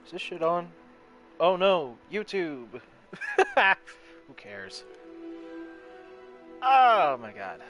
Is this shit on? Oh no, YouTube! Who cares? Oh my god.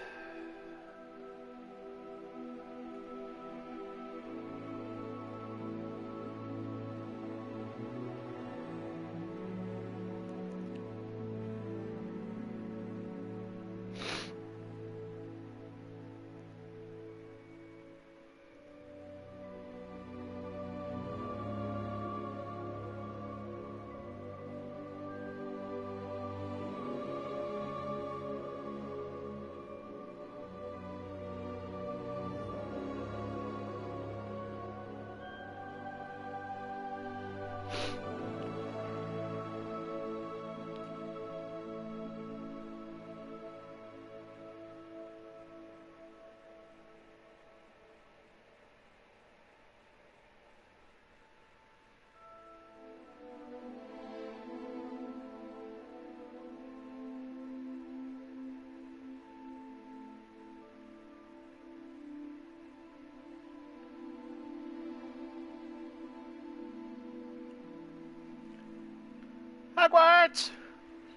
Hogwarts!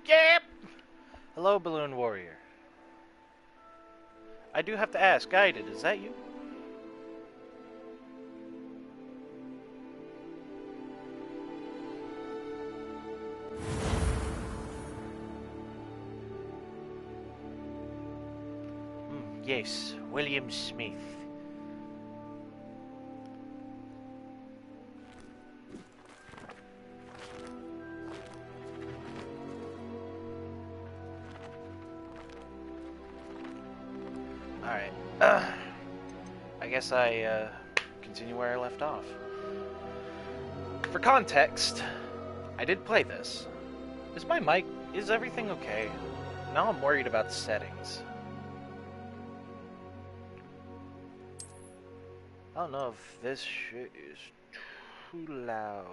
Yep! Hello, Balloon Warrior. I do have to ask, Guided, is that you? Yes, William Smith. Alright. I guess I continue where I left off. For context, I did play this. Is my mic, is everything okay? Now I'm worried about the settings. I don't know if this shit is too loud.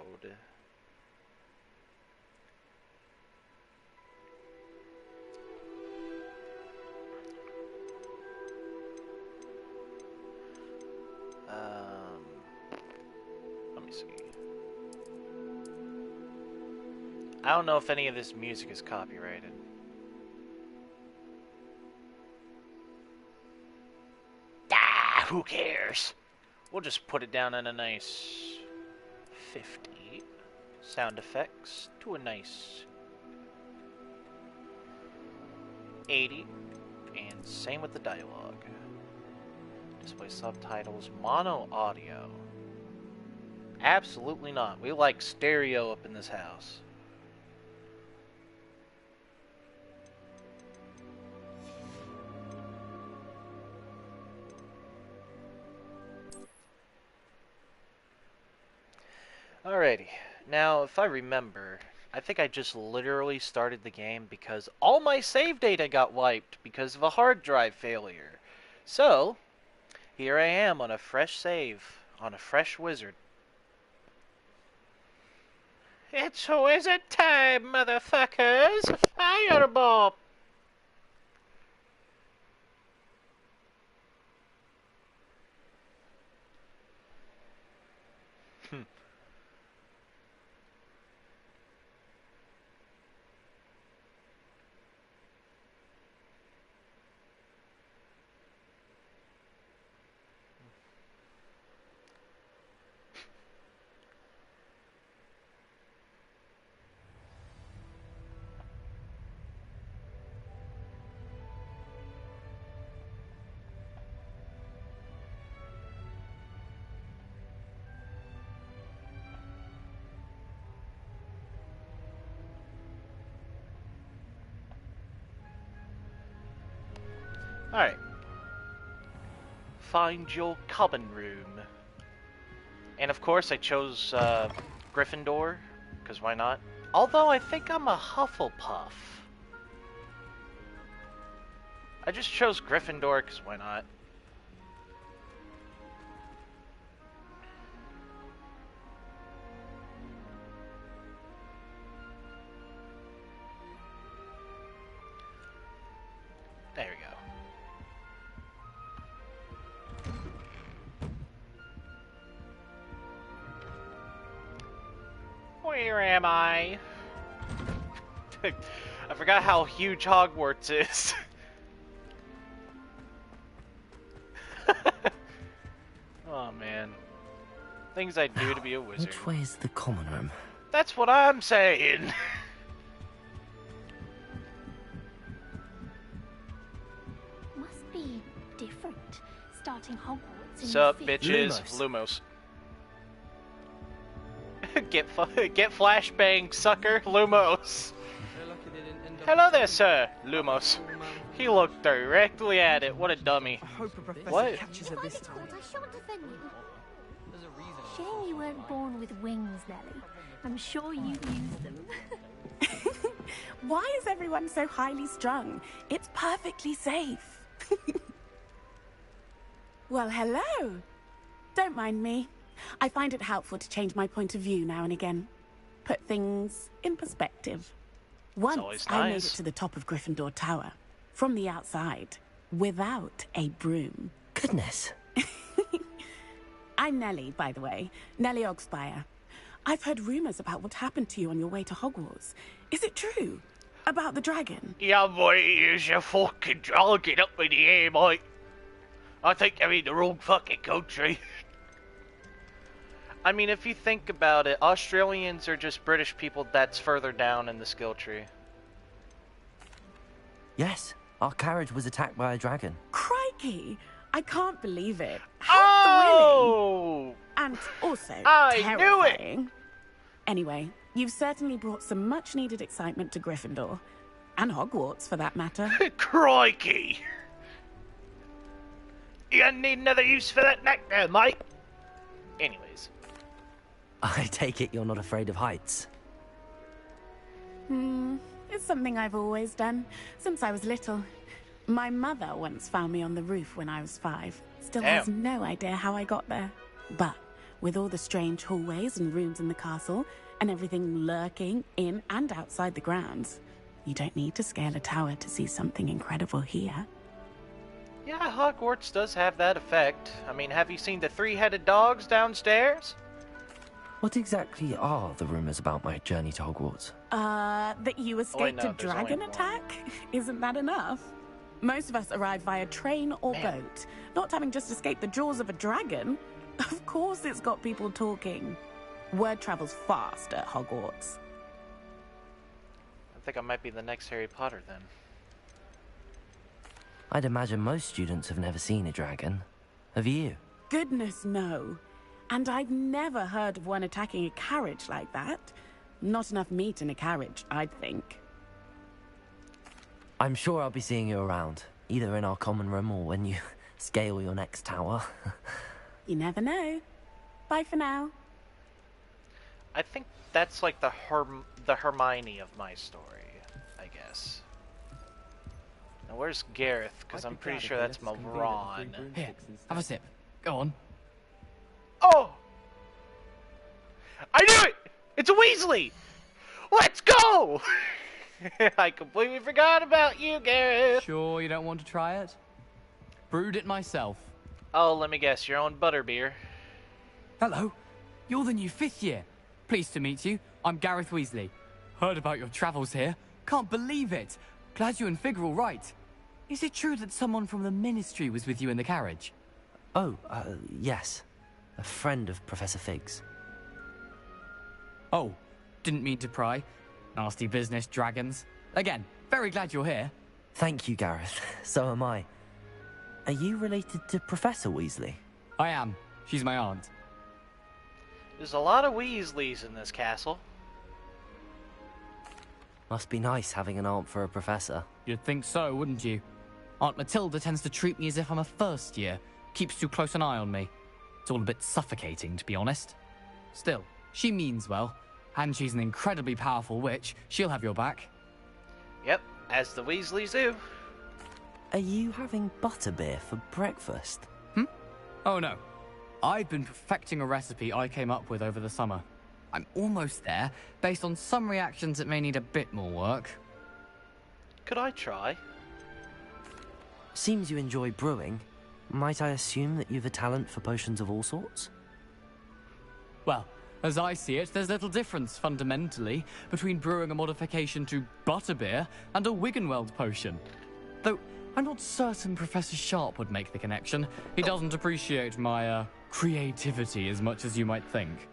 Let me see. I don't know if any of this music is copyrighted. Ah, who cares? We'll just put it down in a nice 50. Sound effects to a nice 80. And same with the dialogue. Display subtitles, mono audio. Absolutely not. We like stereo up in this house. Alrighty. Now, if I remember, I think I just literally started the game because all my save data got wiped because of a hard drive failure. So, here I am on a fresh save, on a fresh wizard. It's wizard time, motherfuckers! Fireball! Alright. Find your common room. And of course I chose Gryffindor, because why not? Although I think I'm a Hufflepuff. I just chose Gryffindor, because why not? There we go. Where am I? I forgot how huge Hogwarts is. Oh man. Things I'd do to be a wizard. Which way is the common room? That's what I'm saying. Must be different, starting Hogwarts in Sup, the fifth. bitches? Lumos. Get flashbang, sucker. Lumos. Hello there, sir. Lumos. He looked directly at it. What a dummy. What? Catches her this time. I shan't defend you. Shame you weren't born with wings, Nelly. I'm sure you used them. Why is everyone so highly strung? It's perfectly safe. Well, hello. Don't mind me. I find it helpful to change my point of view now and again. Put things in perspective. Once I made it to the top of Gryffindor Tower, from the outside, without a broom. Goodness. I'm Nellie, by the way. Nellie Ogspire. I've heard rumors about what happened to you on your way to Hogwarts. Is it true? About the dragon? Yeah, boy, here's your fucking dragon up in the air, mate. I think I'm in the wrong fucking country. I mean, if you think about it, Australians are just British people that's further down in the skill tree. Yes, our carriage was attacked by a dragon. Crikey! I can't believe it. Oh! And also I terrifying. knew it! Anyway, you've certainly brought some much-needed excitement to Gryffindor. And Hogwarts, for that matter. Crikey! You gonna need another use for that neck there, mate. Anyways. I take it you're not afraid of heights. It's something I've always done, since I was little. My mother once found me on the roof when I was 5. Still has no idea how I got there. But with all the strange hallways and rooms in the castle, and everything lurking in and outside the grounds, you don't need to scale a tower to see something incredible here. Yeah, Hogwarts does have that effect. I mean, have you seen the 3-headed dogs downstairs? What exactly are the rumors about my journey to Hogwarts? That you escaped a dragon attack? Isn't that enough? Most of us arrive via train or boat, not having just escaped the jaws of a dragon. Of course it's got people talking. Word travels fast at Hogwarts. I think I might be the next Harry Potter then. I'd imagine most students have never seen a dragon. Have you? Goodness, no. And I've never heard of one attacking a carriage like that. Not enough meat in a carriage, I'd think. I'm sure I'll be seeing you around, either in our common room or when you scale your next tower. You never know. Bye for now. I think that's like the Hermione of my story, I guess. Now where's Gareth? Because I'm pretty sure that's Ron. Here, have a sip. Go on. Oh! I knew it! It's a Weasley! Let's go! I completely forgot about you, Gareth. Sure you don't want to try it? Brewed it myself. Oh, let me guess, your own butterbeer. Hello. You're the new 5th year. Pleased to meet you. I'm Gareth Weasley. Heard about your travels here. Can't believe it. Glad you and Fig are all right. Is it true that someone from the Ministry was with you in the carriage? Oh, yes. A friend of Professor Fig's. Oh, didn't mean to pry. Nasty business, dragons. Again, very glad you're here. Thank you, Gareth. So am I. Are you related to Professor Weasley? I am. She's my aunt. There's a lot of Weasleys in this castle. Must be nice having an aunt for a professor. You'd think so, wouldn't you? Aunt Matilda tends to treat me as if I'm a first year. Keeps too close an eye on me. It's all a bit suffocating, to be honest. Still, she means well. And she's an incredibly powerful witch. She'll have your back. Yep, as the Weasleys do. Are you having butterbeer for breakfast? Oh no. I've been perfecting a recipe I came up with over the summer. I'm almost there. Based on some reactions, it may need a bit more work. Could I try? Seems you enjoy brewing. Might I assume that you've a talent for potions of all sorts? Well, As I see it, there's little difference, fundamentally, between brewing a modification to butterbeer and a Wiggenweld potion. Though, I'm not certain Professor Sharp would make the connection. He doesn't appreciate my, creativity as much as you might think.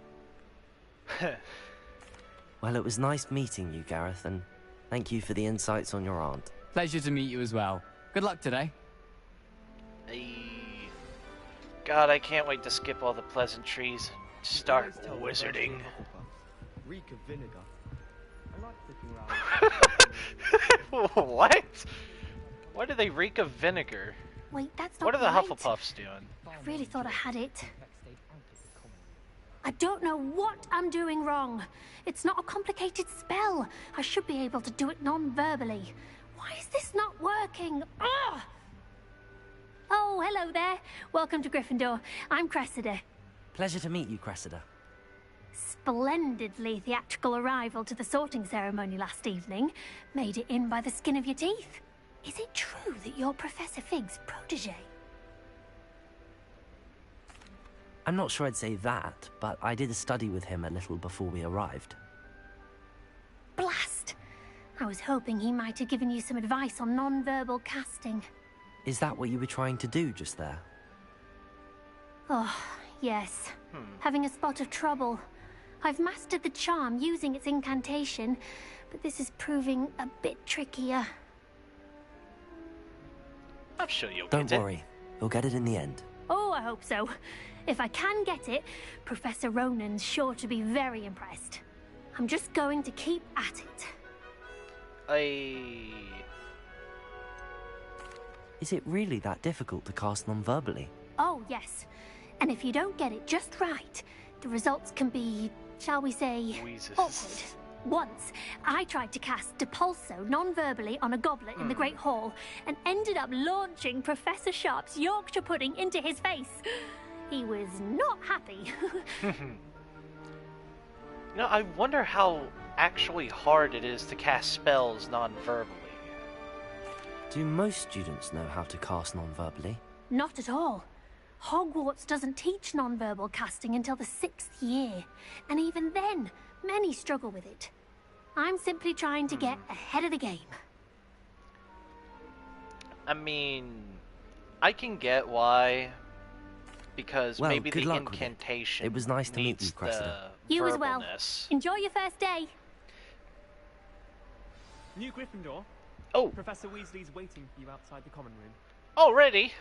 Well, it was nice meeting you, Gareth, and thank you for the insights on your aunt. Pleasure to meet you as well. Good luck today. God, I can't wait to skip all the pleasantries. Start wizarding. Reek of vinegar. I like sticking around. What? Why do they reek of vinegar? Wait, that's not What are the right. Hufflepuffs doing? I really thought I had it. I don't know what I'm doing wrong. It's not a complicated spell. I should be able to do it non-verbally. Why is this not working? Ugh! Oh, hello there. Welcome to Gryffindor. I'm Cressida. Pleasure to meet you, Cressida. Splendidly theatrical arrival to the sorting ceremony last evening. Made it in by the skin of your teeth. Is it true that you're Professor Fig's protege? I'm not sure I'd say that, but I did a study with him a little before we arrived. Blast! I was hoping he might have given you some advice on non-verbal casting. Is that what you were trying to do just there? Oh, yes. Having a spot of trouble. I've mastered the charm using its incantation, but this is proving a bit trickier. I'm sure you'll Don't get worry. You'll get it in the end. Oh, I hope so. If I can get it, Professor Ronan's sure to be very impressed. I'm just going to keep at it. Is it really that difficult to cast non-verbally? Oh, yes. And if you don't get it just right, the results can be, shall we say, Wheezes. awkward. Once, I tried to cast Depulso non-verbally on a goblet in the Great Hall and ended up launching Professor Sharp's Yorkshire pudding into his face. He was not happy. You know, I wonder how actually hard it is to cast spells non-verbally. Do most students know how to cast non-verbally? Not at all. Hogwarts doesn't teach non-verbal casting until the 6th year. And even then, many struggle with it. I'm simply trying to get ahead of the game. I mean, I can get why, because Well, maybe good the luck with it. incantation It was nice to meet needs you, Cressida. the You as well. verbalness. Enjoy your first day. New Gryffindor. Oh, Professor Weasley's waiting for you outside the common room. already?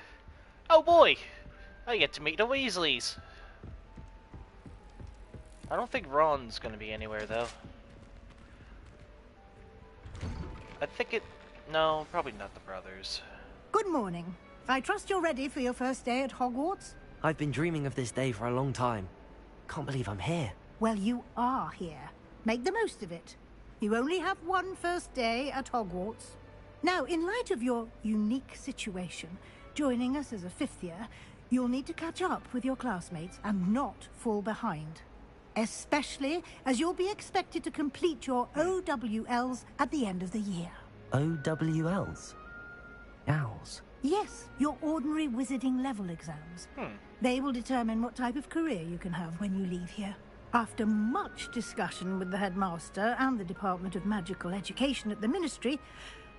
Oh boy, I get to meet the Weasleys. I don't think Ron's gonna be anywhere though. I think it... No, probably not the brothers. Good morning. I trust you're ready for your first day at Hogwarts? I've been dreaming of this day for a long time. Can't believe I'm here. Well, you are here. Make the most of it. You only have one first day at Hogwarts. Now, in light of your unique situation, joining us as a 5th year, you'll need to catch up with your classmates and not fall behind. Especially as you'll be expected to complete your OWLs at the end of the year. OWLs? Owls? Yes, your ordinary wizarding level exams. They will determine what type of career you can have when you leave here. After much discussion with the headmaster and the Department of Magical Education at the Ministry,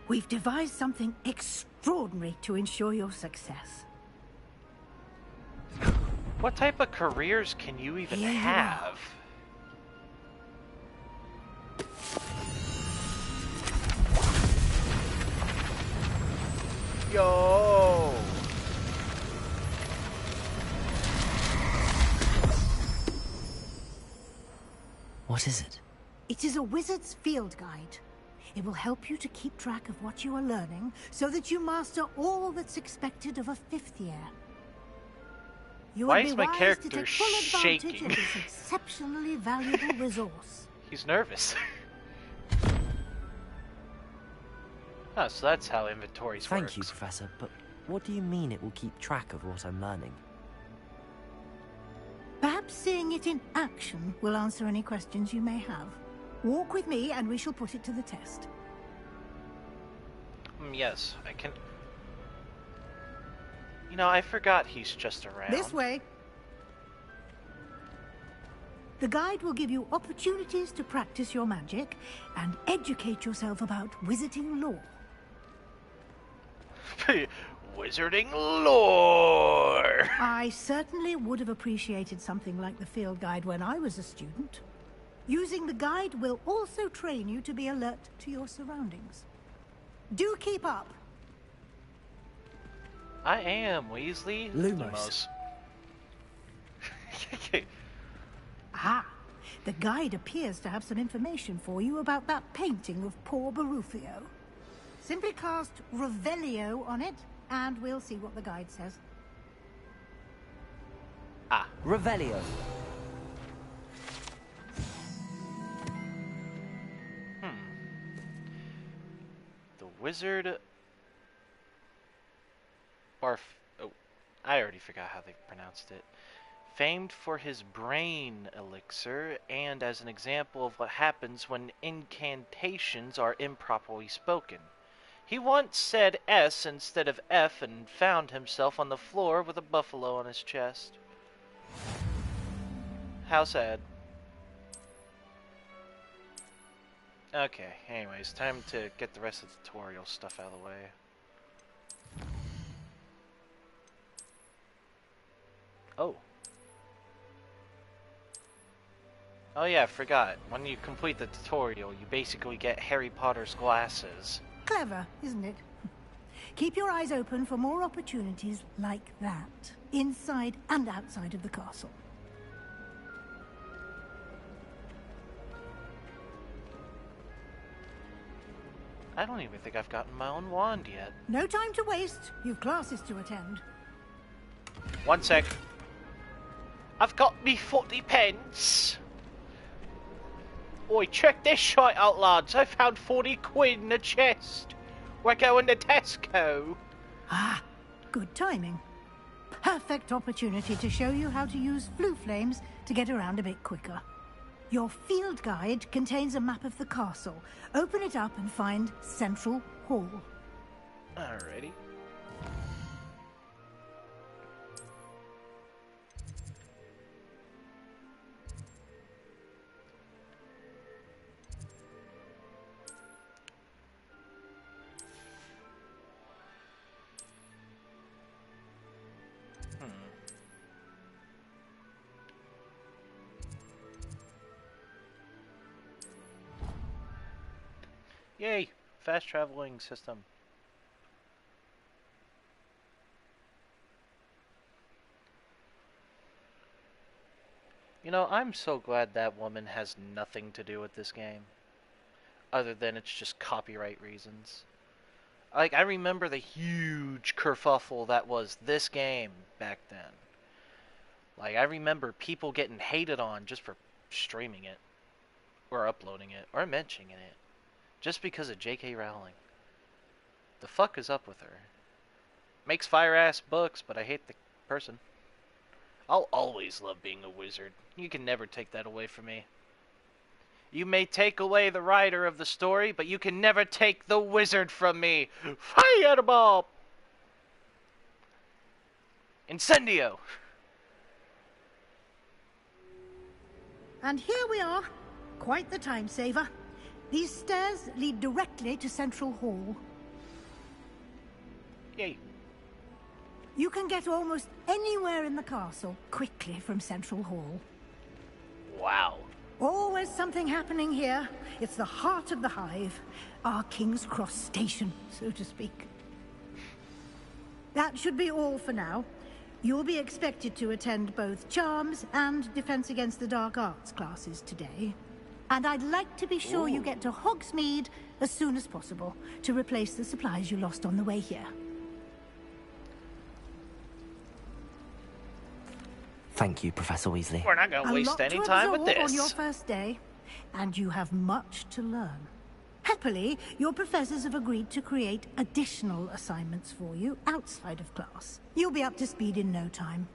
we've devised something extraordinary to ensure your success. What type of careers can you even Here you have? Yo! What is it? It is a wizard's field guide. It will help you to keep track of what you are learning so that you master all that's expected of a 5th year. You Why would is be my wise character to take full advantage shaking? of this exceptionally valuable resource. He's nervous. Oh, so that's how inventories work. Thank you, Professor, but what do you mean it will keep track of what I'm learning? Perhaps seeing it in action will answer any questions you may have. Walk with me and we shall put it to the test. Yes, I can... You know, I forgot he's just around. This way. The guide will give you opportunities to practice your magic and educate yourself about wizarding lore. Wizarding lore! I certainly would have appreciated something like the field guide when I was a student. Using the guide will also train you to be alert to your surroundings. Do keep up! I am, Weasley. Lumos. Ah, the guide appears to have some information for you about that painting of poor Barufio. Simply cast Revelio on it, and we'll see what the guide says. Ah. Revelio. The wizard... Oh, I already forgot how they pronounced it. Famed for his brain elixir, and as an example of what happens when incantations are improperly spoken. He once said S instead of F and found himself on the floor with a buffalo on his chest. How sad. Okay, anyways, time to get the rest of the tutorial stuff out of the way. Oh. Oh yeah, I forgot. When you complete the tutorial, you basically get Harry Potter's glasses. Clever, isn't it? Keep your eyes open for more opportunities like that, inside and outside of the castle. I don't even think I've gotten my own wand yet. No time to waste. You've classes to attend. 1 sec. I've got me 40 pence. Oi, check this shite out, lads. I found 40 quid in a chest. We're going to Tesco. Ah, good timing. Perfect opportunity to show you how to use flue flames to get around a bit quicker. Your field guide contains a map of the castle. Open it up and find Central Hall. Alrighty. Yay! Fast traveling system. You know, I'm so glad that woman has nothing to do with this game. Other than it's just copyright reasons. Like, I remember the huge kerfuffle that was this game back then. Like, I remember people getting hated on just for streaming it. Or uploading it. Or mentioning it. Just because of J.K. Rowling. The fuck is up with her? Makes fire-ass books, but I hate the person. I'll always love being a wizard. You can never take that away from me. You may take away the writer of the story, but you can never take the wizard from me. Fireball! Incendio! And here we are. Quite the time saver. These stairs lead directly to Central Hall. Yay. You can get almost anywhere in the castle quickly from Central Hall. Wow. Always something happening here. It's the heart of the hive. Our King's Cross station, so to speak. That should be all for now. You'll be expected to attend both Charms and Defense Against the Dark Arts classes today. And I'd like to be sure you get to Hogsmeade as soon as possible to replace the supplies you lost on the way here. Thank you, Professor Weasley. We're not going to waste any time with this. On your first day, and you have much to learn. Happily, your professors have agreed to create additional assignments for you outside of class. You'll be up to speed in no time.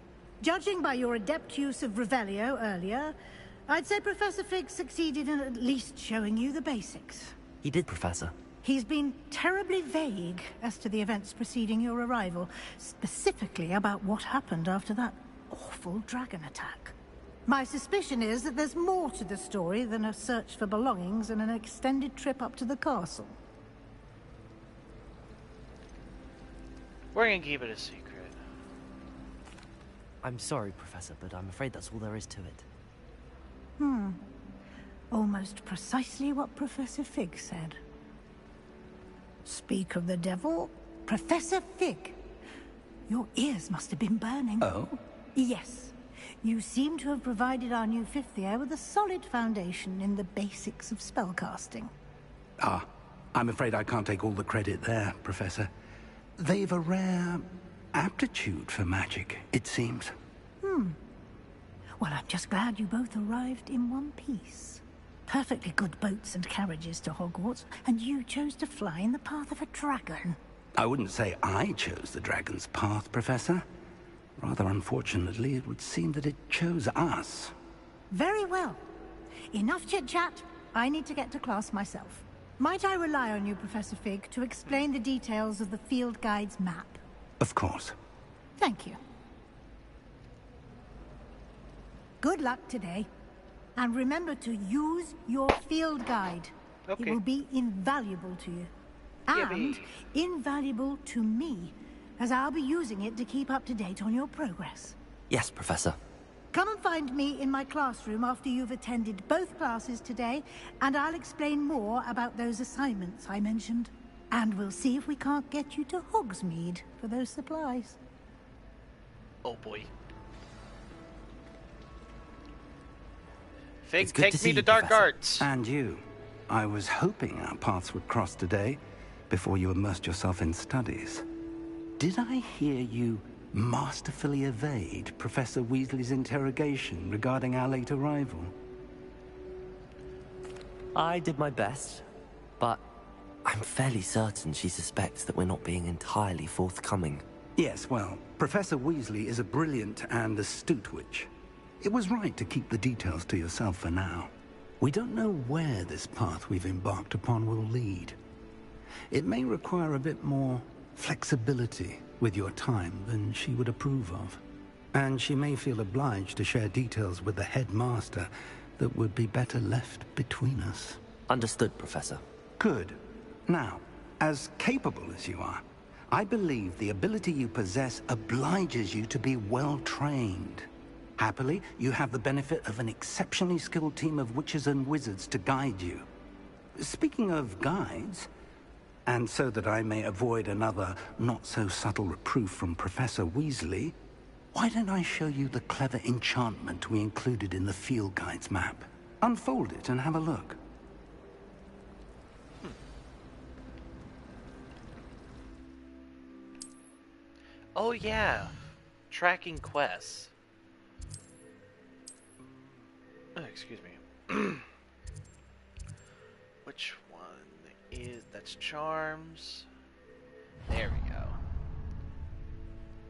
Judging by your adept use of Revelio earlier, I'd say Professor Fig succeeded in at least showing you the basics. He did, Professor. He's been terribly vague as to the events preceding your arrival, specifically about what happened after that awful dragon attack. My suspicion is that there's more to the story than a search for belongings and an extended trip up to the castle. We're gonna keep it a secret. I'm sorry, Professor, but I'm afraid that's all there is to it. Almost precisely what Professor Fig said. Speak of the devil, Professor Fig. Your ears must have been burning. Oh? Yes. You seem to have provided our new fifth year with a solid foundation in the basics of spellcasting. Ah, I'm afraid I can't take all the credit there, Professor. They've a rare aptitude for magic, it seems. Well, I'm just glad you both arrived in one piece. Perfectly good boats and carriages to Hogwarts, and you chose to fly in the path of a dragon. I wouldn't say I chose the dragon's path, Professor. Rather unfortunately, it would seem that it chose us. Very well. Enough chit-chat. I need to get to class myself. Might I rely on you, Professor Fig, to explain the details of the field guide's map? Of course. Thank you. Good luck today. And remember to use your field guide. Okay. It will be invaluable to you. And invaluable to me, as I'll be using it to keep up to date on your progress. Yes, Professor. Come and find me in my classroom after you've attended both classes today, and I'll explain more about those assignments I mentioned. And we'll see if we can't get you to Hogsmeade for those supplies. Oh boy. Fig, It's good take to me see to you, dark Professor. arts. And you. I was hoping our paths would cross today, before you immersed yourself in studies. Did I hear you masterfully evade Professor Weasley's interrogation regarding our late arrival? I did my best, but I'm fairly certain she suspects that we're not being entirely forthcoming. Yes, well, Professor Weasley is a brilliant and astute witch. It was right to keep the details to yourself for now. We don't know where this path we've embarked upon will lead. It may require a bit more flexibility with your time than she would approve of. And she may feel obliged to share details with the headmaster that would be better left between us. Understood, Professor. Good. Now, as capable as you are, I believe the ability you possess obliges you to be well trained. Happily, you have the benefit of an exceptionally skilled team of witches and wizards to guide you. Speaking of guides, and so that I may avoid another not-so-subtle reproof from Professor Weasley, why don't I show you the clever enchantment we included in the field guide's map? Unfold it and have a look. Oh yeah, tracking quests. Oh, excuse me. Which one is... that's charms. There we go.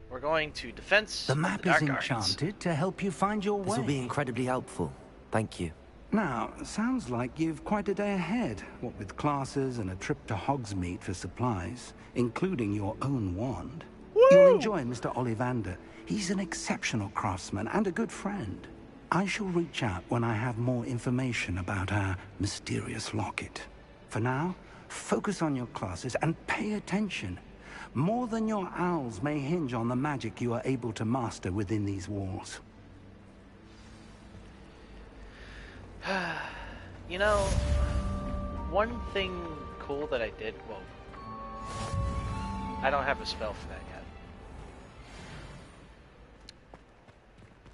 We're going to defense The of map the is Dark Arts. enchanted to help you find your way. This will be incredibly helpful. Thank you. Now, sounds like you've quite a day ahead, what with classes and a trip to Hogsmeade for supplies, including your own wand. You'll enjoy Mr. Ollivander. He's an exceptional craftsman and a good friend. I shall reach out when I have more information about our mysterious locket. For now, focus on your classes and pay attention. More than your owls may hinge on the magic you are able to master within these walls. You know, one thing cool that I did, well, I don't have a spell for that yet.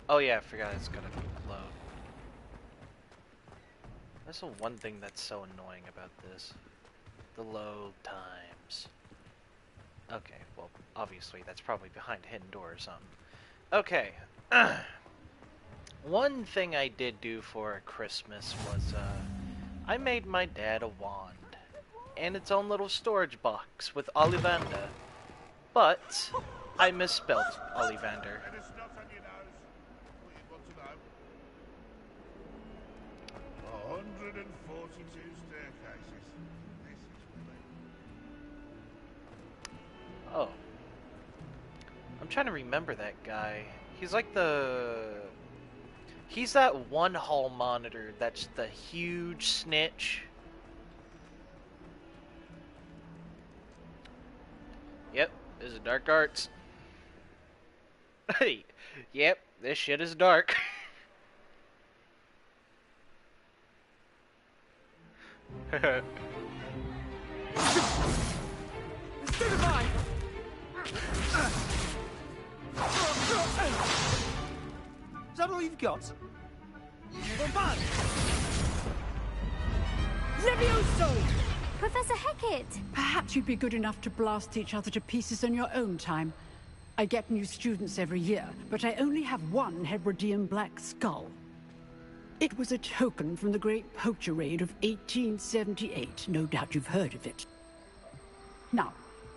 Oh yeah, I forgot it's gonna load. That's the one thing that's so annoying about this. The load times. Okay, well, obviously that's probably behind a hidden door or something. Okay. One thing I did do for Christmas was, I made my dad a wand. And its own little storage box with Ollivander. But, I misspelled Ollivander. 142 staircases. This is Oh. I'm trying to remember that guy. He's like the... He's that one hall monitor that's the huge snitch. Yep, this is dark arts. Hey, yep, this shit is dark. Goodbye. Is that all you've got? Levioso! Professor Hecat! Perhaps you'd be good enough to blast each other to pieces in your own time. I get new students every year, but I only have one Hebridean black skull. It was a token from the Great Poacher Raid of 1878. No doubt you've heard of it. Now,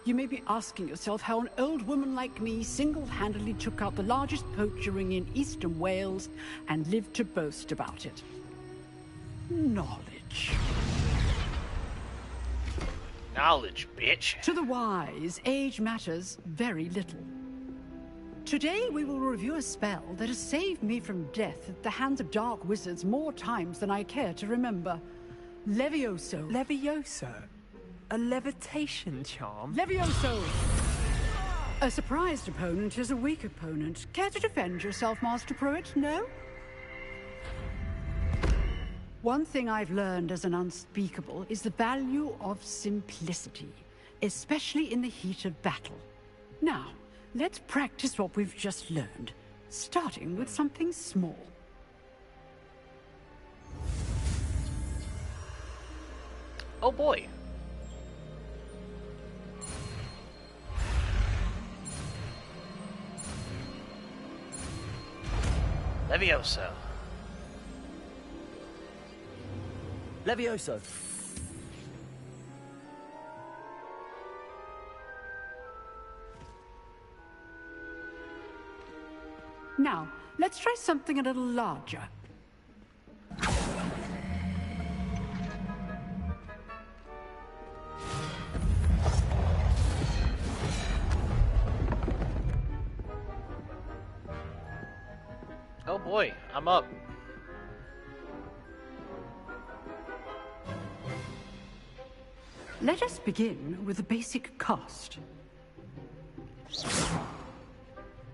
you may be asking yourself how an old woman like me single-handedly took out the largest poacher ring in eastern Wales and lived to boast about it. Knowledge. Knowledge, bitch. To the wise, age matters very little. Today we will review a spell that has saved me from death at the hands of dark wizards more times than I care to remember. Levioso. Levioso? A levitation charm? Levioso! A surprised opponent is a weak opponent. Care to defend yourself, Master Pruitt? No? One thing I've learned as an unspeakable is the value of simplicity, especially in the heat of battle. Now, let's practice what we've just learned, starting with something small. Oh boy. Levioso. Levioso. Now, let's try something a little larger. Oh boy, I'm up. Let us begin with the basic cast.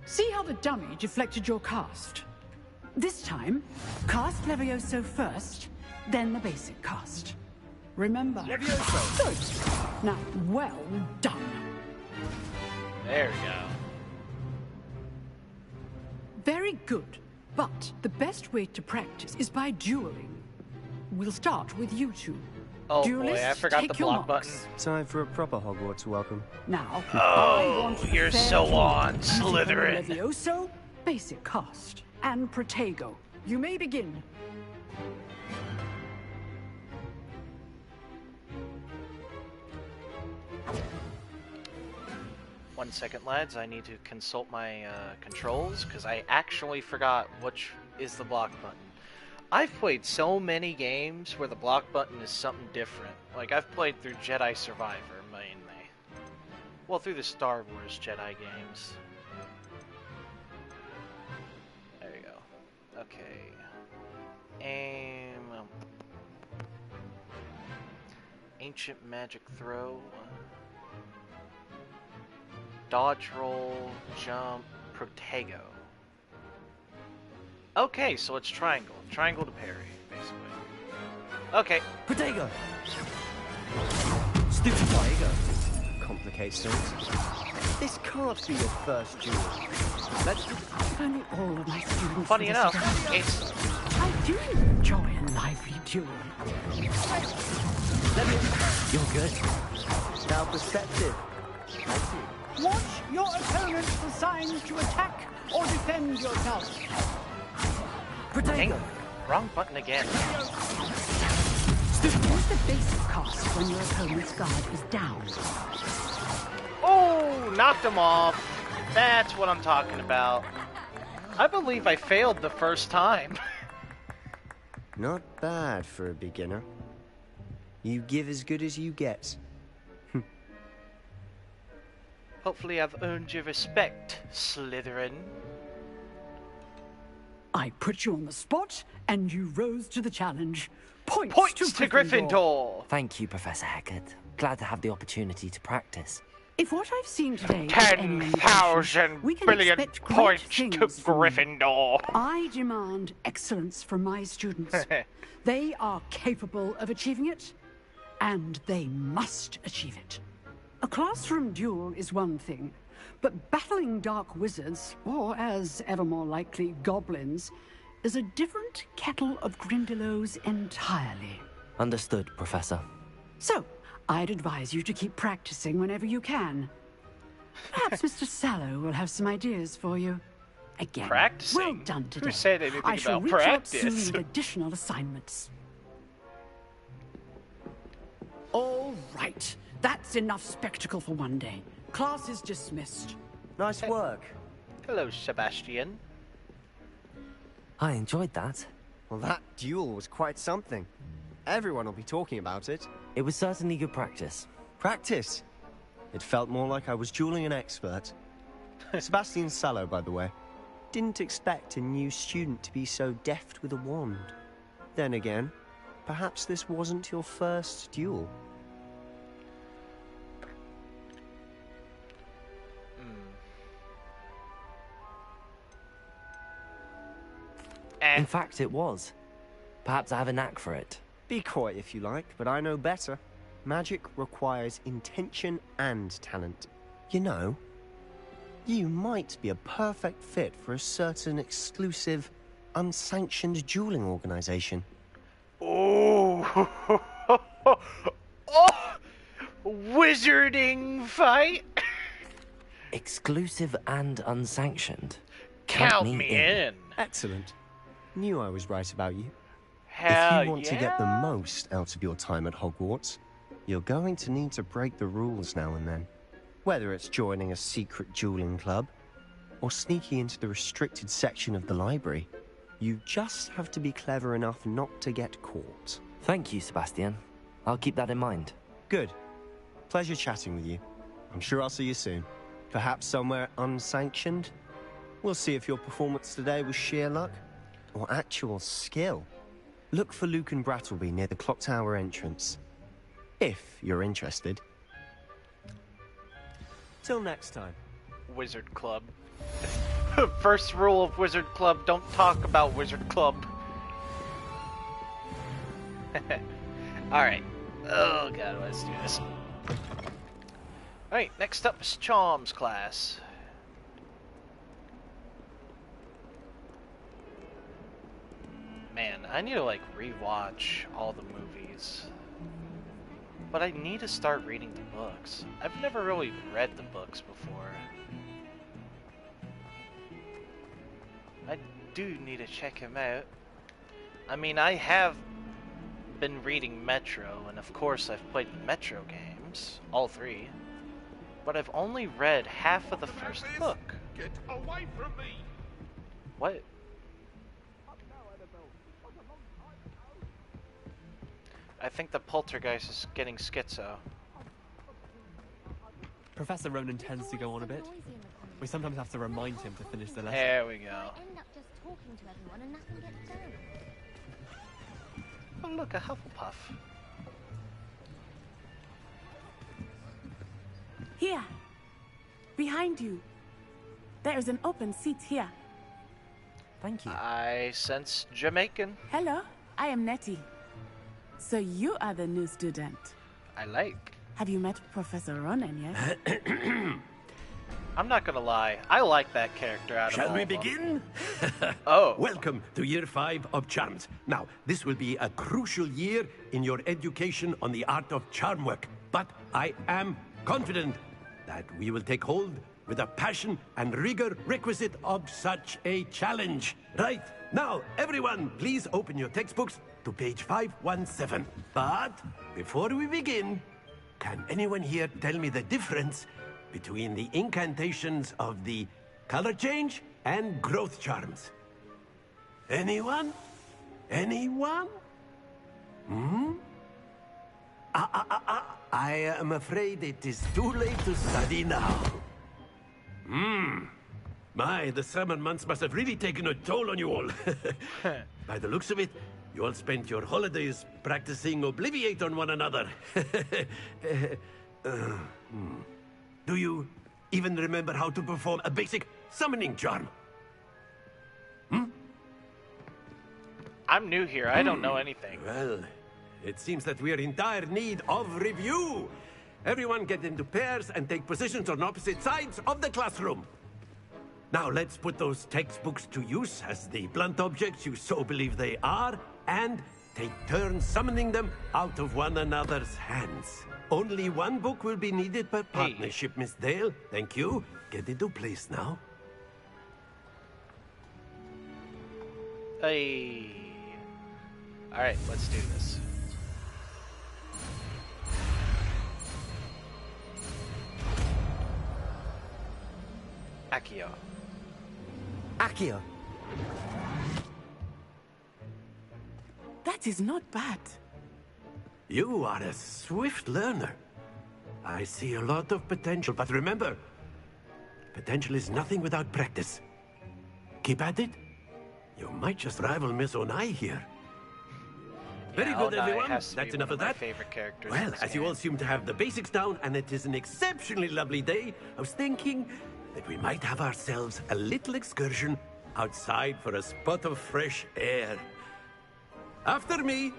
See how the dummy deflected your cast? This time, cast Levioso first, then the basic cast. Remember? Levioso! Good. Now, well done. There we go. Very good. But the best way to practice is by dueling. We'll start with you two. Oh Duelists, boy, I forgot take the your block button. marks. Time for a proper Hogwarts welcome. Now, Oh, you're so on, Slytherin. Slytherin. Levioso, basic cast, and Protego. You may begin. One second, lads. I need to consult my controls because I actually forgot which is the block button. I've played so many games where the block button is something different. Like, I've played through Jedi Survivor, mainly. Well, through the Star Wars Jedi games. There you go. Okay. Aim. Ancient Magic Throw. Dodge roll, jump, Protego. Okay, so it's triangle. Triangle to parry, basically. Okay. Protego! Stupid Protego. Complicates things. This can't be your first duel. Let's do... If only all of my students Funny were enough, together. it's... I do enjoy a lively duel. You're good. Now perceptive. I see. Watch your opponent for signs to attack or defend yourself. Dang, Protego! wrong button again. Use the basic cast when your opponent's guard is down. Oh, knocked him off. That's what I'm talking about. I believe I failed the first time. Not bad for a beginner. You give as good as you get. Hopefully I've earned your respect, Slytherin. I put you on the spot, and you rose to the challenge. Points to Gryffindor. Thank you, Professor Hecat. Glad to have the opportunity to practice. If what I've seen today is any 10,000 we can billion expect great points things to from you. Gryffindor. I demand excellence from my students. They are capable of achieving it, and they must achieve it. A classroom duel is one thing, but battling dark wizards, or as ever more likely, goblins, is a different kettle of Grindylows entirely. Understood, Professor. So, I'd advise you to keep practicing whenever you can. Perhaps Mr. Sallow will have some ideas for you. Again, Practicing? well done today. Who said anything I shall about reach out practice? soon with additional assignments. All right. That's enough spectacle for one day. Class is dismissed. Nice work. Hello, Sebastian. I enjoyed that. Well, that duel was quite something. Everyone will be talking about it. It was certainly good practice. Practice? It felt more like I was dueling an expert. Sebastian Sallow, by the way. Didn't expect a new student to be so deft with a wand. Then again, perhaps this wasn't your first duel. In fact, it was. Perhaps I have a knack for it. Be coy if you like, but I know better. Magic requires intention and talent. You know, you might be a perfect fit for a certain exclusive, unsanctioned dueling organization. Oh, oh, wizarding fight. Exclusive and unsanctioned. Count me in. Excellent. Knew I was right about you. Hell if you want to get the most out of your time at Hogwarts, you're going to need to break the rules now and then. Whether it's joining a secret dueling club, or sneaking into the restricted section of the library, you just have to be clever enough not to get caught. Thank you, Sebastian. I'll keep that in mind. Good. Pleasure chatting with you. I'm sure I'll see you soon. Perhaps somewhere unsanctioned? We'll see if your performance today was sheer luck or actual skill. Look for Luke and Brattleby near the clock tower entrance, if you're interested. Till next time. Wizard Club. First rule of Wizard Club, don't talk about Wizard Club. Alright. Oh god, let's do this. Alright, next up is Charms class. Man, I need to like rewatch all the movies. But I need to start reading the books. I've never really read the books before. I do need to check him out. I mean, I have been reading Metro, and of course I've played the Metro games, all three. But I've only read half of the first book. Get away from me! What? I think the poltergeist is getting schizo. Professor Ronan tends to go on a bit. We sometimes have to remind him to finish the lesson. There we go. I end up just talking to everyone and nothing gets done. Oh look, a Hufflepuff. Here. Behind you. There is an open seat here. Thank you. I sense Jamaican. Hello, I am Nettie. So you are the new student. I like. Have you met Professor Ronan yet? I'm not gonna lie, I like that character out of all Shall we of them. begin? Oh. Welcome to Year 5 of Charms. Now, this will be a crucial year in your education on the art of charm work. But I am confident that we will take hold with the passion and rigor requisite of such a challenge. Right, now, everyone, please open your textbooks to page 517. But before we begin, can anyone here tell me the difference between the incantations of the color change and growth charms? Anyone? Anyone? I am afraid it is too late to study now. My, the summer months must have really taken a toll on you all. By the looks of it, you all spent your holidays practicing Obliviate on one another. Do you even remember how to perform a basic summoning charm? I'm new here. I don't know anything. Well, it seems that we are in dire need of review. Everyone get into pairs and take positions on opposite sides of the classroom. Now let's put those textbooks to use as the blunt objects you so believe they are, and take turns summoning them out of one another's hands. Only one book will be needed per partnership, Miss Dale. Thank you. Get into place now. Hey. Alright, let's do this. Accio. Accio. That is not bad. You are a swift learner. I see a lot of potential, but remember, potential is nothing without practice. Keep at it. You might just rival Miss Onai here. Very good, everyone. That's enough of that. Favorite characters. Well, as you all seem to have the basics down, and it is an exceptionally lovely day, I was thinking that we might have ourselves a little excursion outside for a spot of fresh air. After me.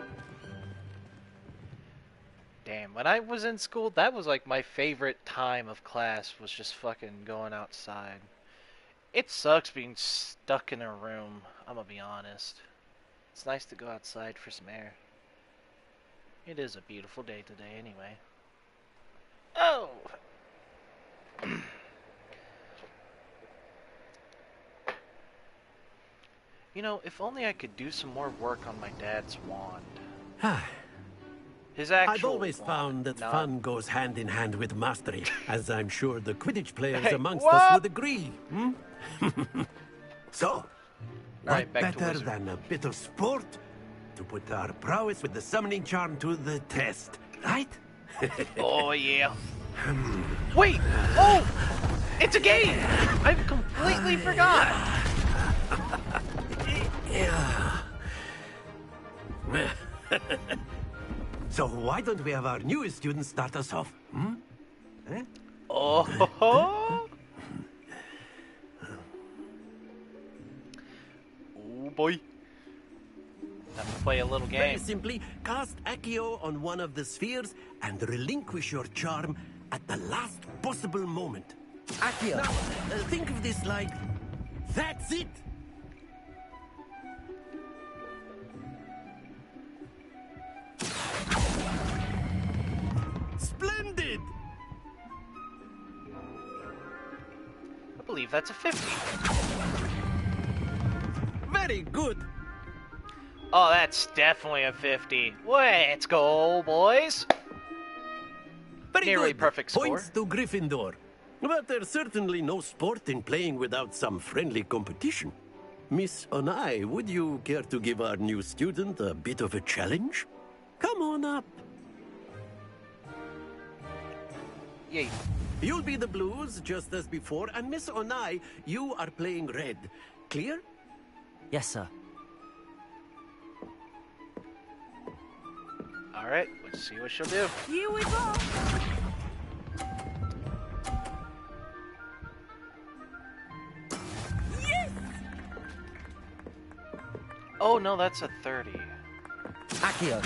Damn, when I was in school, that was like my favorite time of class, was just fucking going outside. It sucks being stuck in a room, I'm gonna be honest. It's nice to go outside for some air. It is a beautiful day today anyway. Oh! You know, if only I could do some more work on my dad's wand. His actual I've always wand, found that fun goes hand in hand with mastery, as I'm sure the Quidditch players Hey, amongst what? us would agree. So, what Alright, back to better Wizard. than a bit of sport to put our prowess with the summoning charm to the test, right? Oh, yeah. Wait! Oh! It's a game! I completely forgot! So why don't we have our newest student start us off? Eh? Oh, ho, ho. Oh boy. Time to play a little game. Very simply, cast Accio on one of the spheres and relinquish your charm at the last possible moment. Accio. Now, think of this like, that's it! Splendid! I believe that's a 50. Very good. Oh, that's definitely a 50. Let's go, boys. Very Nearly good. perfect score. Points to Gryffindor. But there's certainly no sport in playing without some friendly competition. Miss Onai, would you care to give our new student a bit of a challenge? Come on up. Yay. You'll be the blues, just as before, and Miss Onai, you are playing red. Clear? Yes, sir. Alright, let's see what she'll do. Here we go. Oh, no, that's a 30. Accio.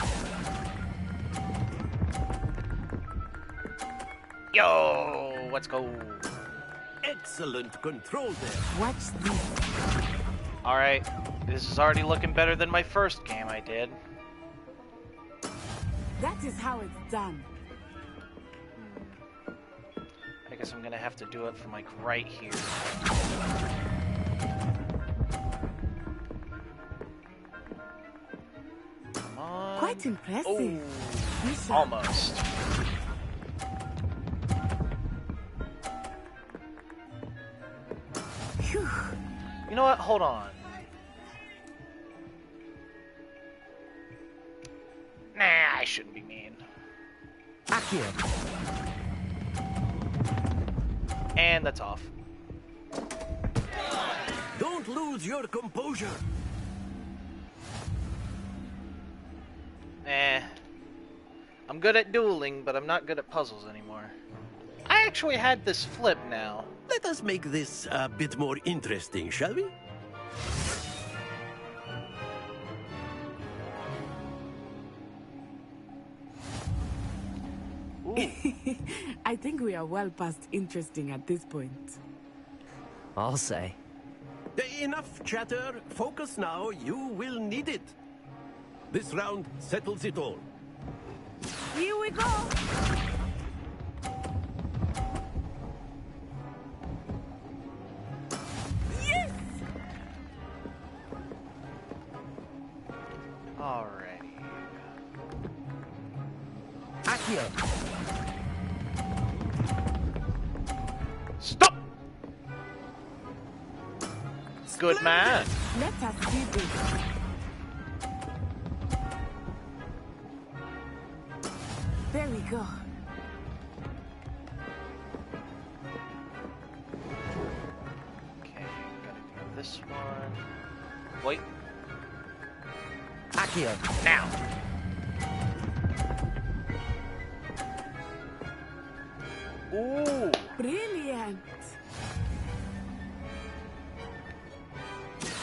Yo, let's go. Excellent control there. Watch this. Alright, this is already looking better than my first game I did. That is how it's done. I guess I'm gonna have to do it from like right here. Come on. Quite impressive. Oh, almost. Phew. You know what? Hold on. Nah, I shouldn't be mean. Accio. And that's off. Don't lose your composure. I'm good at dueling, but I'm not good at puzzles anymore. I actually had this flip now. Let us make this a bit more interesting, shall we? I think we are well past interesting at this point. I'll say. Enough chatter. Focus now. You will need it. This round settles it all. Here we go! Yes! Alrighty. Accio! Stop! Good man. Let us do this. There we go. Okay, gotta do this one. Wait. Accio! Now! Ooh! Brilliant!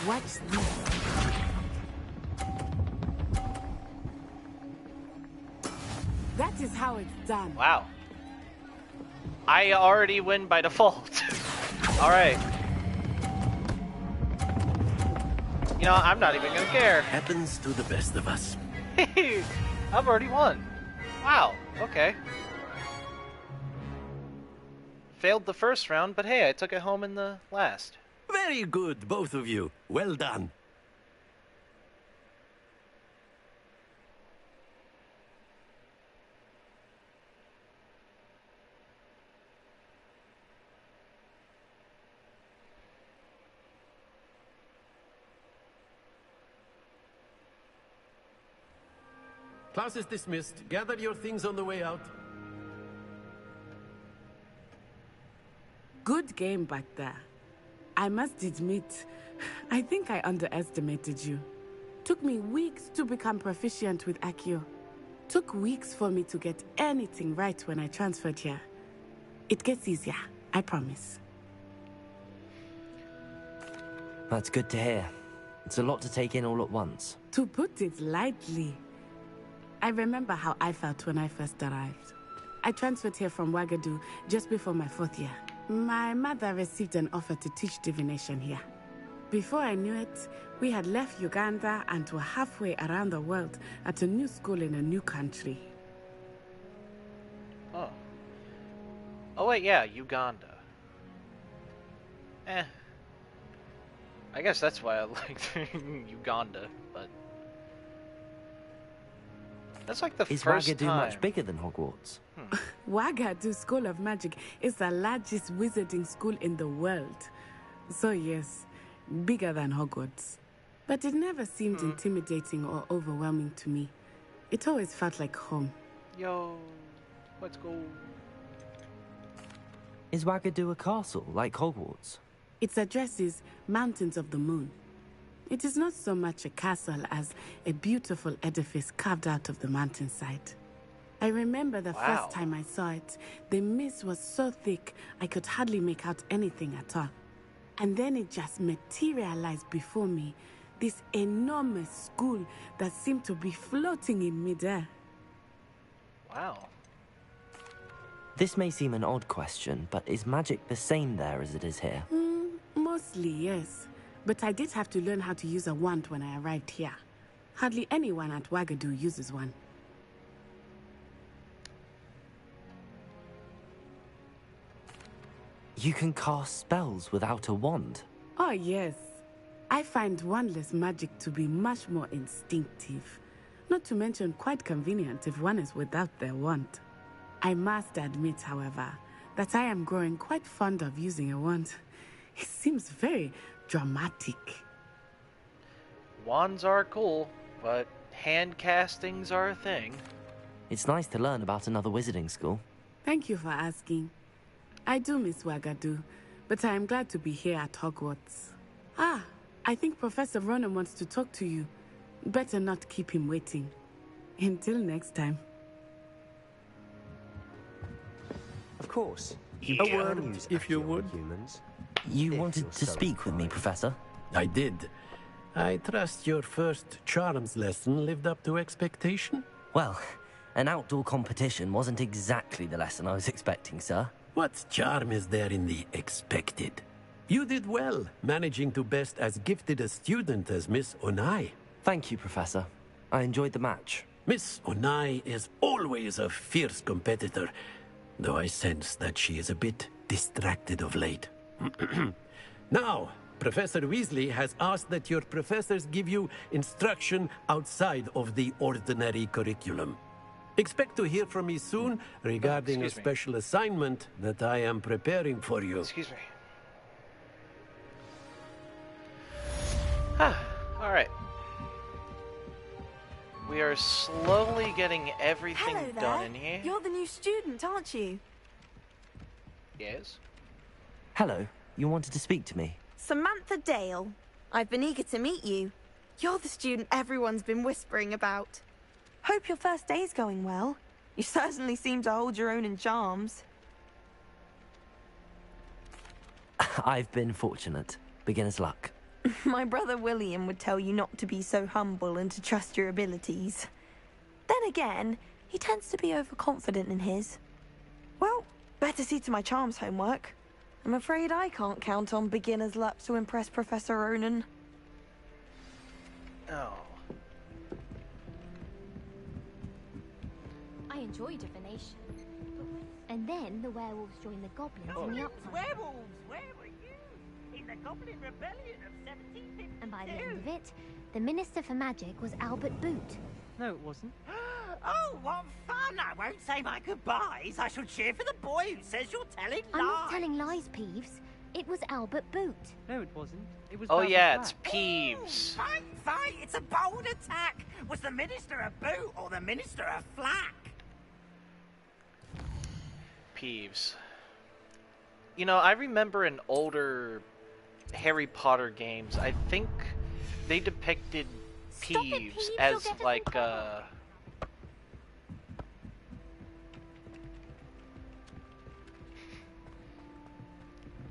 Watch this. That is how it's done. Wow. I already win by default. Alright. You know, I'm not even gonna care. Happens to the best of us. I've already won. Wow, okay. Failed the first round, but hey, I took it home in the last. Very good, both of you. Well done. Class is dismissed. Gather your things on the way out. Good game back there. I must admit, I think I underestimated you. Took me weeks to become proficient with Accio. Took weeks for me to get anything right when I transferred here. It gets easier, I promise. That's good to hear. It's a lot to take in all at once. To put it lightly, I remember how I felt when I first arrived. I transferred here from Wagadu just before my 4th year. My mother received an offer to teach divination here. Before I knew it, we had left Uganda and were halfway around the world at a new school in a new country. Oh. Oh wait, yeah, Uganda. I guess that's why I liked Uganda, but... That's like the Is first Wagadu time. much bigger than Hogwarts? Wagadu School of Magic is the largest wizarding school in the world. So yes, bigger than Hogwarts. But it never seemed intimidating or overwhelming to me. It always felt like home. Yo, let's go. Is Wagadu a castle, like Hogwarts? Its address is Mountains of the Moon. It is not so much a castle as a beautiful edifice carved out of the mountainside. I remember the first time I saw it, the mist was so thick I could hardly make out anything at all. And then it just materialized before me, this enormous school that seemed to be floating in midair. Wow. This may seem an odd question, but is magic the same there as it is here? Mostly, yes. But I did have to learn how to use a wand when I arrived here. Hardly anyone at Wagadu uses one. You can cast spells without a wand? Oh, yes. I find wandless magic to be much more instinctive. Not to mention quite convenient if one is without their wand. I must admit, however, that I am growing quite fond of using a wand. It seems very dramatic. Wands are cool, but hand castings are a thing. It's nice to learn about another wizarding school. Thank you for asking. I do miss Wagadu, but I am glad to be here at Hogwarts. Ah, I think Professor Ronan wants to talk to you. Better not keep him waiting. Until next time. Of course. A word, if you would. Humans. You wanted to speak with me, Professor? I did. I trust your first charms lesson lived up to expectation? Well, an outdoor competition wasn't exactly the lesson I was expecting, sir. What charm is there in the expected? You did well, managing to best as gifted a student as Miss Onai. Thank you, Professor. I enjoyed the match. Miss Onai is always a fierce competitor, though I sense that she is a bit distracted of late. Now, Professor Weasley has asked that your professors give you instruction outside of the ordinary curriculum. Expect to hear from me soon regarding a special assignment that I am preparing for you. Excuse me. Alright. We are slowly getting everything done in here. You're the new student, aren't you? Yes. Hello. You wanted to speak to me? Samantha Dale. I've been eager to meet you. You're the student everyone's been whispering about. Hope your first day's going well. You certainly seem to hold your own in charms. I've been fortunate. Beginner's luck. My brother William would tell you not to be so humble and to trust your abilities. Then again, he tends to be overconfident in his. Well, better see to my charms homework. I'm afraid I can't count on beginner's luck to impress Professor Ronan. Oh. I enjoy divination. And then the werewolves joined the goblins in the upland. Werewolves, where were you? In the Goblin Rebellion of 1752. And by the end of it, the Minister for Magic was Albert Boot. No, it wasn't. Oh, what fun! I won't say my goodbyes. I shall cheer for the boy who says you're telling lies. I'm not telling lies, Peeves. It was Albert Boot. No, it wasn't. It was. Oh Bowser's yeah, Flat. it's Peeves. Fight! It's a bold attack. Was the Minister a boot or the Minister a flack? Peeves. You know, I remember in older Harry Potter games, I think they depicted Peeves as like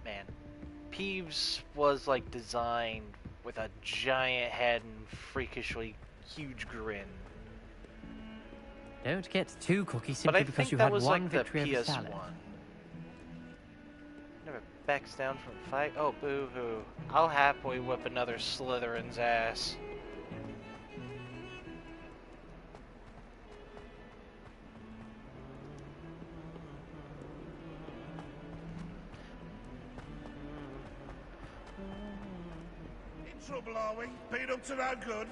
man, Peeves was like designed with a giant head and freakishly huge grin. Don't get too cocky But simply I because think you that had was one like victory the over PS1. Salad. Never backs down from a fight. Oh, boo-hoo. I'll happily whip another Slytherin's ass. In trouble, are we? Been up to no good?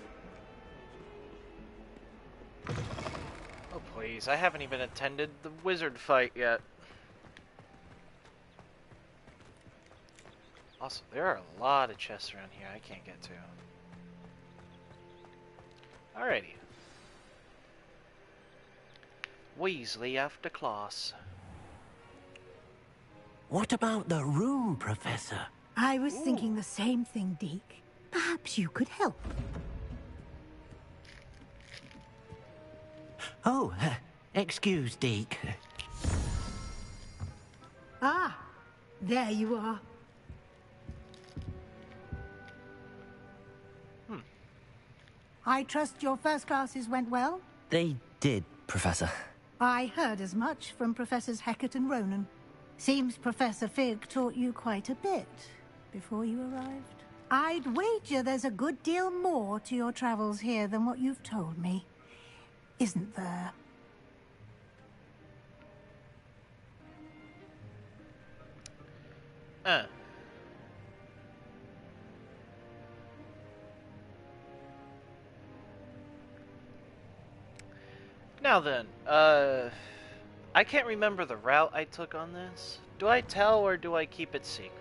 Oh, please. I haven't even attended the wizard fight yet. Also, there are a lot of chests around here I can't get to. Alrighty. Weasley after class. What about the room, Professor? I was thinking the same thing, Deke. Perhaps you could help. Oh, excuse, Deke. Ah, there you are. I trust your first classes went well? They did, Professor. I heard as much from Professors Hecat and Ronan. Seems Professor Fig taught you quite a bit before you arrived. I'd wager there's a good deal more to your travels here than what you've told me. Isn't there? Now then, I can't remember the route I took on this. Do I tell or do I keep it secret?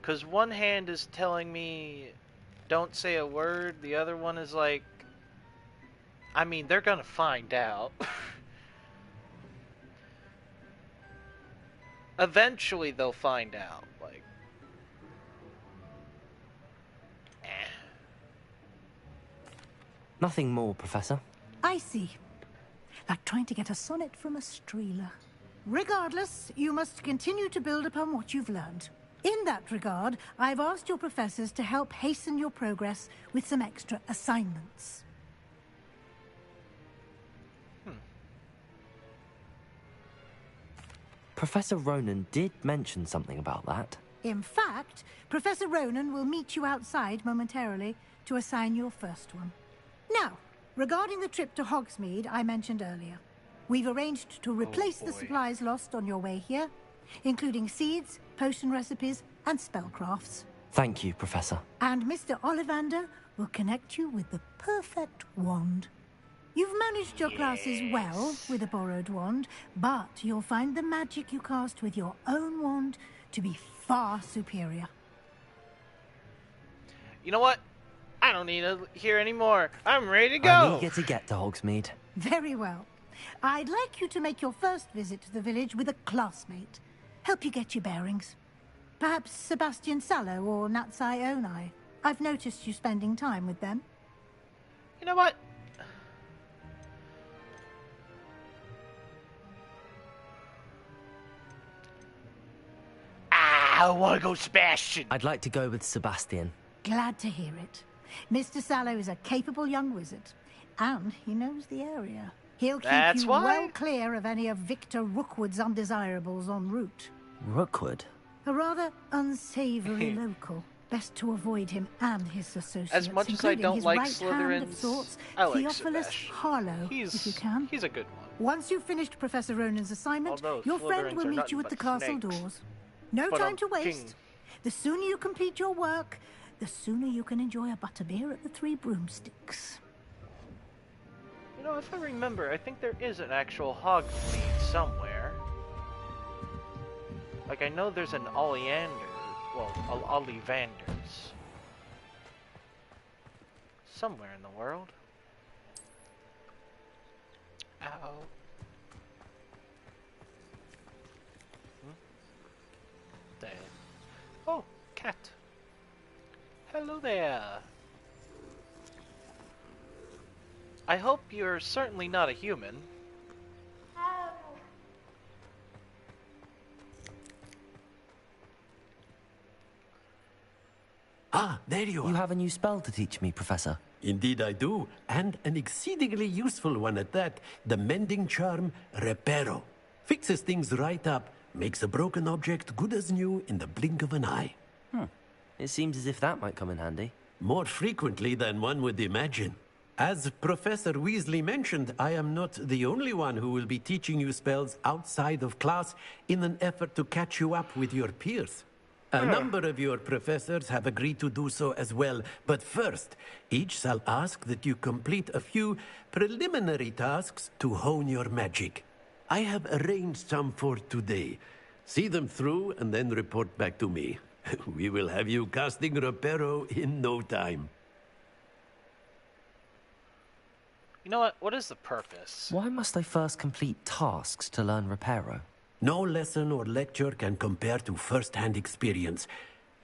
Because one hand is telling me don't say a word, the other one is like, I mean, they're gonna find out. Eventually they'll find out. Like, Nothing more, Professor. I see. Like trying to get a sonnet from a streeler. Regardless, you must continue to build upon what you've learned. In that regard, I've asked your professors to help hasten your progress with some extra assignments. Professor Ronan did mention something about that. In fact, Professor Ronan will meet you outside momentarily to assign your first one. Now, regarding the trip to Hogsmeade I mentioned earlier, we've arranged to replace the supplies lost on your way here, including seeds, potion recipes, and spellcrafts. Thank you, Professor. And Mr. Ollivander will connect you with the perfect wand. You've managed your classes well with a borrowed wand, but you'll find the magic you cast with your own wand to be far superior. You know what? I don't need to hear anymore. I'm ready to go. I'm eager to get to Hogsmeade. Very well. I'd like you to make your first visit to the village with a classmate. Help you get your bearings. Perhaps Sebastian Sallow or Natsai Onai. I've noticed you spending time with them. You know what? I want to go Sebastian. I'd like to go with Sebastian. Glad to hear it. Mr. Sallow is a capable young wizard, and he knows the area. He'll keep you well clear of any of Victor Rookwood's undesirables en route. Rookwood? A rather unsavory local. Best to avoid him and his associates. As much as I don't like Slytherins, I like Theophilus Sebastian. Harlow, if you can. He's a good one. Once you've finished Professor Ronan's assignment, your friend will meet you at the castle doors. No time to waste. The sooner you complete your work, the sooner you can enjoy a butterbeer at the Three Broomsticks. You know, if I remember, I think there is an actual Hogsmeade somewhere. Like, I know there's an Ollivander. Well, Ollivanders. Somewhere in the world. Ow. There. Oh, cat. Hello there. I hope you're certainly not a human. Ah, there you are. You have a new spell to teach me, Professor. Indeed I do, and an exceedingly useful one at that. The mending charm, Reparo. Fixes things right up, makes a broken object good as new in the blink of an eye. It seems as if that might come in handy. More frequently than one would imagine. As Professor Weasley mentioned, I am not the only one who will be teaching you spells outside of class in an effort to catch you up with your peers. A number of your professors have agreed to do so as well, but first, each shall ask that you complete a few preliminary tasks to hone your magic. I have arranged some for today. See them through and then report back to me. We will have you casting Reparo in no time. You know what? What is the purpose? Why must I first complete tasks to learn Reparo? No lesson or lecture can compare to first-hand experience,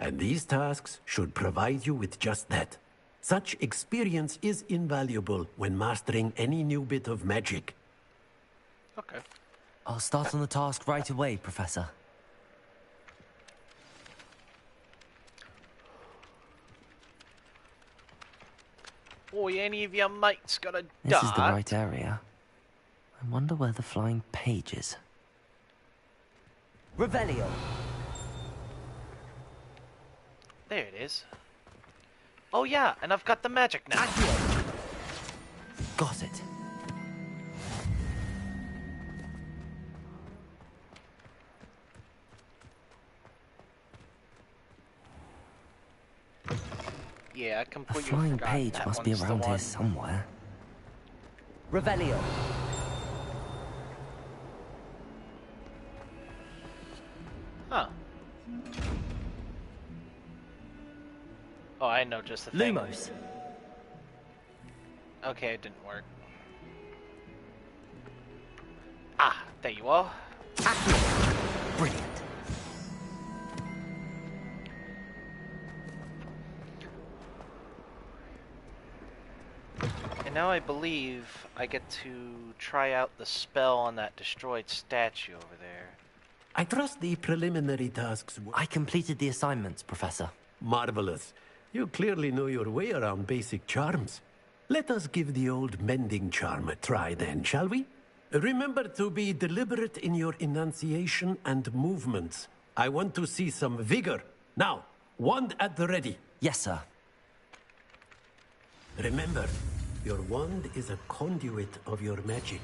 and these tasks should provide you with just that. Such experience is invaluable when mastering any new bit of magic. Okay. I'll start on the task right away, Professor. Oi, any of your mates got a dart? This is the right area. I wonder where the flying page is. Revelio. There it is. Oh yeah, and I've got the magic now. Got it. Yeah, I completely The flying forgot page that must be one's the around here one. somewhere. Revelio. Huh. Oh, I know just the thing. Lumos. Okay, it didn't work. Ah, there you are. Brilliant. And now I believe I get to try out the spell on that destroyed statue over there. I trust the preliminary tasks I completed the assignments, Professor. Marvelous. You clearly know your way around basic charms. Let us give the old mending charm a try then, shall we? Remember to be deliberate in your enunciation and movements. I want to see some vigor. Now, wand at the ready. Yes, sir. Remember, your wand is a conduit of your magic.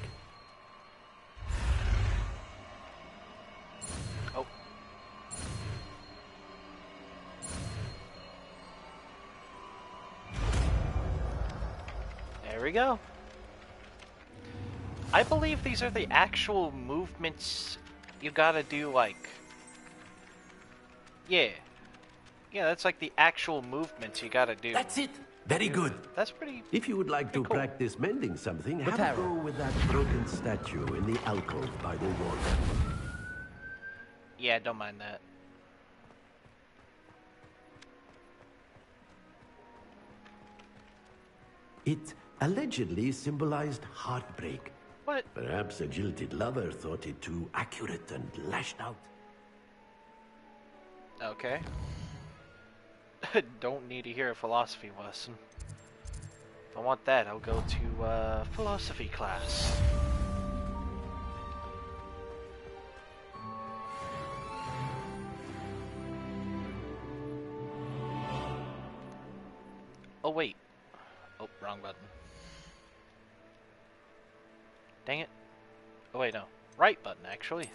Oh. There we go. I believe these are the actual movements you gotta do, like... Yeah. Yeah, that's like the actual movements you gotta do. That's it! Very good. That's pretty... If you would like to cool. practice mending something, have a go with that broken statue in the alcove by the wall. Yeah, don't mind that. It allegedly symbolized heartbreak. What? Perhaps a jilted lover thought it too accurate and lashed out. Okay. Don't need to hear a philosophy lesson. If I want that, I'll go to philosophy class. Oh wait. Oh, wrong button. Dang it. Oh wait, no. Right button, actually.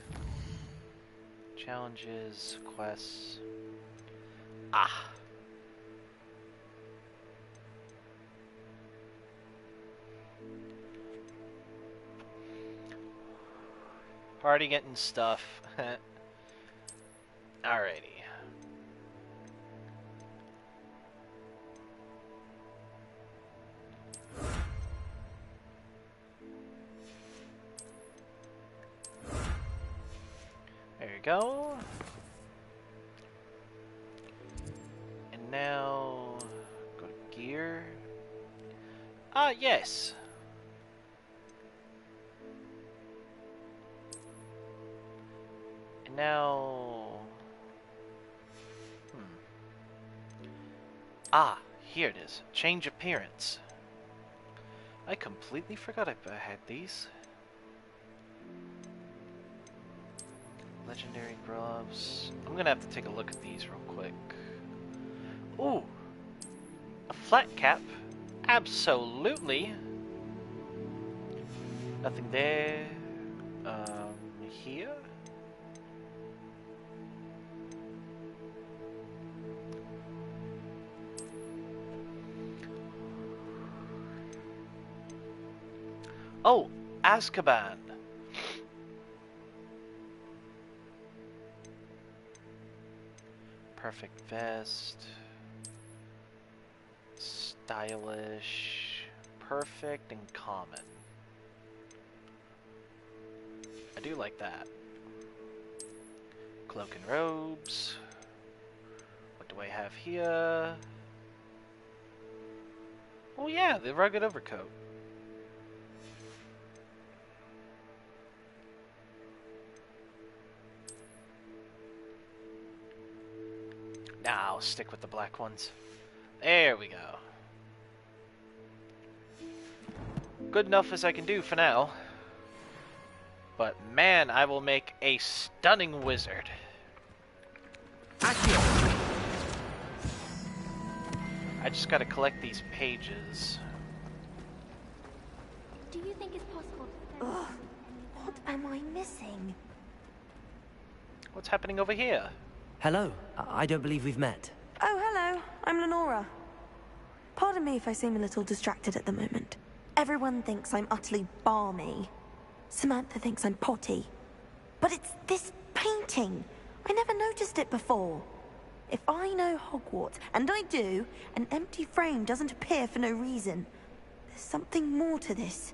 Challenges, quests. Ah. Already getting stuff. Alrighty. There you go. And now go to gear. Ah, yes. And now... Ah, here it is. Change appearance. I completely forgot I had these. Legendary gloves. I'm gonna have to take a look at these real quick. Ooh! A flat cap? Absolutely! Nothing there. Here? Oh! Azkaban! Perfect vest. Stylish. Perfect and common. I do like that. Cloak and robes. What do I have here? Oh yeah, the rugged overcoat. Nah, I'll stick with the black ones. There we go. Good enough as I can do for now. But man, I will make a stunning wizard. Accio! I just gotta collect these pages. Do you think it's possible to... Ugh, what am I missing? What's happening over here? Hello. I don't believe we've met. Oh, hello. I'm Lenora. Pardon me if I seem a little distracted at the moment. Everyone thinks I'm utterly balmy. Samantha thinks I'm potty. But it's this painting. I never noticed it before. If I know Hogwarts, and I do, an empty frame doesn't appear for no reason. There's something more to this.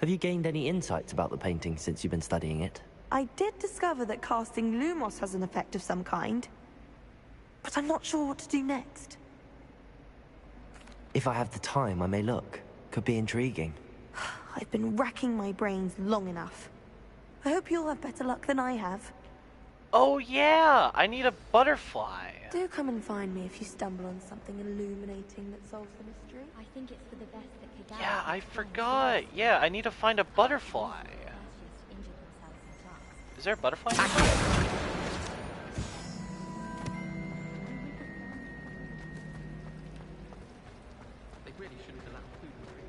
Have you gained any insights about the painting since you've been studying it? I did discover that casting Lumos has an effect of some kind. But I'm not sure what to do next. If I have the time, I may look. Could be intriguing. I've been racking my brains long enough. I hope you'll have better luck than I have. Oh yeah, I need a butterfly. Do come and find me if you stumble on something illuminating that solves the mystery. I think it's for the best that Kagami... Yeah, I forgot. Yeah, I need to find a butterfly. Is there a butterfly? They really shouldn't allow food and drink.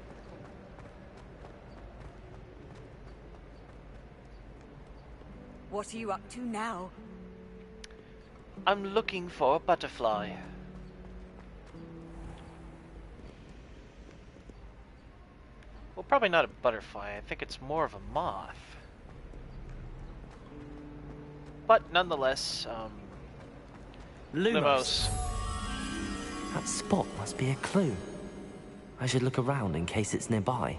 What are you up to now? I'm looking for a butterfly. Well, probably not a butterfly. I think it's more of a moth. But nonetheless, Lumos. That spot must be a clue. I should look around in case it's nearby.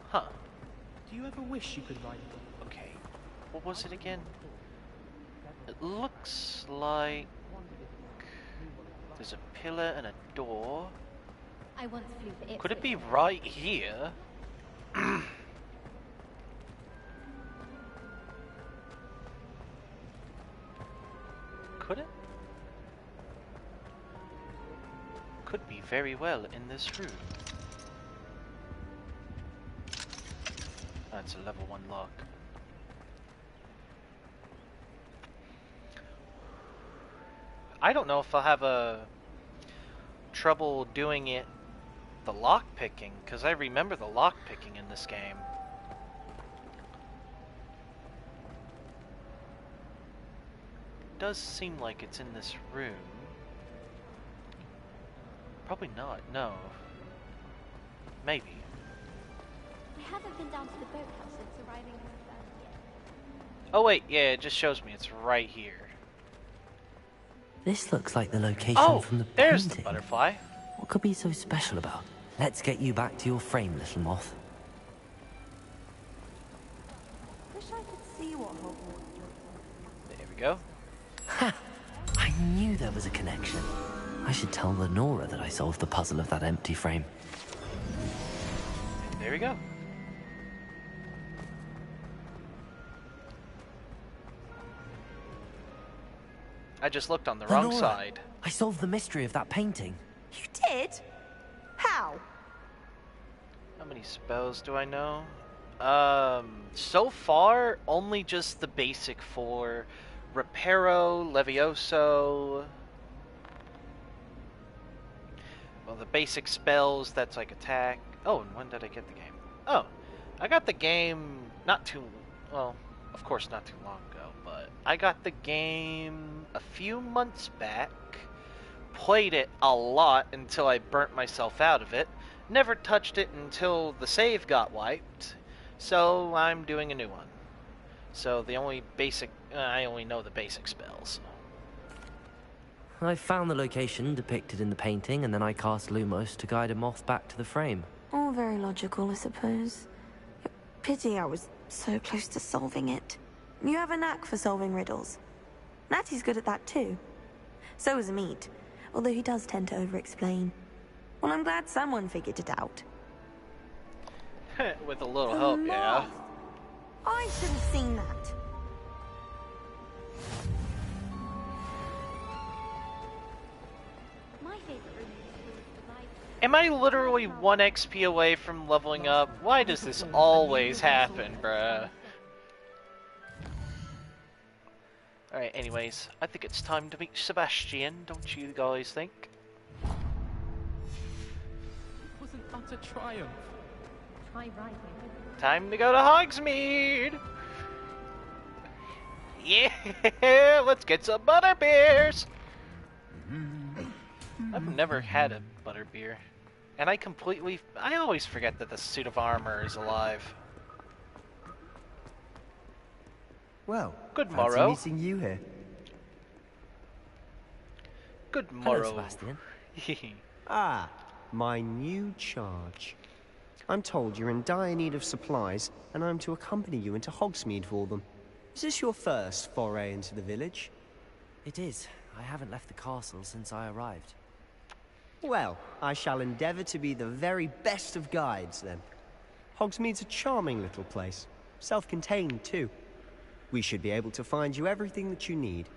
Huh. Do you ever wish you could ride it? Okay. What was it again? It looks like there's a pillar and a door. I once flew for Could it be right here? Could it? Could be very well in this room. That's a level 1 lock. I don't know if I'll have a trouble doing it, the lock picking, because I remember the lock picking in this game. Does seem like it's in this room. Probably not, no. Maybe. I haven't been down to the boathouse since arriving in the first year. Oh wait, yeah, it just shows me it's right here. This looks like the location from the there's painting. the butterfly. What could be so special about it? Let's get you back to your frame, little moth. Wish I could see what Hogwarts. There we go. Ha! I knew there was a connection. I should tell Lenora that I solved the puzzle of that empty frame. And there we go. I just looked on the wrong Lenora, side. I solved the mystery of that painting. You did? How? How many spells do I know? So far, only just the basic 4. Reparo, Levioso. Well, the basic spells, that's like attack. Oh, and when did I get the game? Oh, I got the game not too, well, of course not too long ago, but I got the game a few months back. Played it a lot until I burnt myself out of it. Never touched it until the save got wiped. So I'm doing a new one. So the only basic, I only know the basic spells. I found the location depicted in the painting, and then I cast Lumos to guide a moth back to the frame. All very logical, I suppose. Pity I was so close to solving it. You have a knack for solving riddles. Natty's good at that too. So is Amit, although he does tend to over-explain. Well, I'm glad someone figured it out. With a little help, yeah. I should have seen that. My favorite room is the library. Am I literally 1 XP away from leveling up? Why does this always happen, bruh? Alright, anyways, I think it's time to meet Sebastian, don't you guys think? It was an utter triumph. Try right. Time to go to Hogsmeade! Yeah, let's get some butterbeers! I've never had a butterbeer. And I always forget that the suit of armor is alive. Well, good fancy morrow. Meeting you here. Good Hello, morrow. Sebastian. Ah, my new charge. I'm told you're in dire need of supplies, and I'm to accompany you into Hogsmeade for them. Is this your first foray into the village? It is. I haven't left the castle since I arrived. Well, I shall endeavour to be the very best of guides, then. Hogsmeade's a charming little place. Self-contained, too. We should be able to find you everything that you need.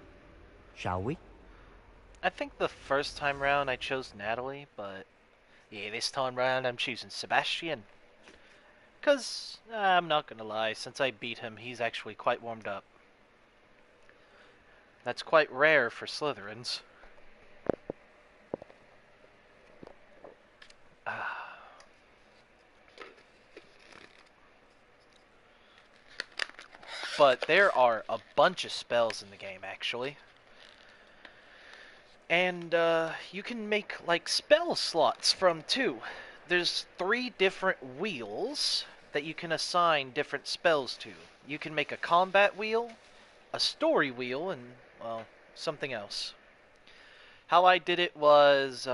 Shall we? I think the first time round I chose Natalie, but yeah, this time round I'm choosing Sebastian. Because, I'm not gonna lie, since I beat him, he's actually quite warmed up. That's quite rare for Slytherins. But there are a bunch of spells in the game, actually. And you can make, like, spell slots from, too. There's 3 different wheels that you can assign different spells to. You can make a combat wheel, a story wheel, and, well, something else. How I did it was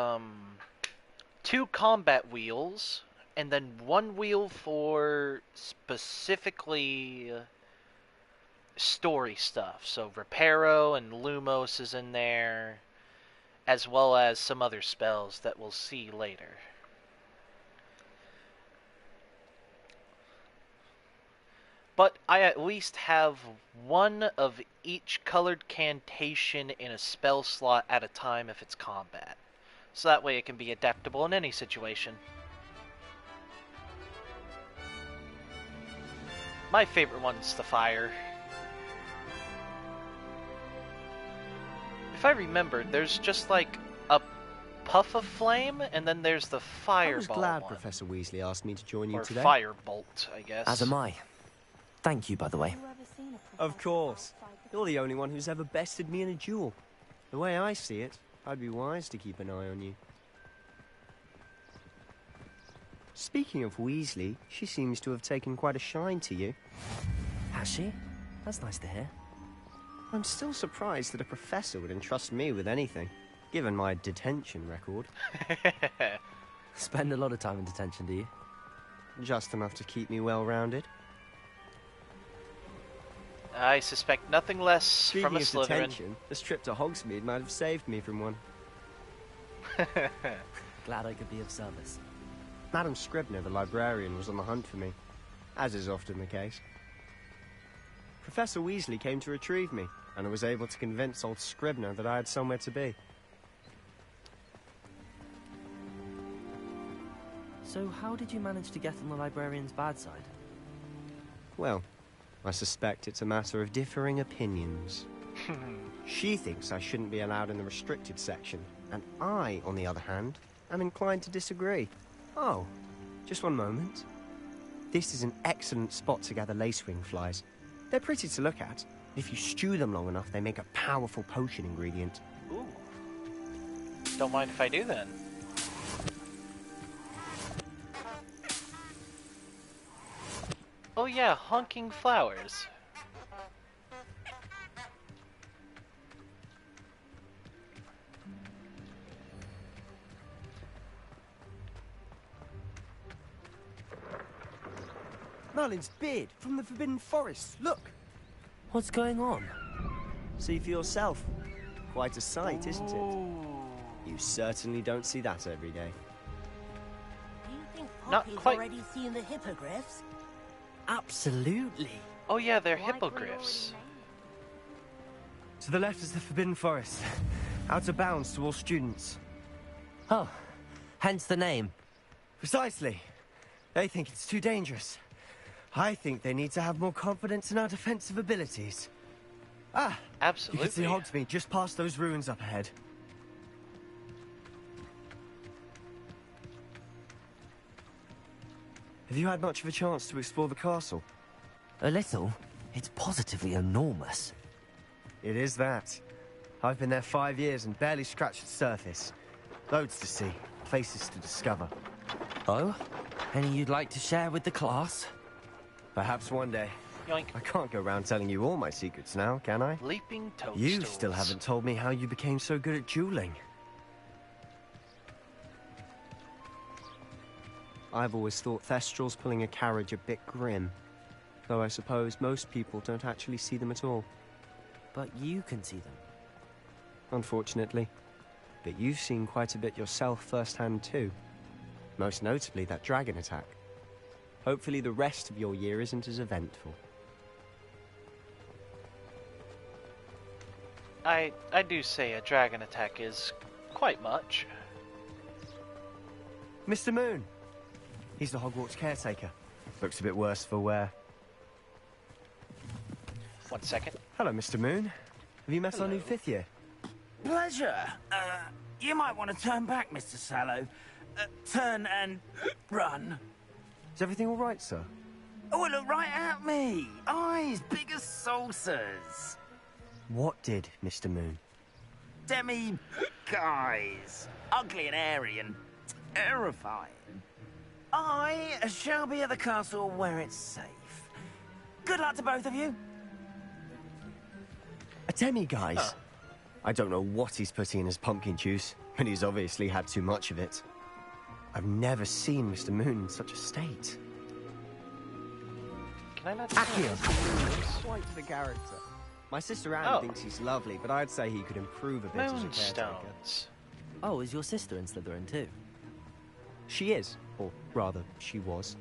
2 combat wheels, and then 1 wheel for specifically story stuff. So Reparo and Lumos is in there, as well as some other spells that we'll see later. But I at least have 1 of each colored cantation in a spell slot at a time if it's combat. So that way it can be adaptable in any situation. My favorite one's the fire. If I remember, there's just like a puff of flame, and then there's the fireball. I was glad Professor Weasley asked me to join you today. Or firebolt, I guess. As am I. Thank you, by the way. Of course. You're the only one who's ever bested me in a duel. The way I see it, I'd be wise to keep an eye on you. Speaking of Weasley, she seems to have taken quite a shine to you. Has she? That's nice to hear. I'm still surprised that a professor would entrust me with anything, given my detention record. Spend a lot of time in detention, do you? Just enough to keep me well-rounded. I suspect nothing less Speaking from a of Slytherin. detention, this trip to Hogsmeade might have saved me from one. Glad I could be of service. Madam Scribner, the librarian, was on the hunt for me, as is often the case. Professor Weasley came to retrieve me, and I was able to convince old Scribner that I had somewhere to be. So how did you manage to get on the librarian's bad side? Well, I suspect it's a matter of differing opinions. She thinks I shouldn't be allowed in the restricted section, and I, on the other hand, am inclined to disagree. Oh, just one moment. This is an excellent spot to gather lacewing flies. They're pretty to look at. If you stew them long enough, they make a powerful potion ingredient. Ooh. Don't mind if I do, then. Oh yeah, honking flowers. Merlin's beard from the Forbidden Forest. Look! What's going on? See for yourself. Quite a sight, isn't it? You certainly don't see that every day. Do you think Not Poppy's quite. already seen the hippogriffs? Absolutely. Oh yeah, they're hippogriffs. To the left is the Forbidden Forest. Out of bounds to all students. Oh, hence the name. Precisely. They think it's too dangerous. I think they need to have more confidence in our defensive abilities. Ah! Absolutely. You can see Hogsmeade just past those ruins up ahead. Have you had much of a chance to explore the castle? A little. It's positively enormous. It is that. I've been there 5 years and barely scratched the surface. Loads to see, places to discover. Oh? Any you'd like to share with the class? Perhaps one day. Yoink. I can't go around telling you all my secrets now, can I? Leaping toadstools. You still haven't told me how you became so good at dueling. I've always thought Thestrals pulling a carriage a bit grim. Though I suppose most people don't actually see them at all. But you can see them. Unfortunately. but you've seen quite a bit yourself firsthand too. Most notably that dragon attack. Hopefully the rest of your year isn't as eventful. I do say a dragon attack is quite much. Mr. Moon! He's the Hogwarts caretaker. Looks a bit worse for wear. 1 second. Hello, Mr. Moon. Have you met our new 5th year? Pleasure. You might want to turn back, Mr. Sallow. Turn and run. Is everything all right, sir? Oh, look right at me. Eyes big as saucers. What did, Mr. Moon? Demi guys. Ugly and airy and terrifying. I shall be at the castle where it's safe. Good luck to both of you. A demi-guise? Huh. I don't know what he's putting in his pumpkin juice, but he's obviously had too much of it. I've never seen Mr. Moon in such a state. Can I not Accio! Quite the character. My sister Anne thinks he's lovely, but I'd say he could improve a bit as a caretaker. Oh, is your sister in Slytherin too? She is, or rather, she was.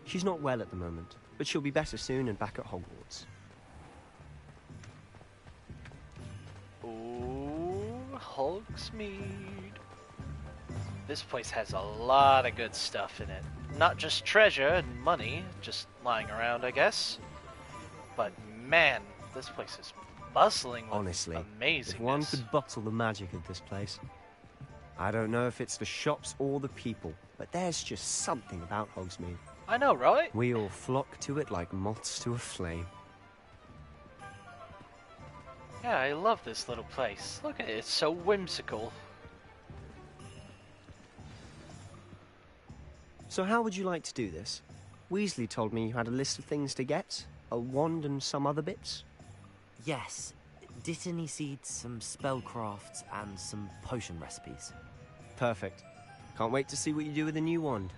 She's not well at the moment, but she'll be better soon and back at Hogwarts. Ooh, Hogsmeade. This place has a lot of good stuff in it. Not just treasure and money, just lying around, I guess. But man, this place is bustling with honestly, amazingness. If one could bottle the magic of this place. I don't know if it's the shops or the people, but there's just something about Hogsmeade. I know, right? We all flock to it like moths to a flame. Yeah, I love this little place. Look at it, it's so whimsical. So how would you like to do this? Weasley told me you had a list of things to get. A wand and some other bits. Yes. Dittany seeds, some spellcrafts, and some potion recipes. Perfect. Can't wait to see what you do with the new wand.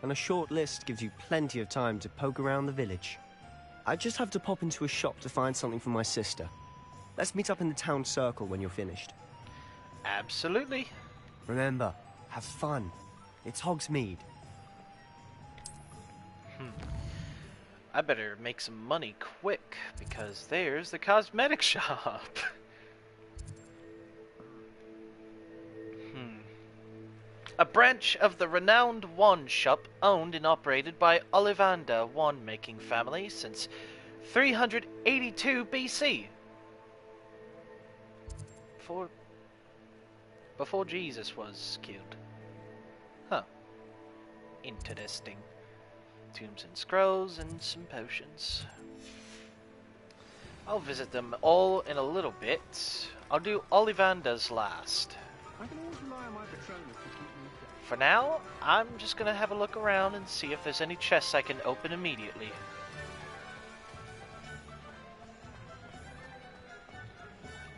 And a short list gives you plenty of time to poke around the village. I just have to pop into a shop to find something for my sister. Let's meet up in the town circle when you're finished. Absolutely. Remember, have fun. It's Hogsmeade. I better make some money quick, because there's the cosmetic shop. A branch of the renowned wand shop owned and operated by Ollivander wand-making family since 382 BC. Before Jesus was killed. Huh. Interesting. Tombs and scrolls and some potions. I'll visit them all in a little bit. I'll do Ollivander's last. I can always rely on my Patronus to keep me safe. For now, I'm just gonna have a look around and see if there's any chests I can open immediately.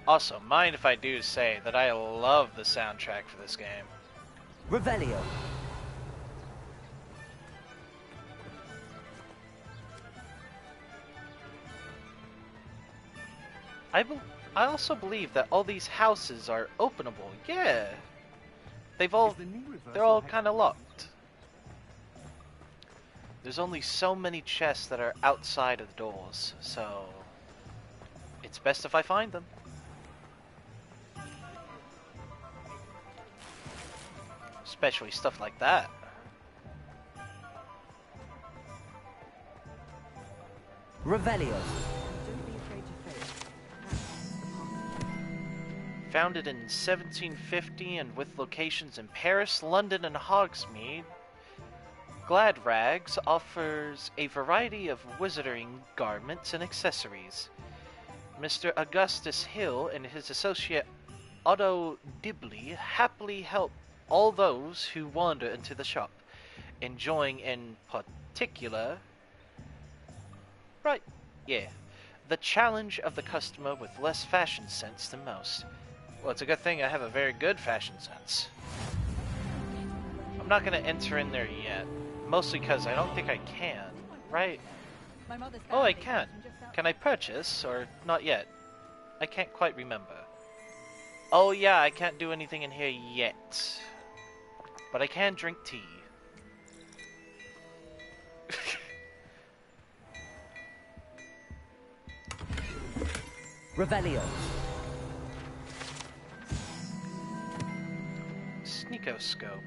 Also, mind if I do say that I love the soundtrack for this game. Revelio. I also believe that all these houses are openable. Yeah. They're all kind of locked. There's only so many chests that are outside of the doors, so it's best if I find them. Especially stuff like that. Revelio. Founded in 1750 and with locations in Paris, London, and Hogsmeade, Glad Rags offers a variety of wizarding garments and accessories. Mr. Augustus Hill and his associate Otto Dibley happily help all those who wander into the shop, enjoying in particular, the challenge of the customer with less fashion sense than most. Well, it's a good thing I have a very good fashion sense. I'm not going to enter in there yet, mostly because I don't think I can, right? Oh, I can. Can I purchase, or not yet? I can't quite remember. Oh yeah, I can't do anything in here yet. But I can drink tea. Revelio. Sneakoscope.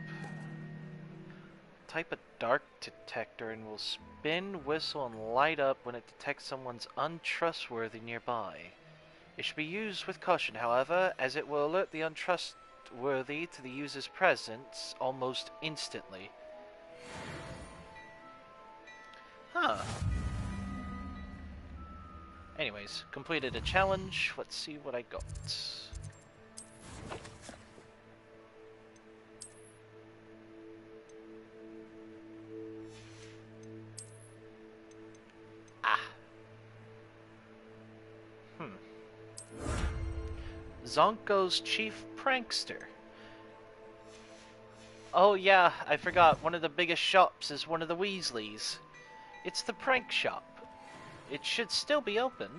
Type a dark detector and will spin, whistle, and light up when it detects someone's untrustworthy nearby. It should be used with caution, however, as it will alert the untrustworthy to the user's presence almost instantly. Huh. Anyways, completed a challenge. Let's see what I got. Zonko's chief prankster. Oh yeah, I forgot. One of the biggest shops is one of the Weasleys. It's the prank shop. It should still be open.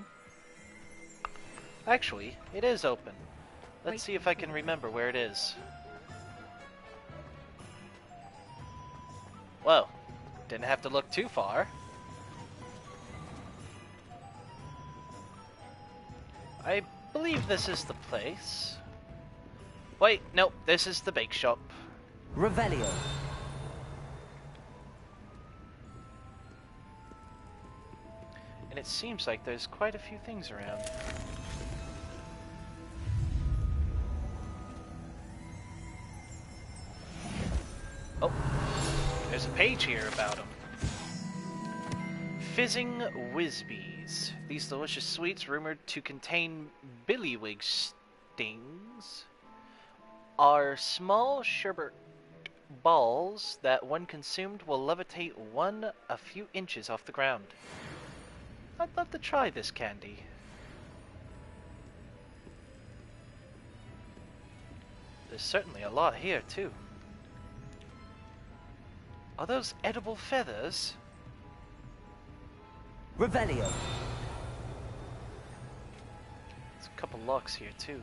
Actually, it is open. Let's see if I can remember where it is. Whoa, didn't have to look too far. I believe this is the place. Wait, nope, this is the bake shop. Revelio. And it seems like there's quite a few things around. Oh, there's a page here about them. Fizzing Whizbees. These delicious sweets, rumored to contain billywig stings, are small sherbet balls that, when consumed, will levitate a few inches off the ground. I'd love to try this candy. There's certainly a lot here, too. Are those edible feathers? Revelio. There's a couple locks here, too.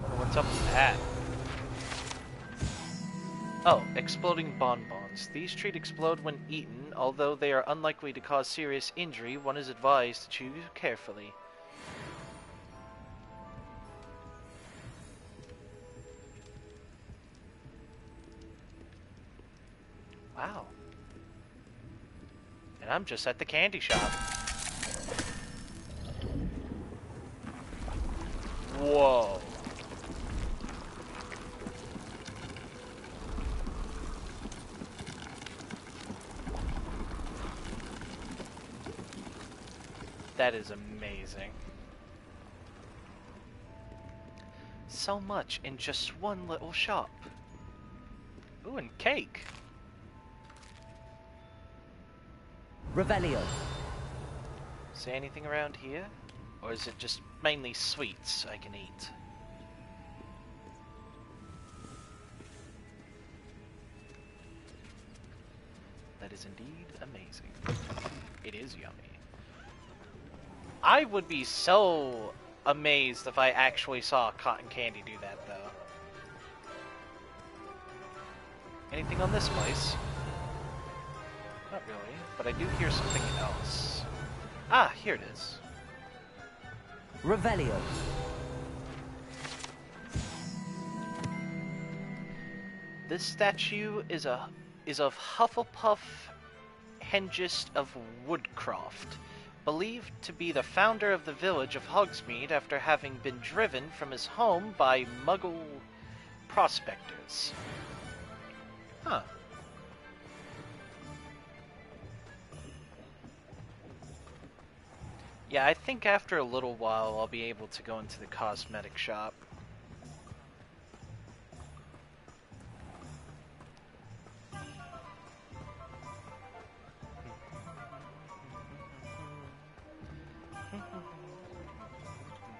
Wonder what's up with that? Oh, exploding bonbons. These treat explode when eaten. Although they are unlikely to cause serious injury, one is advised to choose carefully. Wow. And I'm just at the candy shop. Whoa. That is amazing. So much in just one little shop. Ooh, and cake. Revelio. See anything around here? Or is it just mainly sweets I can eat? That is indeed amazing. It is yummy. I would be so amazed if I actually saw cotton candy do that, though. Anything on this place? Not really, but I do hear something else. Ah, here it is. Revelio. This statue is of Hufflepuff Hengist of Woodcroft, believed to be the founder of the village of Hogsmeade after having been driven from his home by Muggle prospectors. Huh. Yeah, I think after a little while I'll be able to go into the cosmetic shop.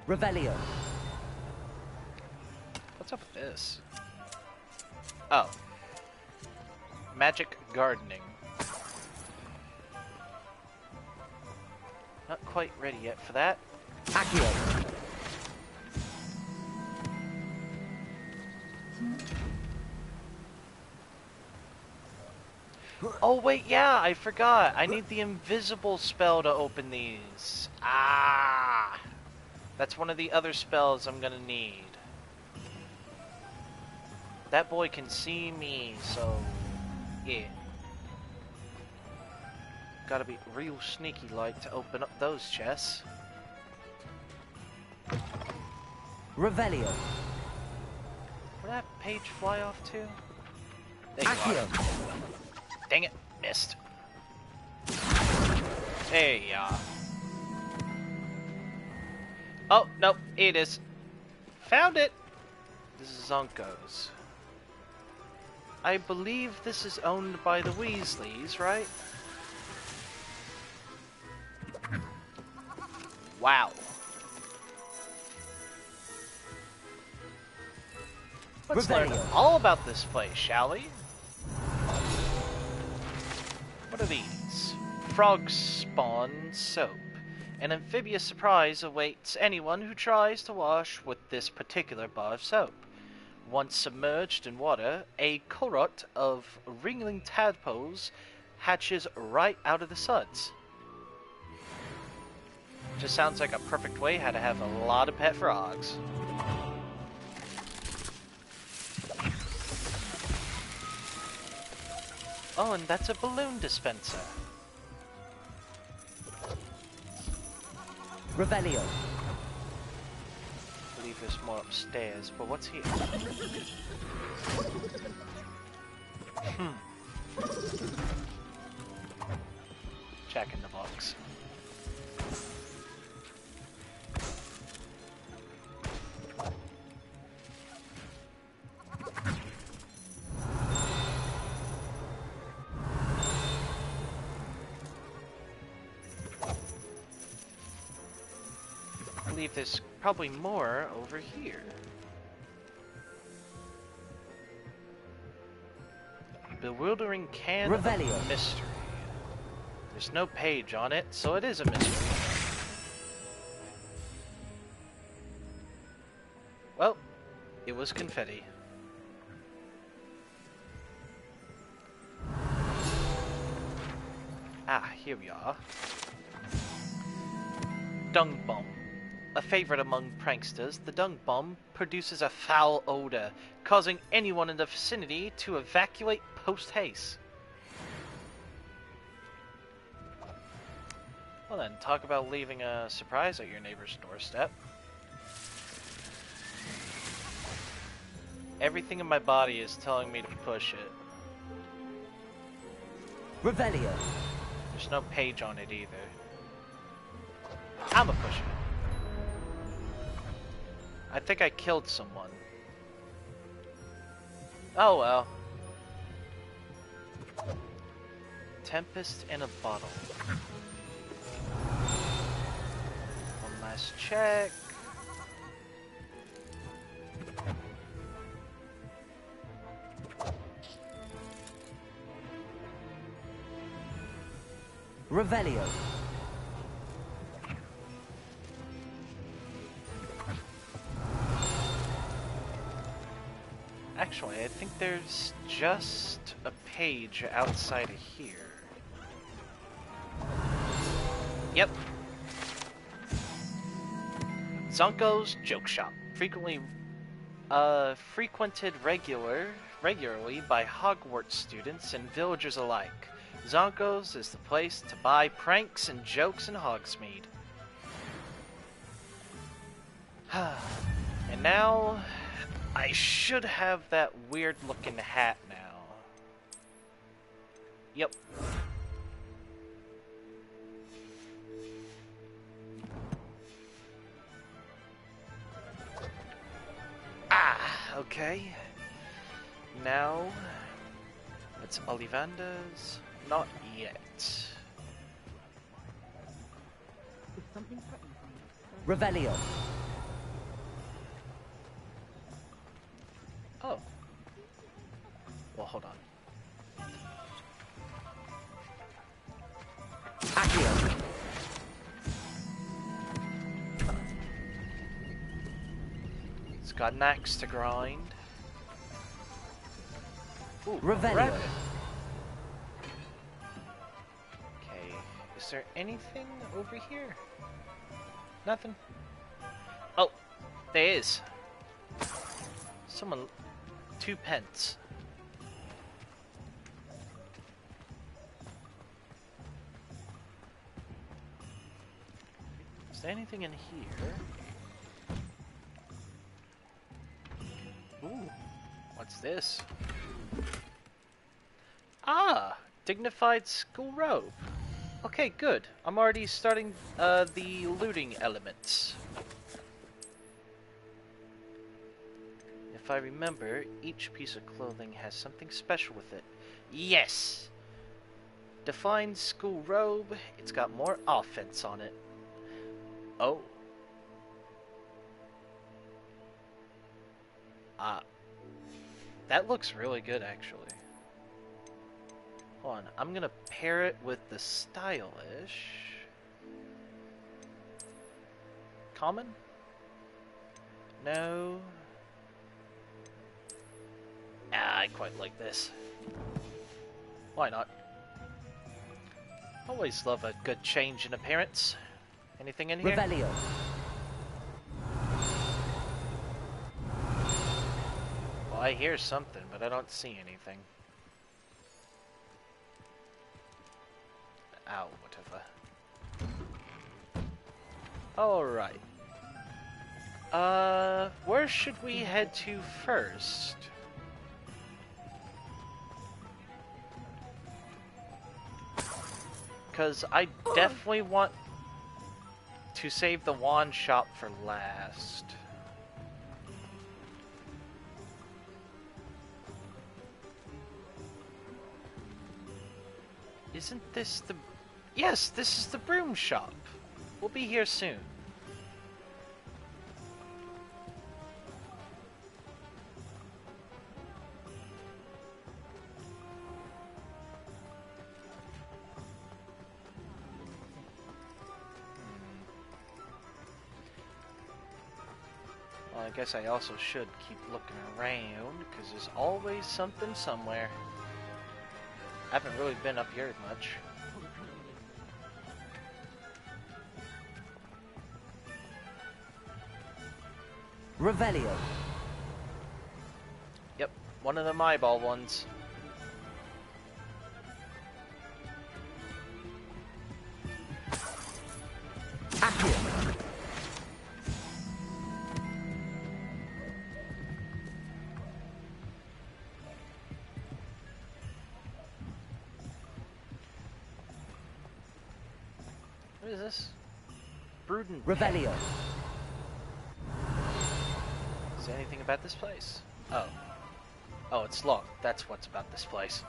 Revelio. What's up with this? Oh. Magic gardening. Not quite ready yet for that. Accio. Oh wait, yeah, I forgot. I need the invisible spell to open these. Ah! That's one of the other spells I'm gonna need. That boy can see me, so yeah. Gotta be real sneaky-like to open up those chests. Revelio. Where'd that page fly off to? There you are. Dang it, missed. There you are. Oh, no, it is. Found it! This is Zonko's. I believe this is owned by the Weasleys, right? Wow. Let's learn all about this place, shall we? What are these? Frog spawn soap. An amphibious surprise awaits anyone who tries to wash with this particular bar of soap. Once submerged in water, a cohort of wriggling tadpoles hatches right out of the suds. Just sounds like a perfect way how to have a lot of pet frogs. Oh, and that's a balloon dispenser. Revelio. I believe there's more upstairs, but what's here? Check in the box. I believe there's probably more over here. Bewildering can of mystery. There's no page on it, so it is a mystery. Well, it was confetti. Ah, here we are. Dung bomb. A favorite among pranksters, the dung bomb produces a foul odor, causing anyone in the vicinity to evacuate post-haste. Well then, talk about leaving a surprise at your neighbor's doorstep. Everything in my body is telling me to push it. Revelio. There's no page on it either. I'ma push it. I think I killed someone. Oh well. Tempest in a bottle. One last check. Revelio. Actually, I think there's just a page outside of here. Yep. Zonko's Joke Shop. Frequented regularly by Hogwarts students and villagers alike. Zonko's is the place to buy pranks and jokes in Hogsmeade. And now, I should have that weird looking hat now. Yep. Ah, okay. Now, it's Ollivander's. Not yet. Revelio. Oh. Well, hold on. Accio. It's got an axe to grind. Ooh, Revelio. rabbit. Okay, is there anything over here? Nothing. Oh, there is. Someone, 2 pence. Is there anything in here? Ooh, what's this? Ah, dignified school robe. Okay, good. I'm already starting the looting elements. If I remember, each piece of clothing has something special with it. Yes! Defined school robe. It's got more offense on it. Oh. That looks really good, actually. Hold on, I'm gonna pair it with the stylish. Common? No. I quite like this. Why not? Always love a good change in appearance. Anything in here? Revelio. Well, I hear something, but I don't see anything. Ow, whatever. Alright. Where should we head to first? Because I definitely want to save the wand shop for last. Isn't this the... Yes, this is the broom shop. We'll be here soon. Well, I guess I also should keep looking around, because there's always something somewhere. I haven't really been up here much. Revelio. Yep, one of them eyeball ones. Accio. What is this? Broodin' Revelio. Is there anything about this place? Oh. Oh, it's locked. That's what's about this place.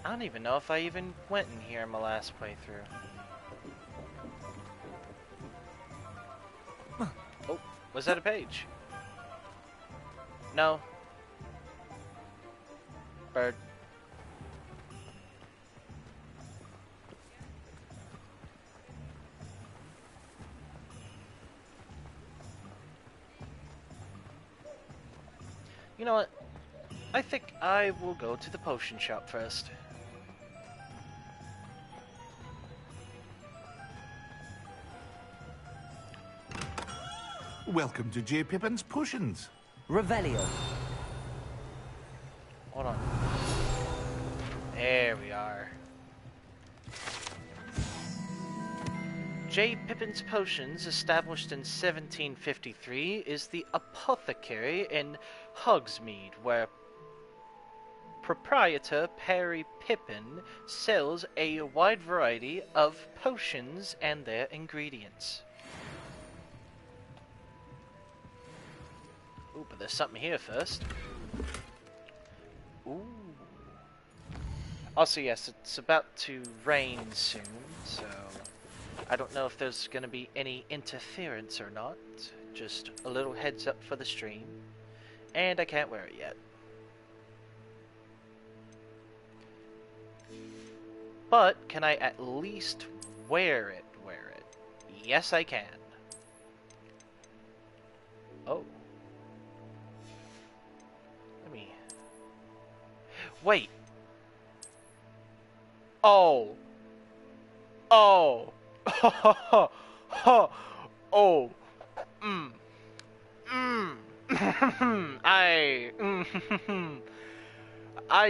I don't even know if I even went in here in my last playthrough. Oh, was that a page? No. Bird. You know what? I think I will go to the potion shop first. Welcome to J. Pippin's Potions. Revelio. Hold on. There we are. J. Pippin's Potions, established in 1753, is the apothecary in Hogsmeade, where proprietor Perry Pippin sells a wide variety of potions and their ingredients. Ooh, but there's something here first. Ooh. Also, yes, it's about to rain soon, so I don't know if there's going to be any interference or not. Just a little heads up for the stream. And I can't wear it yet. But can I at least wear it? Yes, I can. Oh. Let me... Wait. Oh. Oh. Oh. I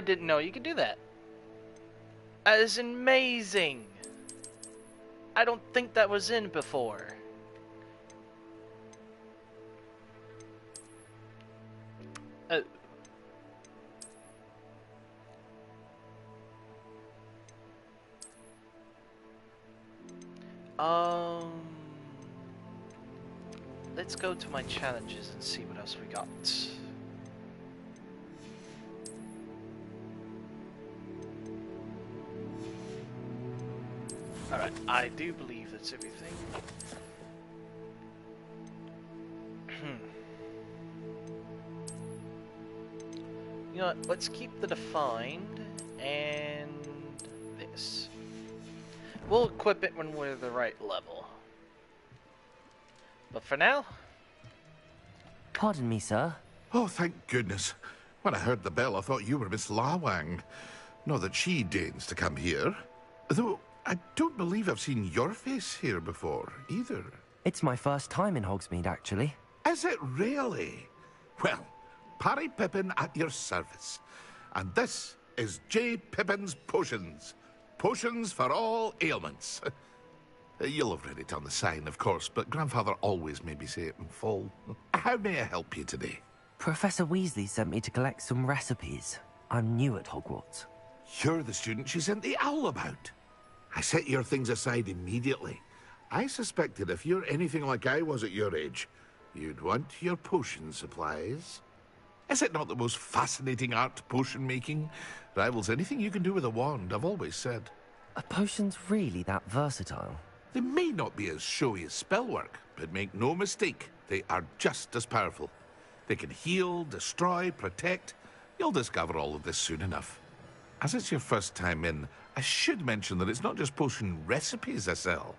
didn't know you could do that. That is amazing. I don't think that was in before. Let's go to my challenges and see what else we got. Alright, I do believe that's everything. You know what, let's keep the defined and this. We'll equip it when we're the right level. But for now... Pardon me, sir. Oh, thank goodness. When I heard the bell, I thought you were Miss Lawang. Not that she deigns to come here. Though, I don't believe I've seen your face here before, either. It's my first time in Hogsmeade, actually. Is it really? Well, Parry Pippin at your service. And this is J. Pippin's Potions. Potions for all ailments. You'll have read it on the sign, of course, but Grandfather always made me say it in full. How may I help you today? Professor Weasley sent me to collect some recipes. I'm new at Hogwarts. You're the student she sent the owl about. I set your things aside immediately. I suspected if you're anything like I was at your age, you'd want your potion supplies. Is it not the most fascinating art, potion making? Rivals anything you can do with a wand, I've always said. Are potions really that versatile? They may not be as showy as spellwork, but make no mistake, they are just as powerful. They can heal, destroy, protect. You'll discover all of this soon enough. As it's your first time in, I should mention that it's not just potion recipes I sell.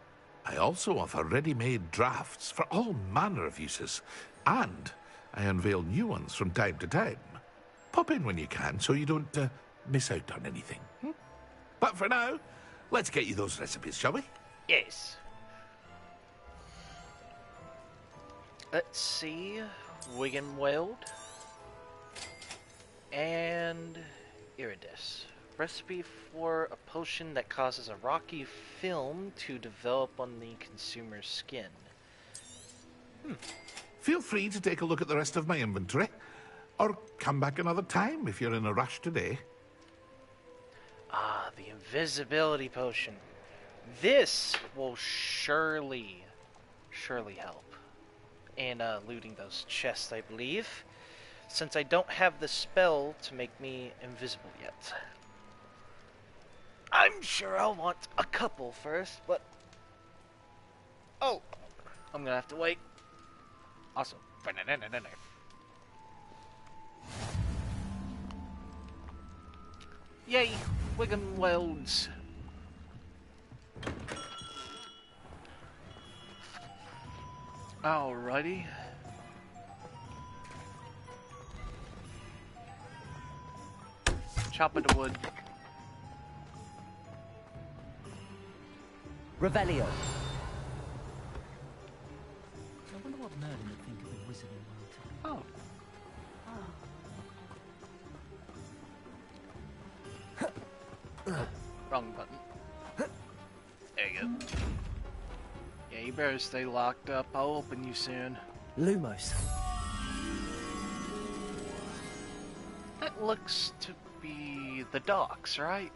I also offer ready-made drafts for all manner of uses, and I unveil new ones from time to time. Pop in when you can so you don't miss out on anything. But for now, let's get you those recipes, shall we? Yes. Let's see. Wiggenweld. And Iridis. Recipe for a potion that causes a rocky film to develop on the consumer's skin. Feel free to take a look at the rest of my inventory. Or come back another time if you're in a rush today. Ah, the invisibility potion. This will surely help in looting those chests, I believe, since I don't have the spell to make me invisible yet. I'm sure I'll want a couple first, but... Oh! I'm gonna have to wait. Awesome. Yay! Wiggenwelds! Alrighty. Chop the wood. Revelio. I wonder what Merlin would think of the wizarding world. Oh. Wrong button. There you go. Yeah, you better stay locked up. I'll open you soon. Lumos. That looks to be the docks, right?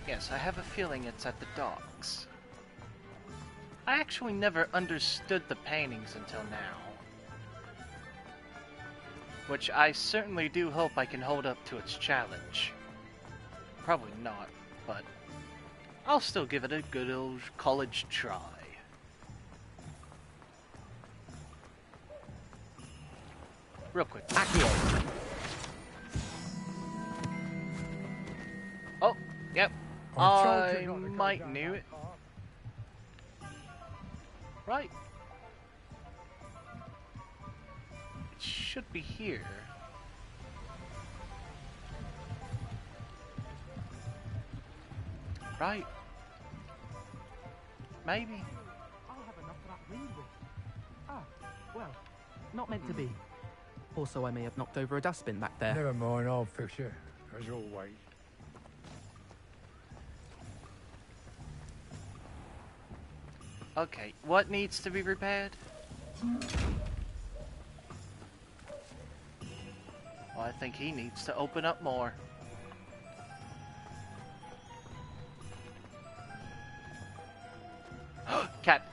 Yes, I have a feeling it's at the docks. I actually never understood the paintings until now. Which I certainly do hope I can hold up to its challenge. Probably not, but I'll still give it a good old college try. real quick. Accio. Oh, yep. I might knew it. Right. It should be here. Right. Maybe. I'll have enough for that wind whip. Ah, well, not meant to be. Also, I may have knocked over a dustbin back there. Never mind, I'll fix it, as always. Okay, what needs to be repaired? Well, I think he needs to open up more. Cat.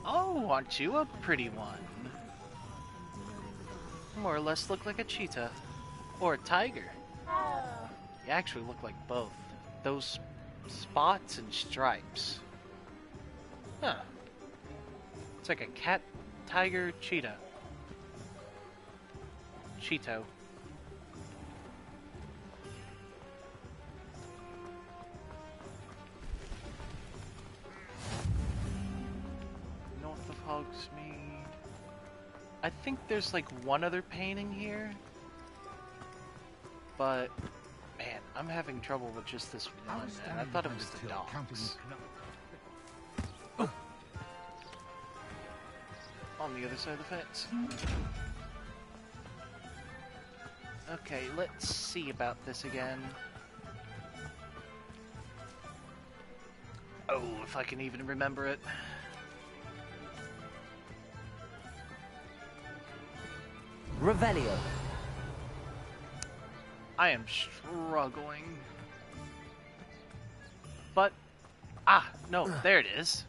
Oh, aren't you a pretty one? More or less look like a cheetah. Or a tiger. You actually look like both. Those spots and stripes. Huh. It's like a cat, tiger, cheetah. Cheeto. North of Hogsmeade. I think there's like one other painting here. But man, I'm having trouble with just this one, and I thought it was the dogs. Oh. On the other side of the fence. Okay, let's see about this again. Oh, if I can even remember it. Revelio. I am struggling. But, no, there it is.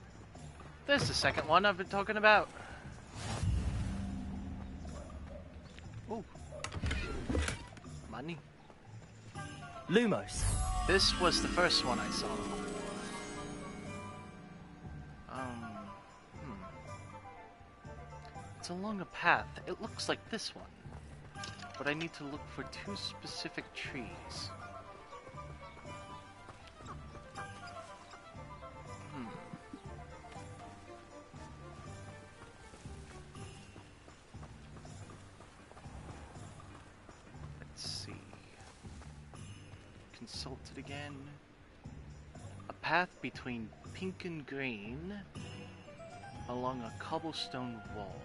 There's the second one I've been talking about. Ooh. Money. Lumos. This was the first one I saw. It's along a path. It looks like this one. But I need to look for two specific trees. Let's see. Consult it again. A path between pink and green along a cobblestone wall.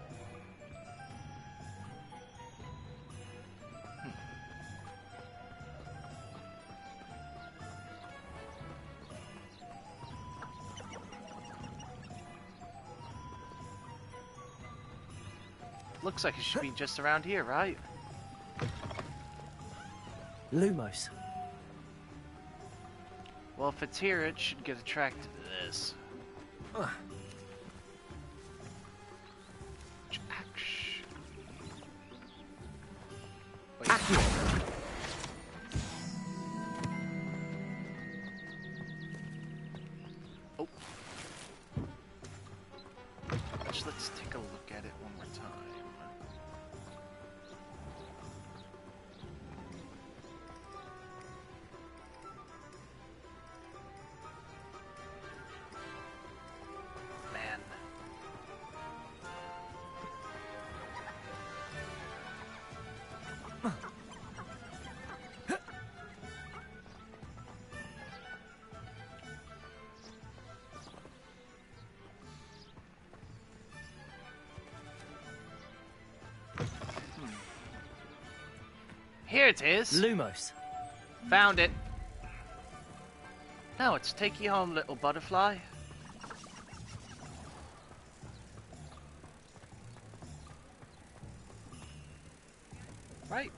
Looks like it should be just around here, right? Lumos. Well, if it's here, it should get attracted to this. Which actually... Wait. Oh. Let's take a look at it one more time. Here it is. Lumos. Found it. Now it's take you home, little butterfly. Right.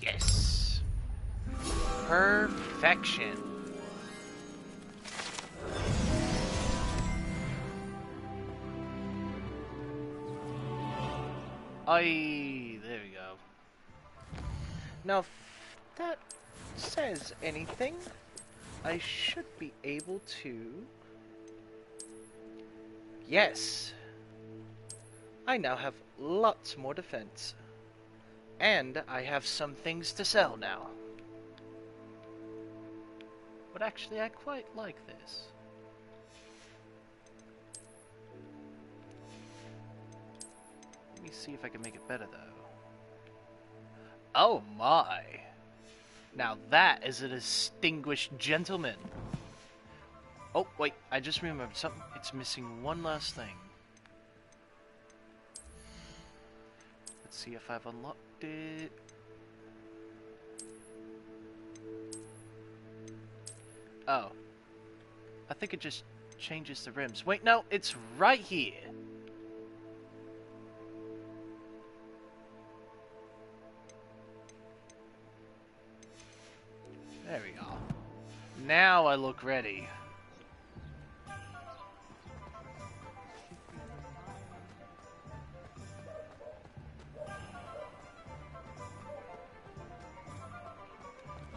Yes. Perfection. There we go. Now, if that says anything, I should be able to Yes. I now have lots more defense. And I have some things to sell now. But actually, I quite like this. Let me see if I can make it better, though. Oh my! Now that is a distinguished gentleman. Oh, wait, I just remembered something. It's missing one last thing. Let's see if I've unlocked it. Oh. I think it just changes the rims. Wait, no, it's right here. There we go. Now I look ready.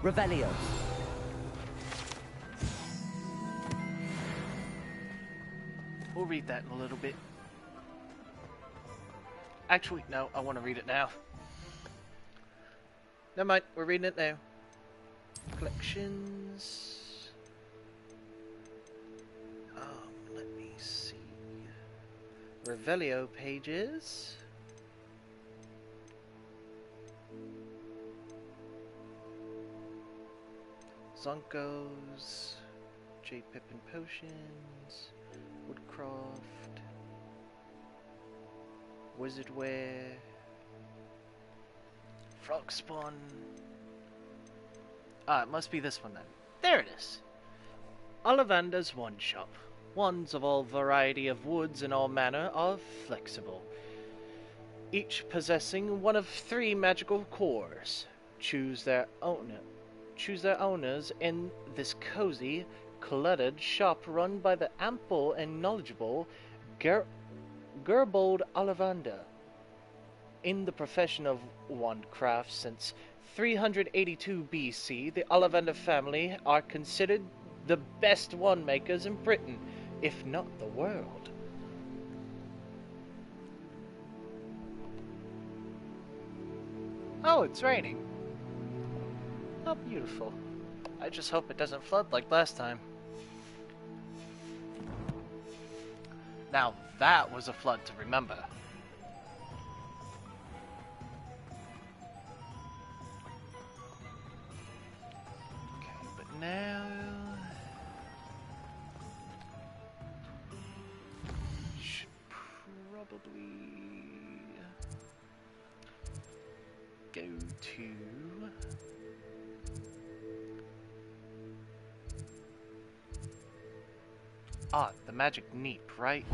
Revelio. We'll read that in a little bit. Actually, no, I want to read it now. Never mind, we're reading it now. Collections. Let me see. Revelio pages. Zonkos. J. Pippin potions. Woodcraft. Wizardware. Frog spawn. Ah, it must be this one then. There it is. Ollivander's One Shop. Wands of all variety of woods and all manner are flexible, each possessing one of 3 magical cores. Choose their owners in this cozy, cluttered shop run by the ample and knowledgeable Gerbold Ollivander. In the profession of wandcraft since 382 BC, the Ollivander family are considered the best wand makers in Britain, if not the world. Oh, it's raining. How beautiful. I just hope it doesn't flood like last time. Now that was a flood to remember. Okay, but now... should probably go to... Ah, the magic neep, right?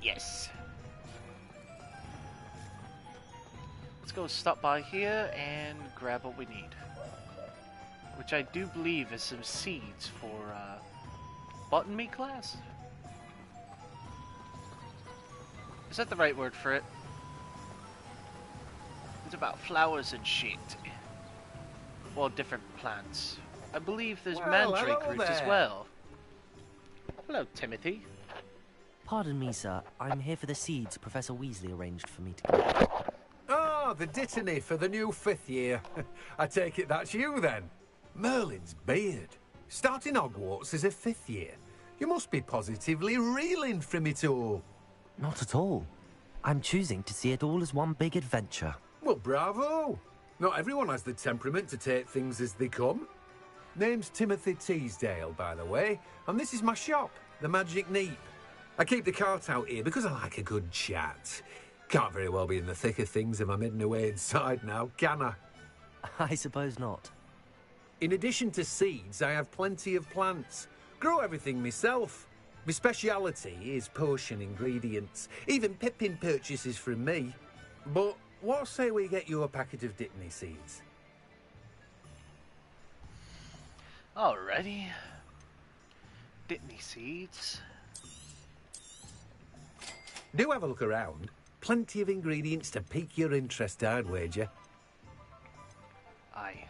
Yes. Let's go stop by here and grab what we need. Which I do believe is some seeds for botany class? Is that the right word for it? It's about flowers and shit. Well, different plants. I believe there's mandrake roots as well. Hello, Timothy. Pardon me, sir. I'm here for the seeds Professor Weasley arranged for me to get. Oh, the dittany for the new 5th year. I take it that's you, then. Merlin's beard. Starting Hogwarts as a 5th year. You must be positively reeling from it all. Not at all. I'm choosing to see it all as one big adventure. Well, bravo. Not everyone has the temperament to take things as they come. Name's Timothy Teasdale, by the way, and this is my shop, the Magic Neep. I keep the cart out here because I like a good chat. Can't very well be in the thick of things if I'm hidden away inside now, can I? I suppose not. In addition to seeds, I have plenty of plants. Grow everything myself. My speciality is potion ingredients. Even Pippin purchases from me. But what say we get you a packet of dittany seeds? Alrighty. Dittany seeds. Do have a look around. Plenty of ingredients to pique your interest, I'd wager. Aye.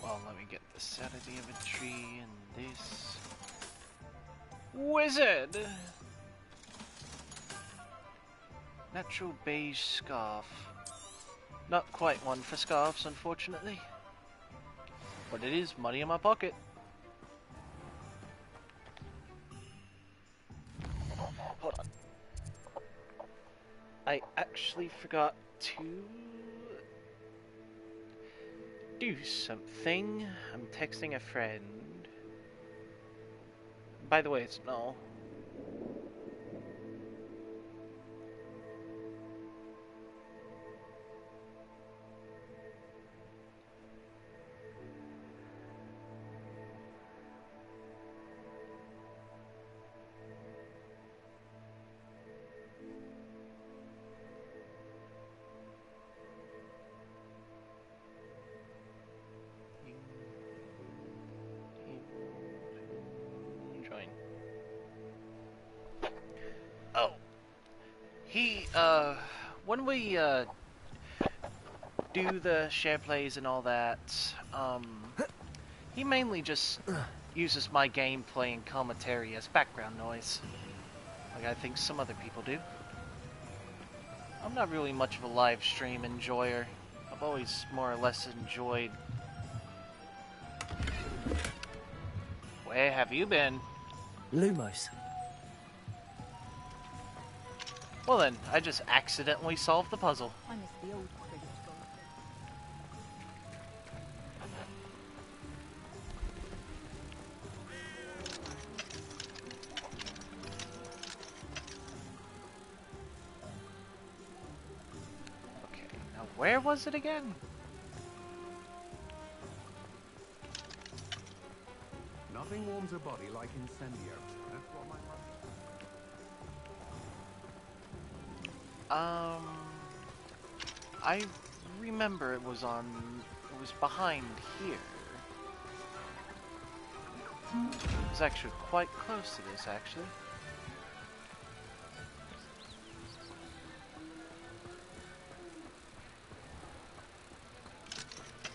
Well, let me get the sanity of a tree and this. Wizard! Natural beige scarf. Not quite one for scarves, unfortunately. But it is money in my pocket. Hold on. I actually forgot to do something. I'm texting a friend. By the way, it's no. Join. Oh. When we, do the share plays and all that, he mainly just uses my gameplay and commentary as background noise. Like I think some other people do. I'm not really much of a live stream enjoyer. I've always more or less enjoyed... Where have you been? Lumos. Well then, I just accidentally solved the puzzle. I miss the old cricket school. Okay, now where was it again? Nothing warms a body like incendio. That's what my mother... I remember it was behind here. It was actually quite close to this, actually.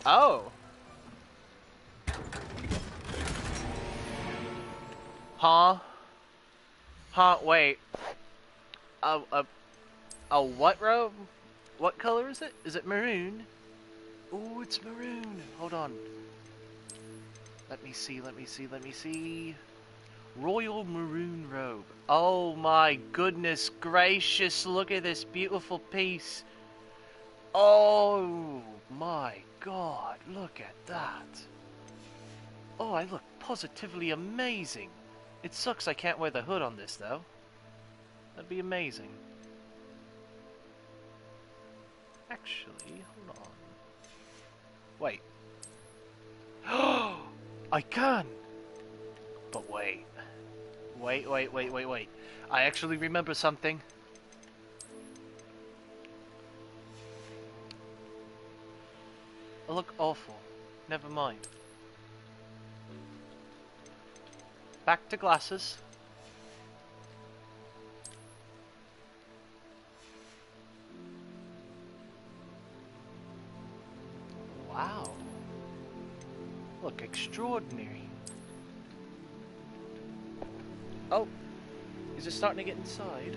Oh! Huh? Huh, wait. A what robe? What color is it? Is it maroon? Oh, it's maroon. Hold on. Let me see. Royal maroon robe. Oh my goodness gracious, look at this beautiful piece. Oh my god, look at that. Oh, I look positively amazing. It sucks I can't wear the hood on this though. That'd be amazing. Actually, hold on. Wait. I can! But wait. Wait. I actually remember something. I look awful. Never mind. Back to glasses. Wow. Look extraordinary. Oh, is it starting to get inside?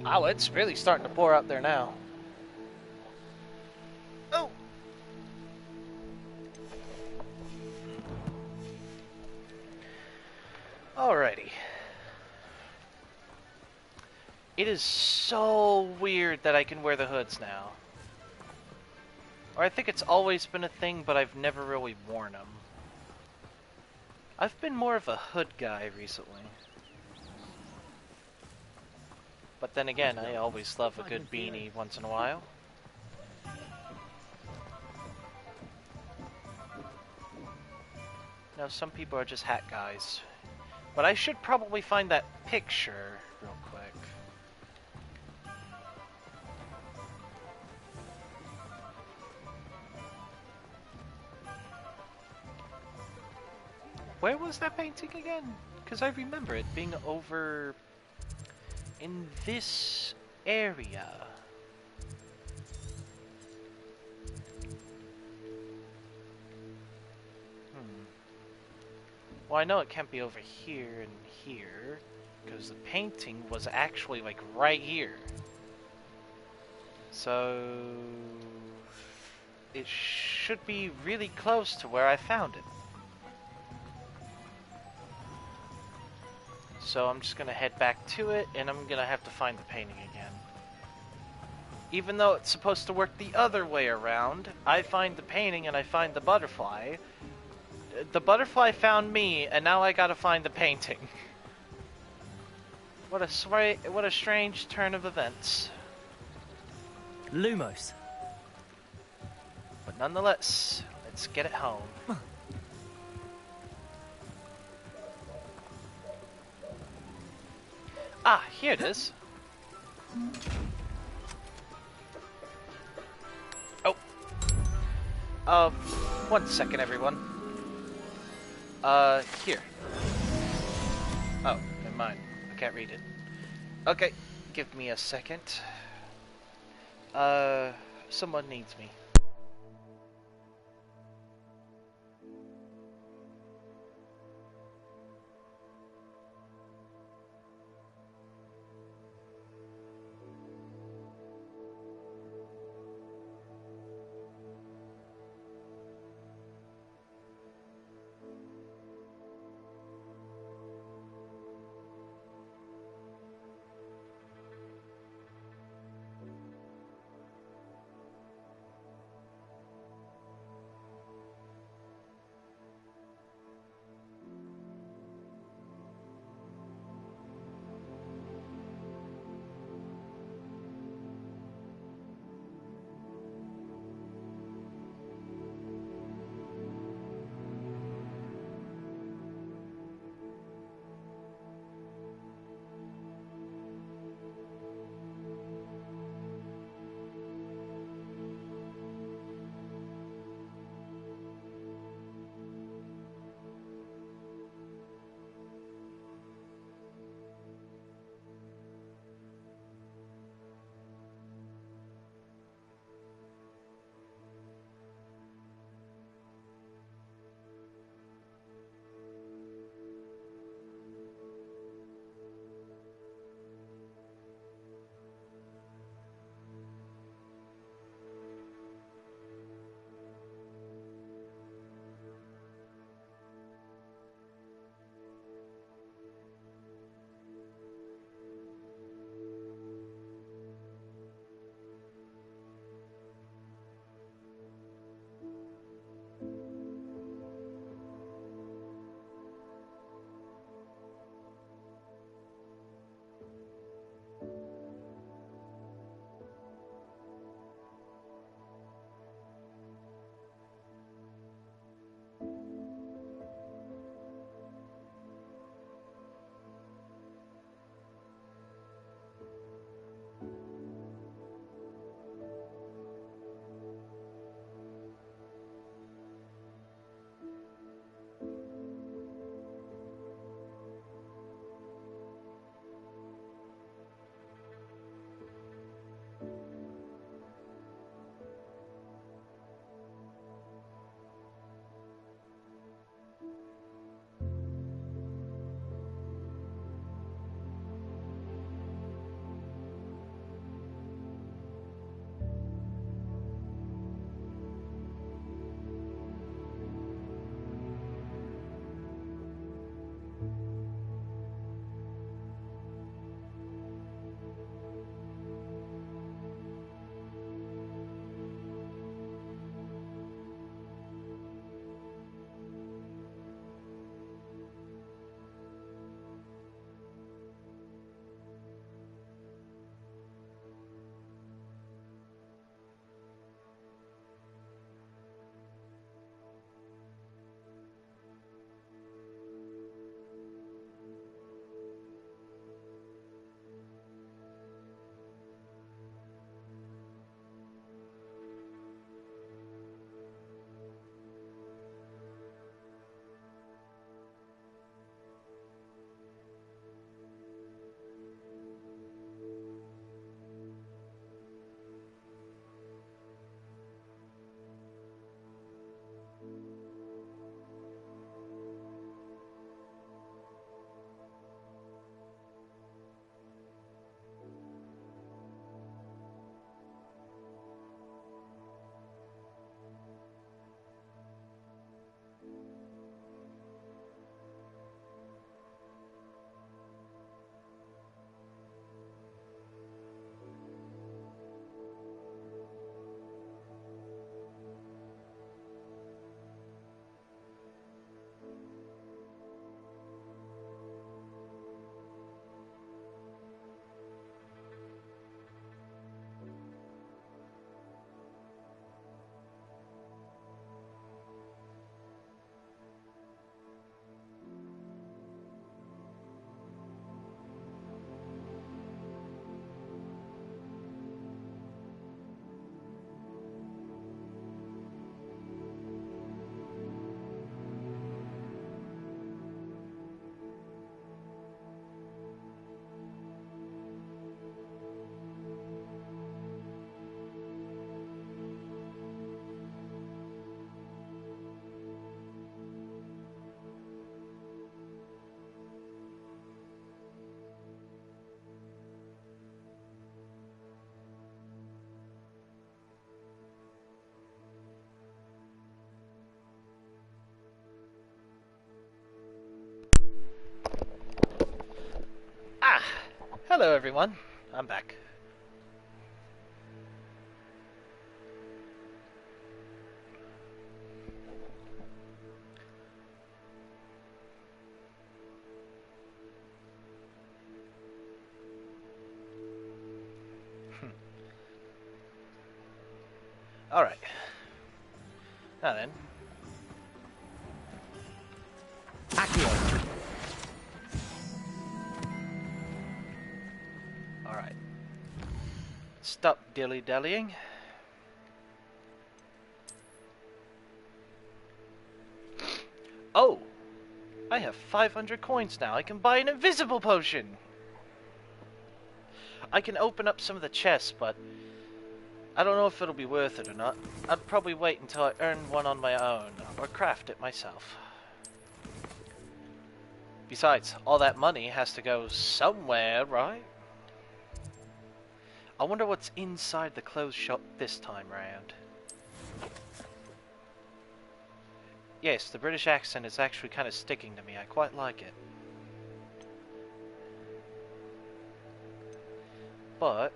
Oh, it's really starting to pour out there now. Oh! Alrighty. It is so weird that I can wear the hoods now. Or I think it's always been a thing, but I've never really worn them. I've been more of a hood guy recently. But then again, I always love a good beanie once in a while. Now, some people are just hat guys. But I should probably find that picture real quick. Where was that painting again? Because I remember it being over in this area. Well, I know it can't be over here and here, because the painting was actually, like, right here. So... it should be really close to where I found it. So I'm just gonna head back to it, and I'm gonna have to find the painting again. Even though it's supposed to work the other way around, I find the painting and I find the butterfly. The butterfly found me, and now I gotta find the painting. What a strange turn of events. Lumos. But nonetheless, let's get it home. Ah, here it is. Oh. 1 second, everyone. Here. Oh, never mind. I can't read it. Okay, give me a second. Someone needs me. Hello, everyone. I'm back. Alright. Now then. Accio. Alright. Stop dilly-dallying. Oh! I have 500 coins now. I can buy an invisible potion! I can open up some of the chests, but I don't know if it'll be worth it or not. I'd probably wait until I earn one on my own, or craft it myself. Besides, all that money has to go somewhere, right? I wonder what's inside the clothes shop this time round. Yes, the British accent is actually kind of sticking to me. I quite like it. But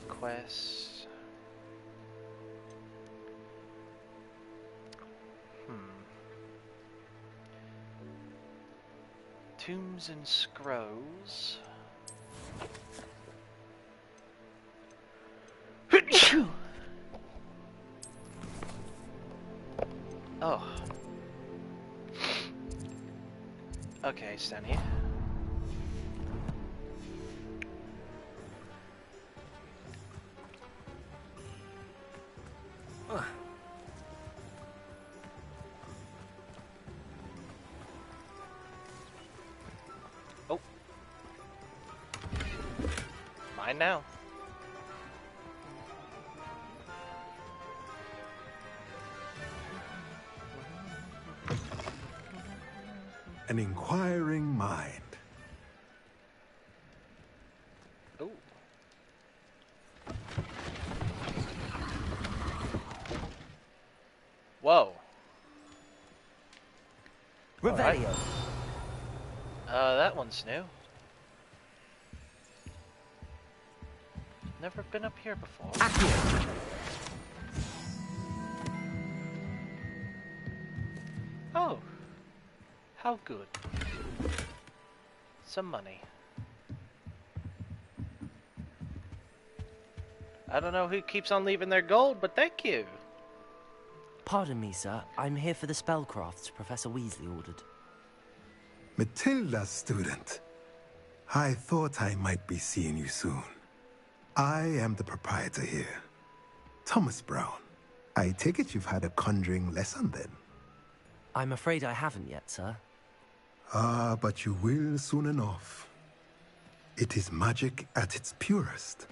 quest. Tombs and scrolls. Oh. Okay, stand here. Oh. Mine now. An inquiring mind. Oh. Whoa. Revelio. Right. That one's new. Never been up here before. Accio. Oh. How good. Some money. I don't know who keeps on leaving their gold, but thank you. Pardon me, sir. I'm here for the spellcrafts Professor Weasley ordered. Matilda, student. I thought I might be seeing you soon. I am the proprietor here, Thomas Brown. I take it you've had a conjuring lesson then? I'm afraid I haven't yet, sir. Ah, but you will soon enough. It is magic at its purest,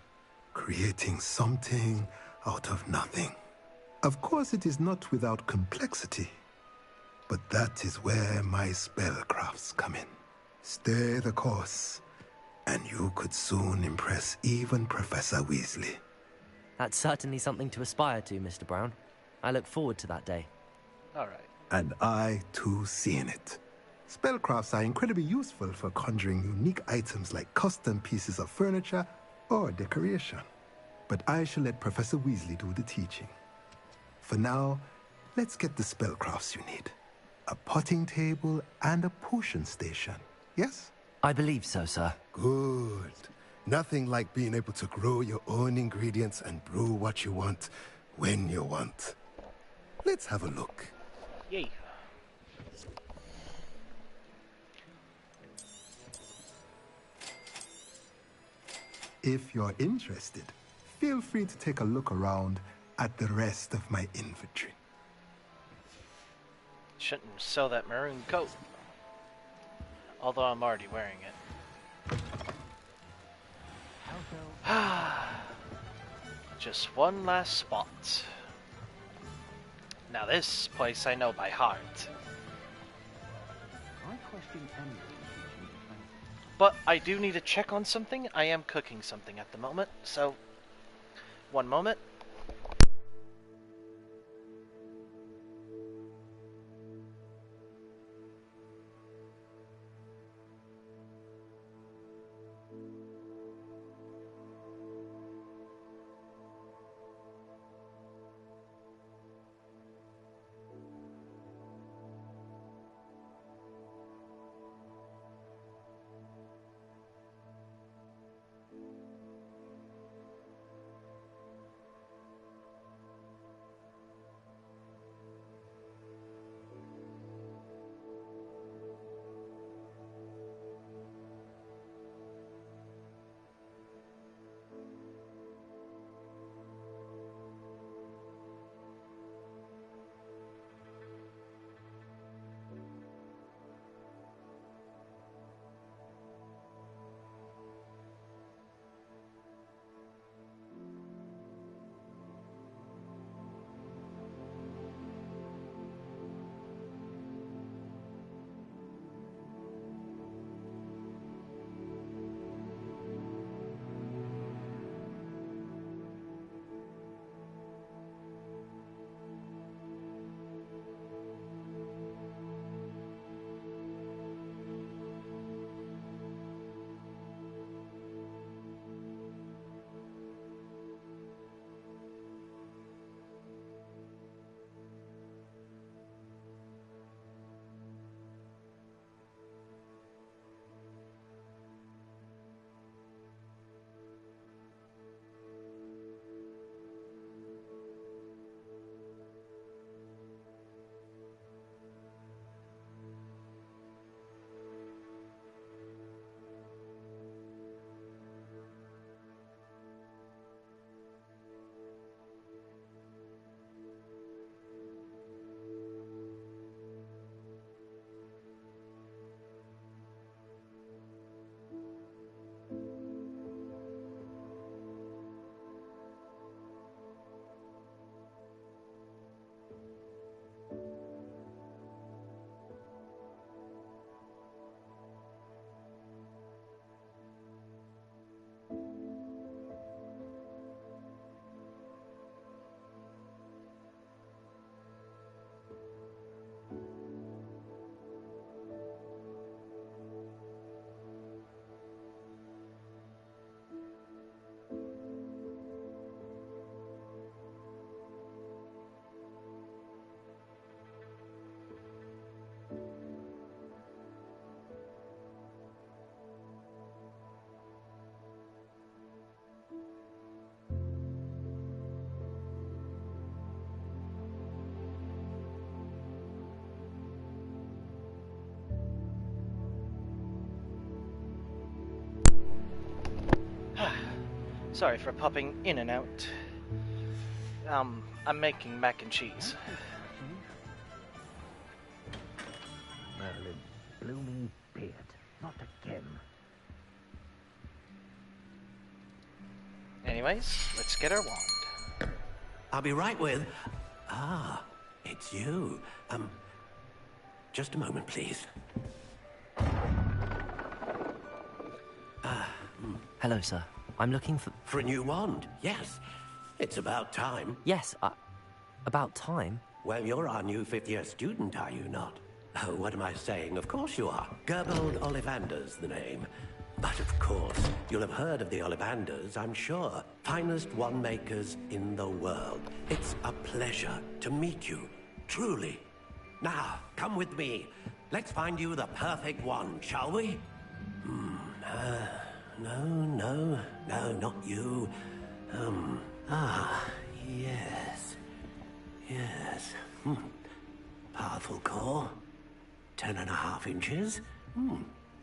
creating something out of nothing. Of course, it is not without complexity, but that is where my spellcrafts come in. Stay the course, and you could soon impress even Professor Weasley. That's certainly something to aspire to, Mr. Brown. I look forward to that day. All right. And I, too, see in it. Spellcrafts are incredibly useful for conjuring unique items like custom pieces of furniture or decoration. But I shall let Professor Weasley do the teaching. For now, let's get the spellcrafts you need. A potting table and a potion station, yes? I believe so, sir. Good. Nothing like being able to grow your own ingredients and brew what you want, when you want. Let's have a look. Yay. If you're interested, feel free to take a look around at the rest of my inventory. Shouldn't sell that maroon coat. Although I'm already wearing it. Just one last spot. Now this place I know by heart. But I do need to check on something. I am cooking something at the moment, so one moment. Sorry for popping in and out. I'm making mac and cheese. Merlin, blooming beard, not again. Anyways, let's get our wand. I'll be right with... Ah, it's you. Just a moment, please. Hello, sir. I'm looking for... For a new wand, yes. It's about time. Yes, about time? Well, you're our new fifth-year student, are you not? Oh, what am I saying? Of course you are. Gerbold Ollivander's the name. But of course, you'll have heard of the Ollivanders, I'm sure. Finest wand makers in the world. It's a pleasure to meet you, truly. Now, come with me. Let's find you the perfect wand, shall we? No, not you. Yes. Yes. Powerful core. 10.5 inches.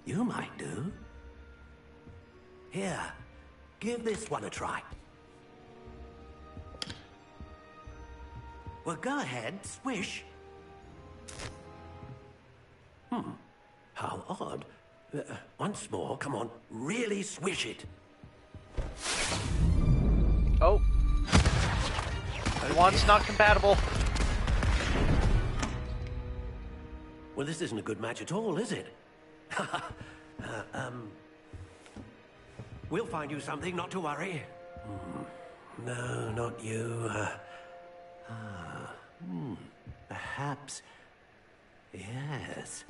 You might do. Here, give this one a try. Well, go ahead, swish. How odd. Once more, come on, really swish it. Oh. The wand's not compatible. Well, this isn't a good match at all, is it? We'll find you something, not to worry. No, not you. Perhaps... Yes.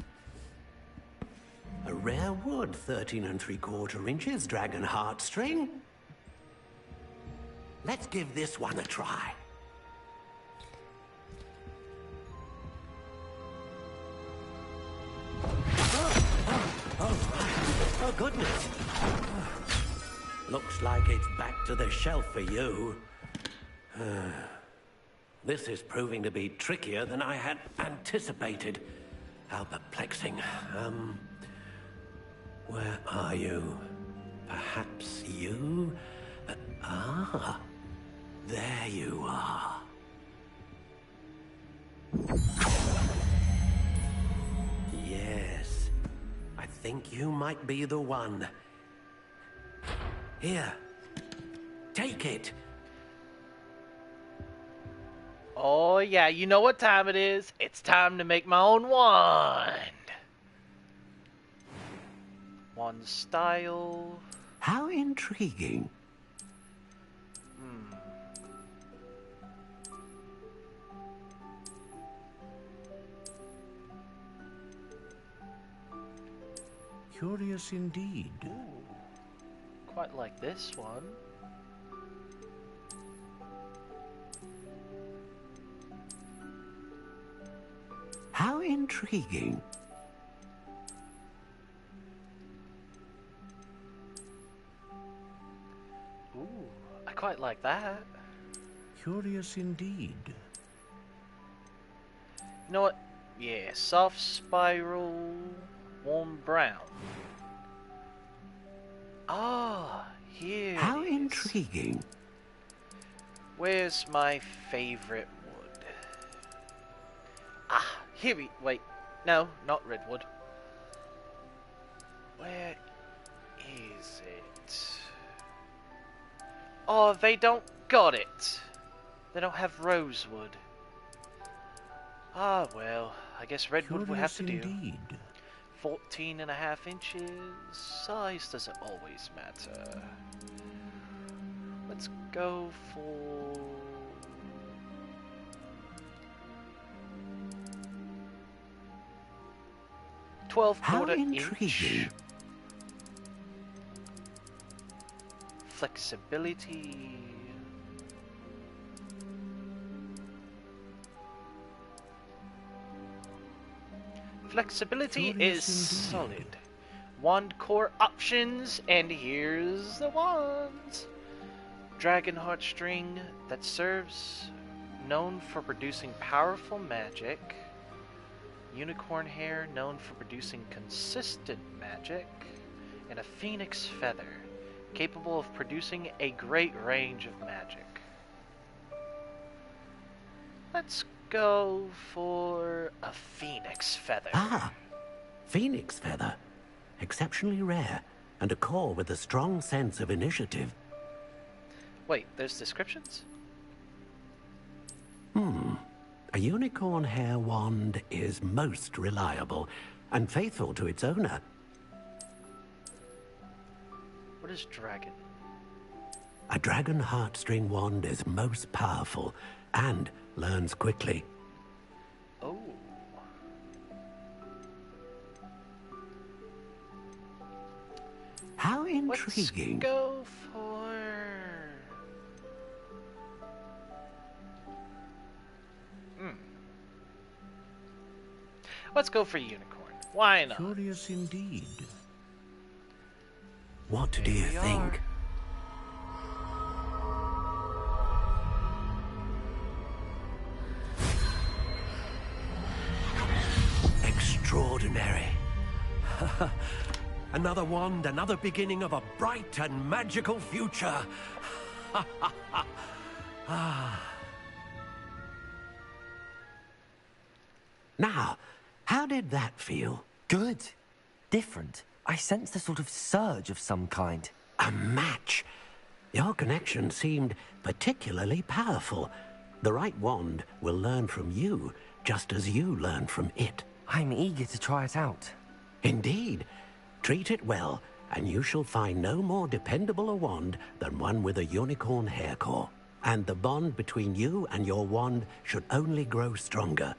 A rare wood, 13 3/4 inches, dragon heartstring. Let's give this one a try. Oh, goodness. Looks like it's back to the shelf for you. This is proving to be trickier than I had anticipated. How perplexing. Where are you? Perhaps you? There you are. Yes. I think you might be the one. Here. Take it. Oh yeah, you know what time it is. It's time to make my own wand. Wand style. How intriguing. Curious indeed. Ooh, quite like this one. How intriguing. Ooh, I quite like that. Curious indeed. You know what? Yeah, soft spiral, warm brown. Ah, here. How intriguing. Where's my favorite wood? Ah, here we... Wait. No, not redwood. Where is it? Oh, they don't got it. They don't have rosewood. Ah, well, I guess redwood will have to do. Indeed. 14.5 inches. Size doesn't always matter. Let's go for... How 12.25 intriguing. inch. Flexibility. Flexibility is solid. Wand core options, and here's the wands. Dragon heartstring that serves, known for producing powerful magic. Unicorn hair, known for producing consistent magic. And a phoenix feather, capable of producing a great range of magic. Let's go for a phoenix feather. Ah, phoenix feather. Exceptionally rare, and a core with a strong sense of initiative. Wait, there's descriptions? A unicorn hair wand is most reliable and faithful to its owner. What is dragon? A dragon heartstring wand is most powerful and learns quickly. Oh. How intriguing. Let's go for... Let's go for unicorn. Why not? Curious indeed. What do you think? Extraordinary. Another wand, another beginning of a bright and magical future. Now, how did that feel? Good. Different. I sensed a sort of surge of some kind. A match. Your connection seemed particularly powerful. The right wand will learn from you, just as you learn from it. I'm eager to try it out. Indeed. Treat it well, and you shall find no more dependable a wand than one with a unicorn hair core. And the bond between you and your wand should only grow stronger.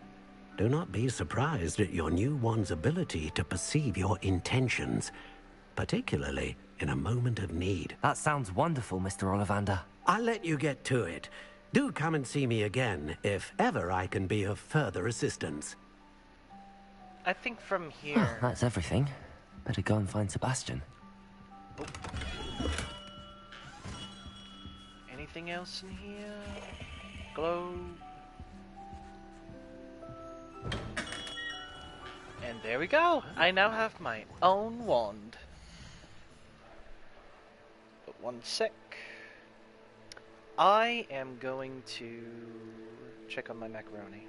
Do not be surprised at your new wand's ability to perceive your intentions, particularly in a moment of need. That sounds wonderful, Mr. Ollivander. I'll let you get to it. Do come and see me again if ever I can be of further assistance. I think from here... That's everything. Better go and find Sebastian. Anything else in here? Globe. And there we go. I now have my own wand. But one sec. I am going to check on my macaroni.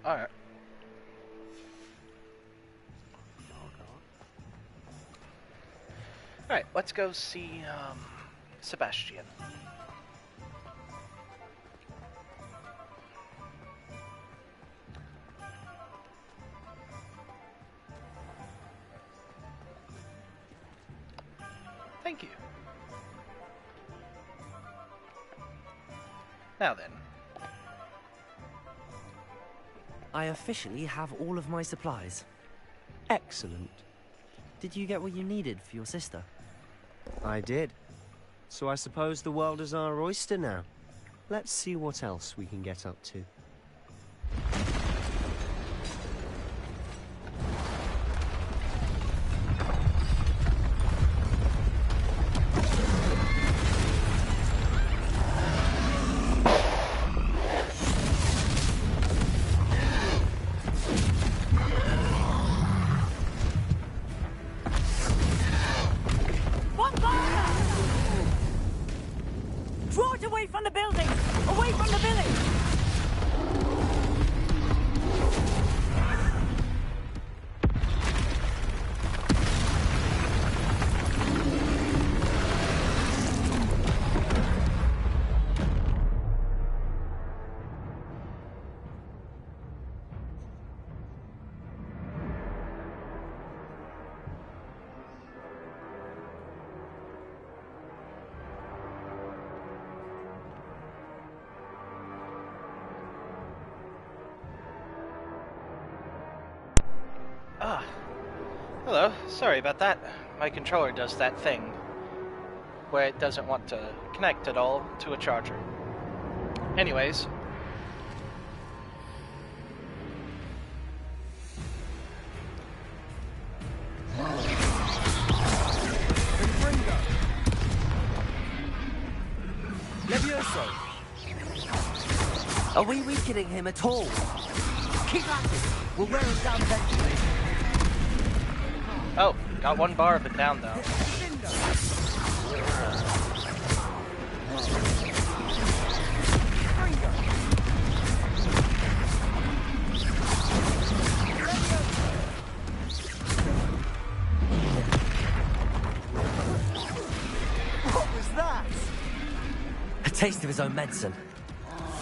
Alright. Alright, let's go see Sebastian. Thank you. Now then. I officially have all of my supplies. Excellent. Did you get what you needed for your sister? I did. So I suppose the world is our oyster now. Let's see what else we can get up to. Draw it away from the building! Away from the village! Ah. Hello. Sorry about that. My controller does that thing where it doesn't want to connect at all to a charger. Anyways. Levioso! Are we weakening him at all? Keep at it! We'll wear him down eventually. Oh, got one bar of it down though. What was that? A taste of his own medicine.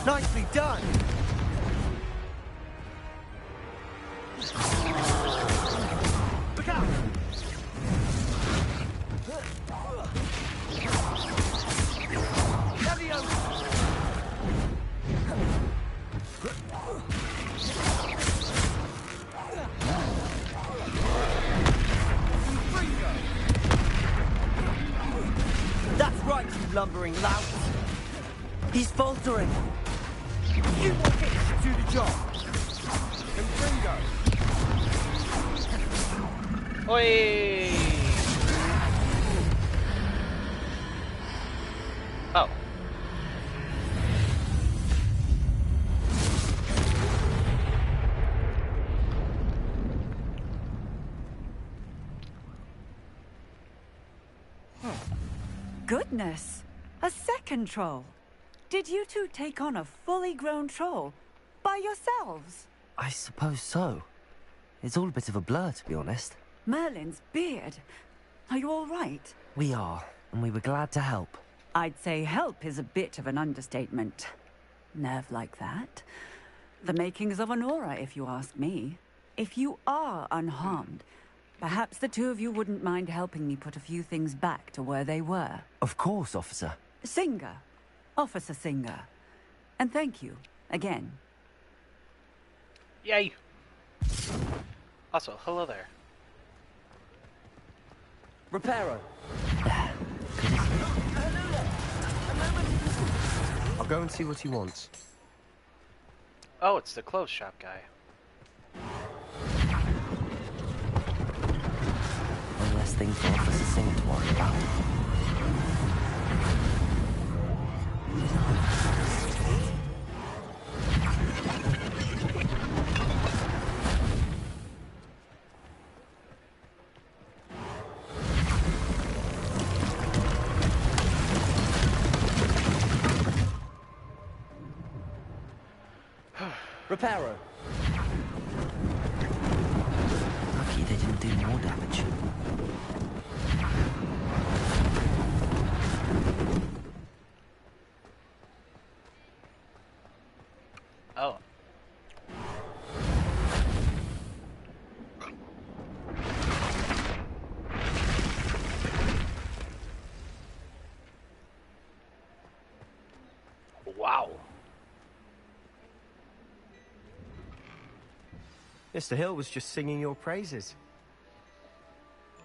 Nicely done! Look out! That's right, you lumbering lout! He's faltering! You more hits to do the job! Confringo! Oi! Oh. Goodness! A second troll! Did you two take on a fully grown troll by yourselves? I suppose so. It's all a bit of a blur, to be honest. Merlin's beard. Are you all right? We are, and we were glad to help. I'd say help is a bit of an understatement. Nerve like that. The makings of an aura, if you ask me. If you are unharmed, perhaps the two of you wouldn't mind helping me put a few things back to where they were. Of course, officer. Singer. Officer Singer. And thank you, again. Yay! Also, hello there. Reparo. I'll go and see what he wants. Oh, it's the clothes shop guy. One less thing for Officer Singer to worry about. Reparo. do more damage. Oh. Wow. Mr. Hill was just singing your praises.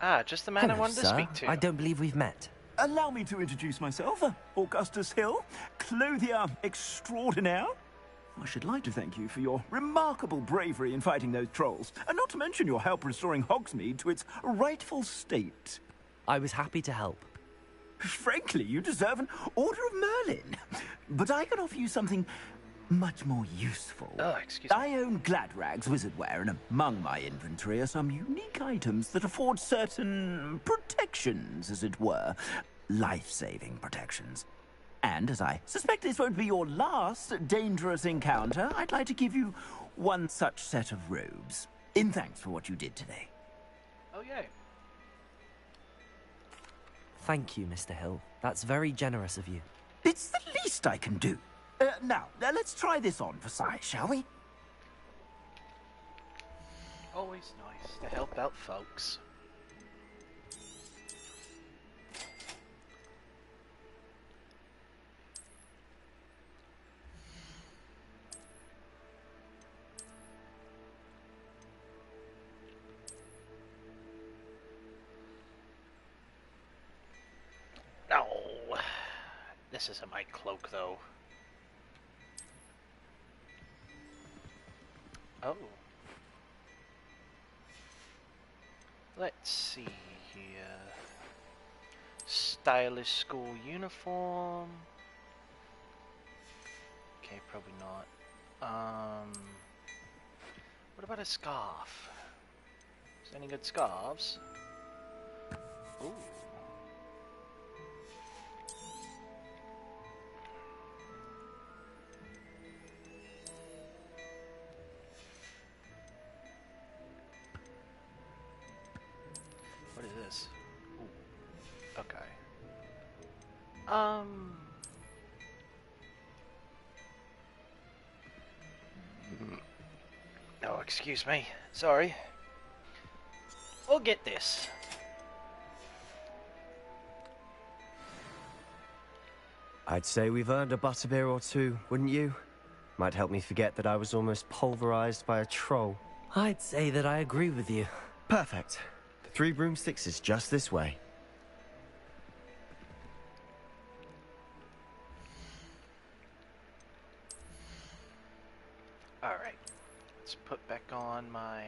Ah, just the man I Hello, wanted to sir. speak to. I don't believe we've met. Allow me to introduce myself, Augustus Hill, clothier extraordinaire. I should like to thank you for your remarkable bravery in fighting those trolls, and not to mention your help restoring Hogsmeade to its rightful state. I was happy to help. Frankly, you deserve an Order of Merlin. But I can offer you something much more useful. Excuse me. I own Gladrag's wizardware, and among my inventory are some unique items that afford certain protections, as it were. Life-saving protections. And as I suspect this won't be your last dangerous encounter, I'd like to give you one such set of robes, in thanks for what you did today. Oh, yay. Thank you, Mr. Hill. That's very generous of you. It's the least I can do. Now, let's try this on for size, shall we? Always nice to help out folks. No, this isn't my cloak, though. Oh. Let's see here. Stylish school uniform. Okay, probably not. What about a scarf? Is there any good scarves? Ooh. What is this? Ooh. Okay. Oh, excuse me. Sorry. We'll get this. I'd say we've earned a butterbeer or two, wouldn't you? Might help me forget that I was almost pulverized by a troll. I'd say that I agree with you. Perfect. The 3 broomsticks is just this way. Alright. Let's put back on my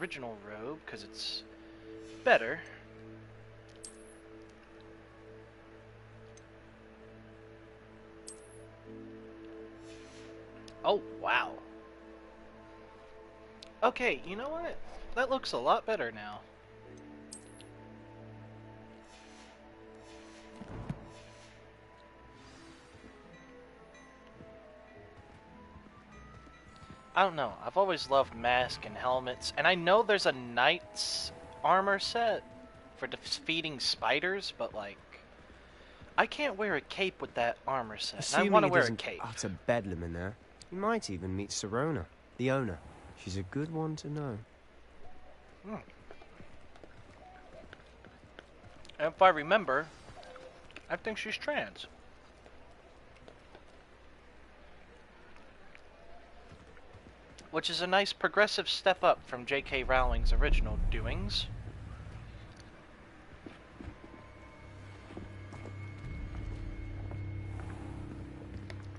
original robe, because it's better. Oh, wow. Okay, you know what? That looks a lot better now. I don't know. I've always loved masks and helmets, and I know there's a knight's armor set for defeating spiders, but like, I can't wear a cape with that armor set. And I want to wear a cape. Utter bedlam in there. You might even meet Serona, the owner. She's a good one to know. Hmm. And if I remember, I think she's trans. Which is a nice progressive step up from J.K. Rowling's original doings.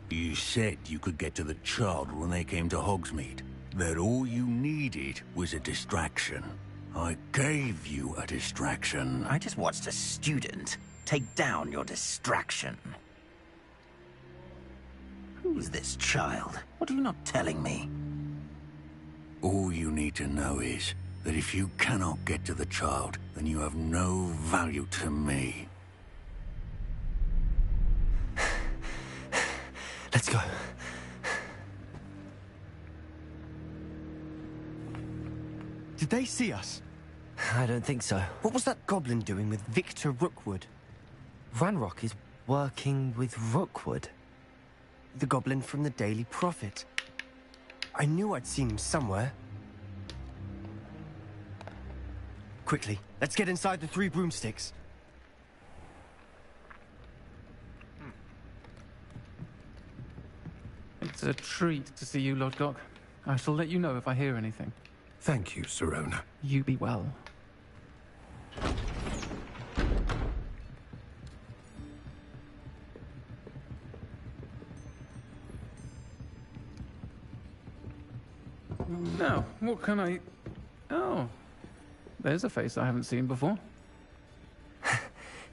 You said you could get to the child when they came to Hogsmeade. That all you needed was a distraction. I gave you a distraction. I just watched a student take down your distraction. Who's this child? What are you not telling me? All you need to know is that if you cannot get to the child, then you have no value to me. Let's go. Did they see us? I don't think so. What was that goblin doing with Victor Rookwood? Ranrock is working with Rookwood. The goblin from the Daily Prophet. I knew I'd seen him somewhere. Quickly, let's get inside the 3 broomsticks. It's a treat to see you, Lodgok. I shall let you know if I hear anything. Thank you, Serona. You be well. Now, what can I... Oh, there's a face I haven't seen before.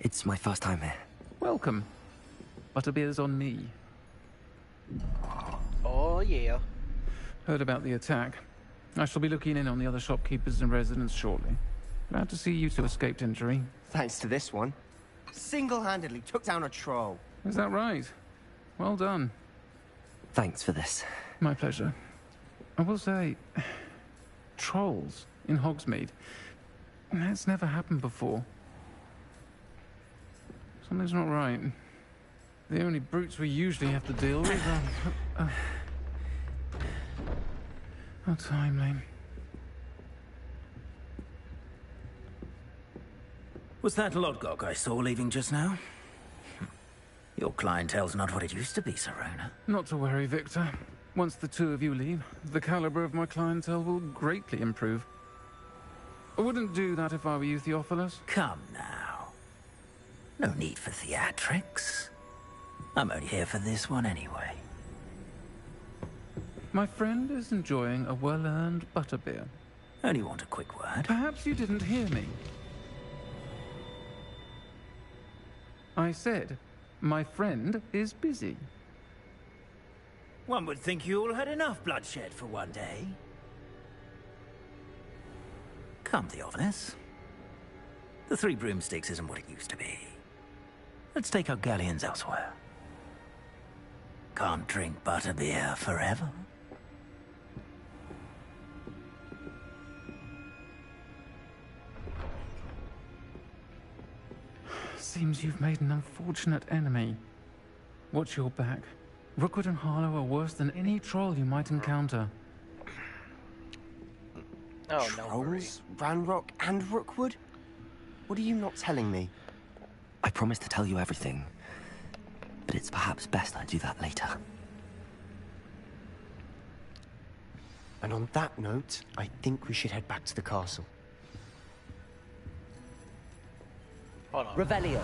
It's my first time here. Welcome. Butterbeer's on me. Oh, yeah. Heard about the attack. I shall be looking in on the other shopkeepers and residents shortly. Glad to see you two escaped injury. Thanks to this one. Single-handedly took down a troll. Is that right? Well done. Thanks for this. My pleasure. I will say, trolls in Hogsmeade. That's never happened before. Something's not right. The only brutes we usually have to deal with are... How timely. Was that Lodgok I saw leaving just now? Your clientele's not what it used to be, Serona. Not to worry, Victor. Once the two of you leave, the caliber of my clientele will greatly improve. I wouldn't do that if I were you, Theophilus. Come now. No need for theatrics. I'm only here for this one anyway. My friend is enjoying a well-earned butterbeer. Only want a quick word. Perhaps you didn't hear me. I said, my friend is busy. One would think you all had enough bloodshed for one day. Come, Theophilus. The 3 broomsticks isn't what it used to be. Let's take our galleons elsewhere. Can't drink butterbeer forever. Seems you've made an unfortunate enemy. Watch your back. Rookwood and Harlow are worse than any troll you might encounter. Oh, no worry. Trolls, Ranrock, and Rookwood? What are you not telling me? I promise to tell you everything, but it's perhaps best I do that later. And on that note, I think we should head back to the castle. Hold on. Revelio.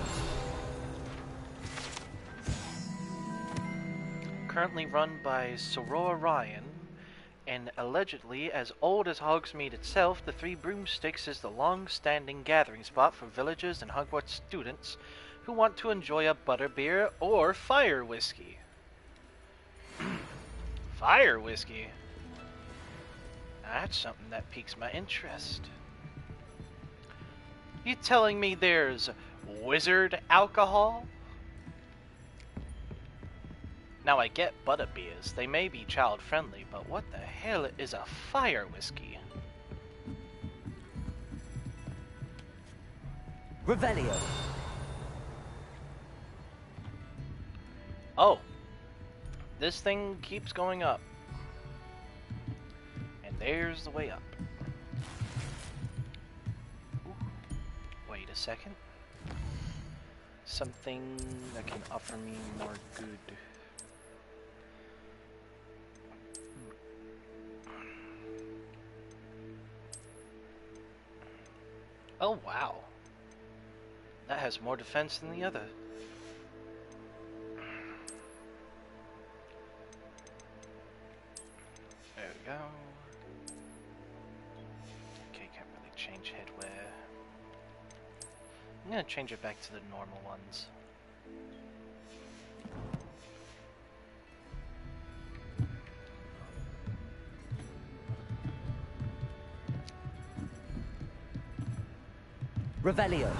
Currently run by Soror Ryan, and allegedly as old as Hogsmeade itself, the 3 Broomsticks is the long-standing gathering spot for villagers and Hogwarts students who want to enjoy a butterbeer or fire whiskey. Fire whiskey? That's something that piques my interest. You telling me there's wizard alcohol? Now I get butterbeers, they may be child-friendly, but what the hell is a fire whiskey? Revelio. Oh, this thing keeps going up. And there's the way up. Ooh, wait a second. Something that can offer me more good. Oh, wow. That has more defense than the other. There we go. Okay, can't really change headwear. I'm gonna change it back to the normal ones. Revelio.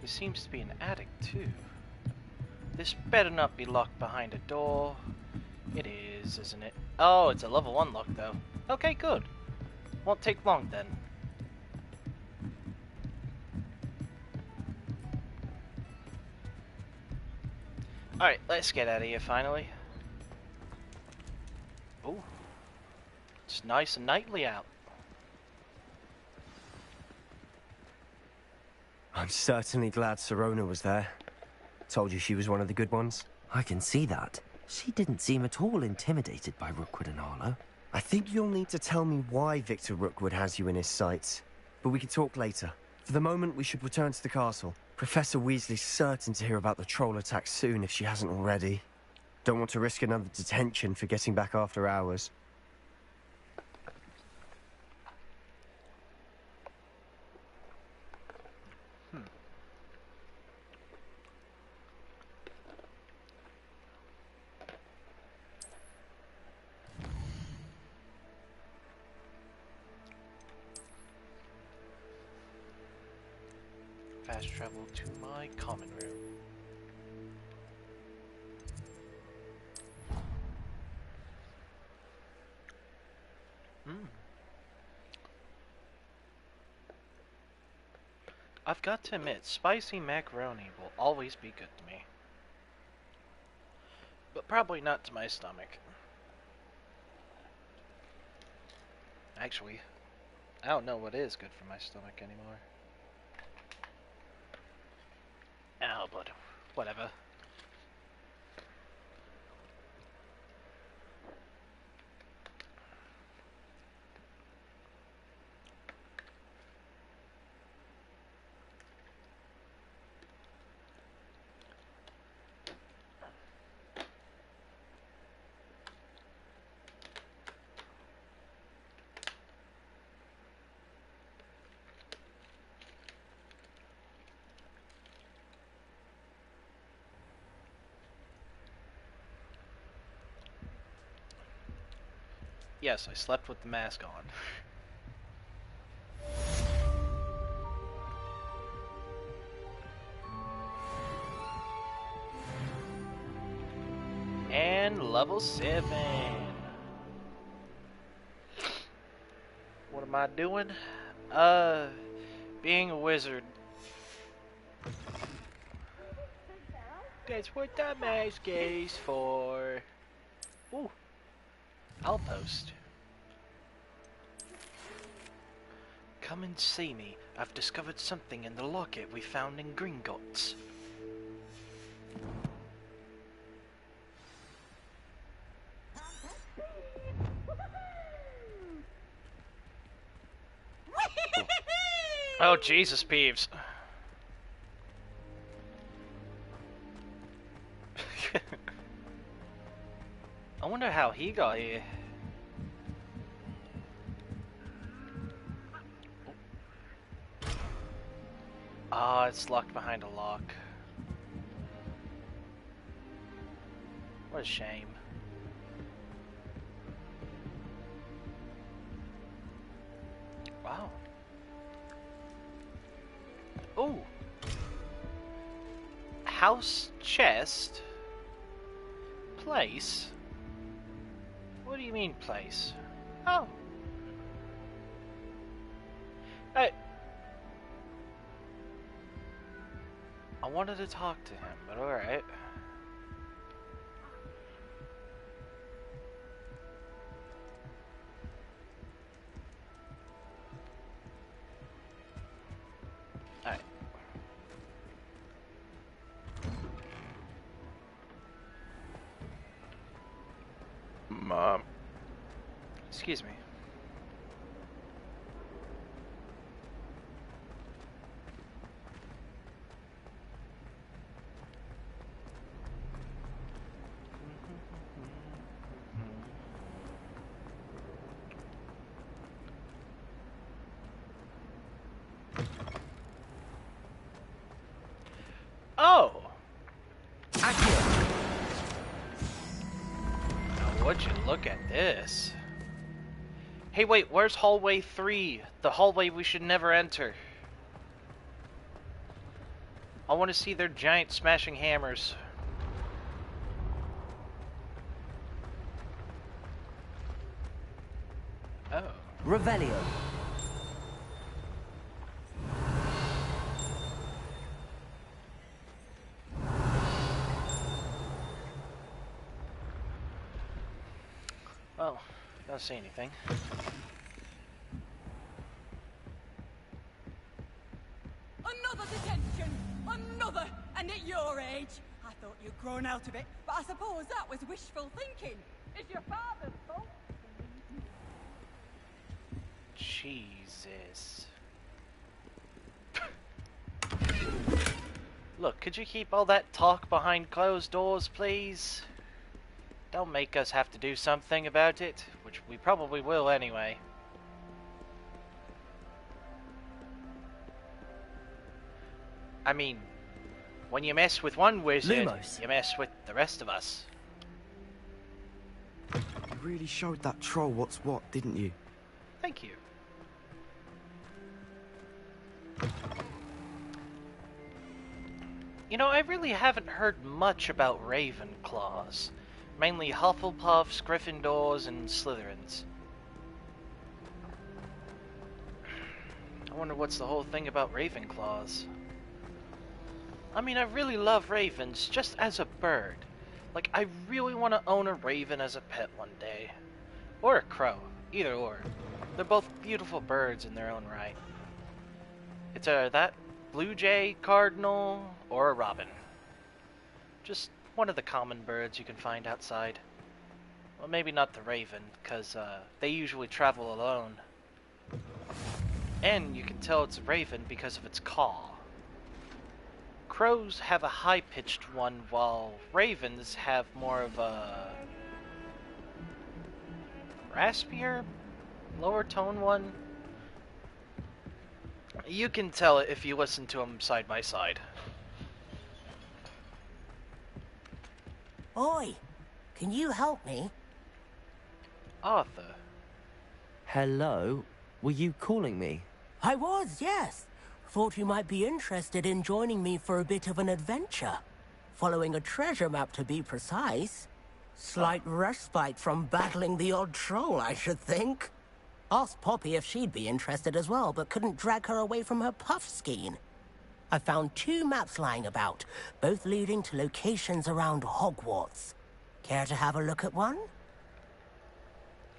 He seems to be an addict too. This better not be locked behind a door. It is, isn't it? Oh, it's a level 1 lock, though. Okay, good. Won't take long, then. Alright, let's get out of here, finally. Ooh. It's nice and nightly out. I'm certainly glad Sirona was there. Told you she was one of the good ones. I can see that. She didn't seem at all intimidated by Rookwood and Arlo. I think you'll need to tell me why Victor Rookwood has you in his sights. But we can talk later. For the moment, we should return to the castle. Professor Weasley's certain to hear about the troll attack soon if she hasn't already. Don't want to risk another detention for getting back after hours. Fast travel to my common room. I've got to admit, spicy macaroni will always be good to me. But probably not to my stomach. Actually, I don't know what is good for my stomach anymore. Oh, but whatever. Yes, I slept with the mask on. And level 7. What am I doing? Being a wizard. That's what the mask is for. Ooh. Outpost. Come and see me. I've discovered something in the locket we found in Gringotts. Oh, Jesus, Peeves. I wonder how he got here. Ah, oh, it's locked behind a lock. What a shame. Wow. Ooh. House chest. Place. What do you mean place? Oh. Hey. I wanted to talk to him, but alright. Alright. Mom. Excuse me. Oh! Now would you look at this? Hey wait, where's hallway 3? The hallway we should never enter. I want to see their giant smashing hammers. Revelio. Well, don't see anything. Another detention! Another! And at your age! I thought you'd grown out of it, but I suppose that was wishful thinking. It's your father's fault. Jesus. Look, could you keep all that talk behind closed doors, please? Don't make us have to do something about it, which we probably will anyway. I mean, when you mess with one wizard, Lumos. you mess with the rest of us. You really showed that troll what's what, didn't you? Thank you. You know, I really haven't heard much about Ravenclaws. Mainly Hufflepuffs, Gryffindors, and Slytherins. I wonder what's the whole thing about Ravenclaws. I mean, I really love ravens, just as a bird. Like, I really want to own a raven as a pet one day. Or a crow, either or. They're both beautiful birds in their own right. It's either that, blue jay, cardinal, or a robin. Just one of the common birds you can find outside. Well, maybe not the raven, because they usually travel alone. And you can tell it's a raven because of its call. Crows have a high-pitched one, while ravens have more of a raspier, lower tone one. You can tell it if you listen to them side by side. Oi, can you help me? Arthur. Hello? Were you calling me? I was, yes. Thought you might be interested in joining me for a bit of an adventure. Following a treasure map, to be precise. Slight respite from battling the odd troll, I should think. Asked Poppy if she'd be interested as well, but couldn't drag her away from her puff skein. I found 2 maps lying about, both leading to locations around Hogwarts. Care to have a look at one?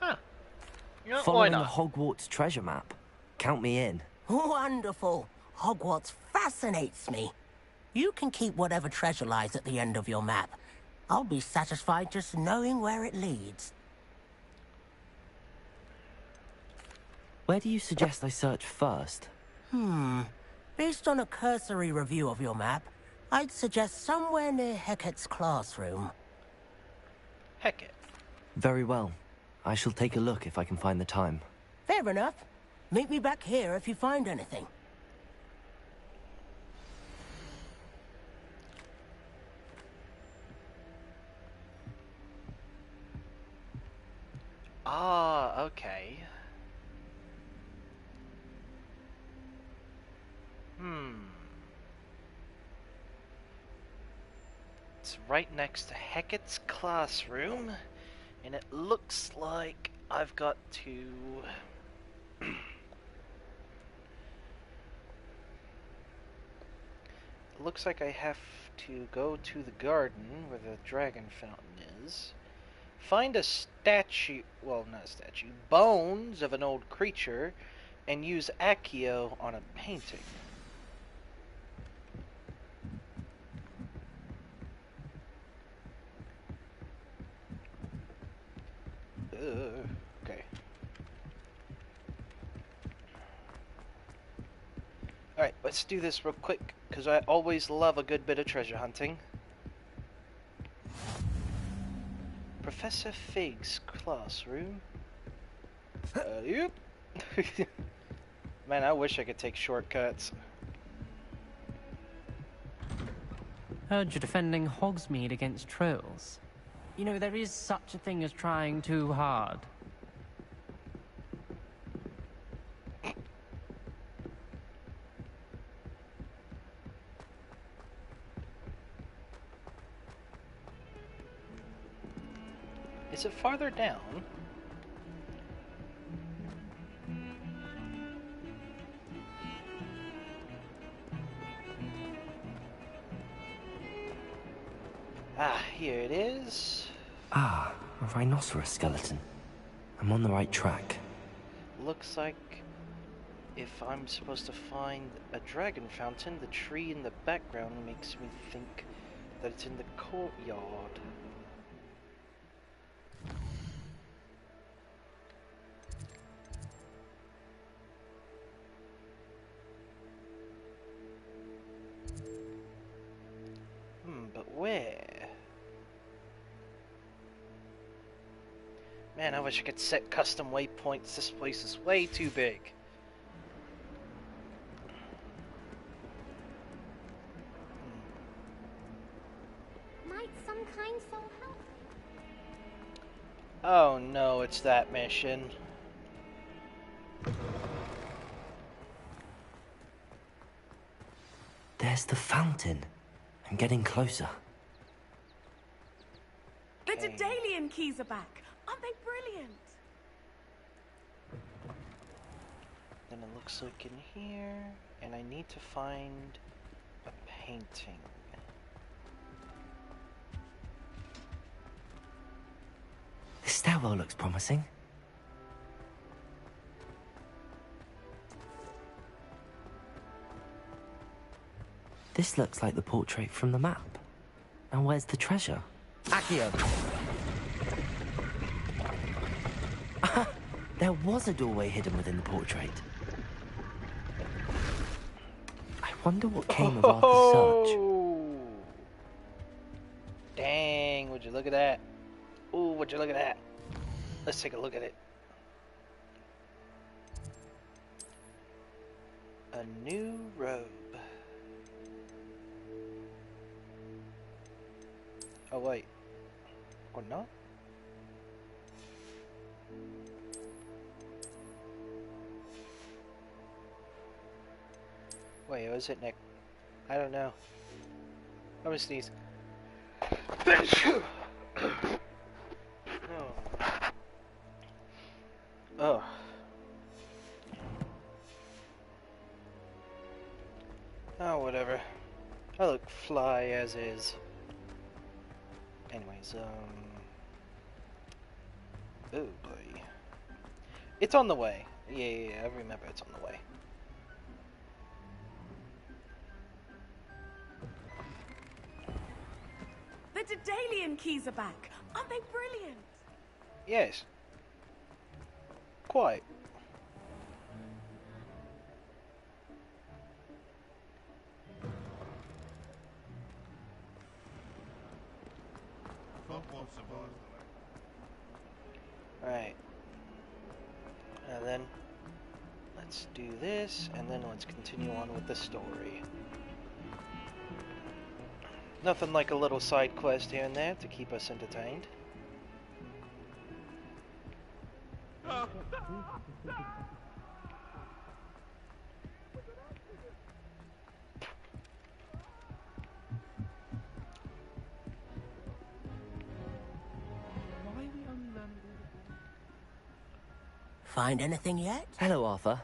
Huh. You know, why Following the not? Hogwarts treasure map. Count me in. Wonderful. Hogwarts fascinates me. You can keep whatever treasure lies at the end of your map. I'll be satisfied just knowing where it leads. Where do you suggest I search first? Based on a cursory review of your map, I'd suggest somewhere near Hecat's classroom. Hecat. Very well. I shall take a look if I can find the time. Fair enough. Meet me back here if you find anything. Ah, okay. It's right next to Hecat's classroom, and it looks like I've got to... It looks like I have to go to the garden where the dragon fountain is, find a statue, well, not a statue, bones of an old creature, and use Accio on a painting. Okay. Alright, let's do this real quick, because I always love a good bit of treasure hunting. Professor Fig's classroom. Yep. Man, I wish I could take shortcuts. Heard you're defending Hogsmeade against trolls. You know, there is such a thing as trying too hard. Is it farther down? Ah, here it is. Ah, a rhinoceros skeleton. I'm on the right track. Looks like if I'm supposed to find a dragon fountain, the tree in the background makes me think that it's in the courtyard. But where? Man, I wish I could set custom waypoints. This place is way too big. Might some kind soul help? Oh no, it's that mission. There's the fountain. I'm getting closer. The Daedalian keys are back. Aren't they brilliant? Then it looks like in here, and I need to find a painting. This stairwell looks promising. This looks like the portrait from the map. Now where's the treasure? Accio! There was a doorway hidden within the portrait. I wonder what came of Arthur's search. Dang, would you look at that? Ooh, would you look at that? Let's take a look at it. A new robe. Oh wait. Or not? Wait, was it Nick? I don't know. I'm gonna sneeze. Oh. Oh, whatever. I look fly as is. Anyways, oh boy. It's on the way. Yeah, I remember it's on the way. The Daedalian keys are back. Aren't they brilliant? Yes. Quite. Right. And then let's do this, and then let's continue on with the story. Nothing like a little side quest here and there to keep us entertained. Find anything yet? Hello, Arthur.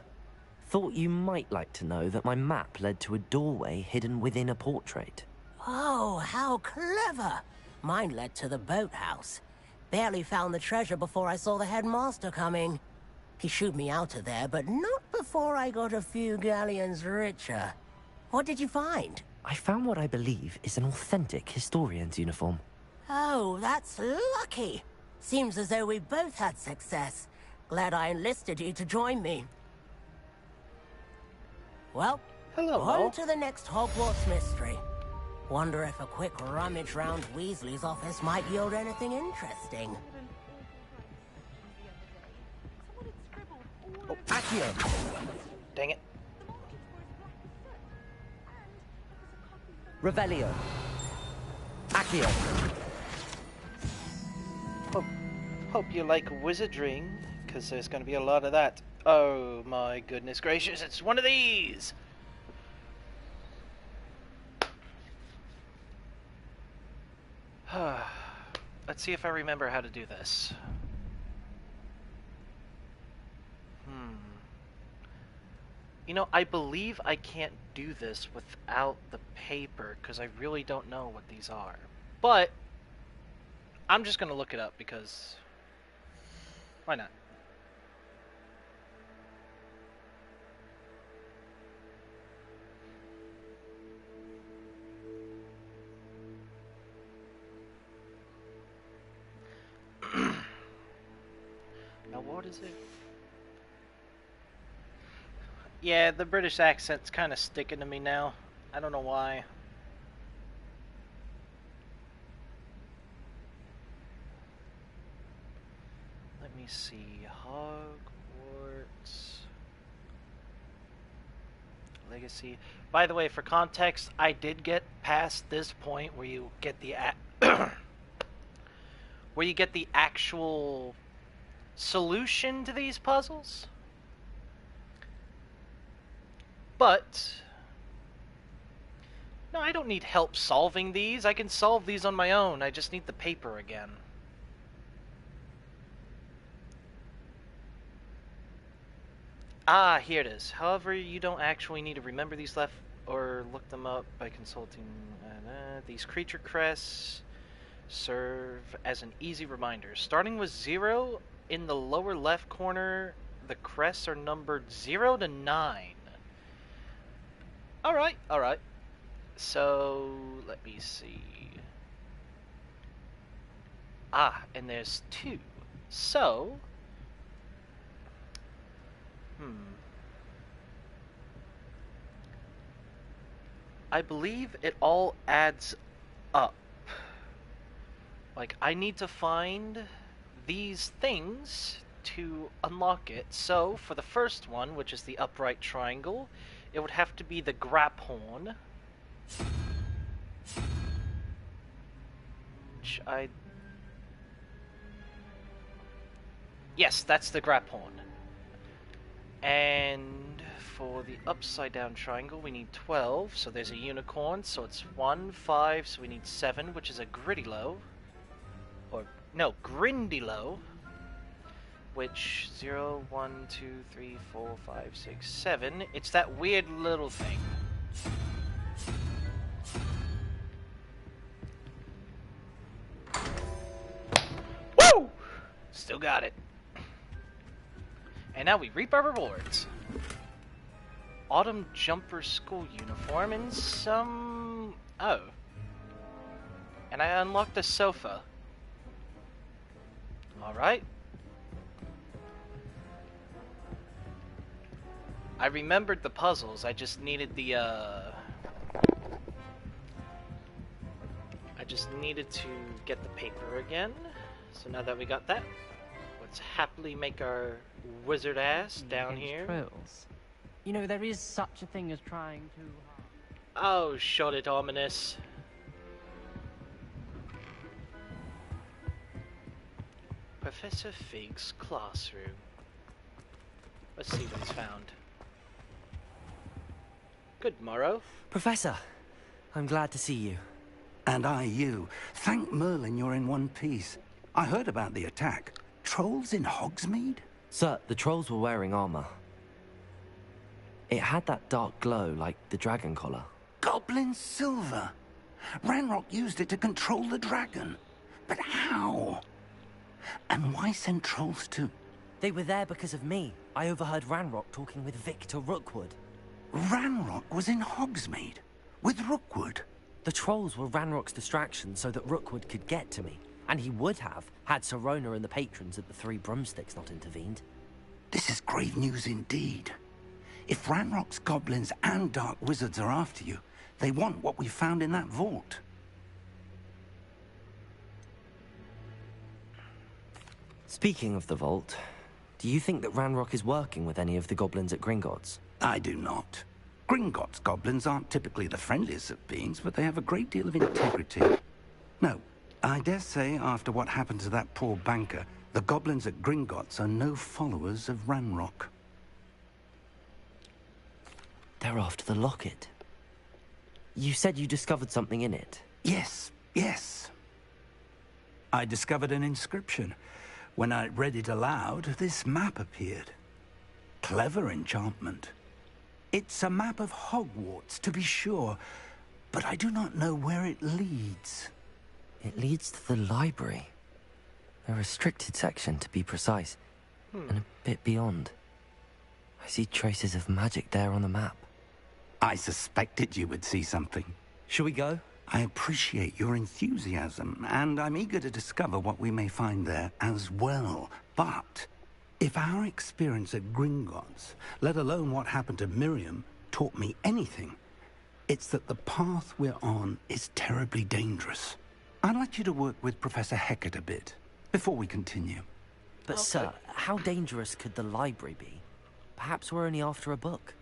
Thought you might like to know that my map led to a doorway hidden within a portrait. Oh, how clever! Mine led to the boathouse. Barely found the treasure before I saw the headmaster coming. He shooed me out of there, but not before I got a few galleons richer. What did you find? I found what I believe is an authentic historian's uniform. Oh, that's lucky. Seems as though we both had success. Glad I enlisted you to join me. Well, on to the next Hogwarts mystery. Wonder if a quick rummage round Weasley's office might yield anything interesting. Oh, Accio! Dang it. Revelio. Accio. Hope you like wizarding, because there's going to be a lot of that. Oh my goodness gracious, it's one of these! Let's see if I remember how to do this. You know, I believe I can't do this without the paper, because I really don't know what these are. But I'm just gonna look it up because why not? Now what is it? Yeah, the British accent's kind of sticking to me now. I don't know why. Let me see. Hogwarts Legacy. By the way, for context, I did get past this point where you get the where you get the actual solution to these puzzles. But no, I don't need help solving these. I can solve these on my own. I just need the paper again. Ah, here it is. However, you don't actually need to remember these left or look them up by consulting. These creature crests serve as an easy reminder. Starting with 0 in the lower left corner, the crests are numbered 0 to 9. Alright, alright. So, let me see. Ah, and there's 2. So, I believe it all adds up. Like, I need to find these things to unlock it. So, for the first one, which is the upright triangle, it would have to be the grap horn. Which yes, that's the grap horn. And for the upside down triangle, we need 12. So there's a unicorn, so it's 1, 5, so we need 7, which is a Griddylow. Or, no, Grindylow. Which, 0, 1, 2, 3, 4, 5, 6, 7. It's that weird little thing. Woo! Still got it. And now we reap our rewards. Autumn jumper school uniform and some... Oh. And I unlocked a sofa. Alright. I remembered the puzzles, I just needed the, I just needed to get the paper again. So now that we got that, let's happily make our wizard ass down here. Trails. You know, there is such a thing as trying too hard. Oh, shut it, ominous. Professor Fig's classroom. Let's see what he's found. Good morrow. Professor, I'm glad to see you. And I you. Thank Merlin you're in one piece. I heard about the attack. Trolls in Hogsmeade? Sir, the trolls were wearing armor. It had that dark glow like the dragon collar. Goblin silver. Ranrock used it to control the dragon. But how? And why send trolls to... They were there because of me. I overheard Ranrock talking with Victor Rookwood. Ranrock was in Hogsmeade? With Rookwood? The trolls were Ranrock's distraction so that Rookwood could get to me. And he would have, had Sirona and the patrons at the Three Broomsticks not intervened. This is grave news indeed. If Ranrock's goblins and dark wizards are after you, they want what we found in that vault. Speaking of the vault, do you think that Ranrock is working with any of the goblins at Gringotts? I do not. Gringotts goblins aren't typically the friendliest of beings, but they have a great deal of integrity. No, I dare say after what happened to that poor banker, the goblins at Gringotts are no followers of Ranrock. They're after the locket. You said you discovered something in it. Yes, yes. I discovered an inscription. When I read it aloud, this map appeared. Clever enchantment. It's a map of Hogwarts, to be sure, but I do not know where it leads. It leads to the library. A restricted section, to be precise. And a bit beyond. I see traces of magic there on the map. I suspected you would see something. Shall we go? I appreciate your enthusiasm, and I'm eager to discover what we may find there as well. But if our experience at Gringotts, let alone what happened to Miriam, taught me anything, it's that the path we're on is terribly dangerous. I'd like you to work with Professor Hecat a bit before we continue. But sir, how dangerous could the library be? Perhaps we're only after a book.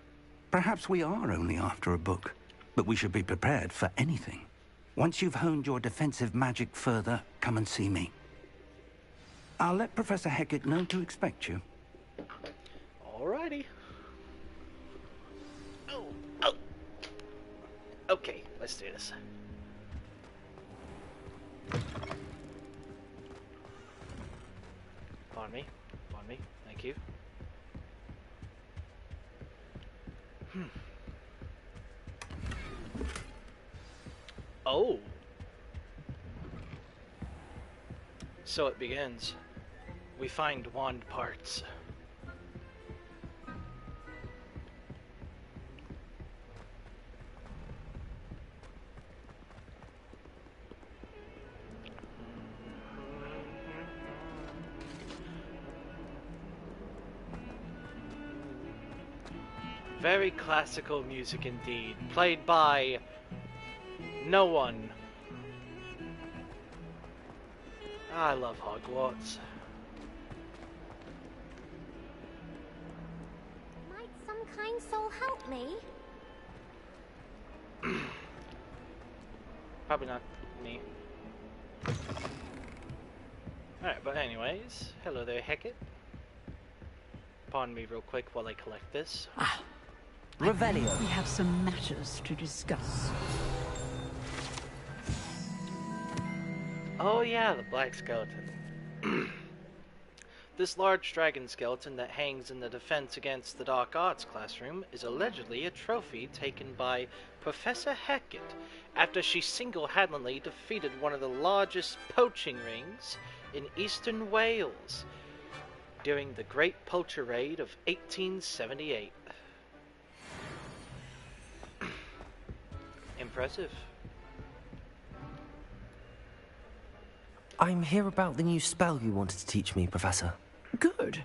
Perhaps we are only after a book, but we should be prepared for anything. Once you've honed your defensive magic further, come and see me. I'll let Professor Hecat know to expect you. Alrighty. Oh. Okay, let's do this. Pardon me. Thank you. Oh. So it begins. We find wand parts. Very classical music indeed, played by no one. I love Hogwarts. Might some kind soul help me? Probably not me. Alright, but anyways, hello there, Hecat. Pardon me real quick while I collect this. Revelio. We have some matters to discuss. Oh yeah, the black skeleton. This large dragon skeleton that hangs in the Defense Against the Dark Arts classroom is allegedly a trophy taken by Professor Hecat after she single-handedly defeated one of the largest poaching rings in eastern Wales during the Great Poacher Raid of 1878. Impressive. I'm here about the new spell you wanted to teach me, Professor. Good.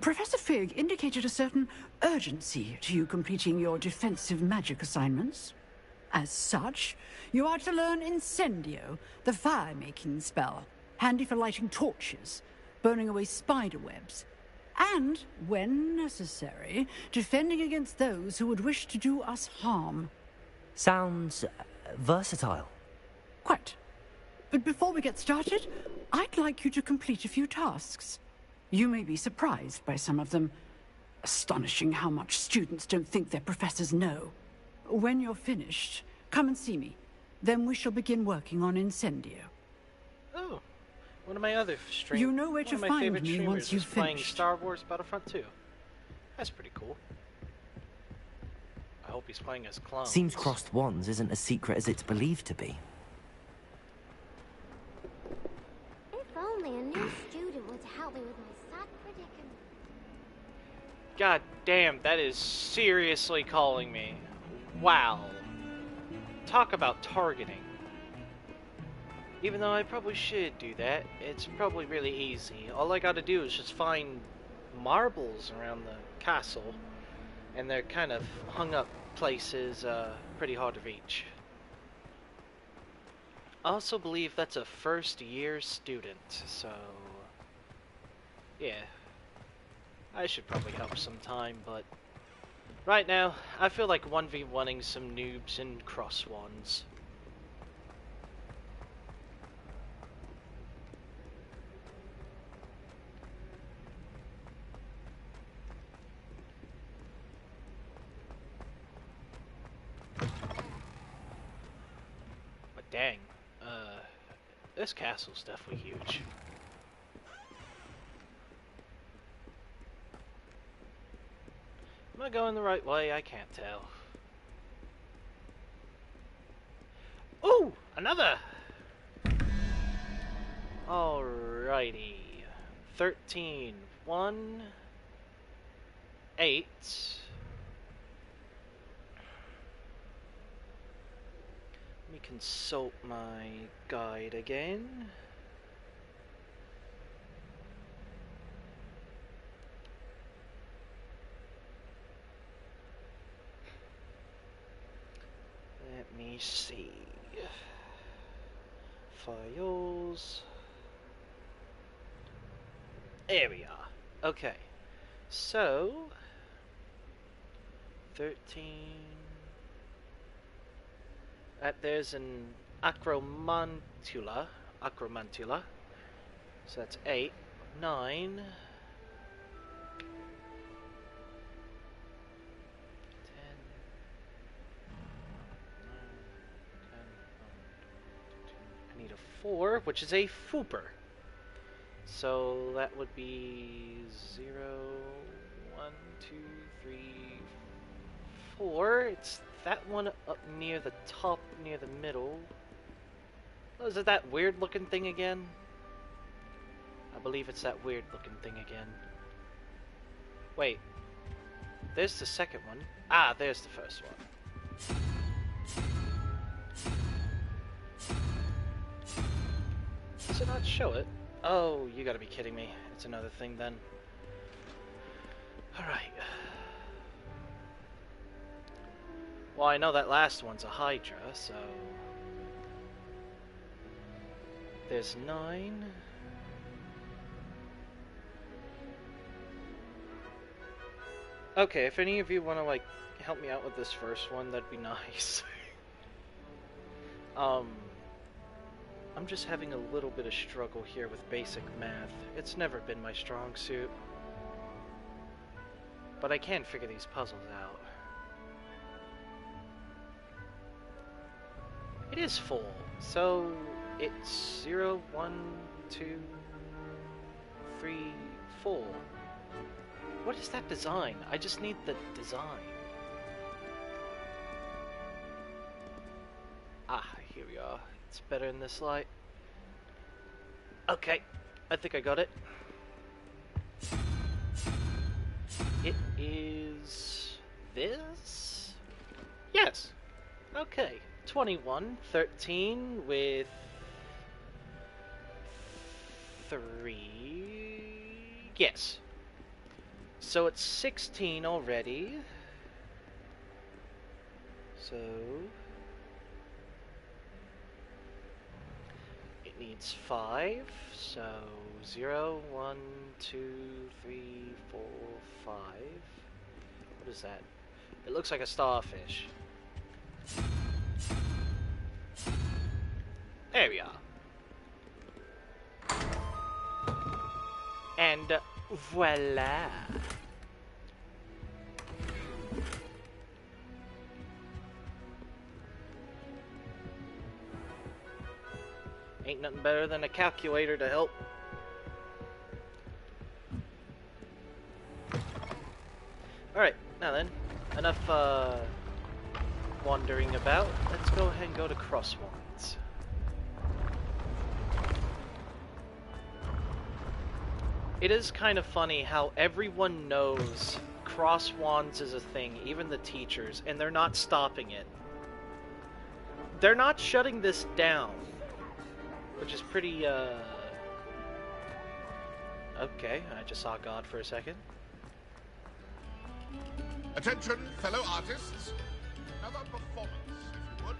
Professor Fig indicated a certain urgency to you completing your defensive magic assignments. As such, you are to learn Incendio, the fire-making spell, handy for lighting torches, burning away spider webs, and, when necessary, defending against those who would wish to do us harm. Sounds versatile. Quite. But before we get started, I'd like you to complete a few tasks. You may be surprised by some of them. Astonishing how much students don't think their professors know. When you're finished, come and see me. Then we shall begin working on Incendio. Oh, one of my other streamers. You know where to find me once you've playing finished. Star Wars Battlefront 2. That's pretty cool. I hope he's playing as clones. Seems crossed wands isn't as secret as it's believed to be. If only a new student were to help me with my sad predicament. God damn, that is seriously calling me. Wow. Talk about targeting. Even though I probably should do that, it's probably really easy. All I gotta do is just find marbles around the castle, and they're kind of hung up places, pretty hard to reach. I also believe that's a first-year student, so yeah. I should probably help sometime, but right now, I feel like 1v1ing some noobs and cross ones. But dang, this castle's definitely huge. Am I going the right way? I can't tell. Ooh, another! Alrighty. 13, 1, 8. Let me consult my guide again. Let me see. Files. There we are. Okay. So 13. There's an acromantula. So that's 8, 9. 10, 10, I need a 4, which is a fooper. So that would be 0, 1, 2, 3, 4. It's that one up near the top, near the middle. Oh, is it that weird looking thing again? I believe it's that weird looking thing again. Wait. There's the second one. Ah, there's the first one. Does it not show it? Oh, you gotta be kidding me. It's another thing then. Alright. Well, I know that last one's a Hydra, so... There's 9. Okay, if any of you want to, like, help me out with this first one, that'd be nice. I'm just having a little bit of struggle here with basic math. It's never been my strong suit. But I can figure these puzzles out. It is full, so it's 0, 1, 2, 3, 4. What is that design? I just need the design. Ah, here we are. It's better in this light. Okay, I think I got it. It is this? Yes. Okay. 21, 13 with 3. Yes. So it's 16 already. So it needs 5. So 0, 1, 2, 3, 4, 5. What is that? It looks like a starfish. There we are. And voila. Ain't nothing better than a calculator to help. Alright, now then, enough wandering about. Let's go ahead and go to Crosswands. It is kind of funny how everyone knows Crosswands is a thing, even the teachers, and they're not stopping it. They're not shutting this down, which is pretty, okay, I just saw God for a second. Attention, fellow artists. Another performance, if you would.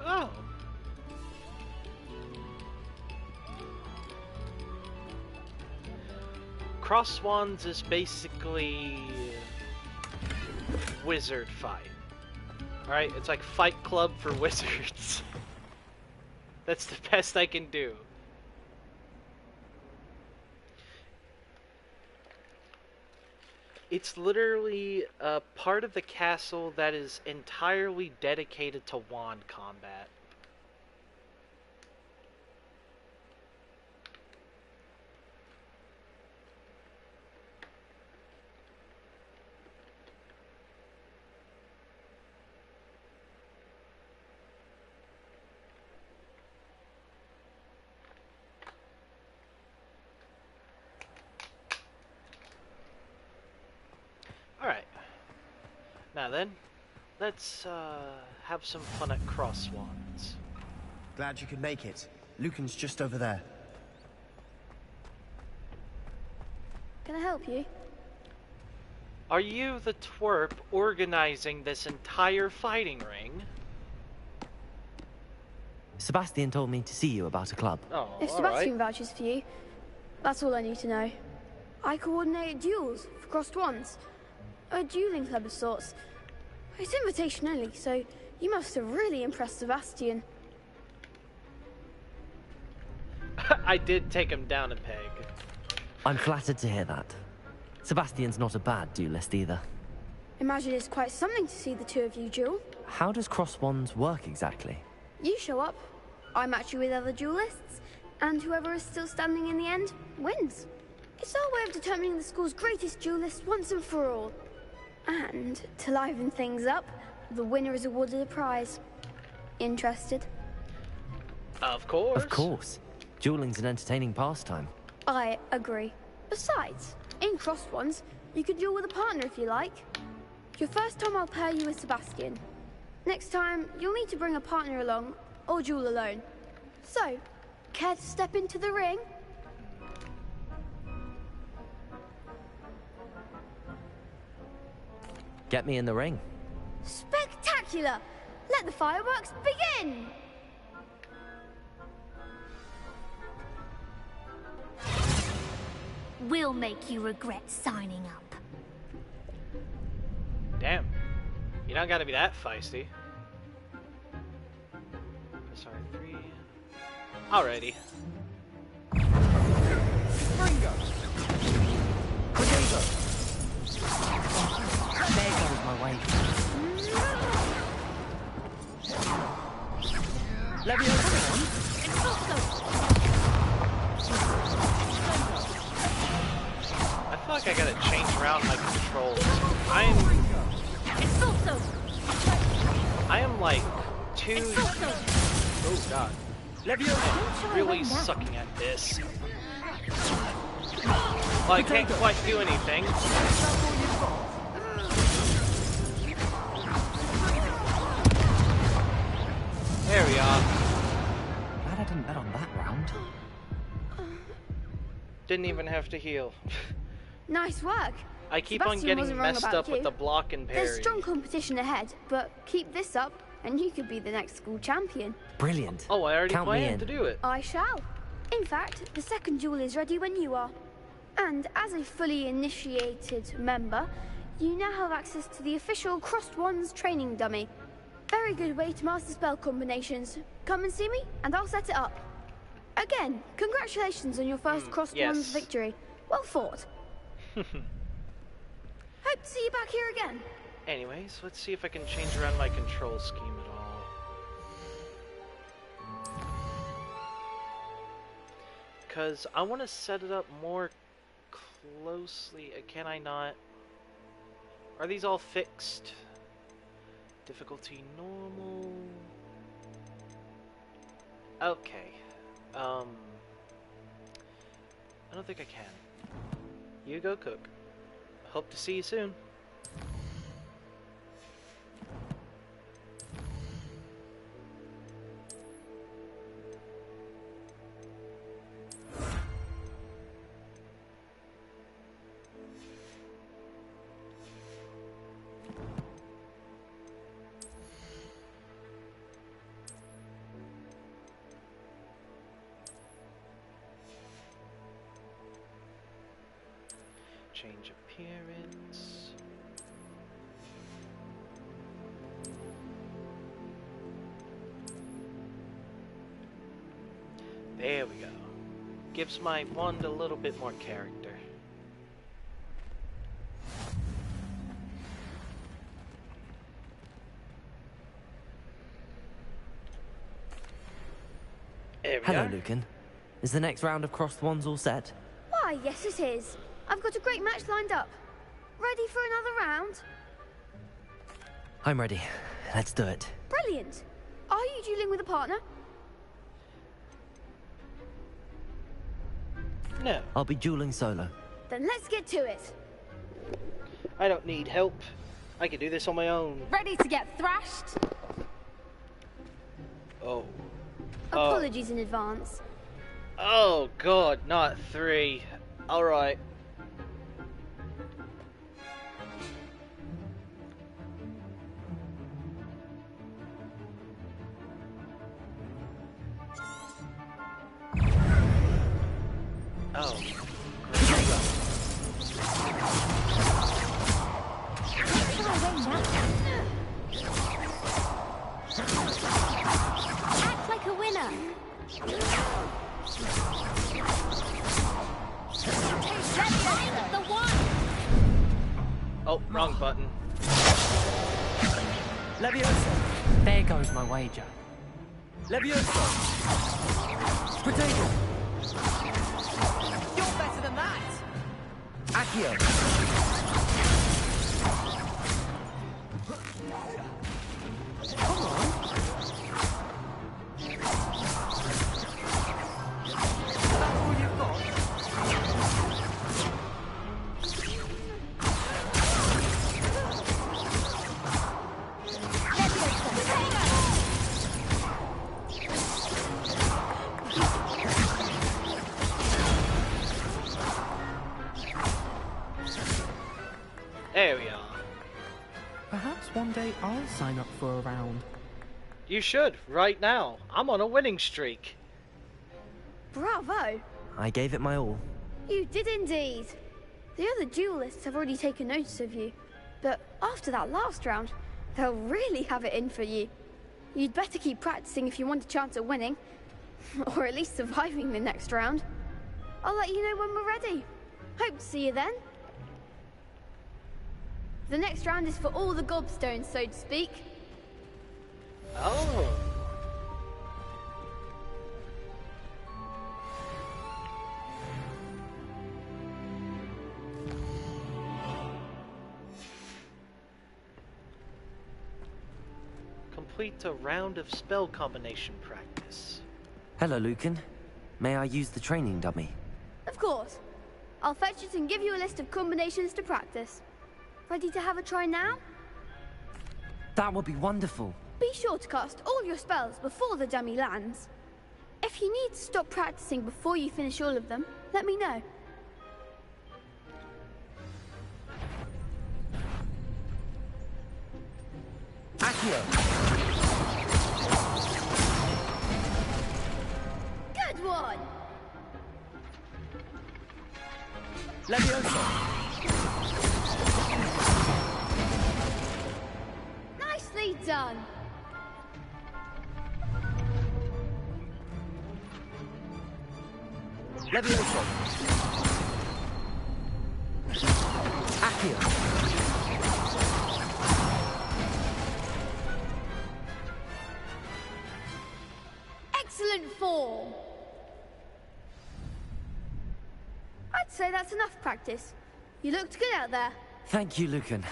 Oh. Crosswands is basically wizard fight. Alright, it's like Fight Club for wizards. That's the best I can do. It's literally a part of the castle that is entirely dedicated to wand combat. Now then, let's have some fun at Crosswands. Glad you could make it. Lucan's just over there. Can I help you? Are you the twerp organizing this entire fighting ring? Sebastian told me to see you about a club. Oh, If Sebastian vouches for you, that's all I need to know. I coordinate duels for crossed wands. A dueling club of sorts. It's invitation only, so you must have really impressed Sebastian. I did take him down a peg. I'm flattered to hear that. Sebastian's not a bad duelist either. Imagine it's quite something to see the two of you duel. How does cross wands work exactly? You show up, I match you with other duelists, and whoever is still standing in the end wins. It's our way of determining the school's greatest duelist once and for all. And to liven things up, the winner is awarded a prize. Interested? Of course. Of course. Dueling's an entertaining pastime. I agree. Besides, in crossed ones, you could duel with a partner if you like. Your first time I'll pair you with Sebastian. Next time, you'll need to bring a partner along, or duel alone. So, care to step into the ring? Get me in the ring. Spectacular! Let the fireworks begin! We'll make you regret signing up. Damn. You don't gotta be that feisty. Sorry, 3. Alrighty. There goes my way. I feel like I gotta change around my controls. I am like too... Oh god. I'm really sucking at this. Well, I can't quite do anything. There we are. Glad I didn't bet on that round. Didn't even have to heal. Nice work. I keep Sebastian on getting wasn't wrong messed about up with you. the block and parry. There's strong competition ahead, but keep this up and you could be the next school champion. Brilliant. Oh, I already Count me planned in. to do it. I shall. In fact, the second duel is ready when you are. And as a fully initiated member, you now have access to the official Crossed Wands training dummy. Very good way to master spell combinations. Come and see me, and I'll set it up. Again, congratulations on your first Crossed Wands victory. Well fought. Hope to see you back here again. Anyways, let's see if I can change around my control scheme at all. Because I want to set it up more closely. Can I not? Are these all fixed? Difficulty normal. Okay. I don't think I can. You go cook. Hope to see you soon. Change appearance. There we go. Gives my wand a little bit more character. There we Hello, are. Lucan. Is the next round of crossed wands all set? Why, yes it is. I've got a great match lined up. Ready for another round? I'm ready. Let's do it. Brilliant. Are you dueling with a partner? No. I'll be dueling solo. Then let's get to it. I don't need help. I can do this on my own. Ready to get thrashed? Oh. Apologies in advance. Oh god, not 3. Alright. Oh. Act like a winner. The one. Oh, wrong button. Leviosa. There goes my wager. Leviosa! Potato! You're better than that! Accio! Come on! That's all you've got? There we are. Perhaps one day I'll sign up for a round. You should, right now. I'm on a winning streak. Bravo! I gave it my all. You did indeed. The other duelists have already taken notice of you, but after that last round, they'll really have it in for you. You'd better keep practicing if you want a chance at winning, or at least surviving the next round. I'll let you know when we're ready. Hope to see you then. The next round is for all the gobstones, so to speak. Oh. Complete a round of spell combination practice. Hello, Lucan. May I use the training dummy? Of course. I'll fetch it and give you a list of combinations to practice. Ready to have a try now? That would be wonderful. Be sure to cast all your spells before the dummy lands. If you need to stop practicing before you finish all of them, let me know. Accio! Good one! Leviosa! Nicely done! Leviosa! Accio! Excellent form! I'd say that's enough practice. You looked good out there. Thank you, Lucan.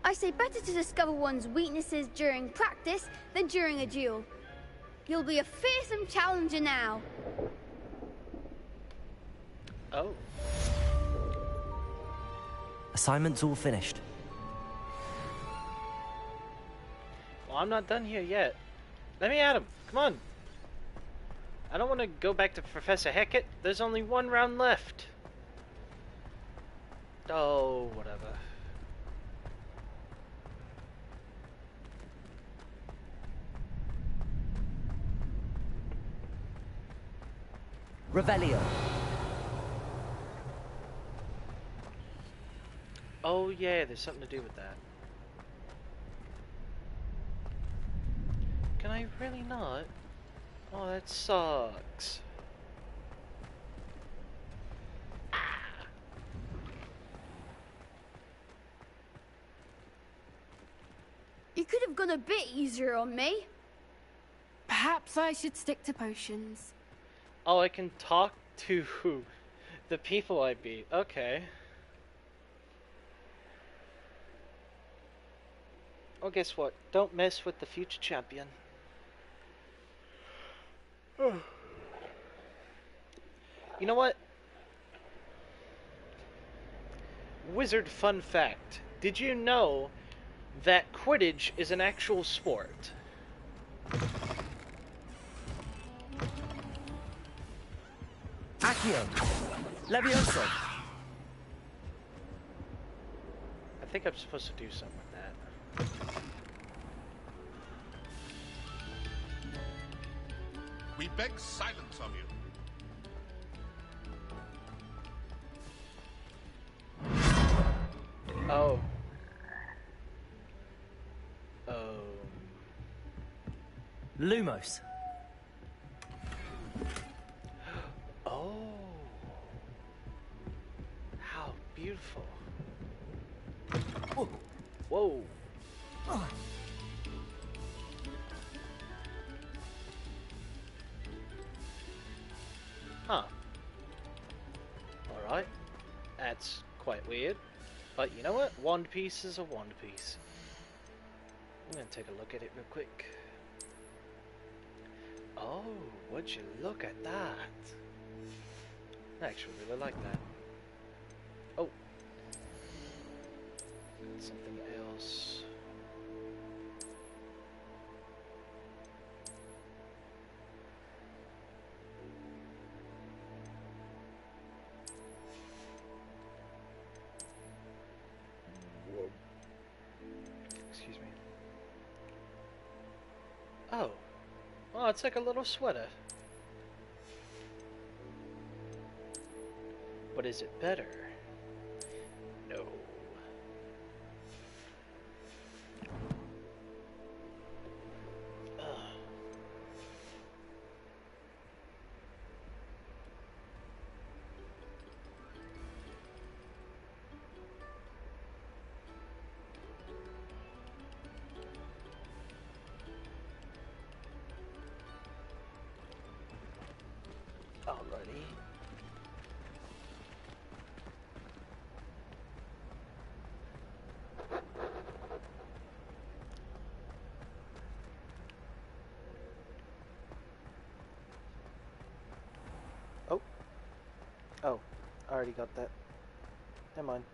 I say better to discover one's weaknesses during practice than during a duel. You'll be a fearsome challenger now. Oh. Assignment's all finished. Well, I'm not done here yet. Let me at him. Come on. I don't want to go back to Professor Hecat. There's only one round left. Oh, whatever. Revelio. Oh yeah, there's something to do with that. Can I really not? Oh, that sucks. You could have gone a bit easier on me. Perhaps I should stick to potions. Oh, I can talk to the people I beat. Okay. Oh, guess what? Don't mess with the future champion. You know what? Wizard fun fact. Did you know that Quidditch is an actual sport. Accio! Levioso! I think I'm supposed to do something with that. We beg silence of you. Oh. Lumos. Oh. How beautiful. Oh. Whoa. Oh. Huh. Alright. That's quite weird. But you know what? Wand piece is a wand piece. I'm gonna take a look at it real quick. Oh, would you look at that? I actually really like that. Oh. Something else. Whoa. Excuse me. Oh. Oh, it's like a little sweater. But is it better? No. Ugh. Alrighty. Oh. Oh, I already got that. Never mind.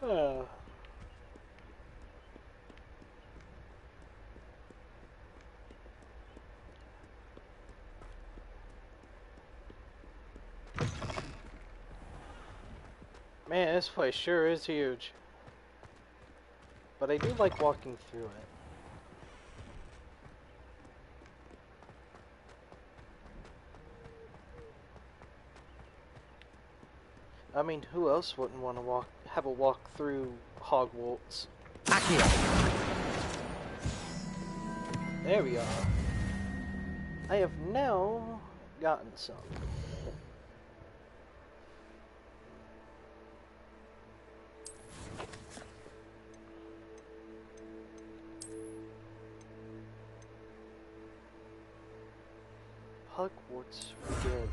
Oh. Man, this place sure is huge. But I do like walking through it. I mean, who else wouldn't want to have a walk through Hogwarts? There we are. I have now gotten some. Hogwarts regalia.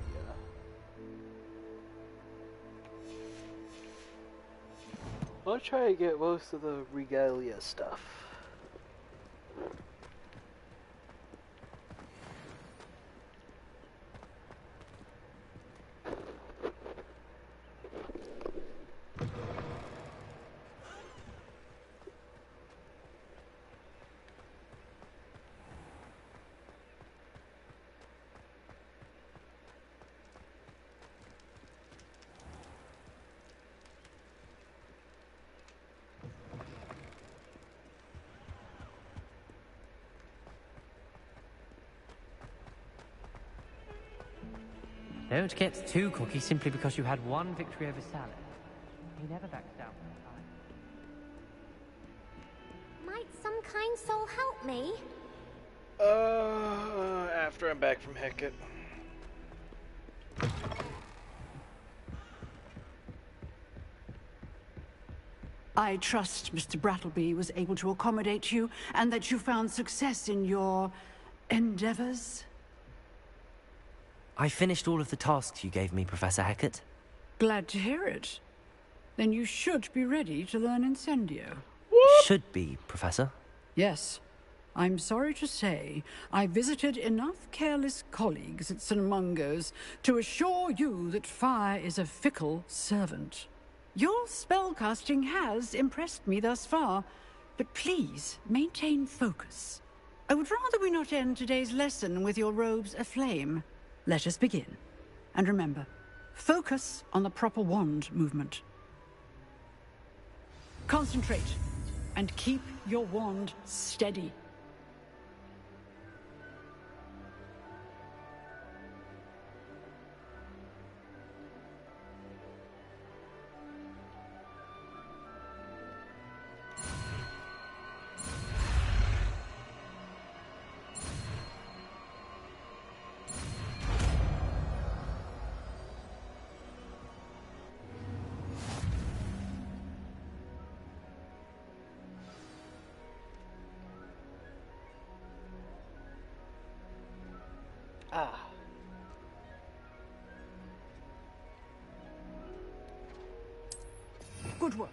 I'll try to get most of the regalia stuff. Don't get too cocky simply because you had one victory over Salad. He never backs down. Might some kind soul help me? After I'm back from Hecate. I trust Mr. Brattleby was able to accommodate you, and that you found success in your endeavors? I finished all of the tasks you gave me, Professor Hecat. Glad to hear it. Then you should be ready to learn Incendio. Should be, Professor. Yes. I'm sorry to say, I visited enough careless colleagues at St. Mungo's to assure you that fire is a fickle servant. Your spellcasting has impressed me thus far, but please maintain focus. I would rather we not end today's lesson with your robes aflame. Let us begin. And remember, focus on the proper wand movement. Concentrate, and keep your wand steady. Ah. Good work.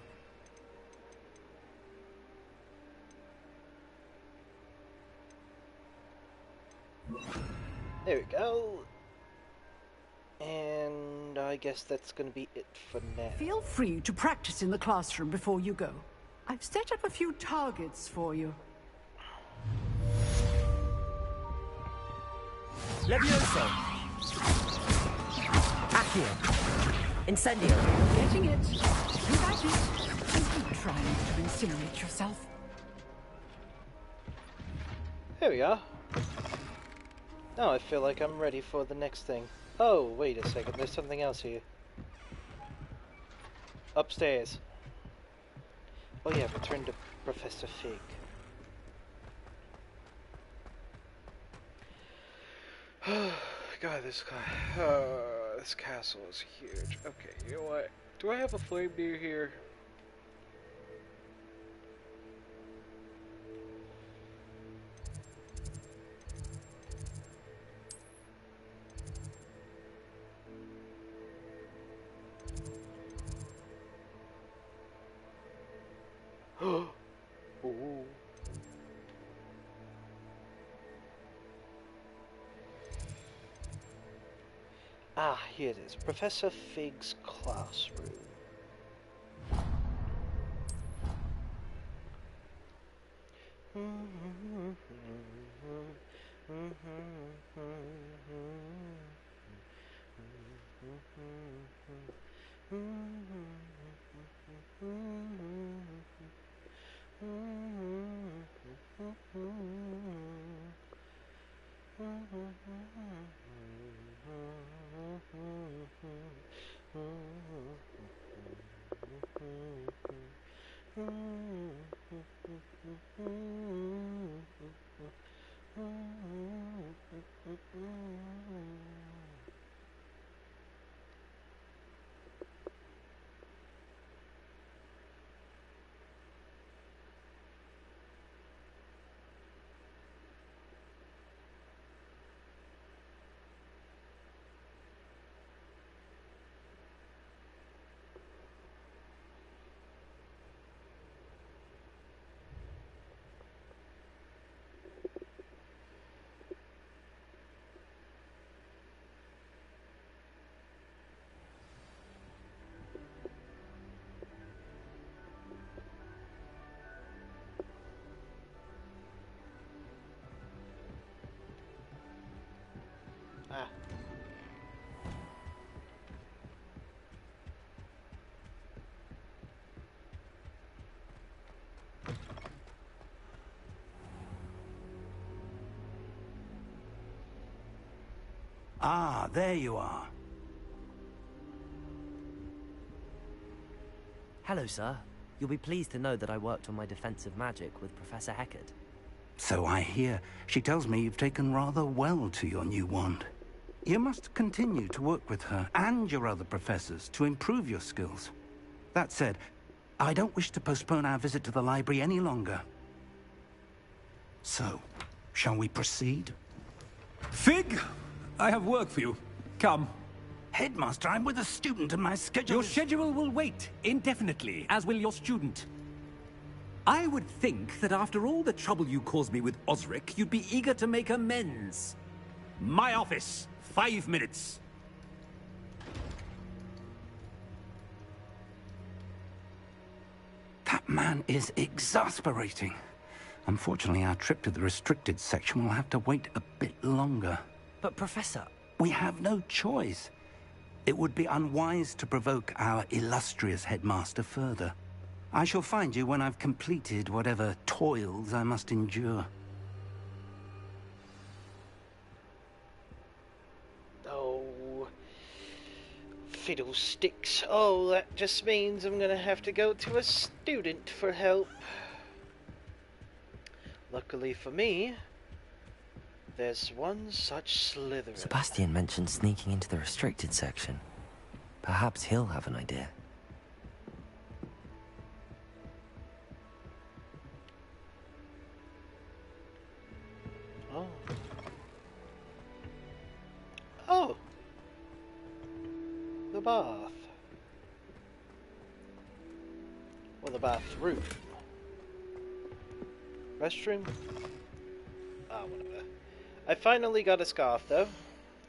There we go. And I guess that's going to be it for now. Feel free to practice in the classroom before you go. I've set up a few targets for you. Levioso! Accio! Incendio! Getting it. You got it. And keep trying to incinerate yourself. Here we are. Now I feel like I'm ready for the next thing. Oh, wait a second, there's something else here. Upstairs. Oh yeah, return to Professor Fig. God, this castle is huge. Okay, you know what? Do I have a flame near here? Ooh. Ah, here it is. Professor Fig's classroom. Ah, there you are. Hello, sir. You'll be pleased to know that I worked on my defensive magic with Professor Hecat. So I hear. She tells me you've taken rather well to your new wand. You must continue to work with her and your other professors to improve your skills. That said, I don't wish to postpone our visit to the library any longer. So, shall we proceed? Fig, I have work for you. Come. Headmaster, I'm with a student and my schedule Your schedule will wait indefinitely, as will your student. I would think that after all the trouble you caused me with Osric, you'd be eager to make amends. My office, 5 minutes. That man is exasperating. Unfortunately, our trip to the restricted section will have to wait a bit longer. But, Professor... We have no choice. It would be unwise to provoke our illustrious headmaster further. I shall find you when I've completed whatever toils I must endure. Oh, fiddlesticks. Oh, that just means I'm gonna have to go to a student for help. Luckily for me, there's one such Slytherin. Sebastian mentioned sneaking into the restricted section. Perhaps he'll have an idea. Oh. Oh! The bath. Or the bathroom. Restroom? Ah, whatever. I finally got a scarf, though.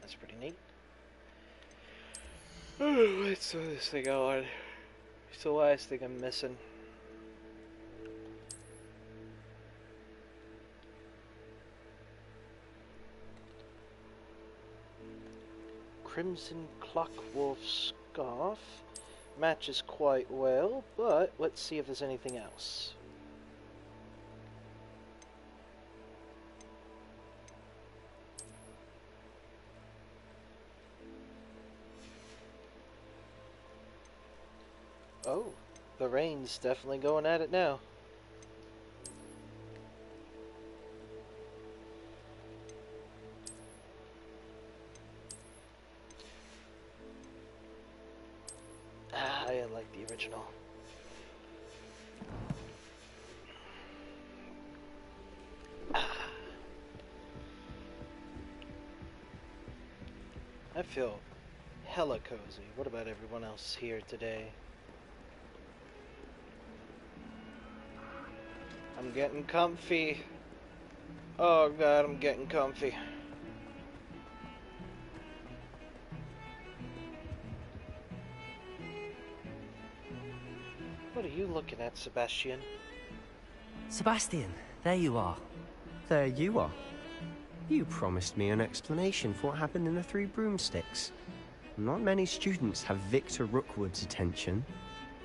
That's pretty neat. Let's throw this thing on. It's the last thing I'm missing. Crimson Clockwolf scarf. Matches quite well, but let's see if there's anything else. Oh, the rain's definitely going at it now. Ah, I like the original. I feel hella cozy. What about everyone else here today? I'm getting comfy. Oh god, I'm getting comfy. What are you looking at, Sebastian? Sebastian, there you are. There you are. You promised me an explanation for what happened in the Three Broomsticks. Not many students have Victor Rookwood's attention.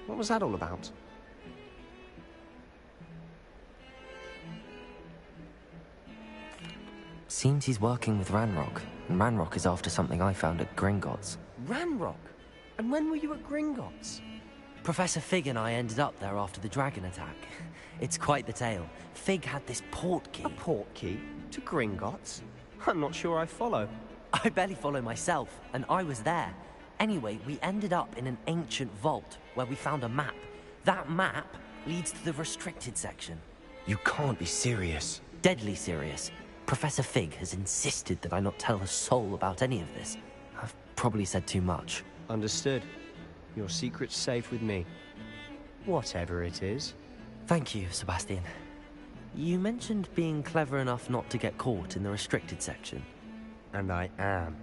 What was that all about? Seems he's working with Ranrock, and Ranrock is after something I found at Gringotts. Ranrock? And when were you at Gringotts? Professor Fig and I ended up there after the dragon attack. It's quite the tale. Fig had this port key. A port key? To Gringotts? I'm not sure I follow. I barely follow myself, and I was there. Anyway, we ended up in an ancient vault where we found a map. That map leads to the restricted section. You can't be serious. Deadly serious. Professor Fig has insisted that I not tell a soul about any of this. I've probably said too much. Understood. Your secret's safe with me. Whatever it is. Thank you, Sebastian. You mentioned being clever enough not to get caught in the restricted section. And I am.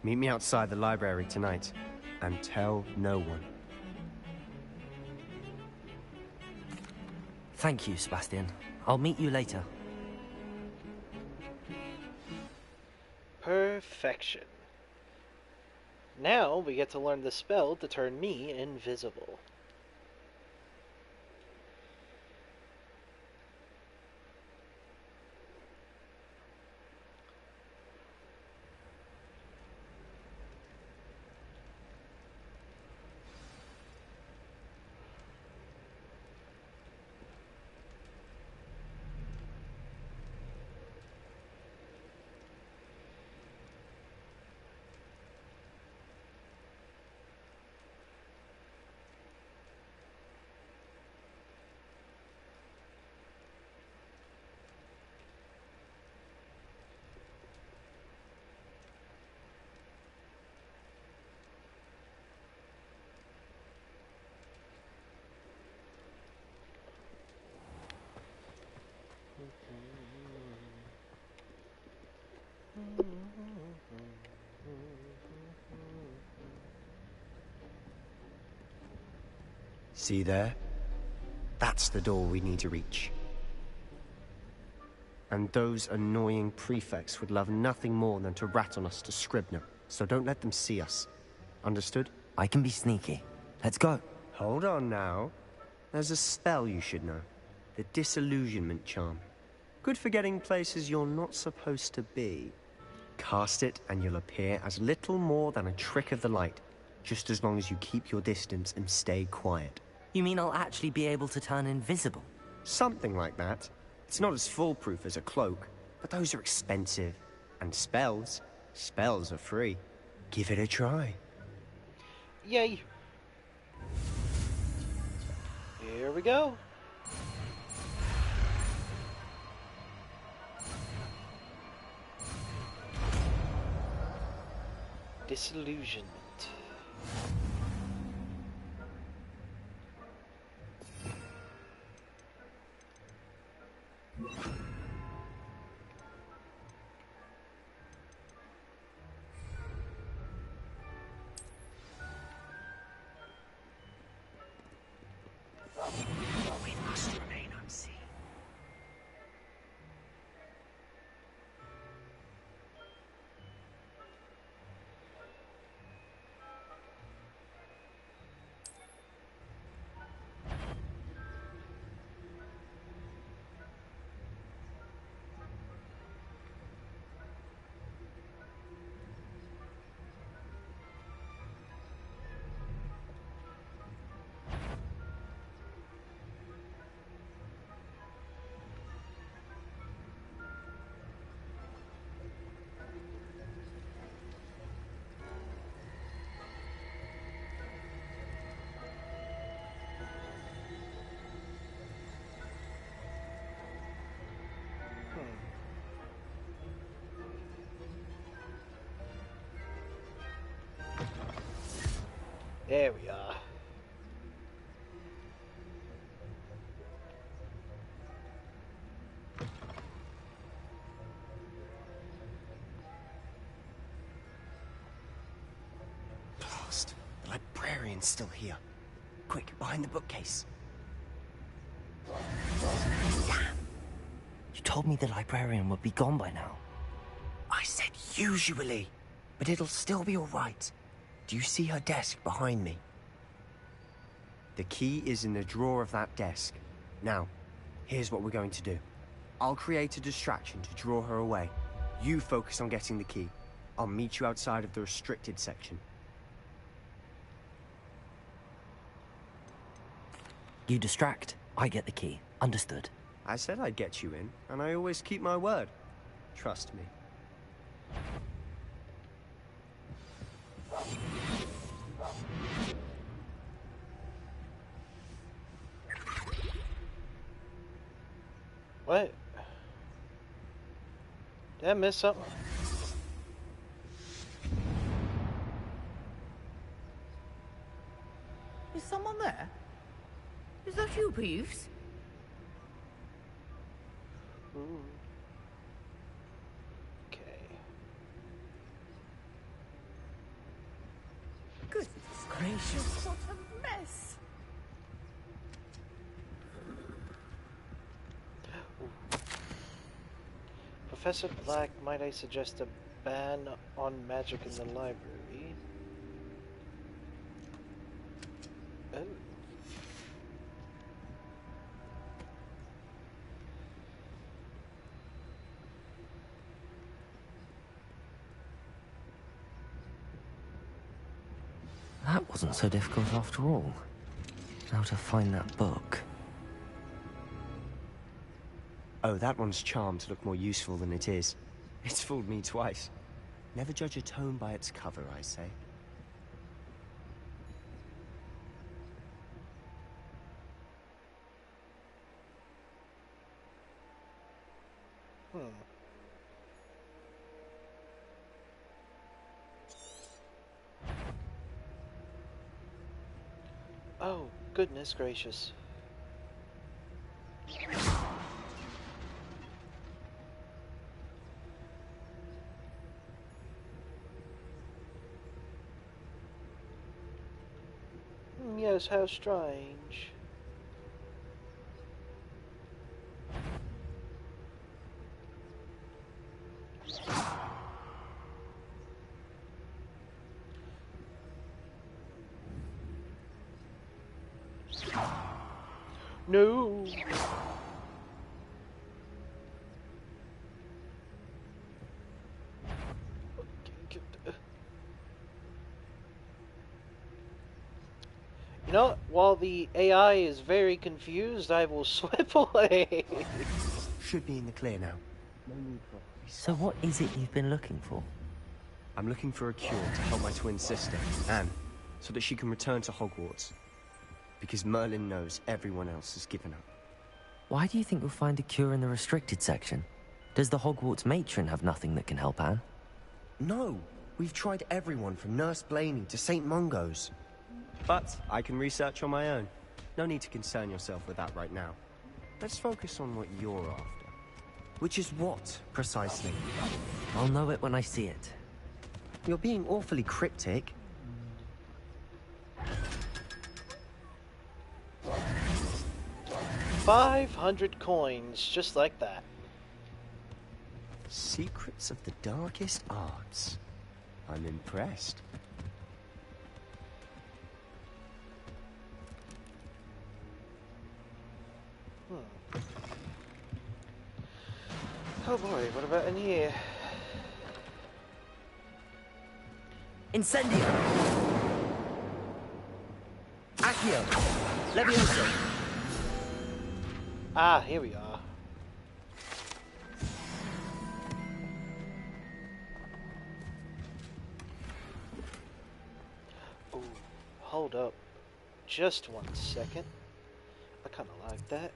Meet me outside the library tonight, and tell no one. Thank you, Sebastian. I'll meet you later. Perfection. Now we get to learn the spell to turn me invisible. See there? That's the door we need to reach. And those annoying prefects would love nothing more than to rat on us to Scribner, so don't let them see us. Understood? I can be sneaky. Let's go. Hold on now. There's a spell you should know. The Disillusionment Charm. Good for getting places you're not supposed to be. Cast it and you'll appear as little more than a trick of the light, just as long as you keep your distance and stay quiet. You mean I'll actually be able to turn invisible? Something like that. It's not as foolproof as a cloak, but those are expensive. And spells are free. Give it a try. Yay. Here we go. Disillusionment. We must remain unseen. There we are. Blast. The librarian's still here. Quick, behind the bookcase. You told me the librarian would be gone by now. I said usually, but it'll still be all right. Do you see her desk behind me? The key is in the drawer of that desk. Now, here's what we're going to do. I'll create a distraction to draw her away. You focus on getting the key. I'll meet you outside of the restricted section. You distract, I get the key. Understood. I said I'd get you in, and I always keep my word. Trust me. What? Did I miss something? Is someone there? Is that you, Peeves? Okay. Goodness gracious, what a mess! Professor Black, might I suggest a ban on magic in the library? Oh. That wasn't so difficult after all. How to find that book. Oh, that one's charmed to look more useful than it is. It's fooled me twice. Never judge a tome by its cover, I say. Oh, goodness gracious. Yes, how strange. No. You know, while the AI is very confused, I will swipe away. Should be in the clear now. No need for... So what is it you've been looking for? I'm looking for a cure to help my twin sister, Anne, so that she can return to Hogwarts. Because Merlin knows everyone else has given up. Why do you think you'll find a cure in the restricted section? Does the Hogwarts matron have nothing that can help Anne? No! We've tried everyone from Nurse Blaney to St. Mungo's. But I can research on my own. No need to concern yourself with that right now. Let's focus on what you're after. Which is what, precisely? I'll know it when I see it. You're being awfully cryptic. 500 coins, just like that. Secrets of the darkest arts. I'm impressed. Oh boy, what about in here? Incendio! Accio! Levioso! Ah, here we are. Ooh, hold up. Just 1 second. I kinda like that.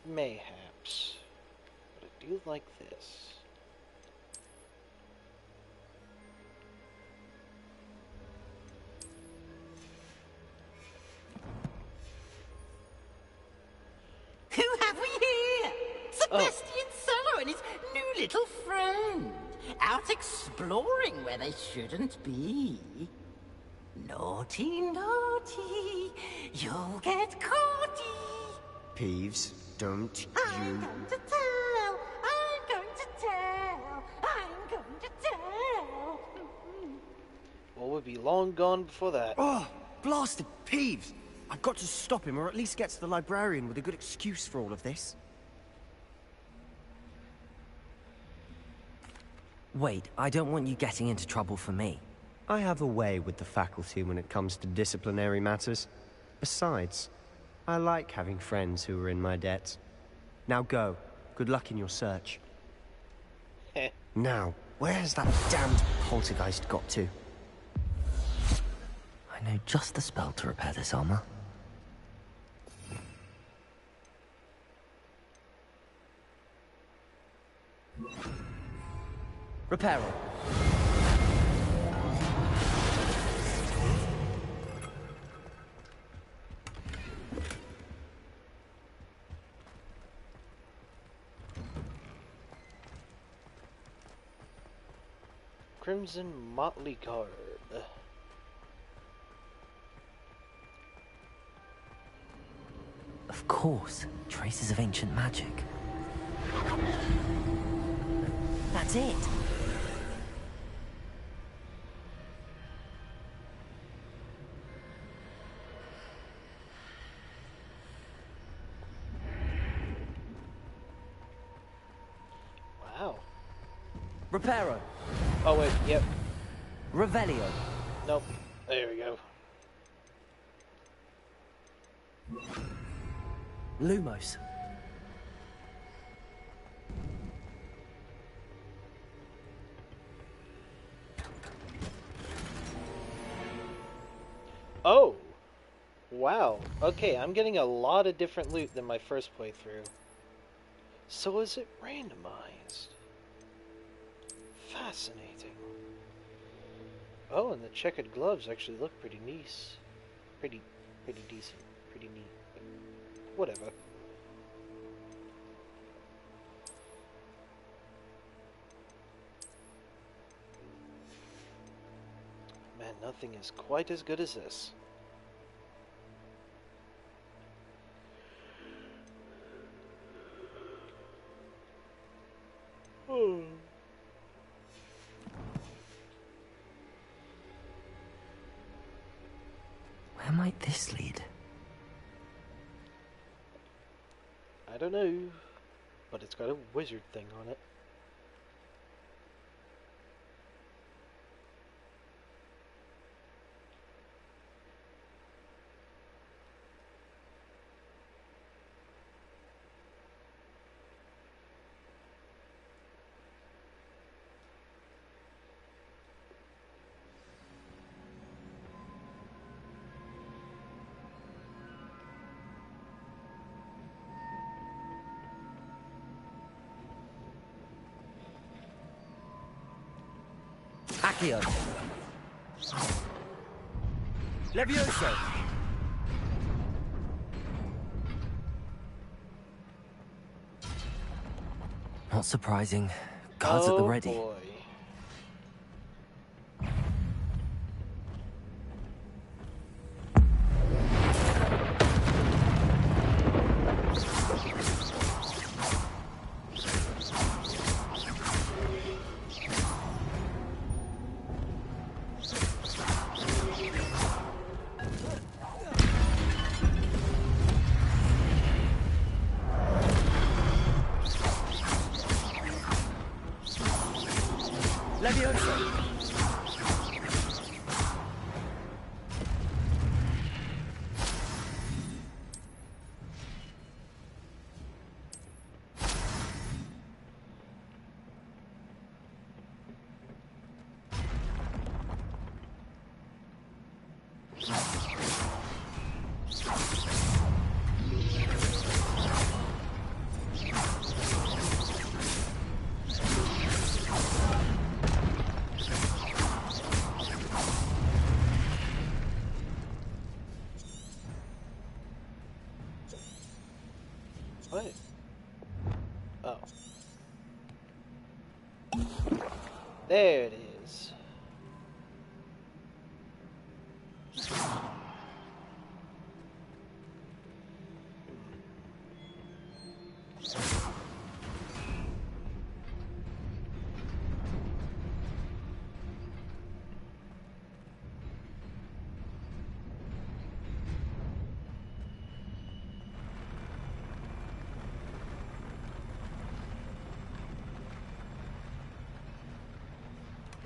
Mayhaps. But I do like this. Who have we here? Sebastian Sallow and his new little friend. Out exploring where they shouldn't be. Naughty, naughty, you'll get caughty. Peeves, don't I'm you... going to tell, I'm going to tell, I'm going to tell. Well, we'll be long gone before that. Oh, blasted Peeves! I've got to stop him, or at least get to the librarian with a good excuse for all of this. Wait, I don't want you getting into trouble for me. I have a way with the faculty when it comes to disciplinary matters. Besides, I like having friends who are in my debt. Now go. Good luck in your search. Now, where has that damned poltergeist got to? I know just the spell to repair this armor. Reparo. Crimson Motley Card. Of course, traces of ancient magic. That's it. Wow. Reparo. Oh wait, yep. Revelio. Nope. There we go. Lumos. Oh! Wow. Okay, I'm getting a lot of different loot than my first playthrough. So is it randomized? Fascinating. Oh, and the checkered gloves actually look pretty nice. Pretty pretty decent, pretty neat. Whatever. Man, nothing is quite as good as this. Oh. Where might this lead? I don't know, but it's got a wizard thing on it. Accio. Levioso. Not surprising. Guards at the ready. Boy. What? Oh. There it is.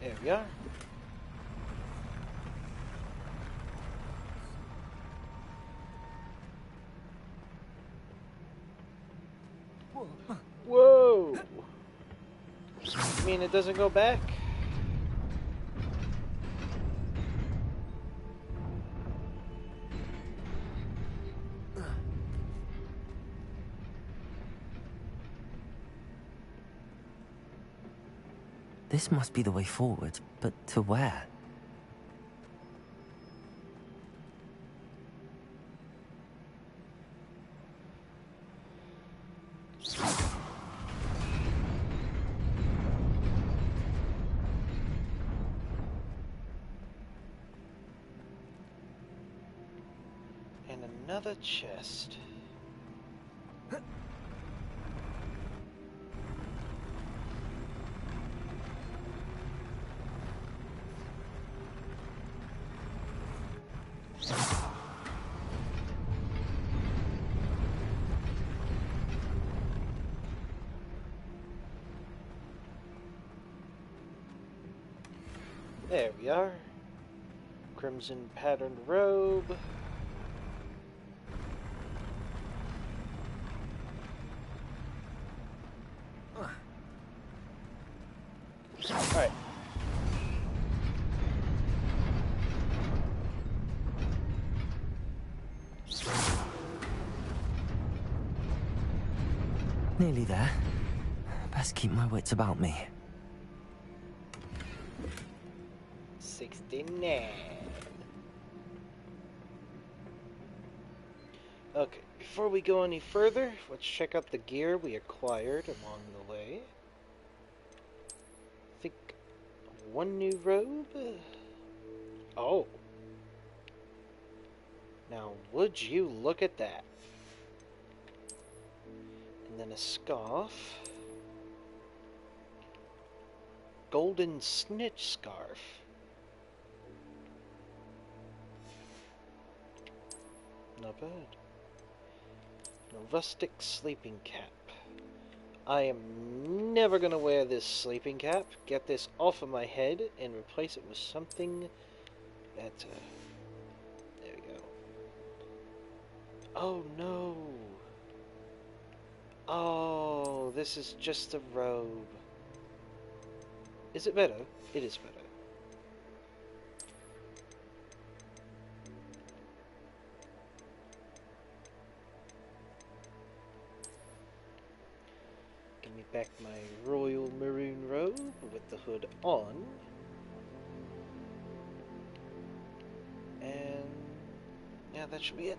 There we are. Whoa! You mean it doesn't go back? This must be the way forward, but to where? And another chest. There we are. Crimson patterned robe. Alright. Nearly there. Best keep my wits about me. 69. Okay, before we go any further, let's check out the gear we acquired along the way. I think one new robe. Oh. Now, would you look at that? And then a scarf. Golden snitch scarf. Not bad. A rustic sleeping cap. I am never going to wear this sleeping cap. Get this off of my head and replace it with something better. There we go. Oh no. Oh, this is just a robe. Is it better? It is better. Give me back my royal maroon robe with the hood on. And yeah, that should be it.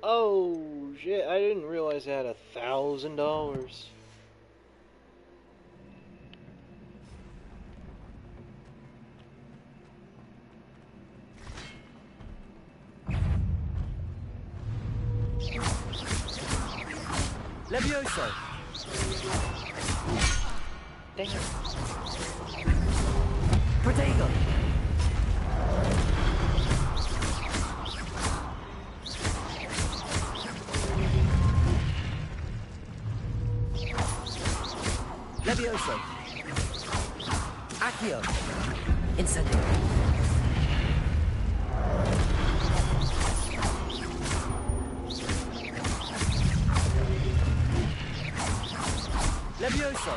Oh shit, I didn't realize I had $1,000. Levioso! Dang it. Protego! Levioso! Accio! Incendio! Levioso!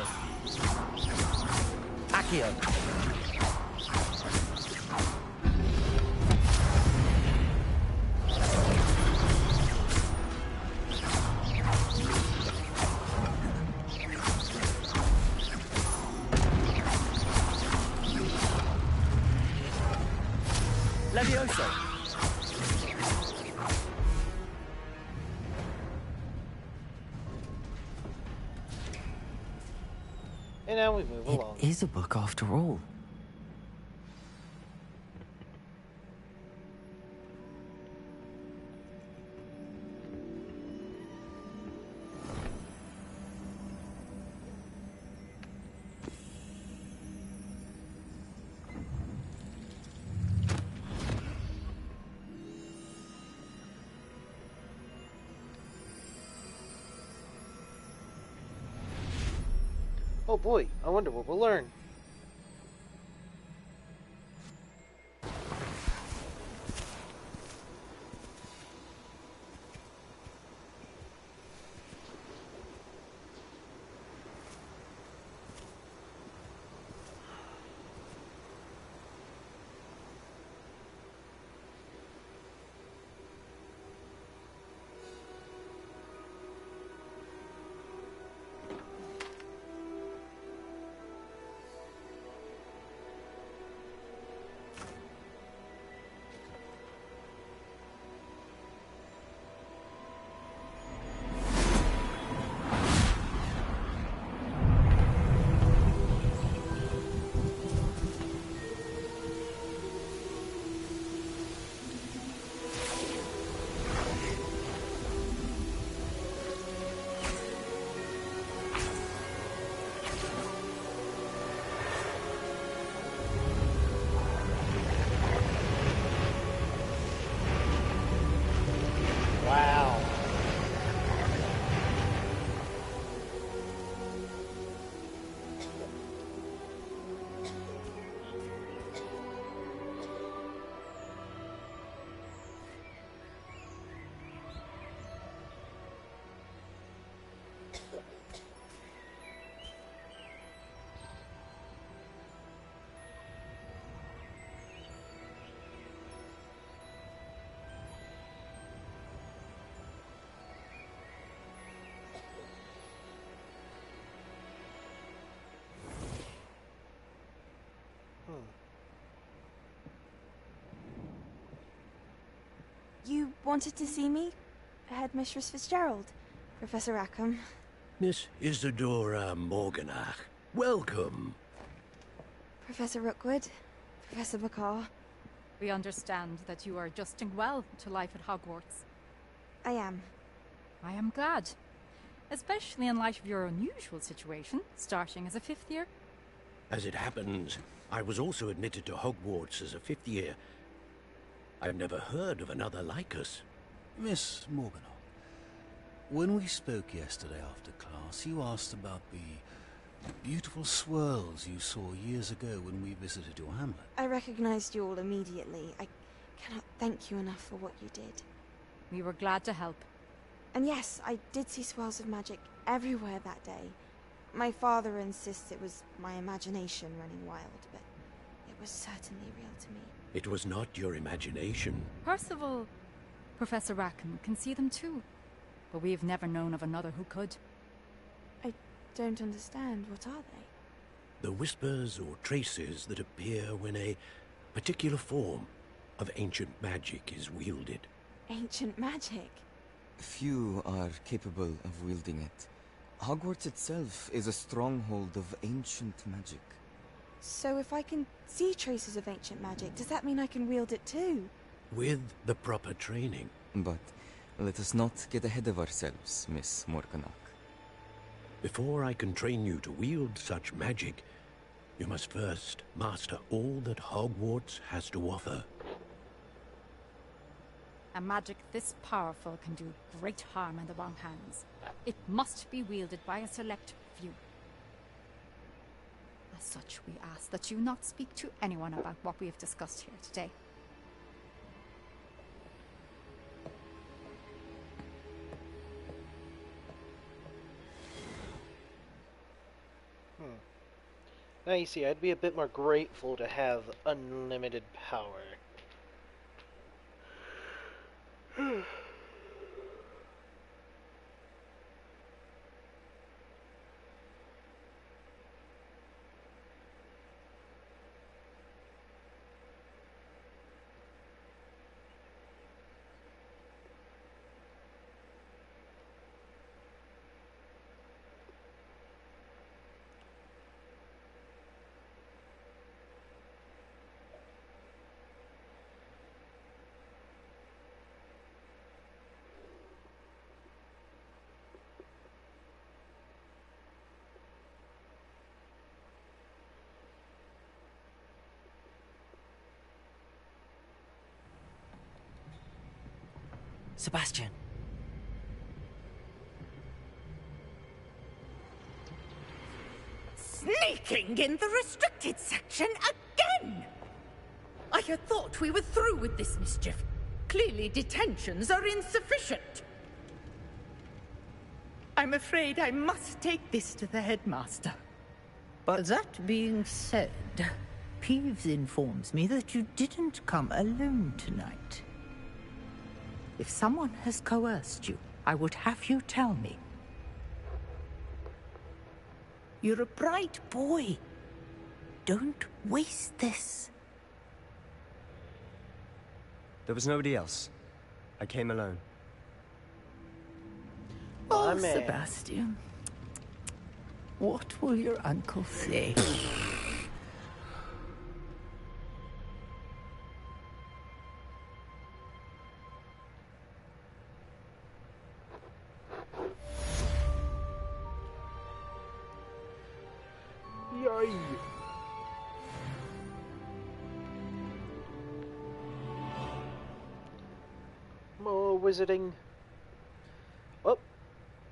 Accio! Levioso! And now we move along. It is a book after all. Oh boy, I wonder what we'll learn. wanted to see me? Headmistress Fitzgerald, Professor Rackham. Miss Isadora Morganach, welcome. Professor Rookwood, Professor Bakar. We understand that you are adjusting well to life at Hogwarts. I am. I am glad. Especially in light of your unusual situation, starting as a 5th year. As it happens, I was also admitted to Hogwarts as a 5th year. I've never heard of another like us. Miss Morganach, when we spoke yesterday after class, you asked about the beautiful swirls you saw years ago when we visited your hamlet. I recognized you all immediately. I cannot thank you enough for what you did. We were glad to help. And yes, I did see swirls of magic everywhere that day. My father insists it was my imagination running wild, but it was certainly real to me. It was not your imagination. Percival, Professor Rackham can see them too. But we have never known of another who could. I don't understand. What are they? The whispers or traces that appear when a particular form of ancient magic is wielded. Ancient magic? Few are capable of wielding it. Hogwarts itself is a stronghold of ancient magic. So if I can see traces of ancient magic, does that mean I can wield it too? With the proper training. But let us not get ahead of ourselves, Miss Morganach. Before I can train you to wield such magic, you must first master all that Hogwarts has to offer. A magic this powerful can do great harm in the wrong hands. It must be wielded by a select few. As such, we ask that you not speak to anyone about what we have discussed here today. Now you see, I'd be a bit more grateful to have unlimited power. Sebastian. Sneaking in the restricted section again! I had thought we were through with this mischief. Clearly detentions are insufficient. I'm afraid I must take this to the headmaster. But that being said, Peeves informs me that you didn't come alone tonight. If someone has coerced you, I would have you tell me. You're a bright boy. Don't waste this. There was nobody else. I came alone. Oh, Sebastian. What will your uncle say? Yay! More wizarding. Well,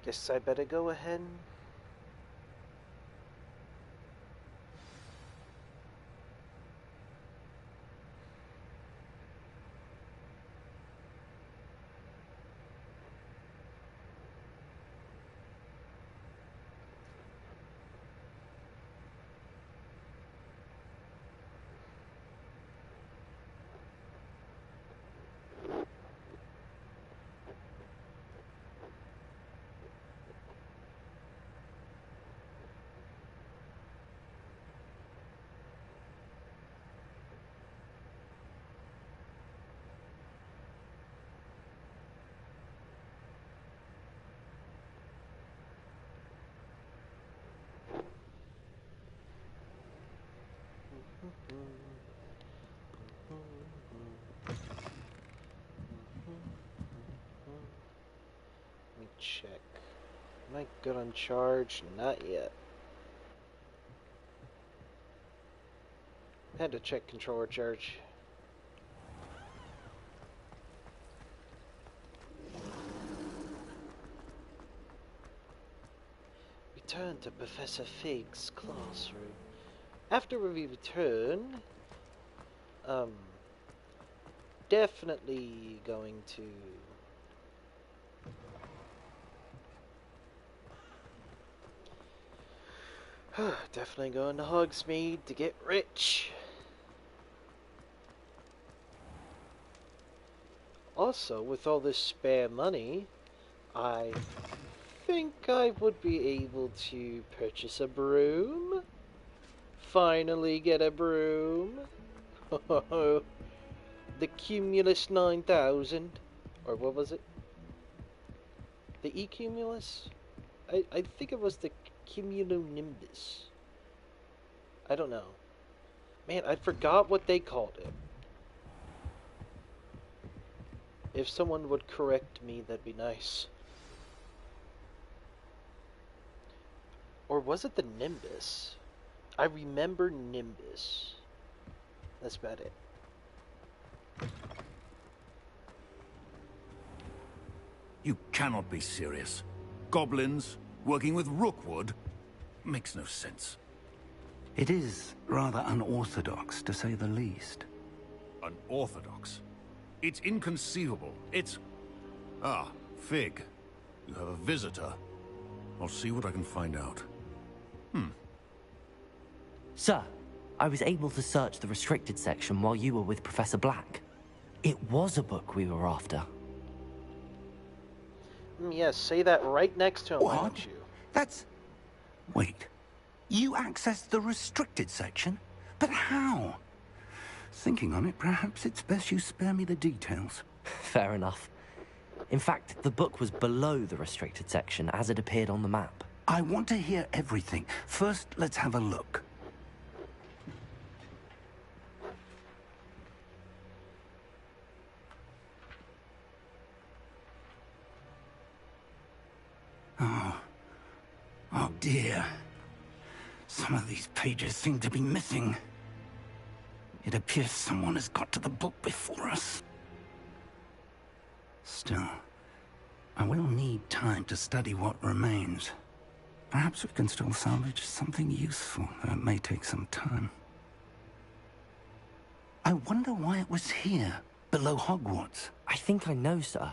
guess I better go ahead. Let me check. Am I good on charge? Not yet. Had to check controller charge. Return to Professor Fig's classroom. After we return, definitely going to definitely going to Hogsmeade to get rich. Also, with all this spare money, I think I would be able to purchase a broom. Finally get a broom. The Cumulus 9000. Or what was it? The E-Cumulus? I think it was the Cumulonimbus. I don't know. Man, I forgot what they called it. If someone would correct me, that'd be nice. Or was it the Nimbus? I remember Nimbus. That's about it. You cannot be serious. Goblins working with Rookwood? Makes no sense. It is rather unorthodox, to say the least. Unorthodox? It's inconceivable. It's... Ah, Fig. You have a visitor. I'll see what I can find out. Sir, I was able to search the restricted section while you were with Professor Black. It was a book we were after. Yes, say that right next to him, why don't you? That's... Wait. You accessed the restricted section? But how? Thinking on it, perhaps it's best you spare me the details. Fair enough. In fact, the book was below the restricted section as it appeared on the map. I want to hear everything. First, let's have a look. Oh dear. Some of these pages seem to be missing. It appears someone has got to the book before us. Still, I will need time to study what remains. Perhaps we can still salvage something useful, though it may take some time. I wonder why it was here, below Hogwarts. I think I know, sir.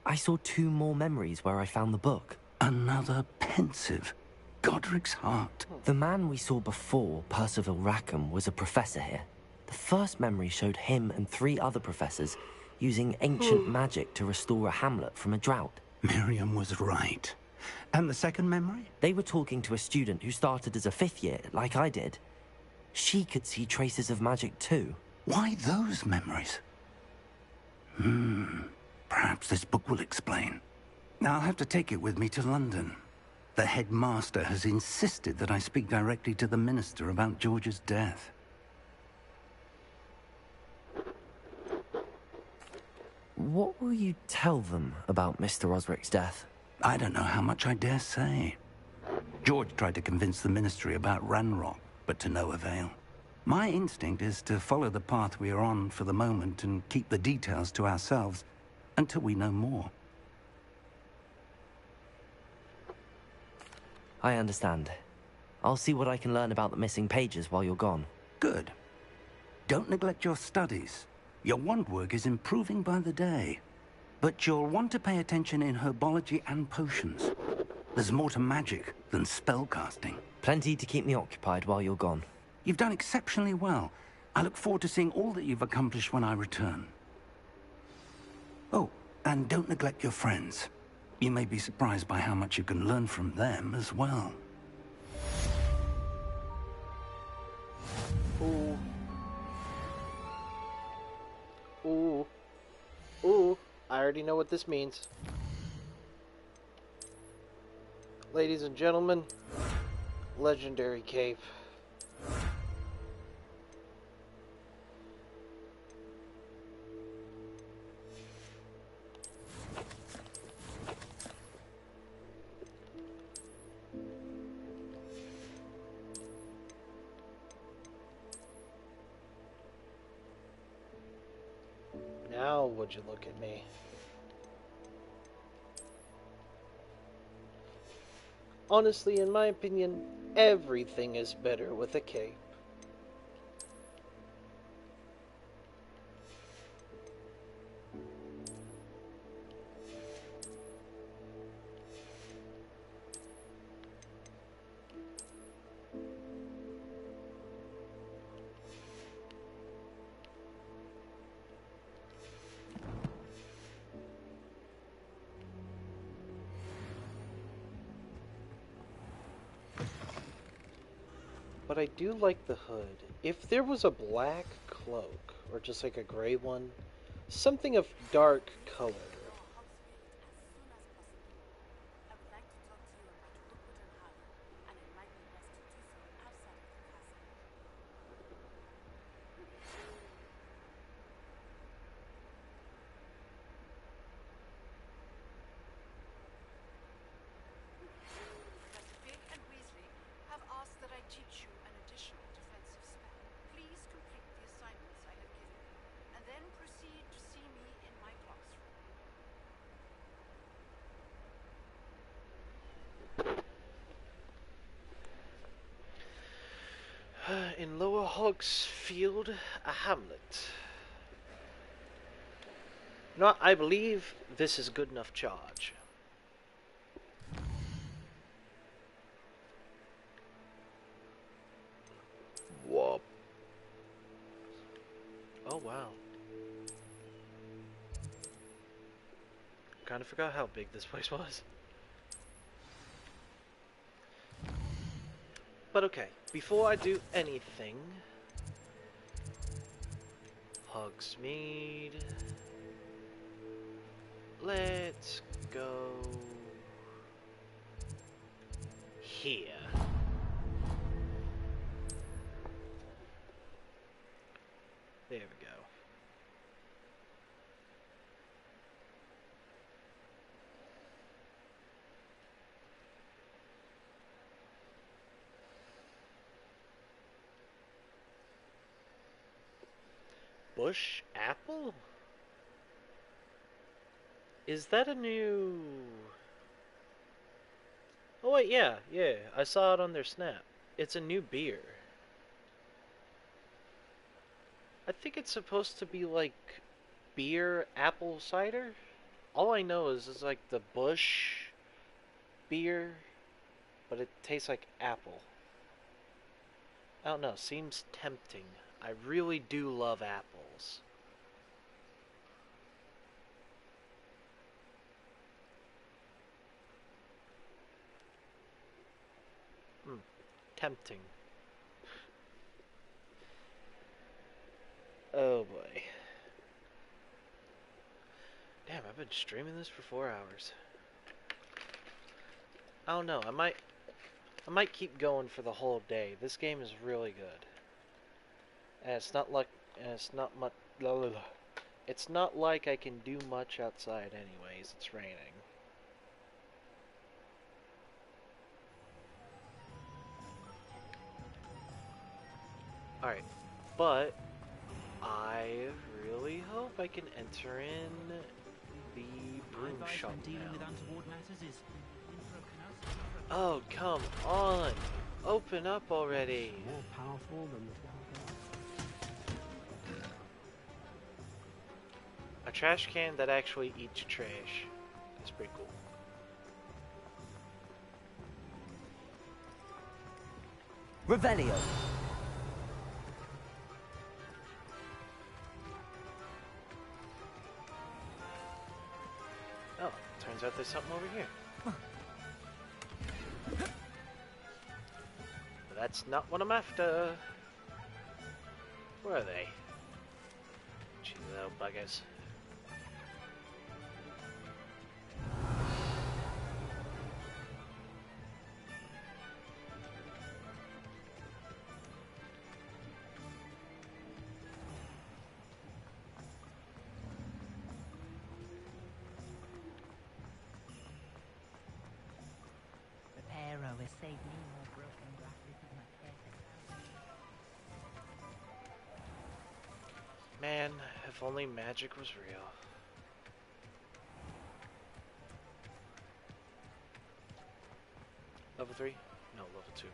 I saw 2 more memories where I found the book. Another pensive. Godric's heart. The man we saw before, Percival Rackham, was a professor here. The first memory showed him and 3 other professors using ancient magic to restore a hamlet from a drought. Miriam was right. And the second memory? They were talking to a student who started as a 5th year, like I did. She could see traces of magic too. Why those memories? Perhaps this book will explain. I'll have to take it with me to London. The headmaster has insisted that I speak directly to the minister about George's death. What will you tell them about Mr. Osric's death? I don't know how much I dare say. George tried to convince the ministry about Ranrock, but to no avail. My instinct is to follow the path we are on for the moment and keep the details to ourselves until we know more. I understand. I'll see what I can learn about the missing pages while you're gone. Good. Don't neglect your studies. Your wand work is improving by the day. But you'll want to pay attention in herbology and potions. There's more to magic than spellcasting. Plenty to keep me occupied while you're gone. You've done exceptionally well. I look forward to seeing all that you've accomplished when I return. Oh, and don't neglect your friends. You may be surprised by how much you can learn from them as well. Ooh. Ooh. Ooh. I already know what this means. Ladies and gentlemen, legendary cape. Now would you look at me? Honestly, in my opinion, everything is better with a cape. But I do like the hood. If there was a black cloak, or just like a gray one, something of dark color. In Lower Hogsfield, a hamlet. No, I believe this is good enough charge. Whoa. Oh, wow. Kind of forgot how big this place was. But okay, before I do anything, Hogsmeade, let's go here. There we go. Bush apple? Is that a new... Oh wait, yeah, I saw it on their snap. It's a new beer. I think it's supposed to be like beer apple cider? All I know is it's like the Bush beer, but it tastes like apple. I don't know, seems tempting. I really do love apples. Tempting. Oh boy. Damn, I've been streaming this for 4 hours. I don't know, I might keep going for the whole day. This game is really good. And it's not like it's not like I can do much outside anyways. It's raining. Alright, but I really hope I can enter in the broom shop now. Oh, come on! Open up already! More powerful than a trash can that actually eats trash. That's pretty cool. Revelio. Oh, turns out there's something over here. But that's not what I'm after. Where are they? Cheesy little buggers. Save me more broken glasses with my perfect. Man, If only magic was real. Level 3? No, level 2.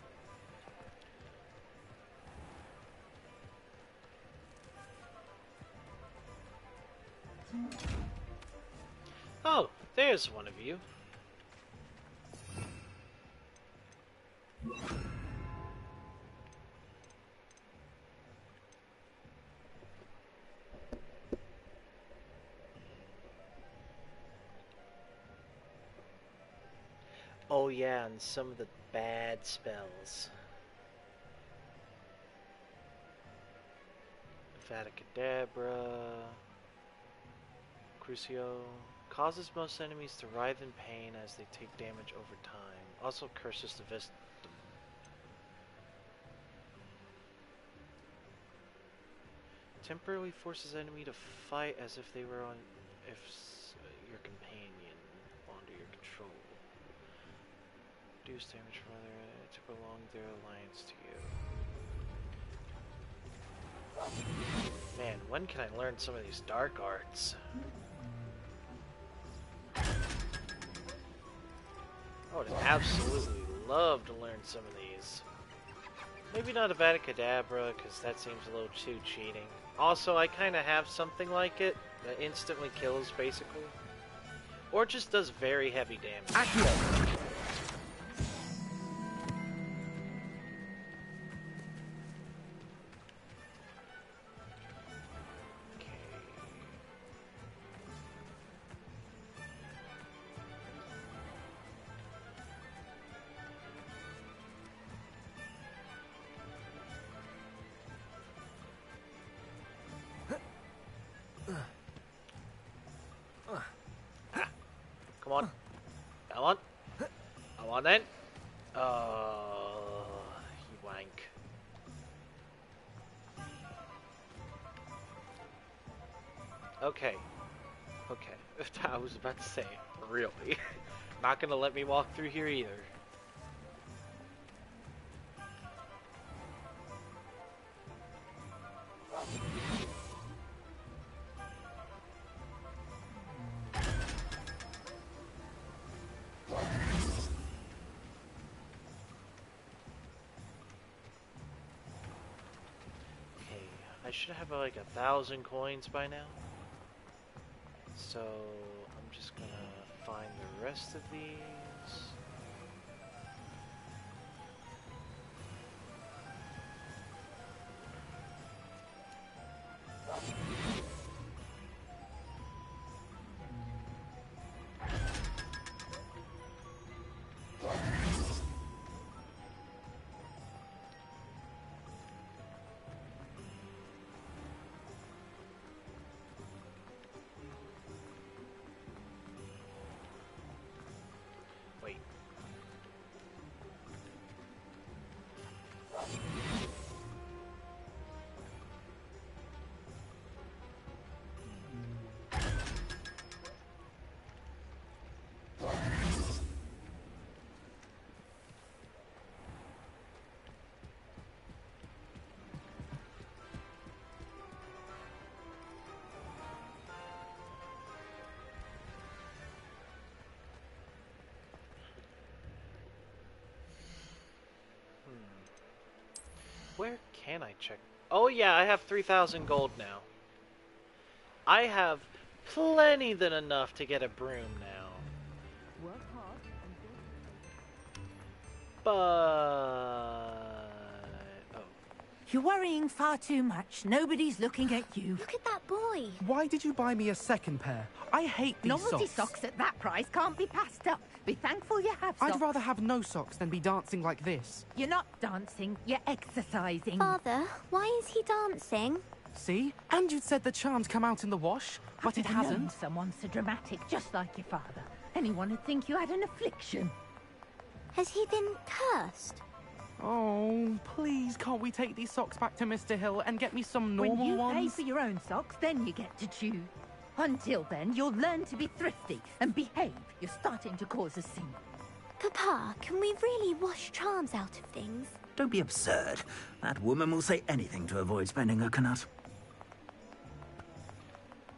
Oh, there's one of you. Oh yeah, and some of the bad spells. Kedabra, Crucio causes most enemies to writhe in pain as they take damage over time. Also curses the victim. Temporarily forces enemy to fight as if they were on your companion under your control. Reduce damage from other to prolong their alliance to you. Man, when can I learn some of these dark arts? I would absolutely love to learn some of these. Maybe not Avada Kedavra, because that seems a little too cheating. Also, I kind of have something like it that instantly kills, basically. Or just does very heavy damage. Accio! Come on. Come on. Come on then. Oh, you wank. Okay. Okay. I was about to say, really. Not gonna let me walk through here either. I should have like 1,000 coins by now. So I'm just gonna find the rest of these. Where can I check? Oh yeah, I have 3,000 gold now. I have plenty than enough to get a broom now. Work hard But... oh. You're worrying far too much. Nobody's looking at you. Look at that boy. Why did you buy me a second pair? I hate these Novelty socks. socks at that price can't be passed up. Be thankful you have socks. I'd rather have no socks than be dancing like this. You're not dancing, you're exercising. Father, why is he dancing? See? And you'd said the charms come out in the wash, but it hasn't. Someone so dramatic, just like your father. Anyone would think you had an affliction. Has he been cursed? Oh, please, can't we take these socks back to Mr. Hill and get me some normal When you ones? pay for your own socks, then you get to choose. Until then, you'll learn to be thrifty and behave. You're starting to cause a scene. Papa, can we really wash charms out of things? Don't be absurd. That woman will say anything to avoid spending her knut.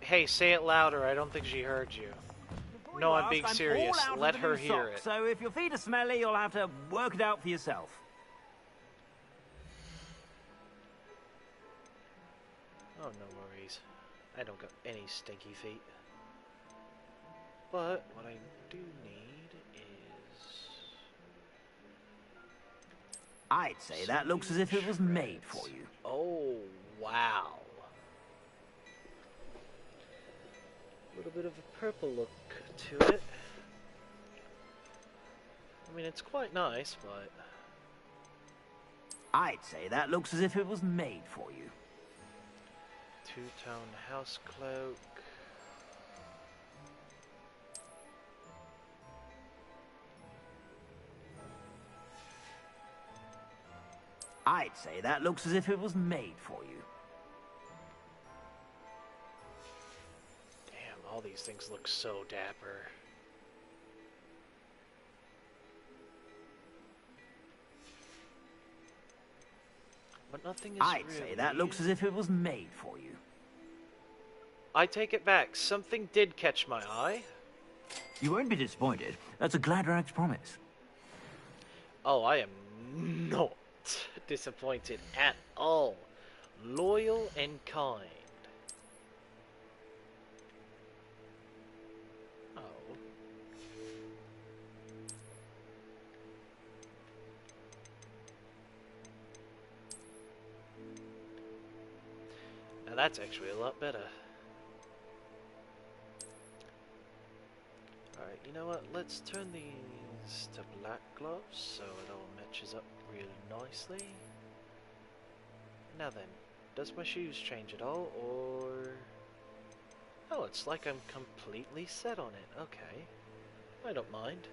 Hey, say it louder. I don't think she heard you. No, I'm being serious. Let her hear it. So if your feet are smelly, you'll have to work it out for yourself. Oh, no worries. I don't got any stinky feet. But what I do need is... I'd say that looks as if it was made for you. Oh, wow. A little bit of a purple look to it. I mean, it's quite nice, but... I'd say that looks as if it was made for you. Two-tone house cloak. I'd say that looks as if it was made for you. Damn, all these things look so dapper. But nothing is I'd really... say that looks as if it was made for you. I take it back. Something did catch my eye. You won't be disappointed. That's a Gladrax promise. Oh, I am not disappointed at all. Loyal and kind. Oh. Now that's actually a lot better. Alright, you know what? Let's turn these to black gloves so it all matches up really nicely. Now then, does my shoes change at all, or... Oh, it's like I'm completely set on it. Okay. I don't mind.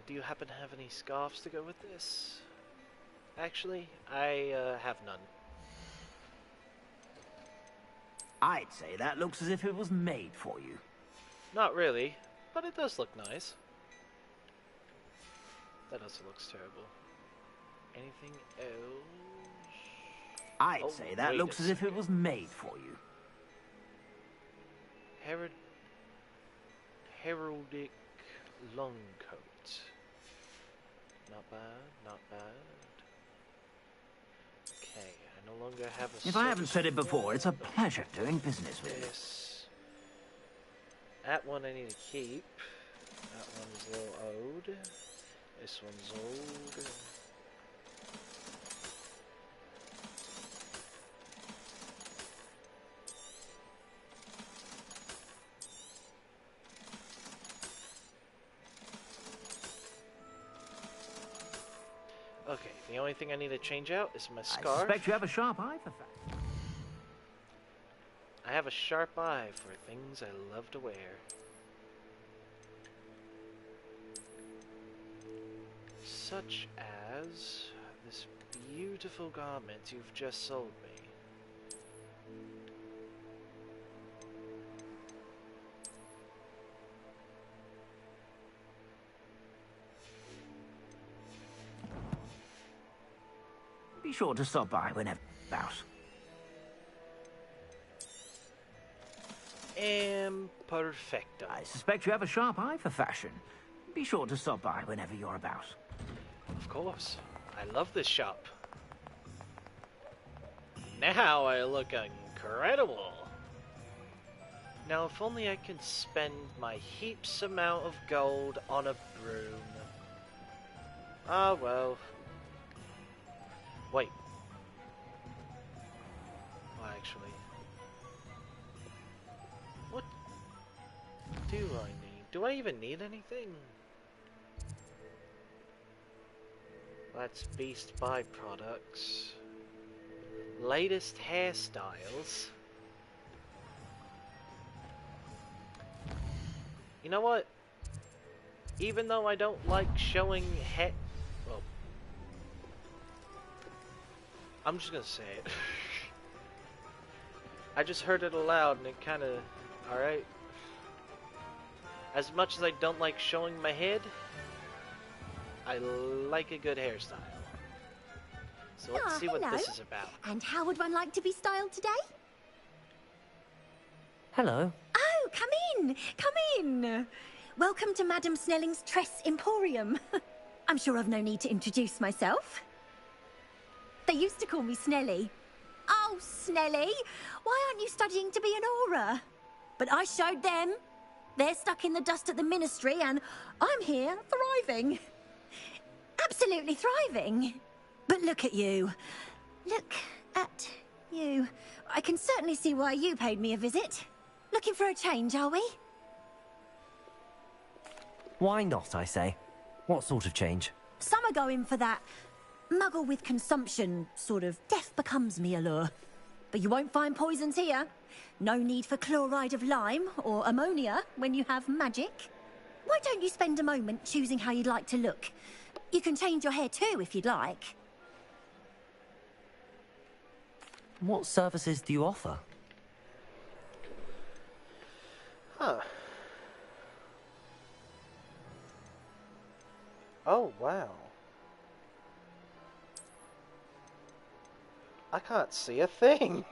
Do you happen to have any scarves to go with this? Actually, I have none. I'd say that looks as if it was made for you. Not really, but it does look nice. That also looks terrible. Anything else? I'd say that looks as if it was made for you. Heraldic long coat. Not bad, not bad. Okay, I no longer have a... If I haven't said it before, it's a pleasure doing business with you. That one I need to keep. That one's a little old. This one's old. Okay, the only thing I need to change out is my scarf. I suspect you have a sharp eye for fashion. I have a sharp eye for things I love to wear. Such as this beautiful garment you've just sold me. Be sure to stop by whenever about. Perfecto. I suspect you have a sharp eye for fashion. Be sure to stop by whenever you're about. Of course. I love this shop. Now I look incredible. Now if only I can spend my heaps amount of gold on a broom. Ah, well. Wait. Well, actually. What do I need? Do I even need anything? That's Beast byproducts. Latest hairstyles. You know what? Even though I don't like showing well, I'm just gonna say it. I just heard it aloud and it kind of... Alright. As much as I don't like showing my head, I like a good hairstyle. So let's see what hello. this is about. And how would one like to be styled today? Hello. Oh, come in! Come in! Welcome to Madame Snelling's Tress Emporium. I'm sure I've no need to introduce myself. They used to call me Snelly. Oh, Snelly! Why aren't you studying to be an aura? But I showed them. They're stuck in the dust at the ministry, and I'm here, thriving. Absolutely thriving. But look at you. Look at you. I can certainly see why you paid me a visit. Looking for a change, are we? Why not, I say? What sort of change? Some are going for that muggle with consumption, sort of death becomes me allure. But you won't find poisons here. No need for chloride of lime or ammonia when you have magic. Why don't you spend a moment choosing how you'd like to look? You can change your hair too if you'd like. What services do you offer? Huh. Oh, wow. I can't see a thing.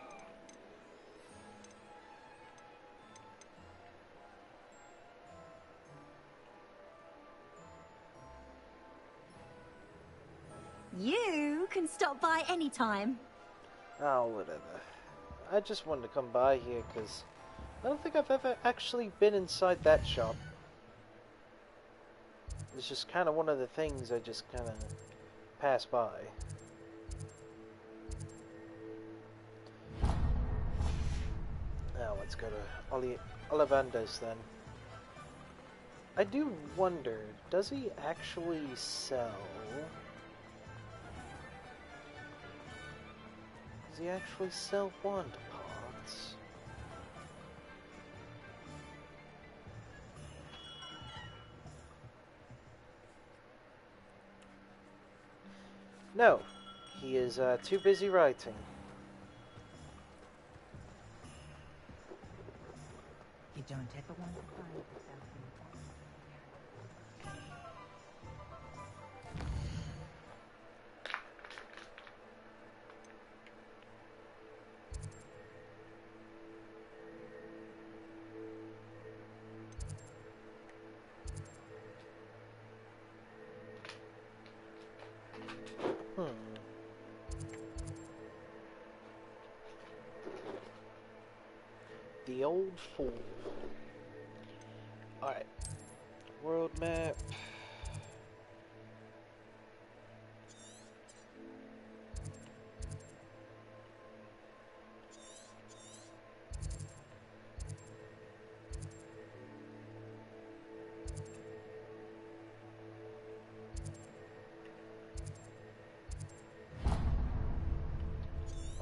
You can stop by anytime. Oh, whatever. I just wanted to come by here because I don't think I've ever actually been inside that shop. It's just kind of one of the things I just kind of pass by. Now let's go to Ollivander's then. I do wonder, does he actually sell... Does he actually sell wand pots? No, he is too busy writing. You don't ever want to find yourself in The old fool. Alright. World map.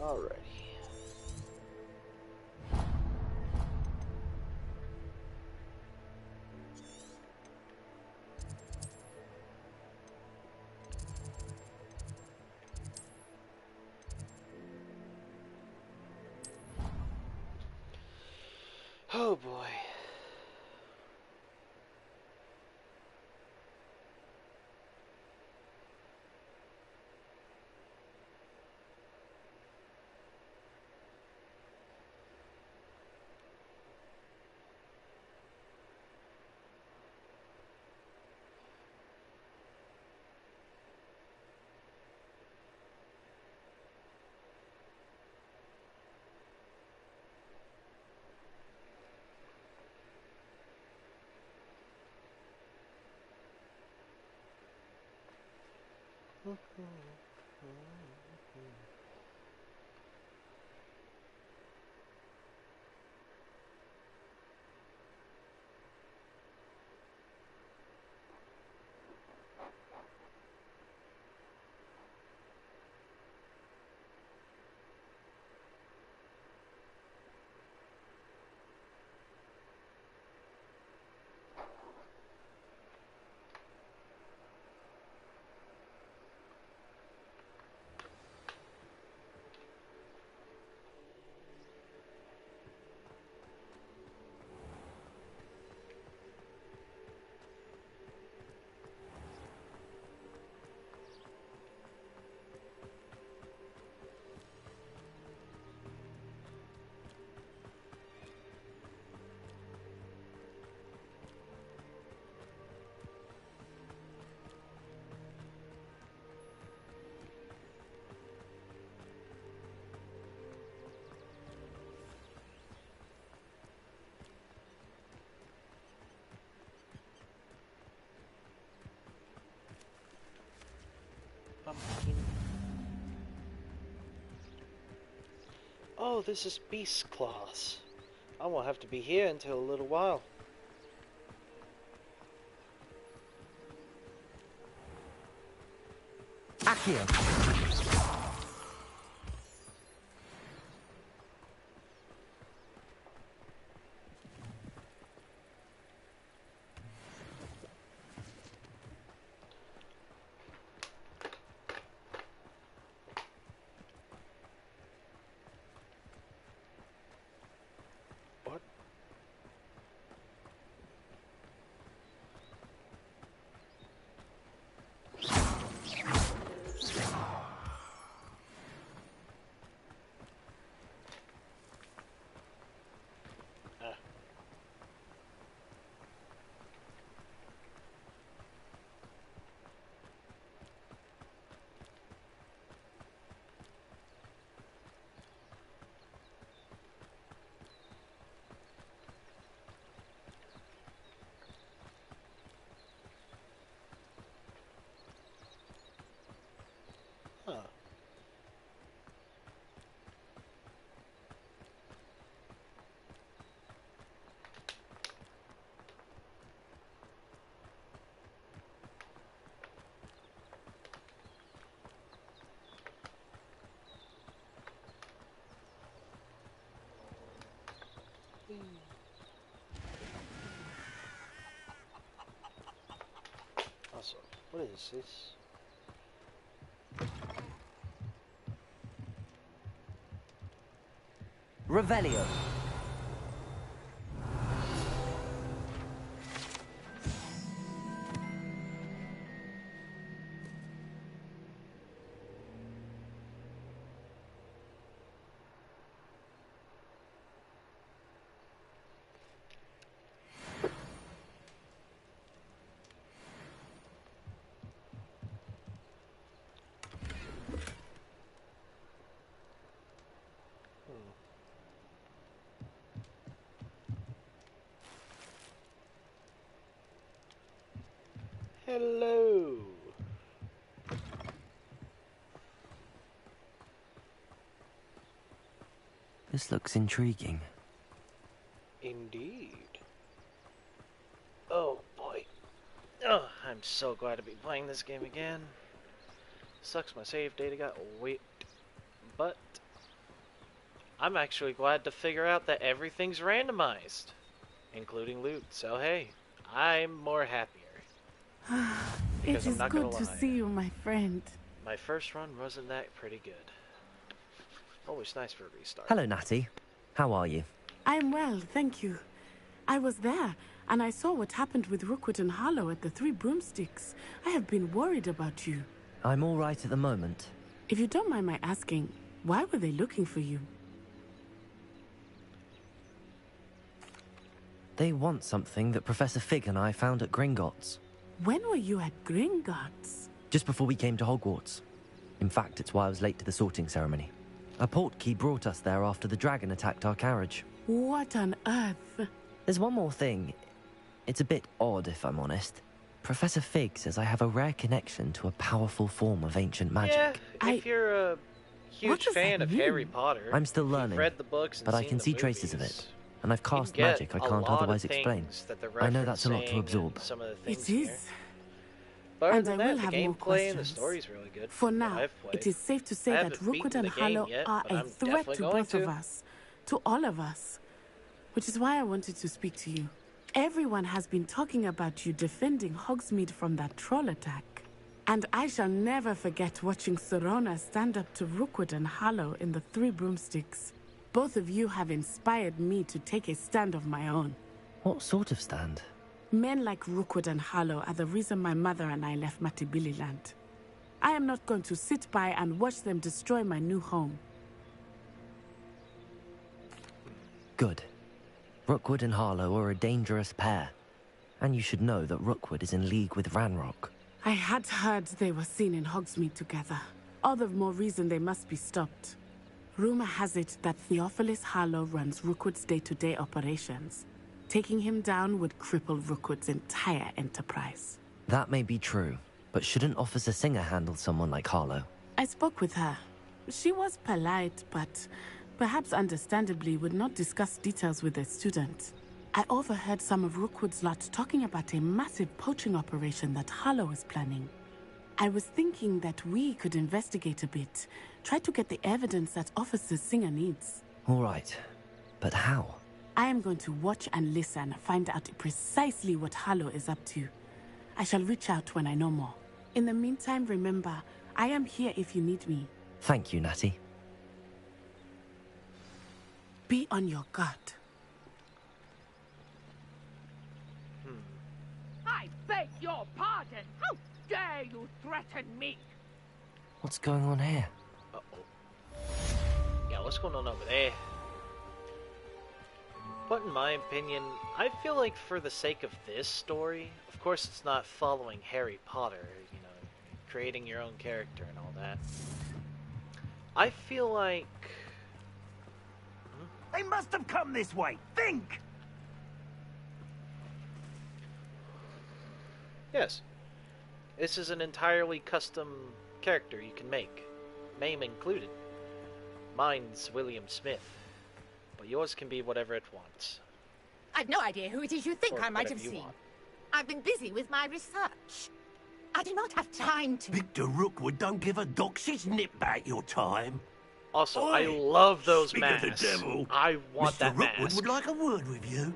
Alrighty. Oh boy. Oh, this is beast class. I won't have to be here until a little while. Accio. What? Huh. Also, what is this? Revelio. Hello. This looks intriguing. Indeed. Oh boy. Oh, I'm so glad to be playing this game again. Sucks my save data got whipped, but I'm actually glad to figure out that everything's randomized, including loot. So hey, I'm more happier. It is good to see you, my friend. My first run wasn't that pretty good. Always nice for a restart. Hello, Natty. How are you? I'm well, thank you. I was there, and I saw what happened with Rookwood and Harlow at the Three Broomsticks. I have been worried about you. I'm all right at the moment. If you don't mind my asking, why were they looking for you? They want something that Professor Fig and I found at Gringotts. When were you at Gringotts? Just before we came to Hogwarts. In fact, it's why I was late to the sorting ceremony. A portkey brought us there after the dragon attacked our carriage. What on earth? There's one more thing. It's a bit odd, if I'm honest. Professor Fig says I have a rare connection to a powerful form of ancient magic. Yeah, if you're a huge fan of Harry Potter, I'm still learning, you've read the books and but I seen can the see traces of movies, it. And I've cast you can magic I get can't a lot otherwise of explain. things that they're I know that's a lot to referencing absorb. and some of the things It is. here. But other And than I will that, have the more gameplay and the questions. story's really good. For from what now, I've played. it is safe to say I that haven't Rookwood beaten and the game Harlow yet, are but a I'm threat definitely to going both of to. us. To all of us. Which is why I wanted to speak to you. Everyone has been talking about you defending Hogsmeade from that troll attack. And I shall never forget watching Serona stand up to Rookwood and Harlow in the Three Broomsticks. Both of you have inspired me to take a stand of my own. What sort of stand? Men like Rookwood and Harlow are the reason my mother and I left Matibililand. I am not going to sit by and watch them destroy my new home. Good. Rookwood and Harlow are a dangerous pair. And you should know that Rookwood is in league with Ranrock. I had heard they were seen in Hogsmeade together. All the more reason they must be stopped. Rumor has it that Theophilus Harlow runs Rookwood's day-to-day operations. Taking him down would cripple Rookwood's entire enterprise. That may be true, but shouldn't Officer Singer handle someone like Harlow? I spoke with her. She was polite, but perhaps understandably, would not discuss details with their students. I overheard some of Rookwood's lot talking about a massive poaching operation that Harlow is planning. I was thinking that we could investigate a bit, try to get the evidence that Officer Singer needs. All right, but how? I am going to watch and listen, find out precisely what Harlow is up to. I shall reach out when I know more. In the meantime, remember, I am here if you need me. Thank you, Natty. Be on your guard. I beg your pardon. How dare you threaten me? What's going on here? Yeah, what's going on over there? But in my opinion, I feel like for the sake of this story, of course it's not following Harry Potter, you know, creating your own character and all that. I feel like... They must have come this way. Think! Yes. This is an entirely custom character you can make. Name included. Mine's William Smith. But yours can be whatever it wants. I've no idea who it is you think Or I might have whatever you seen. want. I've been busy with my research. I do not have time to... Victor Rookwood don't give a doxy's nip back your time. Also, Oi, I love those speak masks. of the devil. I want Mr. that Rookwood mask. would like a word with you.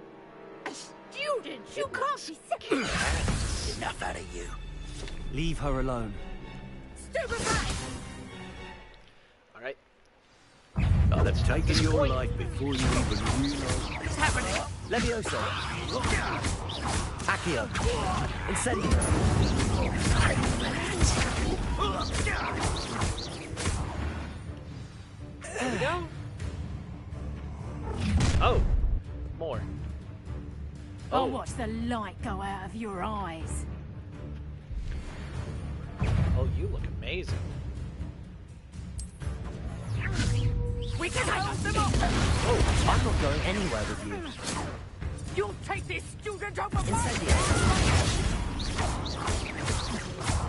Student, you can't be sick. Enough out of you. Leave her alone. Stupefy! Alright. Oh, that's taking your life before you even realize. What's happening? Levioso. Accio. Incendio. There we go. Oh, more. I'll watch the light go out of your eyes. Oh, you look amazing. We can hold them off! Oh, I'm not going anywhere with you. You'll take this student over my...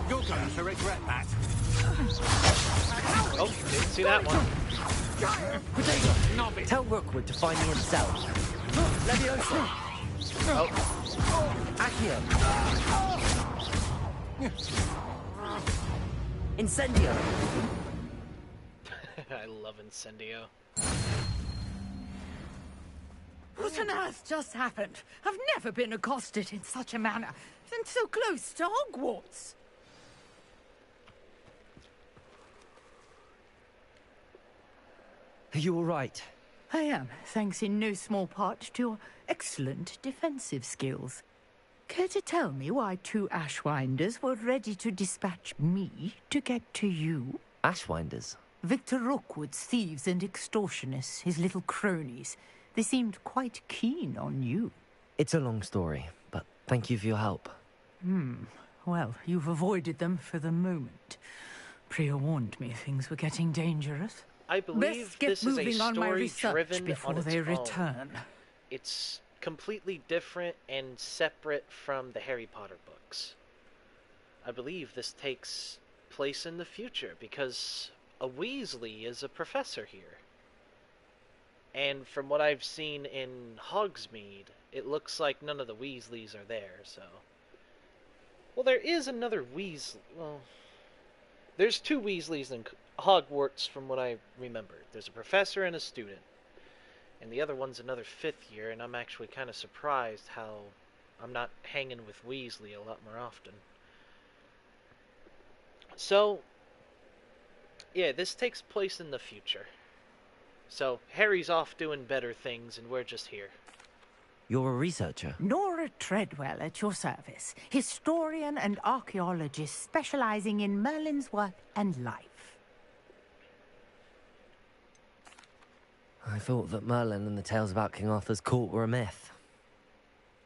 You're going to regret that. Oh, didn't see that one. Tell Rookwood to find me himself. Leviosa. Oh. Accio. Incendio. I love Incendio. What on earth just happened? I've never been accosted in such a manner, and so close to Hogwarts. Are you all right? I am, thanks in no small part to your excellent defensive skills. Care to tell me why two Ashwinders were ready to dispatch me to get to you? Ashwinders? Victor Rookwood's thieves and extortionists, his little cronies. They seemed quite keen on you. It's a long story, but thank you for your help. Well, you've avoided them for the moment. Priya warned me things were getting dangerous. I believe Best get this is a moving on my story research driven before on its they own. return. It's completely different and separate from the Harry Potter books. I believe this takes place in the future because a Weasley is a professor here. And from what I've seen in Hogsmeade, it looks like none of the Weasleys are there, so... Well, there is another Weasley... Well, there's two Weasleys in Hogwarts from what I remember. There's a professor and a student. And the other one's another 5th year, and I'm actually kind of surprised how I'm not hanging with Weasley a lot more often. So, yeah, this takes place in the future. So, Harry's off doing better things, and we're just here. You're a researcher? Nora Treadwell at your service, historian and archaeologist specializing in Merlin's work and life. I thought that Merlin and the tales about King Arthur's court were a myth.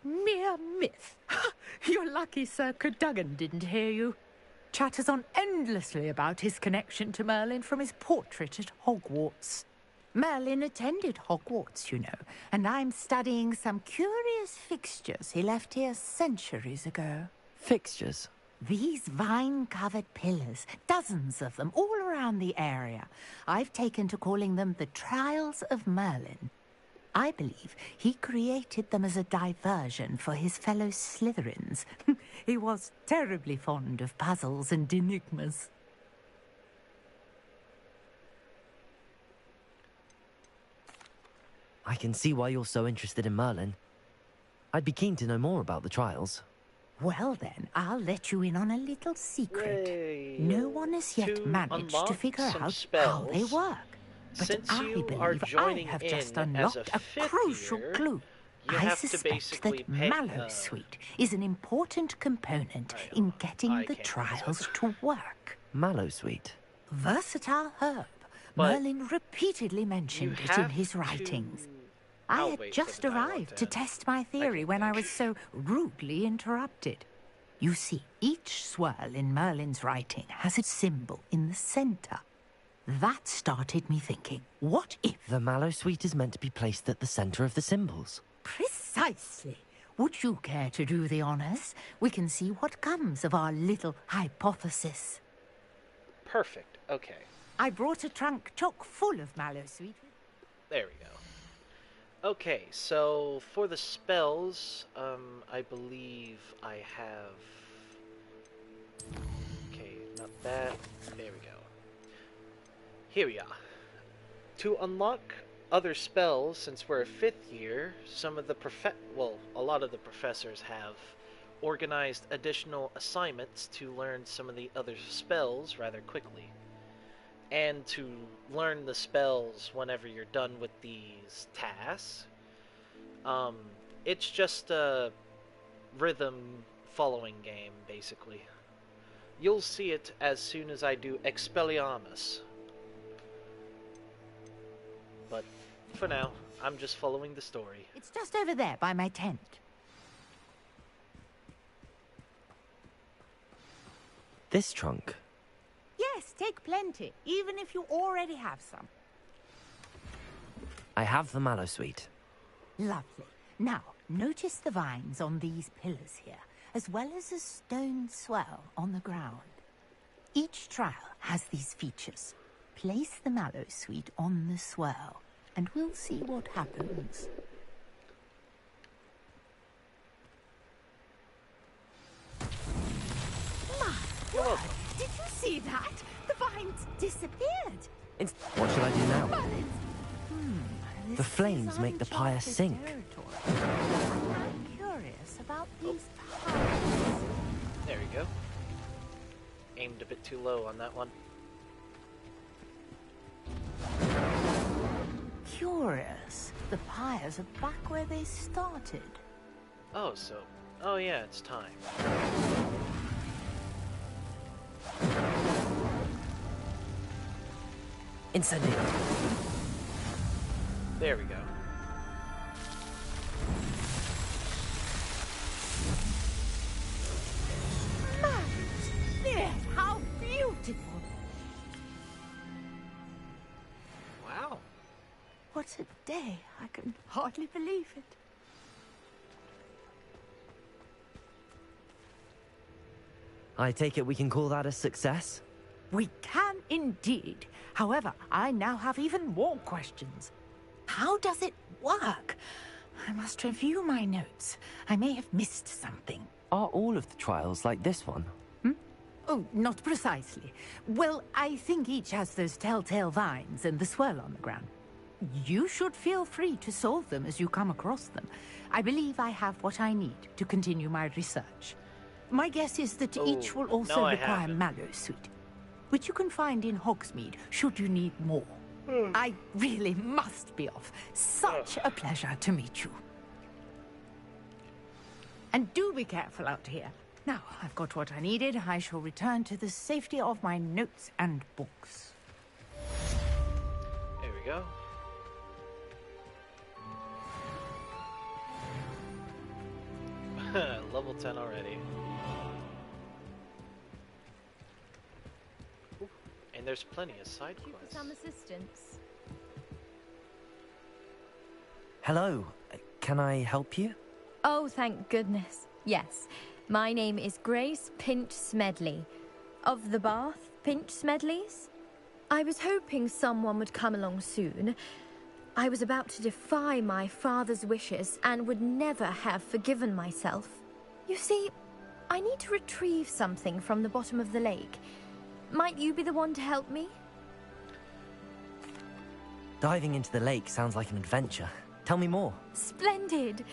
Mere myth. You're lucky Sir Cadogan didn't hear you. Chatters on endlessly about his connection to Merlin from his portrait at Hogwarts. Merlin attended Hogwarts, you know, and I'm studying some curious fixtures he left here centuries ago. Fixtures? These vine-covered pillars, dozens of them, all around around the area, I've taken to calling them the Trials of Merlin. I believe he created them as a diversion for his fellow Slytherins. He was terribly fond of puzzles and enigmas. I can see why you're so interested in Merlin. I'd be keen to know more about the trials. Well then, I'll let you in on a little secret. Yay. No one has yet managed to figure out how they work. But Since I you believe are joining I have in just as unlocked a a fifth crucial year, clue. you I have to suspect basically that pay, Mallowsweet is an important component in getting the trials to work. Mallowsweet? Versatile herb. But Merlin repeatedly mentioned it in his writings. I had just arrived to test my theory when I was so rudely interrupted. You see, each swirl in Merlin's writing has a symbol in the center. That started me thinking, what if... The Mallowsweet is meant to be placed at the center of the symbols. Precisely. Would you care to do the honors? We can see what comes of our little hypothesis. Perfect. Okay. I brought a trunk chock full of Mallowsweet. There we go. Okay, so for the spells, I believe I have... Okay, not that. There we go. Here we are. To unlock other spells, since we're a 5th year, some of the a lot of the professors have organized additional assignments to learn some of the other spells rather quickly. And to learn the spells whenever you're done with these tasks. It's just a rhythm following game, basically. You'll see it as soon as I do Expelliarmus. But for now, I'm just following the story. It's just over there by my tent. This trunk? Yes, take plenty, even if you already have some. I have the Mallowsweet. Lovely. Now, notice the vines on these pillars here, as well as a stone swell on the ground. Each trial has these features. Place the Mallowsweet on the swell, and we'll see what happens. My word! Did you see that? The vines disappeared. What should I do now? Merlin. The flames make the pyre sink. I'm curious about these pyres. There we go. Aimed a bit too low on that one. Curious. The pyres are back where they started. Oh, so... Oh yeah, it's time. Incendio. There we go. Yes, how beautiful! Wow. What a day. I can hardly believe it. I take it we can call that a success? We can indeed. However, I now have even more questions. How does it work? I must review my notes. I may have missed something. Are all of the trials like this one? Oh, not precisely. Well, I think each has those telltale vines and the swirl on the ground. You should feel free to solve them as you come across them. I believe I have what I need to continue my research. My guess is that each will also require Mallowsweet, which you can find in Hogsmeade should you need more. I really must be off. Such a pleasure to meet you. And do be careful out here. Now, I've got what I needed. I shall return to the safety of my notes and books. There we go. Level 10 already. Ooh, and there's plenty of side quests. Some assistance. Hello. Can I help you? Oh, thank goodness. Yes. My name is Grace Pinch Smedley. Of the Bath Pinch Smedleys? I was hoping someone would come along soon. I was about to defy my father's wishes and would never have forgiven myself. You see, I need to retrieve something from the bottom of the lake. Might you be the one to help me? Diving into the lake sounds like an adventure. Tell me more. Splendid!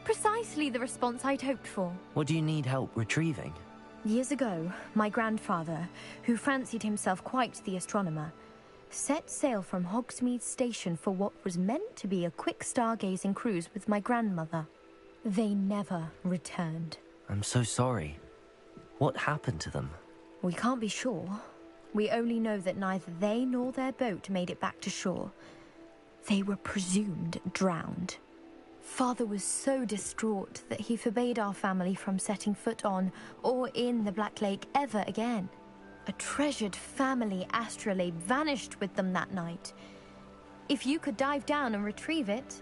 Precisely the response I'd hoped for. What do you need help retrieving? Years ago, my grandfather, who fancied himself quite the astronomer, set sail from Hogsmeade Station for what was meant to be a quick stargazing cruise with my grandmother. They never returned. I'm so sorry. What happened to them? We can't be sure. We only know that neither they nor their boat made it back to shore. They were presumed drowned. Father was so distraught that he forbade our family from setting foot on or in the Black Lake ever again. A treasured family astrolabe vanished with them that night. If you could dive down and retrieve it,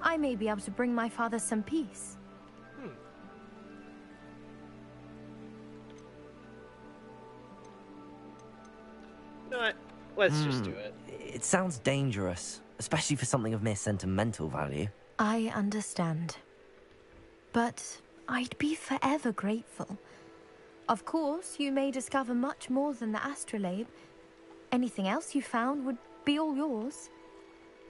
I may be able to bring my father some peace. You know what? Let's just do it. It sounds dangerous, especially for something of mere sentimental value. I understand. But I'd be forever grateful. Of course, you may discover much more than the astrolabe. Anything else you found would be all yours.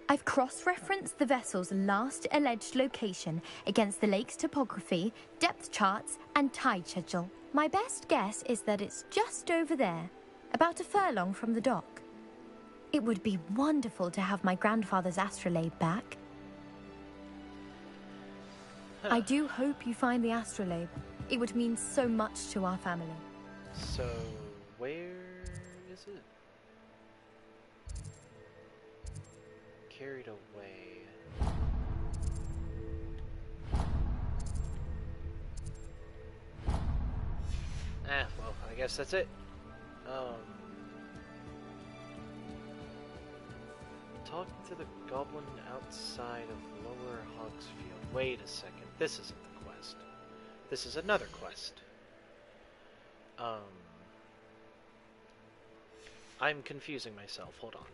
I've cross-referenced the vessel's last alleged location against the lake's topography, depth charts, and tide schedule. My best guess is that it's just over there, about a furlong from the dock. It would be wonderful to have my grandfather's astrolabe back. I do hope you find the astrolabe. It would mean so much to our family. So, where is it? Carried away. Well, I guess that's it. Talking to the goblin outside of Lower Hogsfield. Wait a second. This isn't the quest. This is another quest. I'm confusing myself. Hold on.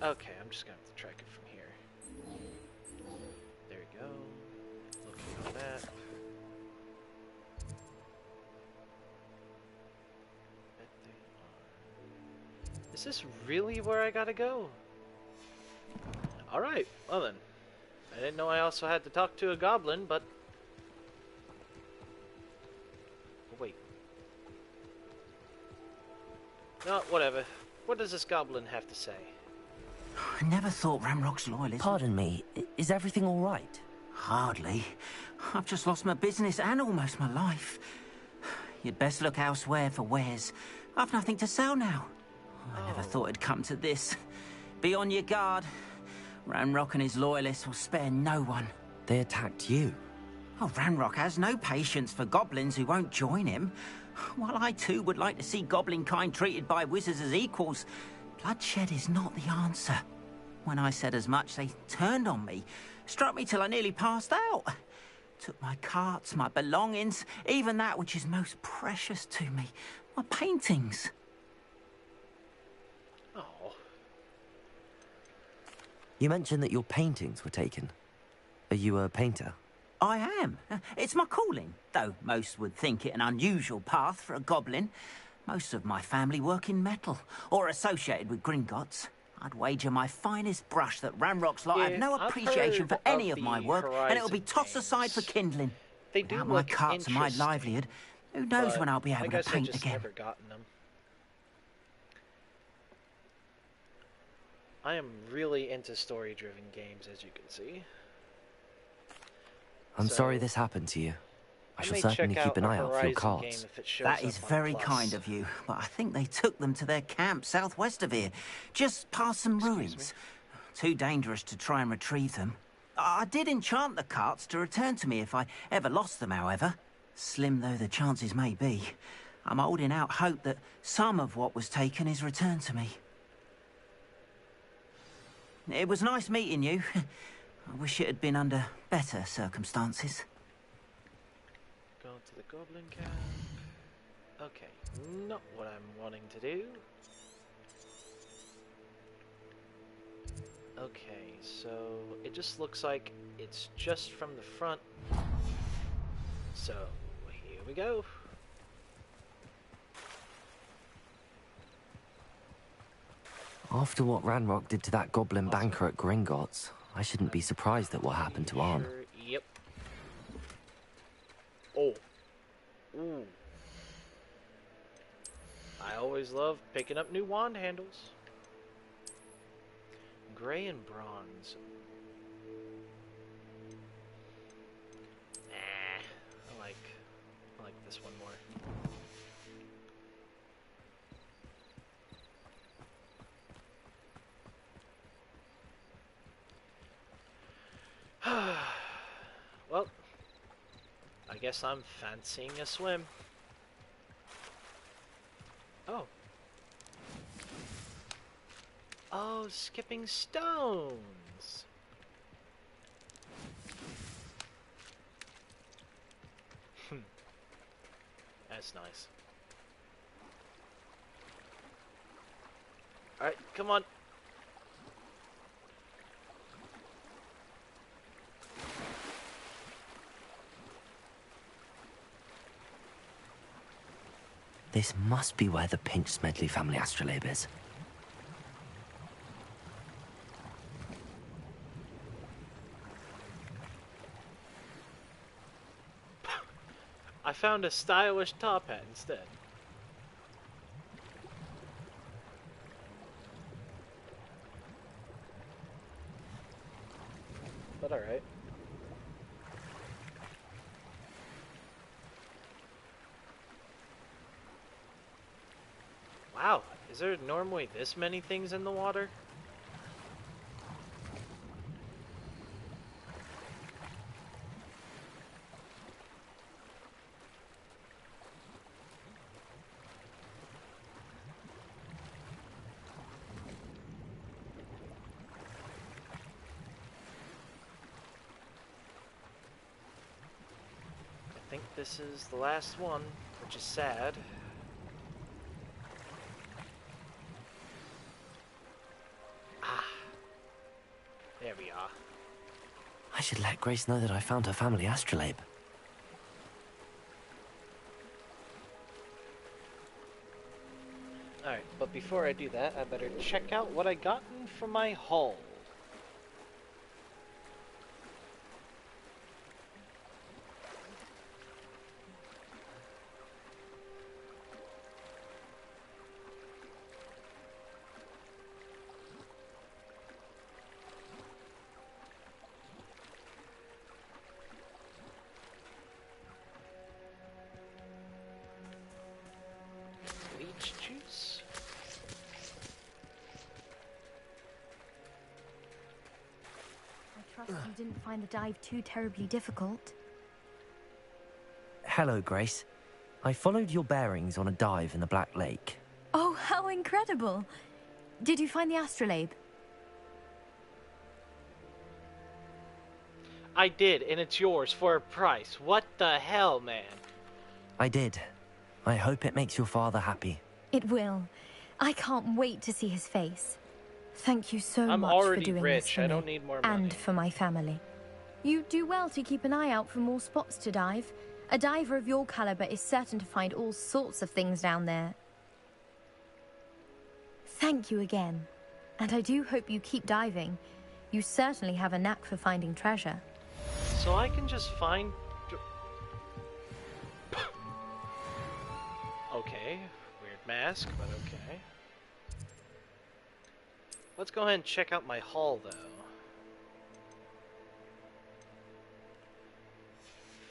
Okay, I'm just gonna have to track it from here. There we go. Looking on map. Bet they are. Is this really where I gotta go? Alright, well then. I didn't know I also had to talk to a goblin, but... Oh, wait. No, whatever. What does this goblin have to say? I never thought Ramrock's loyalists... Pardon me, is everything all right? Hardly. I've just lost my business and almost my life. You'd best look elsewhere for wares. I've nothing to sell now. I never thought it'd come to this. Be on your guard. Ramrock and his loyalists will spare no one. They attacked you? Oh, Ramrock has no patience for goblins who won't join him. While I too would like to see goblin kind treated by wizards as equals, bloodshed is not the answer. When I said as much, they turned on me, struck me till I nearly passed out. Took my carts, my belongings, even that which is most precious to me, my paintings. Oh. You mentioned that your paintings were taken. Are you a painter? I am. It's my calling, though most would think it an unusual path for a goblin. Most of my family work in metal, or associated with Gringotts. I'd wager my finest brush that Ramrock's lot have no appreciation for any of my work, and it'll be tossed aside for kindling. They do Without my carts and my livelihood, who knows when I'll be able to paint again. Never gotten them. I am really into story-driven games, as you can see. I'm sorry this happened to you. I shall certainly keep an eye out for your cards. That is very kind of you, but I think they took them to their camp southwest of here, just past some ruins. Too dangerous to try and retrieve them. I did enchant the carts to return to me if I ever lost them, however. Slim though the chances may be, I'm holding out hope that some of what was taken is returned to me. It was nice meeting you. I wish it had been under better circumstances. Go to the goblin camp. Okay, not what I'm wanting to do. Okay, so it just looks like it's just from the front. So, here we go. After what Ranrock did to that goblin banker at Gringotts, I shouldn't be surprised at what happened to Arn. Yep. Oh. Ooh. I always love picking up new wand handles. Gray and bronze. I like this one more. Well, I guess I'm fancying a swim. Oh. Oh, skipping stones. That's nice. Alright, come on. This must be where the Pinch Smedley family astrolabe is. I found a stylish top hat instead. But alright. Wow, is there normally this many things in the water? I think this is the last one, which is sad. There we are. I should let Grace know that I found her family astrolabe. Alright, but before I do that, I better check out what I gotten from my haul. Leech juice. I trust you didn't find the dive too terribly difficult. Hello, Grace. I followed your bearings on a dive in the Black Lake. Oh, how incredible! Did you find the astrolabe? I did, and it's yours for a price. What the hell, man? I did. I hope it makes your father happy. It will. I can't wait to see his face. Thank you so I'm much already for doing rich. this for I me don't need more money. and for my family. You do well to keep an eye out for more spots to dive. A diver of your caliber is certain to find all sorts of things down there. Thank you again. And I do hope you keep diving. You certainly have a knack for finding treasure. So I can just find... Okay, weird mask, but okay. Let's go ahead and check out my haul, though.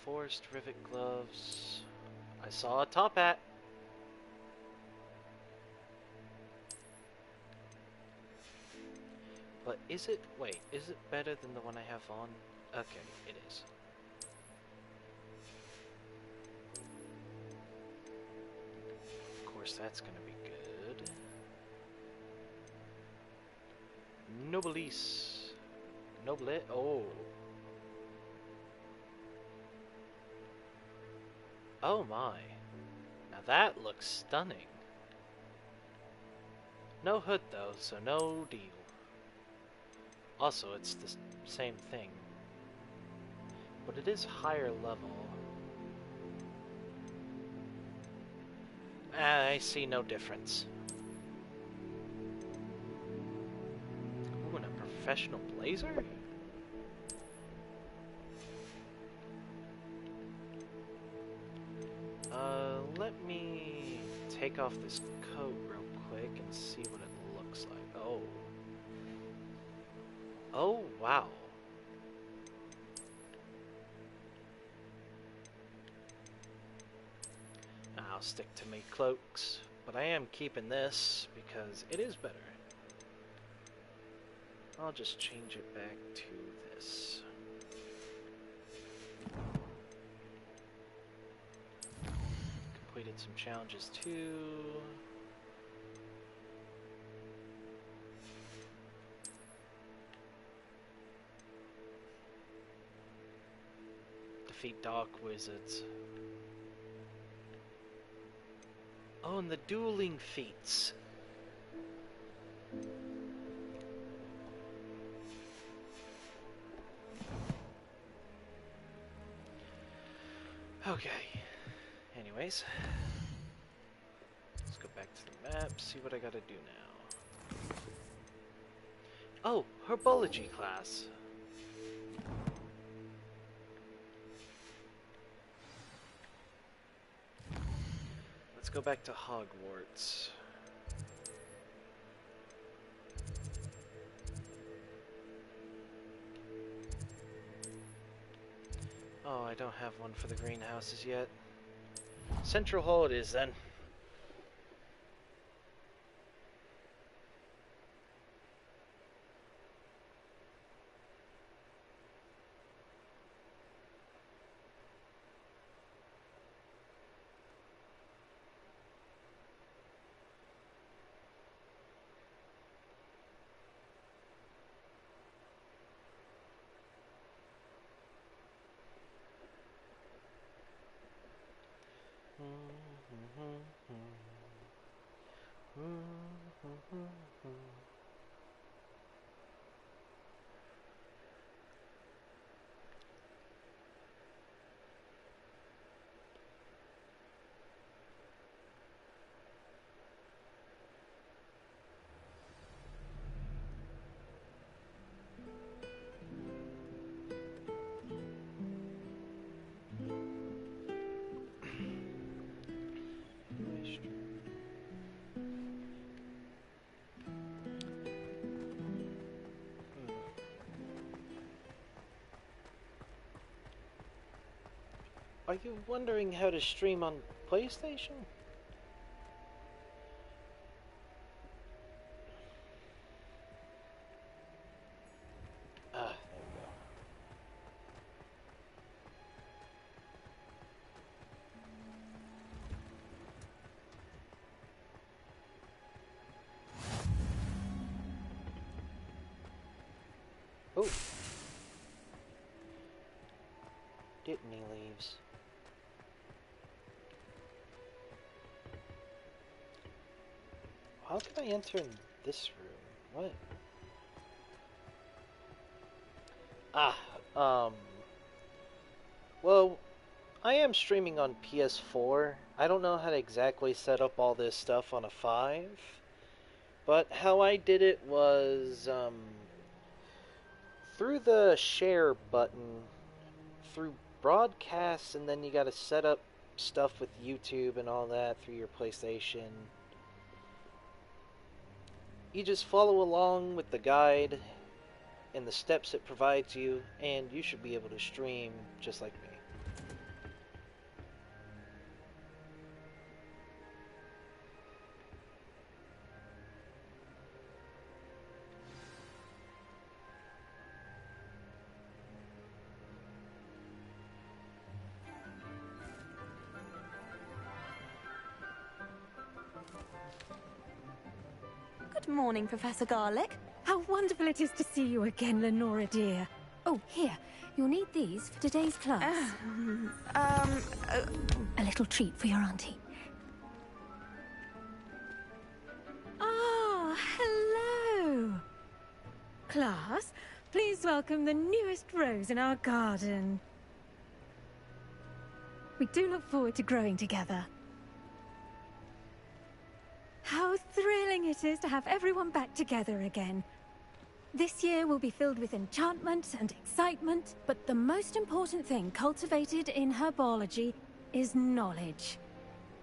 Forest rivet gloves. I saw a top hat. But is it... Wait, is it better than the one I have on? Okay, it is. Of course, that's gonna be good. Nobilis. Noblet? Oh. Oh my. Now that looks stunning. No hood though, so no deal. Also, it's the same thing. But it is higher level. I see no difference. Ooh, and a professional blazer? Let me take off this coat real quick and see what it looks like. Oh. Oh, wow. I'll stick to my cloaks, but I am keeping this because it is better. I'll just change it back to this. Completed some challenges too. Defeat Dark Wizards. Oh, and the dueling feats. Okay. Anyways. Let's go back to the map, see what I gotta do now. Oh, Herbology class. Let's go back to Hogwarts. Oh, I don't have one for the greenhouses yet. Central Hall it is then. Are you wondering how to stream on PlayStation? Ah, there we go. Oh. Dittany leaves. How can I enter in this room? What? Well, I am streaming on PS4. I don't know how to exactly set up all this stuff on a 5. But how I did it was, through the share button, through broadcasts, and then you gotta set up stuff with YouTube and all that through your PlayStation. You just follow along with the guide and the steps it provides you, and you should be able to stream just like me. Good morning, Professor Garlick. How wonderful it is to see you again, Lenora dear. Oh, here. You'll need these for today's class. A little treat for your auntie. Ah, hello. Class, please welcome the newest rose in our garden. We do look forward to growing together. How thrilling it is to have everyone back together again. This year will be filled with enchantment and excitement, but the most important thing cultivated in herbology is knowledge.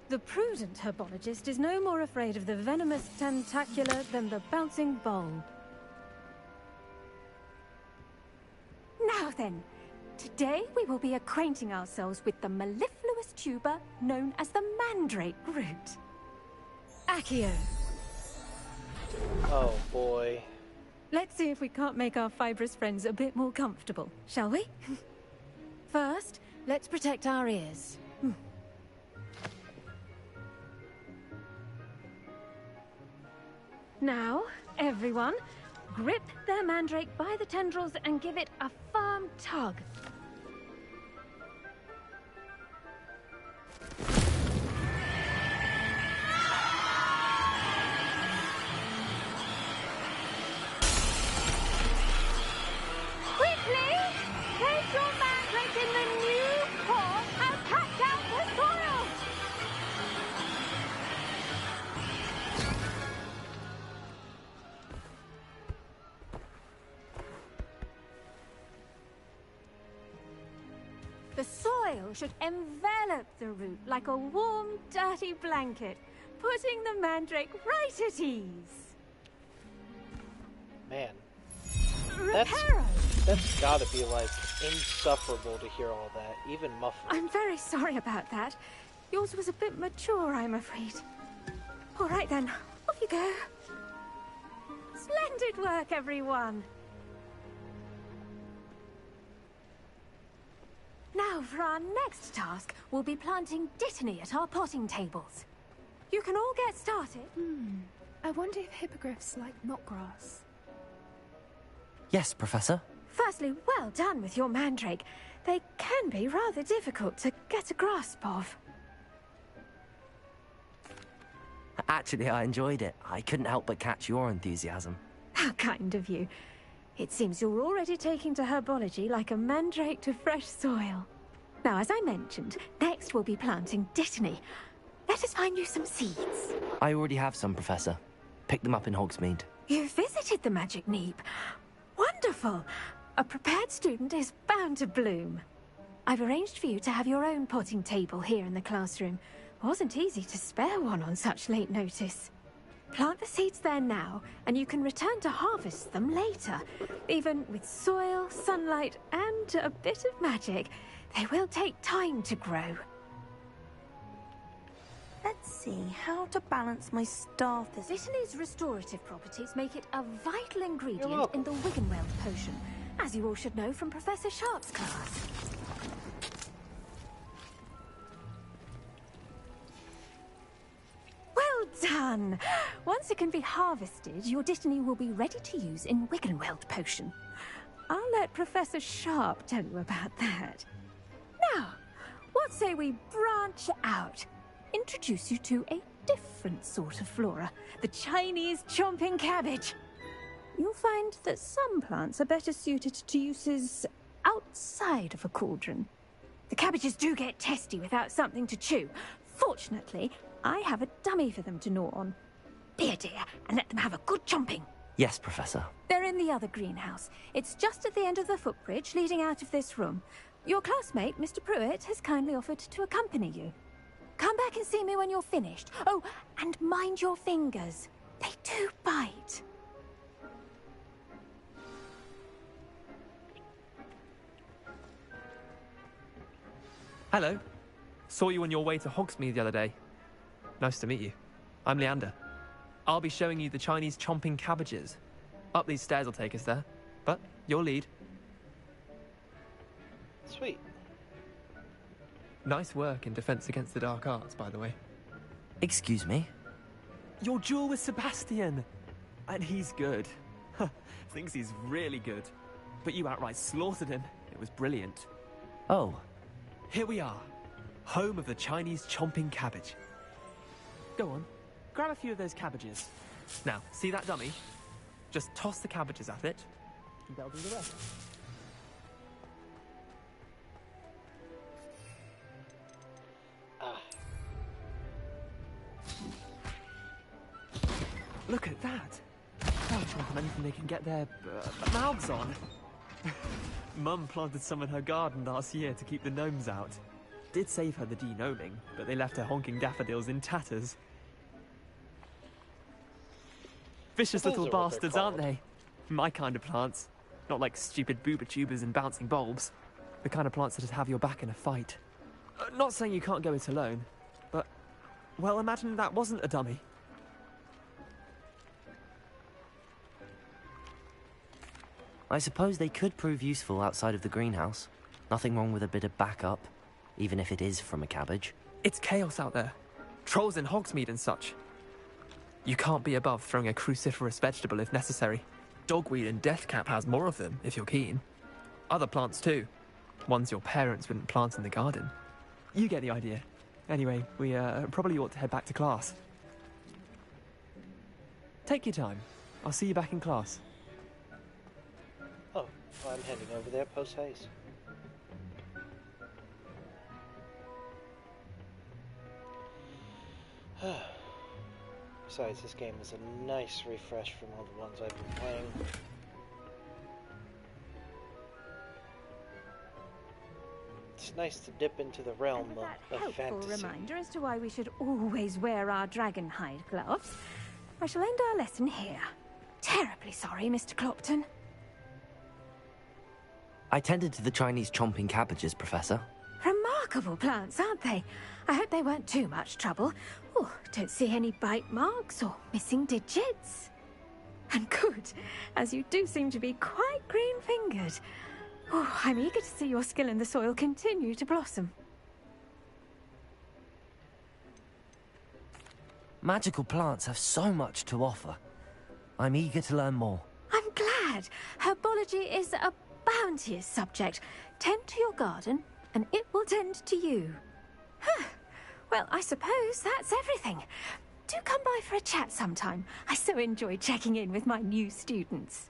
The prudent herbologist is no more afraid of the venomous tentacular than the bouncing bulb. Now then, today we will be acquainting ourselves with the mellifluous tuber known as the mandrake root. Accio. Oh boy. Let's see if we can't make our fibrous friends a bit more comfortable, shall we? First, let's protect our ears. Now, everyone, grip their mandrake by the tendrils and give it a firm tug. Quickly! Place your mandrake in the new pot and pack down the soil! The soil should envelop the root like a warm, dirty blanket, putting the mandrake right at ease. Man. Reparo! That's gotta be, like, insufferable to hear all that, even muffled. I'm very sorry about that. Yours was a bit mature, I'm afraid. All right then, off you go. Splendid work, everyone. Now, for our next task, we'll be planting dittany at our potting tables. You can all get started. I wonder if hippogriffs like knotgrass. Yes, Professor. Firstly, well done with your mandrake. They can be rather difficult to get a grasp of. Actually, I enjoyed it. I couldn't help but catch your enthusiasm. How kind of you. It seems you're already taking to herbology like a mandrake to fresh soil. Now, as I mentioned, next we'll be planting dittany. Let us find you some seeds. I already have some, Professor. Picked them up in Hogsmeade. You visited the Magic Neep. Wonderful! A prepared student is bound to bloom. I've arranged for you to have your own potting table here in the classroom. Wasn't easy to spare one on such late notice. Plant the seeds there now, and you can return to harvest them later. Even with soil, sunlight, and a bit of magic, they will take time to grow. Let's see how to balance my staff this... Dittany's restorative properties make it a vital ingredient in the Wiggenweld potion, as you all should know from Professor Sharp's class. Well done! Once it can be harvested, your dittany will be ready to use in Wiggenweld potion. I'll let Professor Sharp tell you about that. Now, what say we branch out? Introduce you to a different sort of flora, the Chinese chomping cabbage. You'll find that some plants are better suited to uses outside of a cauldron. The cabbages do get testy without something to chew. Fortunately, I have a dummy for them to gnaw on. Be a dear and let them have a good chomping. Yes, Professor. They're in the other greenhouse. It's just at the end of the footbridge leading out of this room. Your classmate, Mr. Pruitt, has kindly offered to accompany you. Come back and see me when you're finished. Oh, and mind your fingers. They do bite. Hello. Saw you on your way to Hogsmeade the other day. Nice to meet you. I'm Leander. I'll be showing you the Chinese chomping cabbages. Up these stairs will take us there. But your lead. Sweet. Nice work in Defense Against the Dark Arts, by the way. Excuse me? Your duel with Sebastian! And he's good. Thinks he's really good. But you outright slaughtered him. It was brilliant. Oh. Here we are. Home of the Chinese chomping cabbage. Go on. Grab a few of those cabbages. Now, see that dummy? Just toss the cabbages at it, and they'll do the rest. Look at that! They'll chomp on anything they can get their mouths on. Mum planted some in her garden last year to keep the gnomes out. Did save her the de-gnoming, but they left her honking daffodils in tatters. Vicious little bastards, aren't they? My kind of plants. Not like stupid booba tubers and bouncing bulbs. The kind of plants that'd have your back in a fight. Not saying you can't go it alone, but... well, imagine that wasn't a dummy. I suppose they could prove useful outside of the greenhouse. Nothing wrong with a bit of backup, even if it is from a cabbage. It's chaos out there. Trolls in Hogsmeade and such. You can't be above throwing a cruciferous vegetable if necessary. Dogweed and deathcap has more of them, if you're keen. Other plants too. Ones your parents wouldn't plant in the garden. You get the idea. Anyway, we probably ought to head back to class. Take your time. I'll see you back in class. Oh, well, I'm heading over there post-haste. Besides, this game is a nice refresh from all the ones I've been playing. It's nice to dip into the realm of Helpful fantasy. reminder as to why we should always wear our dragon hide gloves. I shall end our lesson here. Terribly sorry, Mr. Clopton. I tended to the Chinese chomping cabbages, Professor. Remarkable plants, aren't they? I hope they weren't too much trouble. Oh, don't see any bite marks or missing digits. And good, as you do seem to be quite green-fingered. Oh, I'm eager to see your skill in the soil continue to blossom. Magical plants have so much to offer. I'm eager to learn more. I'm glad. Herbology is a bounteous subject. Tend to your garden, and it will tend to you. Huh. Well, I suppose that's everything. Do come by for a chat sometime. I so enjoy checking in with my new students.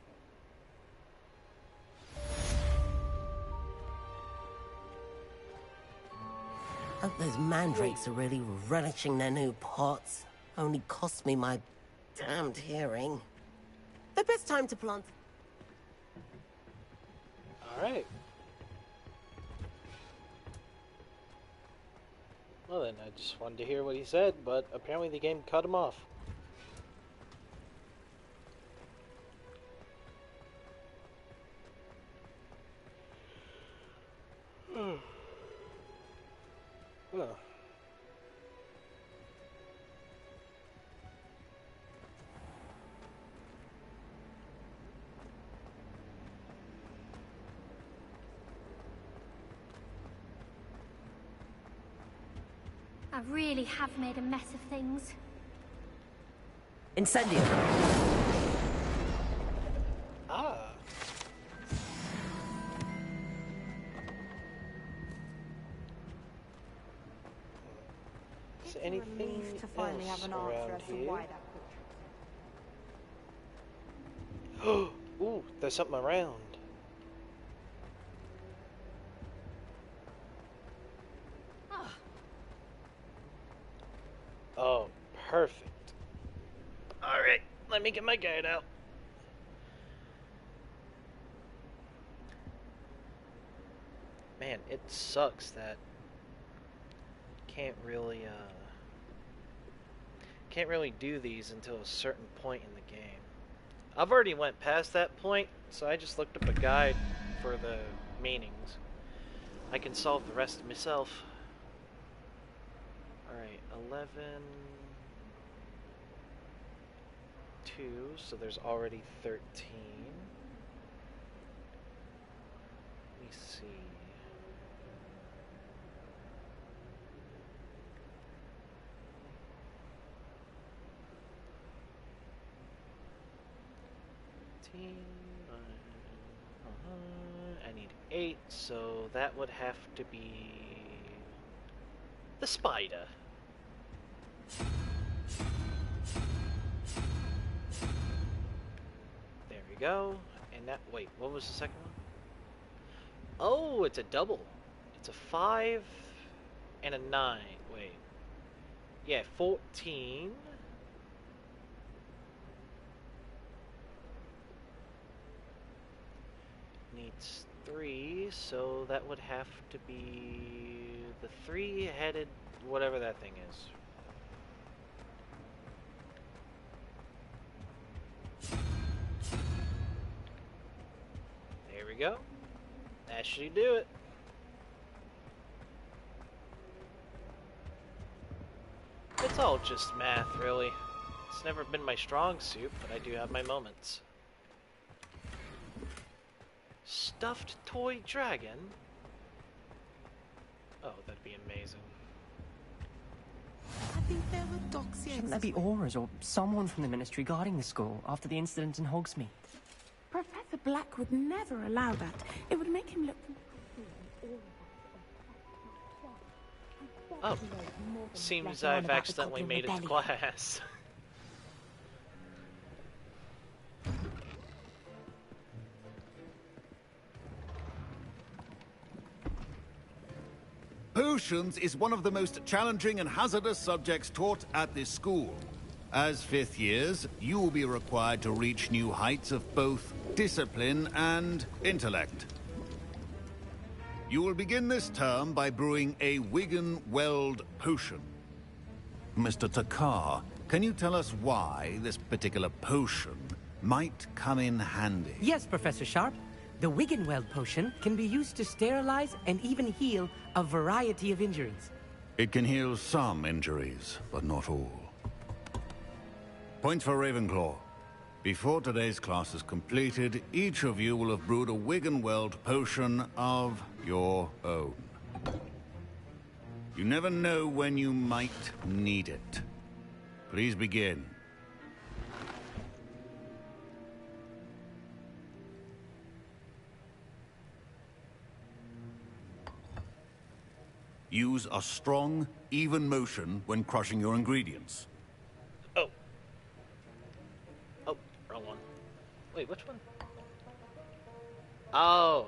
Hope those mandrakes are really relishing their new pots. Only cost me my damned hearing. The best time to plant. Alright. Well then, I just wanted to hear what he said, but apparently the game cut him off. Well. I really have made a mess of things. Incendio! Ah. Is anything to finally else have an answer around as to here? why that Ooh, there's something around. Oh, perfect. Alright, let me get my guide out. Man, it sucks that can't really do these until a certain point in the game. I've already went past that point, so I just looked up a guide for the meanings. I can solve the rest myself. Alright, 11... 2, so there's already 13. Let me see. I need 8, so that would have to be the spider. There we go. And that, wait, what was the second one? Oh, it's a double. It's a 5 and a 9. Wait. Yeah, 14. Needs 3, so that would have to be the 3-headed, whatever that thing is. There we go. That should do it. It's all just math, really. It's never been my strong suit, but I do have my moments. Stuffed toy dragon? Oh, that'd be amazing. I think there were doxiers. Shouldn't there be auras or someone from the ministry guarding the school after the incident in Hogsmeade? Professor Black would never allow that. It would make him look... Oh, seems I've accidentally made it to class. Potions is one of the most challenging and hazardous subjects taught at this school. As 5th years, you will be required to reach new heights of both discipline and intellect. You will begin this term by brewing a Wigan-Weld potion. Mr. Takar, can you tell us why this particular potion might come in handy? Yes, Professor Sharp. The Wigan-Weld potion can be used to sterilize and even heal a variety of injuries. It can heal some injuries, but not all. Points for Ravenclaw. Before today's class is completed, each of you will have brewed a Wigan-Weld potion of your own. You never know when you might need it. Please begin. Use a strong, even motion when crushing your ingredients. Oh. Oh, wrong one. Wait, which one? Oh,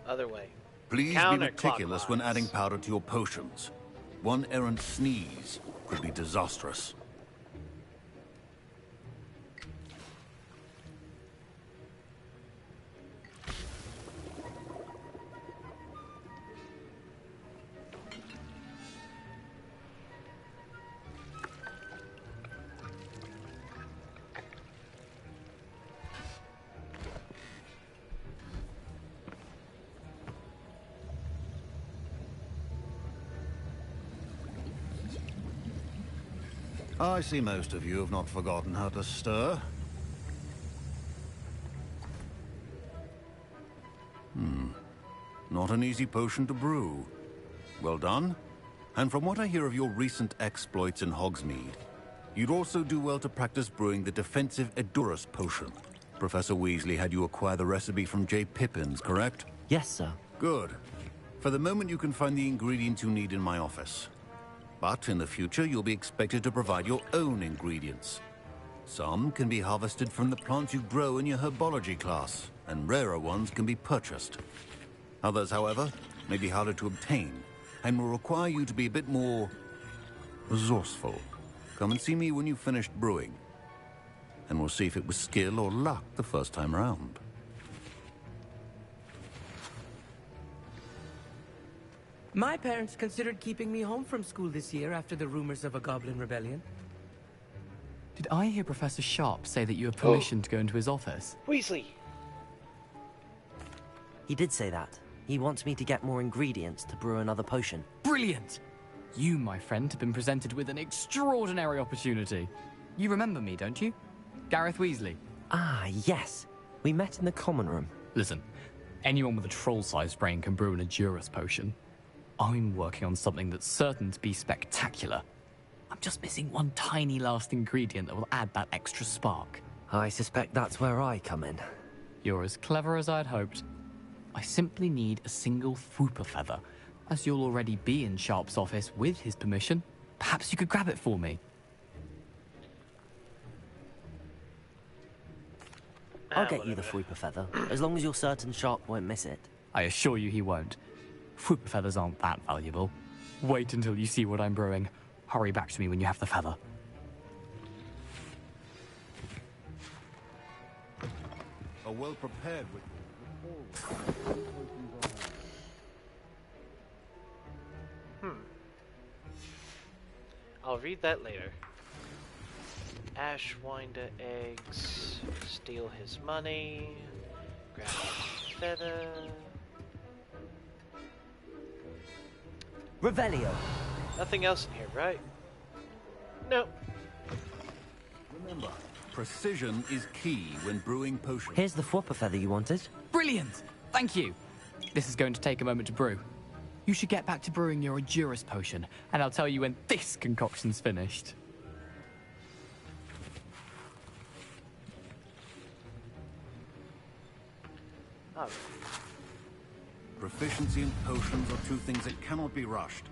other way. Please be meticulous when adding powder to your potions. One errant sneeze could be disastrous. I see most of you have not forgotten how to stir. Not an easy potion to brew. Well done. And from what I hear of your recent exploits in Hogsmeade, you'd also do well to practice brewing the defensive Edurus potion. Professor Weasley had you acquire the recipe from J. Pippin's, correct? Yes, sir. Good. For the moment, you can find the ingredients you need in my office. But in the future, you'll be expected to provide your own ingredients. Some can be harvested from the plants you grow in your herbology class, and rarer ones can be purchased. Others, however, may be harder to obtain, and will require you to be a bit more resourceful. Come and see me when you've finished brewing, and we'll see if it was skill or luck the first time around. My parents considered keeping me home from school this year after the rumors of a goblin rebellion. Did I hear Professor Sharp say that you have permission to go into his office? Weasley! He did say that. He wants me to get more ingredients to brew another potion. Brilliant! You, my friend, have been presented with an extraordinary opportunity. You remember me, don't you? Gareth Weasley. Ah, yes. We met in the common room. Listen, anyone with a troll-sized brain can brew an Edurus potion. I'm working on something that's certain to be spectacular. I'm just missing one tiny last ingredient that will add that extra spark. I suspect that's where I come in. You're as clever as I'd hoped. I simply need a single Fwooper feather. As you'll already be in Sharp's office with his permission, perhaps you could grab it for me. I'll get you the Fwooper feather, as long as you're certain Sharp won't miss it. I assure you he won't. Fwooper feathers aren't that valuable. Wait until you see what I'm brewing. Hurry back to me when you have the feather. Are well prepared with... I'll read that later. Ashwinder eggs. Steal his money. Grab his feather. Revelio. Nothing else in here, right? Nope. Remember, precision is key when brewing potions. Here's the Fwooper feather you wanted. Brilliant! Thank you. This is going to take a moment to brew. You should get back to brewing your Adurus potion, and I'll tell you when this concoction's finished. Oh. Proficiency in potions are two things that cannot be rushed.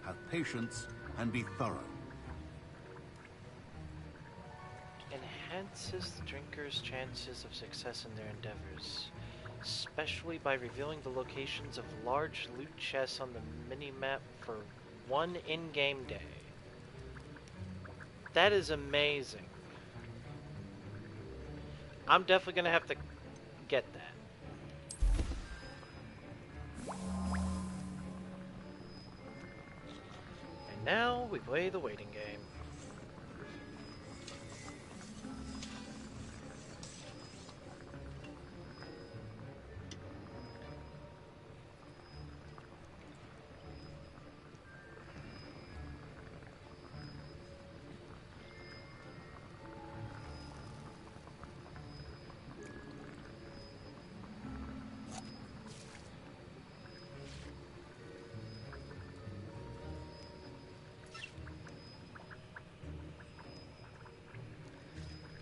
Have patience and be thorough. Enhances the drinker's chances of success in their endeavors, especially by revealing the locations of large loot chests on the mini-map for one in-game day. That is amazing. I'm definitely gonna have to get that. And now we play the waiting game.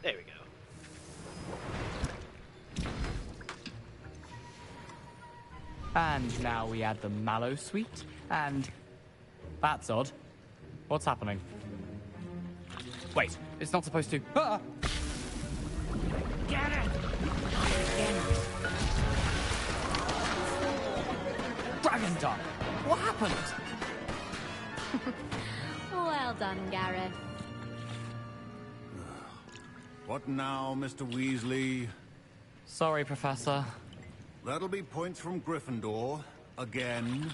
There we go. And now we add the mallow sweet, and... That's odd. What's happening? Wait, it's not supposed to... Ah! Get it! Dragon Dog! What happened? Well done, Gareth. What now, Mr. Weasley? Sorry, Professor. That'll be points from Gryffindor. Again.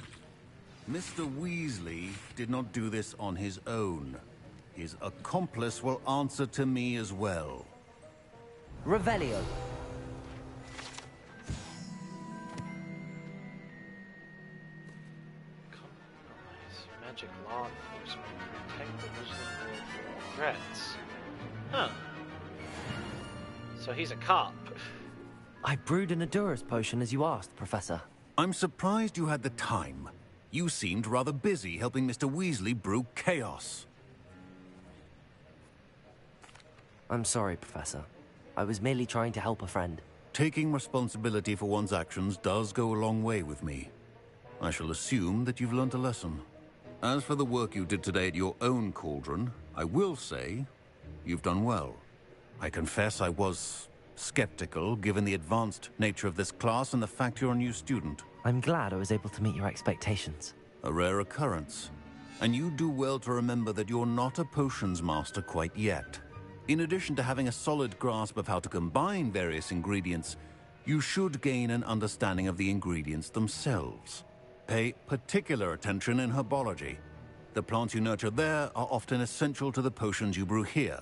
Mr. Weasley did not do this on his own. His accomplice will answer to me as well. Revelio. Compromise magic law enforcement. Protect the Wizarding world from threats. Huh. So he's a cop. I brewed an Adurus potion as you asked, Professor. I'm surprised you had the time. You seemed rather busy helping Mr. Weasley brew chaos. I'm sorry, Professor. I was merely trying to help a friend. Taking responsibility for one's actions does go a long way with me. I shall assume that you've learnt a lesson. As for the work you did today at your own cauldron, I will say you've done well. I confess I was skeptical, given the advanced nature of this class and the fact you're a new student. I'm glad I was able to meet your expectations. A rare occurrence. And you do well to remember that you're not a potions master quite yet. In addition to having a solid grasp of how to combine various ingredients, you should gain an understanding of the ingredients themselves. Pay particular attention in herbology. The plants you nurture there are often essential to the potions you brew here.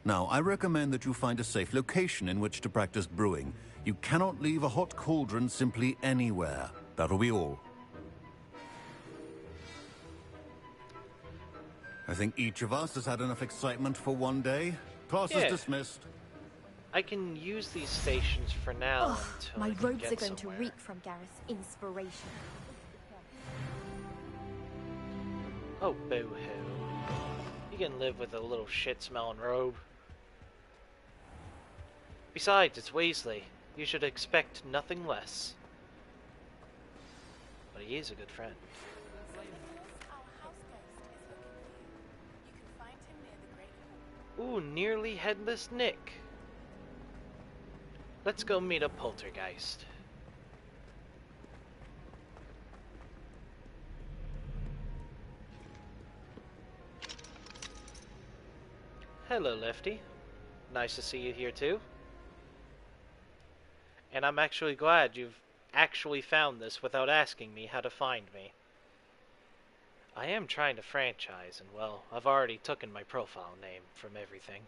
Now, I recommend that you find a safe location in which to practice brewing. You cannot leave a hot cauldron simply anywhere. That'll be all. I think each of us has had enough excitement for one day. Class is dismissed. I can use these stations for now until My I can robes get are going somewhere. to reek from Gareth's inspiration. Oh, boo-hoo. You can live with a little shit-smelling robe. Besides, it's Weasley. You should expect nothing less. But he is a good friend. Ooh, nearly headless Nick. Let's go meet a poltergeist. Hello, Lefty. Nice to see you here too. And I'm actually glad you've actually found this without asking me how to find me. I am trying to franchise, and well, I've already taken my profile name from everything.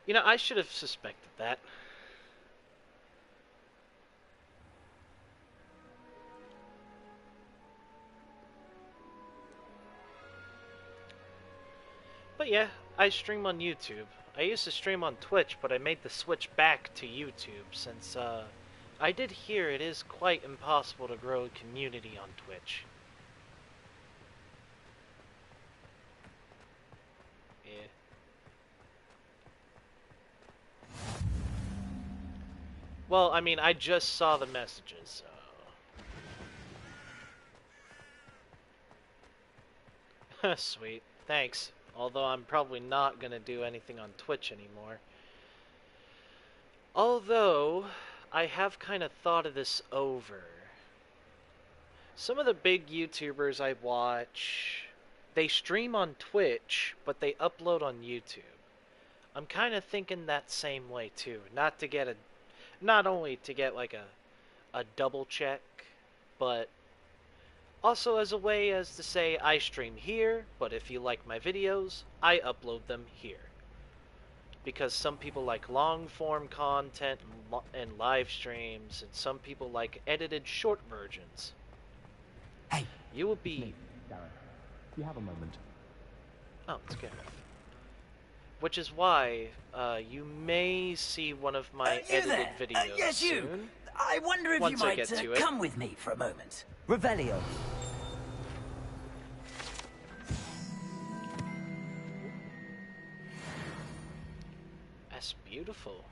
You know, I should have suspected that. But yeah, I stream on YouTube. I used to stream on Twitch, but I made the switch back to YouTube since, I did hear it is quite impossible to grow a community on Twitch. Yeah. Well, I mean, I just saw the messages, so... Sweet. Thanks. Although I'm probably not gonna do anything on Twitch anymore. Although, I have kind of thought of this over. Some of the big YouTubers I watch, they stream on Twitch, but they upload on YouTube. I'm kind of thinking that same way too. Not only to get like a double check, but also as a way as to say I stream here, but if you like my videos, I upload them here. Because some people like long form content and live streams, and some people like edited short versions. Hey, you will be... Gareth, you have a moment. Oh, it's Gareth. Which is why you may see one of my edited videos yes, you. soon. I wonder if you might come with me for a moment. Revelio. That's beautiful.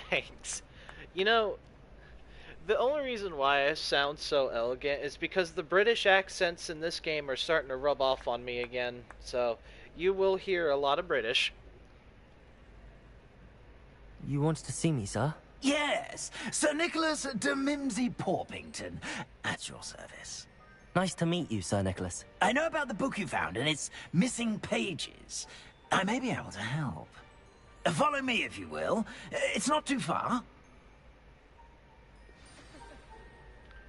Thanks. You know, the only reason why I sound so elegant is because the British accents in this game are starting to rub off on me again. So, you will hear a lot of British. You wanted to see me, sir? Yes, Sir Nicholas de Mimsy Porpington, at your service. Nice to meet you, Sir Nicholas. I know about the book you found and its missing pages. I may be able to help. Follow me, if you will. It's not too far.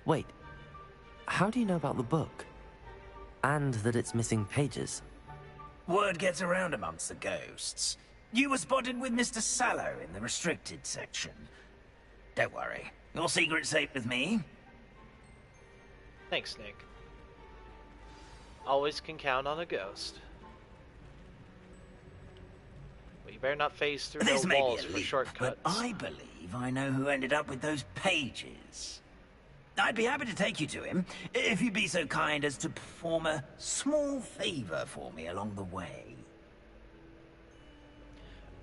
Wait, how do you know about the book? And that it's missing pages? Word gets around amongst the ghosts. You were spotted with Mr. Sallow in the restricted section. Don't worry, your secret's safe with me. Thanks, Nick. Always can count on a ghost. But you better not phase through This no may walls be a for leap, shortcuts. but I believe I know who ended up with those pages. I'd be happy to take you to him, if you'd be so kind as to perform a small favor for me along the way.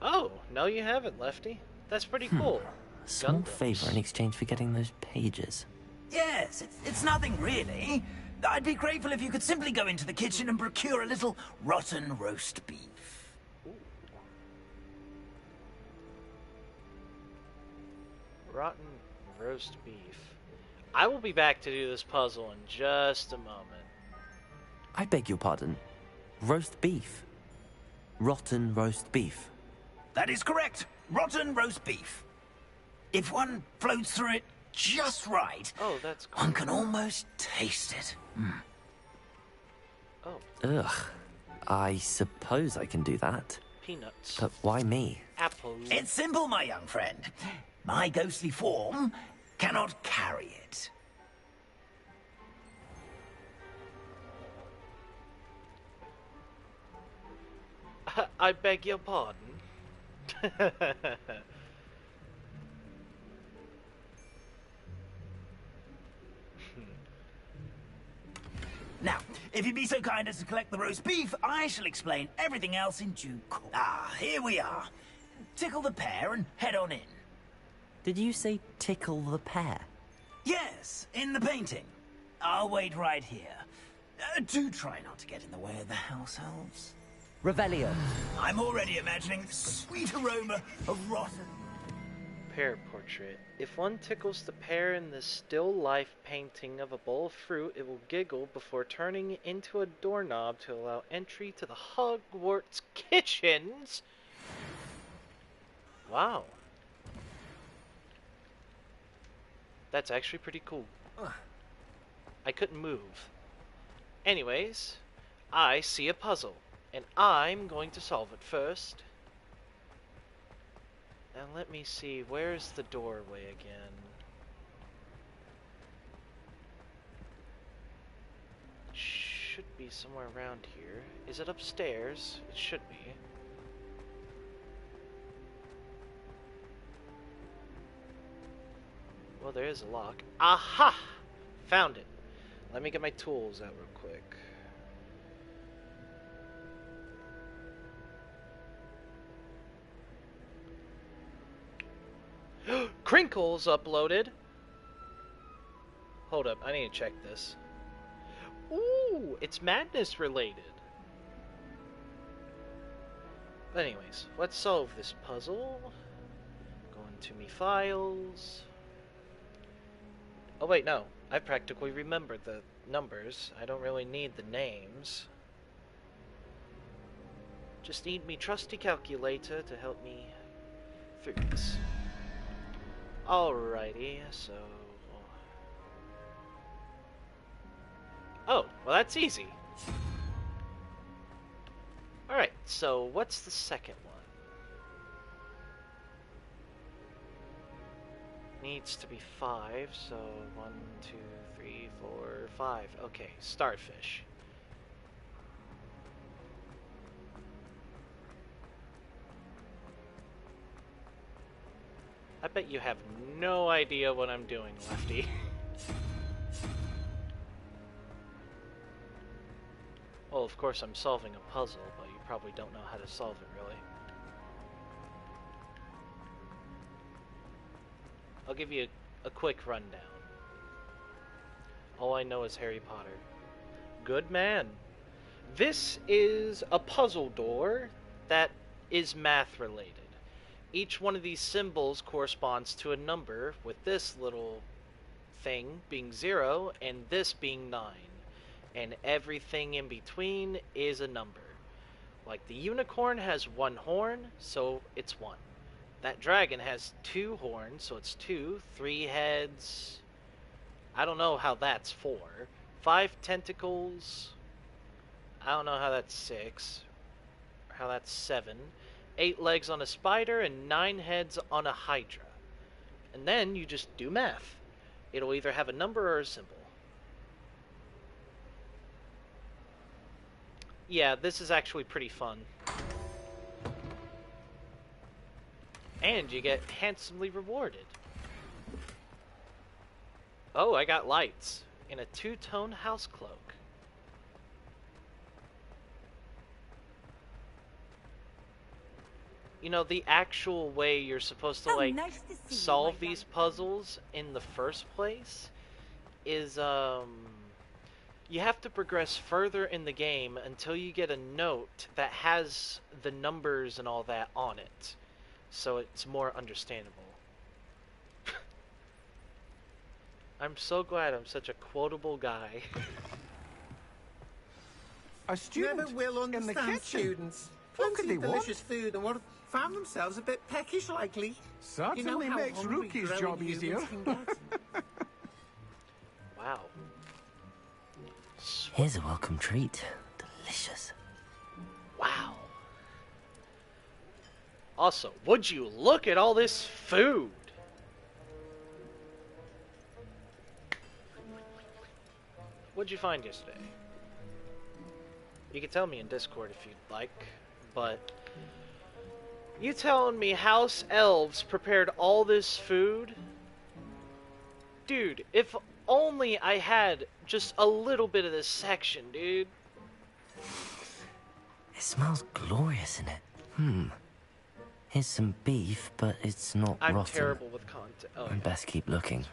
Oh, no you haven't, Lefty. That's pretty cool. Small favor in exchange for getting those pages. Yes, it's nothing really. I'd be grateful if you could simply go into the kitchen and procure a little rotten roast beef. Rotten roast beef. I will be back to do this puzzle in just a moment. I beg your pardon. Roast beef. Rotten roast beef. That is correct. Rotten roast beef. If one floats through it just right, that's cool. one can almost taste it. Oh. Ugh. I suppose I can do that. Peanuts. But why me? Apple. It's simple, my young friend. My ghostly form cannot carry it. I beg your pardon? Now, if you'd be so kind as to collect the roast beef, I shall explain everything else in due course. Ah, here we are. Tickle the pear and head on in. Did you say tickle the pear? Yes, in the painting. I'll wait right here. Do try not to get in the way of the house elves. Revelio. I'm already imagining the sweet aroma of rotten. Pear portrait. If one tickles the pear in the still life painting of a bowl of fruit, it will giggle before turning into a doorknob to allow entry to the Hogwarts kitchens. Wow. That's actually pretty cool. I couldn't move. Anyways, I see a puzzle, and I'm going to solve it first. Now let me see, where's the doorway again? Should be somewhere around here. Is it upstairs? It should be. Well, there is a lock. Aha! Found it. Let me get my tools out real quick. Crinkle's uploaded. Hold up, I need to check this. Ooh, it's madness related. But anyways, let's solve this puzzle. Go into me files. Oh wait, no. I practically remembered the numbers. I don't really need the names. Just need me trusty calculator to help me through this. Alrighty, so... Oh, well that's easy. Alright, so what's the second one? Needs to be 5, so 1, 2, 3, 4, 5. Okay, starfish. I bet you have no idea what I'm doing, Lefty. Well, of course I'm solving a puzzle, but you probably don't know how to solve it, really. I'll give you a quick rundown. All I know is Harry Potter. Good man. This is a puzzle door that is math related. Each one of these symbols corresponds to a number, with this little thing being 0 and this being 9. And everything in between is a number. Like the unicorn has 1 horn, so it's 1. That dragon has 2 horns, so it's 2. 3 heads. I don't know how that's 4. 5 tentacles. I don't know how that's 6. Or how that's 7. 8 legs on a spider and 9 heads on a hydra. And then you just do math. It'll either have a number or a symbol. Yeah, this is actually pretty fun. And you get handsomely rewarded. Oh, I got lights in a 2-tone house cloak. You know, the actual way you're supposed to, like, nice to see solve you, these puzzles in the first place is, you have to progress further in the game until you get a note that has the numbers and all that on it. So it's more understandable. I'm so glad I'm such a quotable guy. A student Never will in the understand kitchen. students. What could Plenty they of want? delicious food and what found themselves a bit peckish likely. Certainly how makes hungry Rookie's growing job humans easier. can get. Wow. Here's a welcome treat. Delicious. Wow. Also, would you look at all this food? What'd you find yesterday? You can tell me in Discord if you'd like, but You telling me house elves prepared all this food? Dude, if only I had just a little bit of this section, dude. It smells glorious in it. Here's some beef, but it's not I'm rotten. terrible with content. Oh, I'd best keep looking.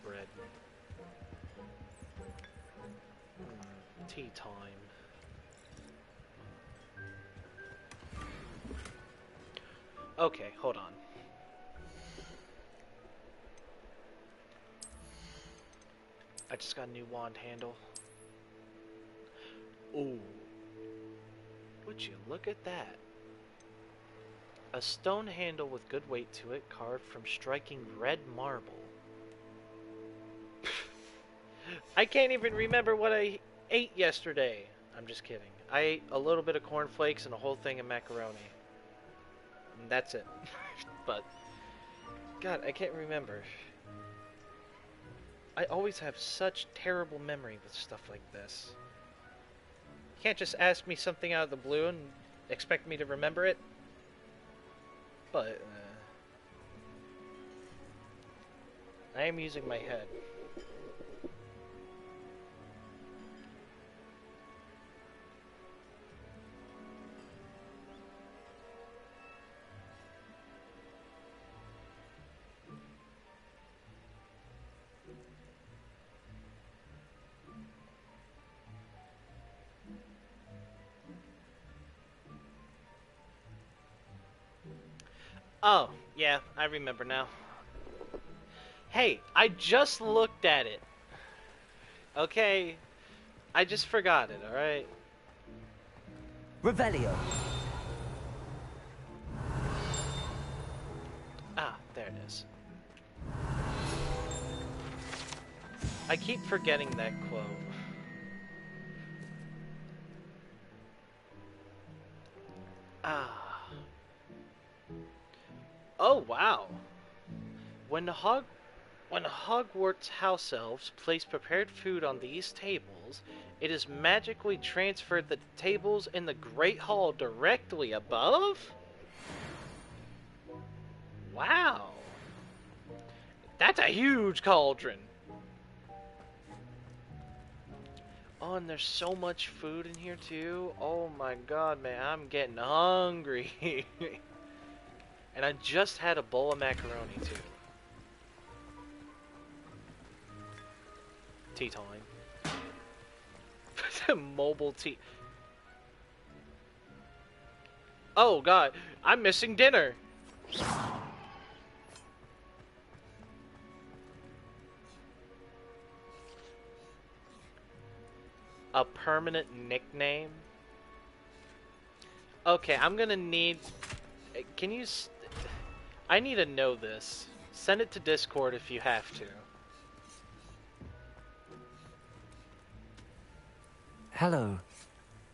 bread. Tea time. Okay, hold on. I just got a new wand handle. Ooh. Would you look at that? A stone handle with good weight to it, carved from striking red marble. I can't even remember what I ate yesterday. I'm just kidding. I ate a little bit of cornflakes and a whole thing of macaroni. And that's it. But, God, I can't remember. I always have such terrible memory with stuff like this. You can't just ask me something out of the blue and expect me to remember it. But, I am using my head. Oh, yeah, I remember now. Hey, I just looked at it. Okay, I just forgot it, alright? Revelio. Ah, there it is. I keep forgetting that quote. Ah. Oh, wow. When Hogwarts house elves place prepared food on these tables, it is magically transferred the tables in the Great Hall directly above? Wow. That's a huge cauldron. Oh, and there's so much food in here too. Oh my god, man, I'm getting hungry. And I just had a bowl of macaroni too. Tea time. Mobile tea. Oh god, I'm missing dinner. A permanent nickname? Okay, I'm gonna need... Can you... I need to know this. Send it to Discord if you have to. Hello.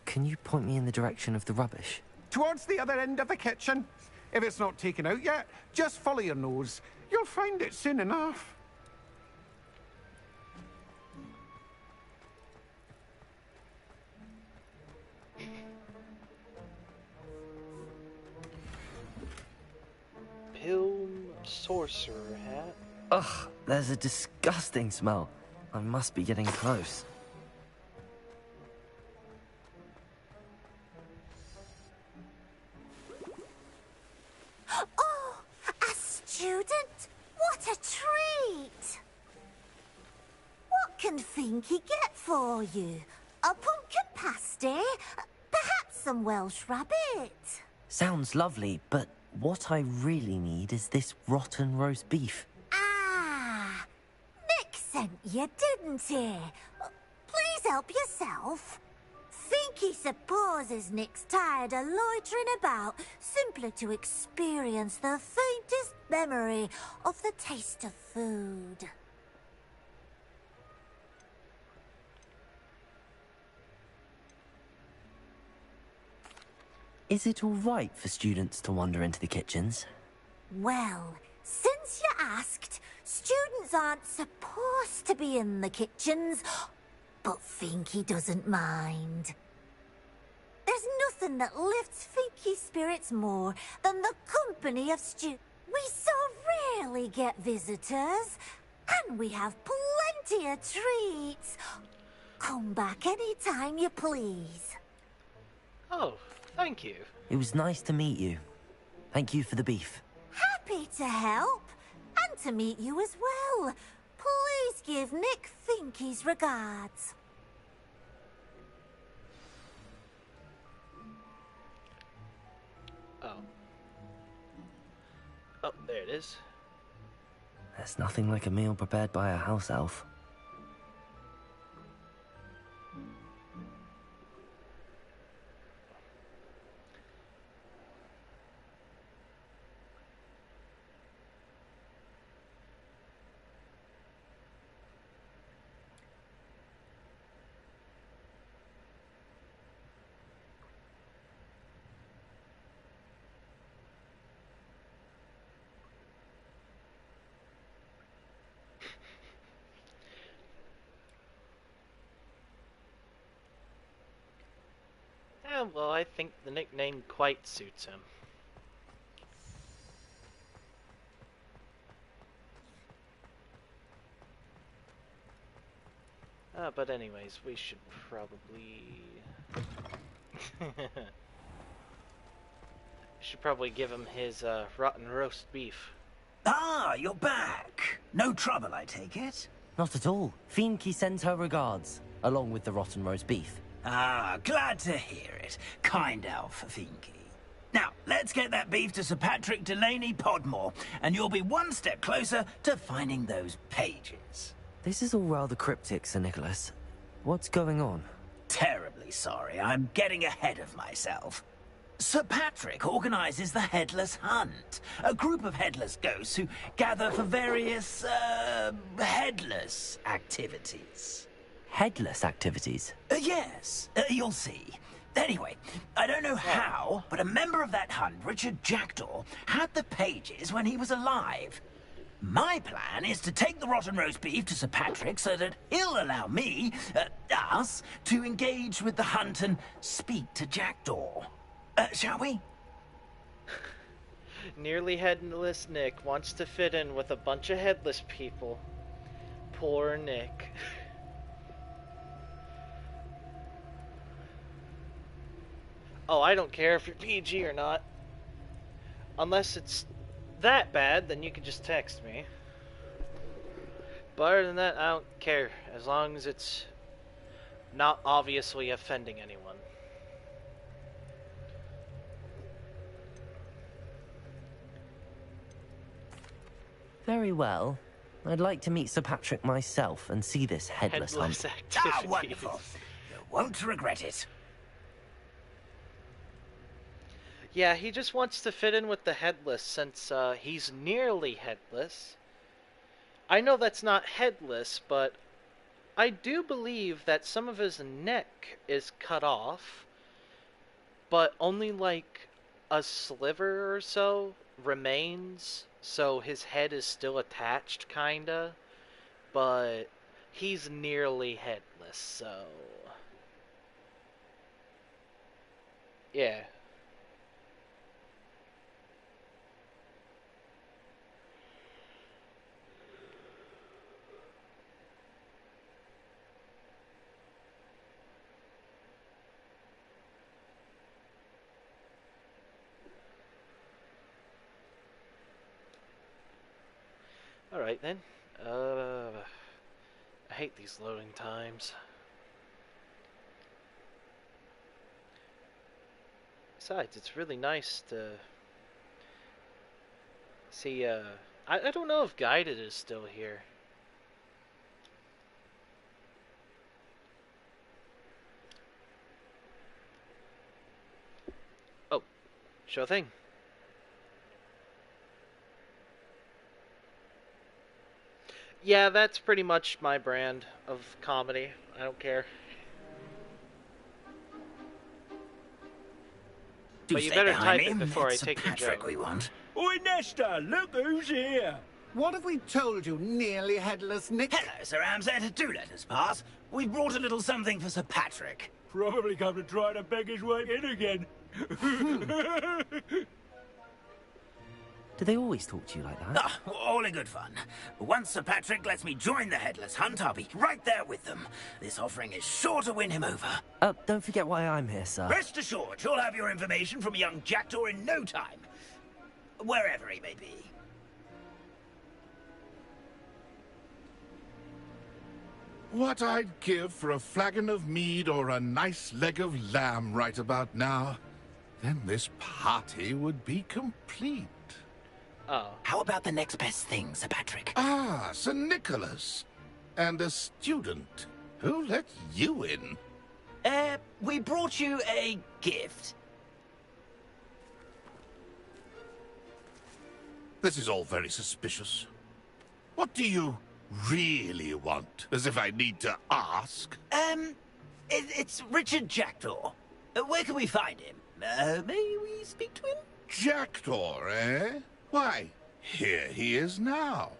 Can you point me in the direction of the rubbish? Towards the other end of the kitchen. If it's not taken out yet, just follow your nose. You'll find it soon enough. Pilm sorcerer hat. Ugh, there's a disgusting smell. I must be getting close. Oh, a student? What a treat! What can Finky get for you? A pumpkin pasty? Perhaps some Welsh rabbit? Sounds lovely, but what I really need is this rotten roast beef. Ah, Nick sent you, didn't he? Please help yourself. Finky supposes Nick's tired of loitering about simply to experience the faintest memory of the taste of food. Is it all right for students to wander into the kitchens? Well, since you asked, students aren't supposed to be in the kitchens, but Finky doesn't mind. There's nothing that lifts Finky's spirits more than the company of We so rarely get visitors, and we have plenty of treats. Come back any time you please. Oh, thank you. It was nice to meet you. Thank you for the beef. Happy to help, and to meet you as well. Please give Nick Finky's regards. Oh. Oh, there it is. There's nothing like a meal prepared by a house elf. Yeah, well, I think the nickname quite suits him. But anyways, we should probably... should probably give him his rotten roast beef. Ah, you're back. No trouble, I take it? Not at all. Finky sends her regards, along with the rotten roast beef. Ah, glad to hear it. Kind elf, Finky. Now, let's get that beef to Sir Patrick Delaney Podmore, and you'll be one step closer to finding those pages. This is all rather cryptic, Sir Nicholas. What's going on? Terribly sorry, I'm getting ahead of myself. Sir Patrick organizes the Headless Hunt, a group of headless ghosts who gather for various, headless activities. Headless activities? Yes, you'll see. Anyway, I don't know how, but a member of that hunt, Richard Jackdaw, had the pages when he was alive. My plan is to take the rotten roast beef to Sir Patrick so that he'll allow me, us, to engage with the hunt and speak to Jackdaw. Shall we? Nearly headless Nick wants to fit in with a bunch of headless people. Poor Nick. Oh, I don't care if you're PG or not. Unless it's that bad, then you can just text me. But other than that, I don't care. As long as it's not obviously offending anyone. Very well. I'd like to meet Sir Patrick myself and see this headless hunt. Ah, wonderful. You won't regret it. Yeah, he just wants to fit in with the headless since he's nearly headless. I know that's not headless, but I do believe that some of his neck is cut off, but only like a sliver or so remains, so his head is still attached, kinda, but he's nearly headless, so... yeah. Alright then. I hate these loading times. Besides, it's really nice to see, I don't know if Guided is still here. Oh, sure thing. Yeah, that's pretty much my brand of comedy. I don't care. But you better type it before I take your joke. We want. Oi, Nesta, look who's here. What have we told you, nearly headless Nick? Hello, Sir Amzette. Do let us pass. we brought a little something for Sir Patrick. Probably come to try to beg his way in again. Do they always talk to you like that? Ah, all in good fun. Once Sir Patrick lets me join the Headless Hunt, I'll be right there with them. This offering is sure to win him over. Don't forget why I'm here, sir. Rest assured, you'll have your information from a young jackdaw in no time. Wherever he may be. What I'd give for a flagon of mead or a nice leg of lamb right about now. Then this party would be complete. Oh. How about the next best thing, Sir Patrick? Ah, Sir Nicholas. And a student. Who let you in? We brought you a gift. This is all very suspicious. What do you really want? As if I need to ask. It's Richard Jackdaw. Where can we find him? May we speak to him? Jackdaw, eh? Why, here he is now.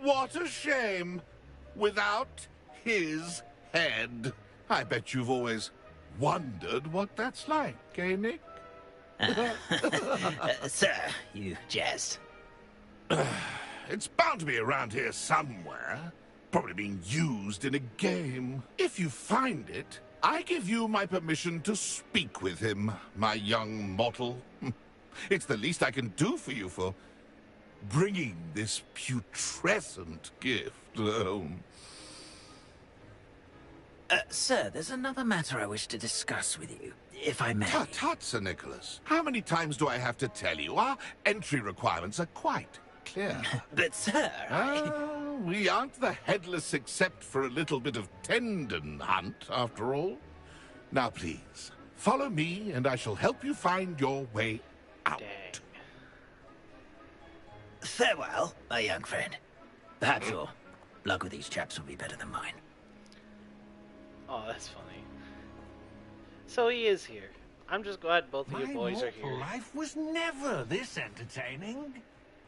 What a shame. Without his head. I bet you've always wondered what that's like, eh, Nick? Sir, you jest. It's bound to be around here somewhere. Probably being used in a game. If you find it, I give you my permission to speak with him, my young mortal. It's the least I can do for you for bringing this putrescent gift home. Sir, there's another matter I wish to discuss with you, if I may. Tut, tut, Sir Nicholas. How many times do I have to tell you? Our entry requirements are quite clear. But, sir, we aren't the Headless except for a little bit of tendon hunt, after all. Now, please, follow me, and I shall help you find your way out. Dang. Farewell, my young friend. Perhaps your luck with these chaps will be better than mine. Oh, that's funny. So he is here. I'm just glad both of you boys are here. Life was never this entertaining.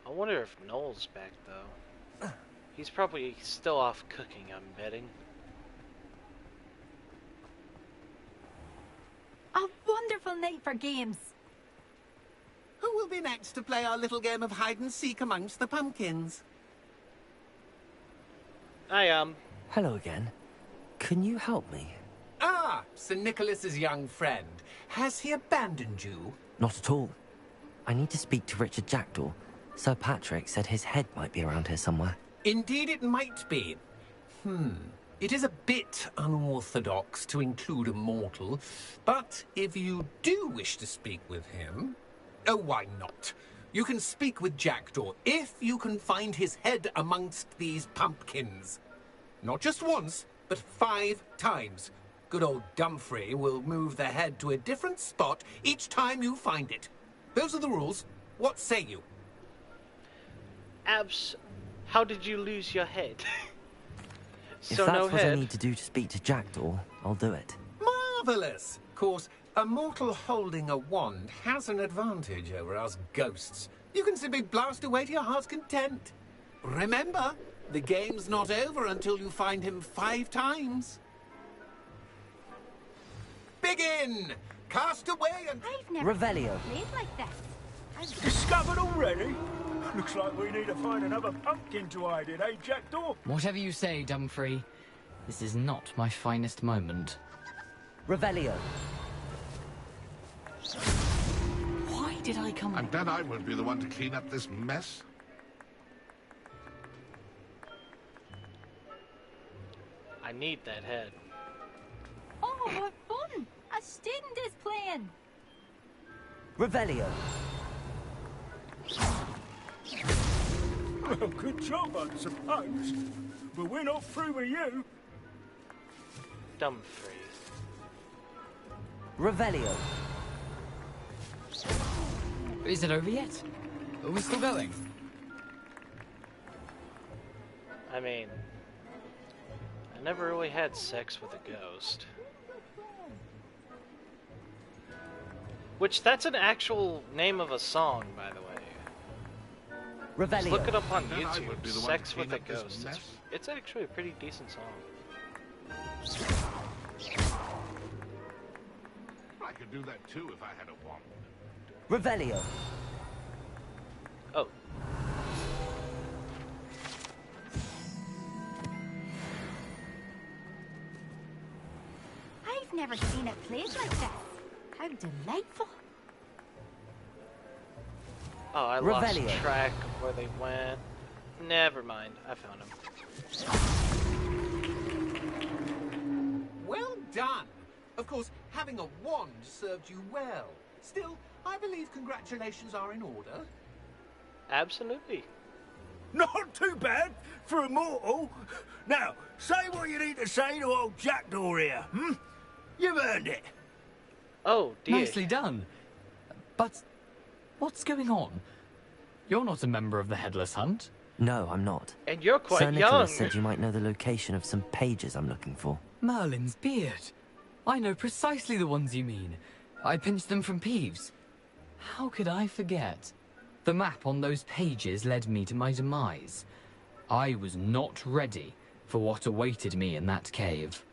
I wonder if Noel's back, though. He's probably still off cooking, I'm betting. A wonderful night for games. Who will be next to play our little game of hide-and-seek amongst the pumpkins? I am. Hello again. Can you help me? Ah, Sir Nicholas's young friend. Has he abandoned you? Not at all. I need to speak to Richard Jackdaw. Sir Patrick said his head might be around here somewhere. Indeed it might be. It is a bit unorthodox to include a mortal, but if you do wish to speak with him... Oh, why not? You can speak with Jackdaw if you can find his head amongst these pumpkins. Not just once, but 5 times. Good old Dumfrey will move the head to a different spot each time you find it. Those are the rules. What say you? How did you lose your head? If So that's no what head. I need to do to speak to Jackdaw, I'll do it. Marvellous! Of course, a mortal holding a wand has an advantage over us ghosts. You can simply blast away to your heart's content. Remember, the game's not over until you find him 5 times. Begin! Cast away and... I've never Revelio. played like this. Discovered already? Looks like we need to find another pumpkin to hide in, eh, Jackdaw? Whatever you say, Dumfrey. This is not my finest moment. Revelio. Why did I come... And then I won't be the one to clean up this mess. I need that head. Oh, what fun! A student is playing. Revelio. Well, good job, I suppose. But we're not through with you. Dumfrey. Revelio. Is it over yet? Are we still going? I mean, I never really had sex with a ghost. Which, that's an actual name of a song, by the way. Revelio. Just look it up on Then I YouTube. would be the one Sex to with a clean up this Ghost. mess. It's actually a pretty decent song. could do that too if I had a wand. Revelio. Oh. I've never seen it played like this. How delightful. Oh, I lost track of where they went. Never mind, I found them. Well done. Of course, having a wand served you well. Still, I believe congratulations are in order. Absolutely. Not too bad for a mortal. Now, say what you need to say to old Jackdaw here, hmm? You've earned it. Oh, dear. Nicely done. But what's going on? You're not a member of the Headless Hunt. No, I'm not. And you're quite Sir young. Nicholas said you might know the location of some pages I'm looking for. Merlin's beard. I know precisely the ones you mean. I pinched them from Peeves. How could I forget? The map on those pages led me to my demise. I was not ready for what awaited me in that cave.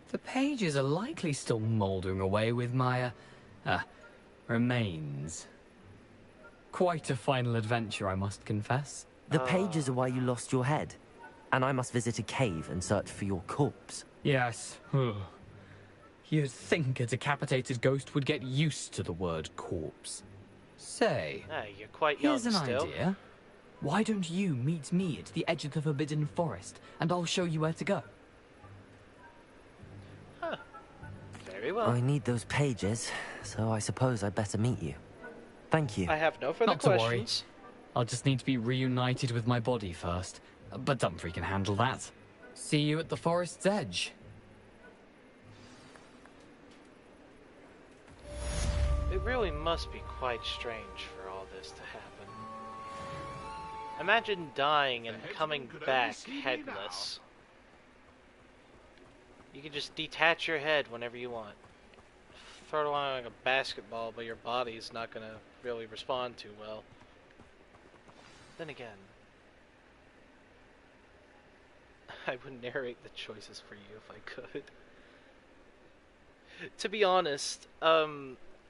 The pages are likely still mouldering away with my, remains. Quite a final adventure, I must confess. The pages are why you lost your head, and I must visit a cave and search for your corpse. Yes. You'd think a decapitated ghost would get used to the word corpse. Say, you're quite young here's an still. idea. Why don't you meet me at the edge of the Forbidden Forest, and I'll show you where to go? Huh. Very well. I need those pages, so I suppose I'd better meet you. Thank you. I have no further Not to worry. questions. I'll just need to be reunited with my body first. But Dumfries can handle that. See you at the forest's edge. It really must be quite strange for all this to happen. Imagine dying and coming back headless. You can just detach your head whenever you want. Throw it along like a basketball, but your body's not gonna really respond too well. Then again, I would narrate the choices for you if I could. To be honest,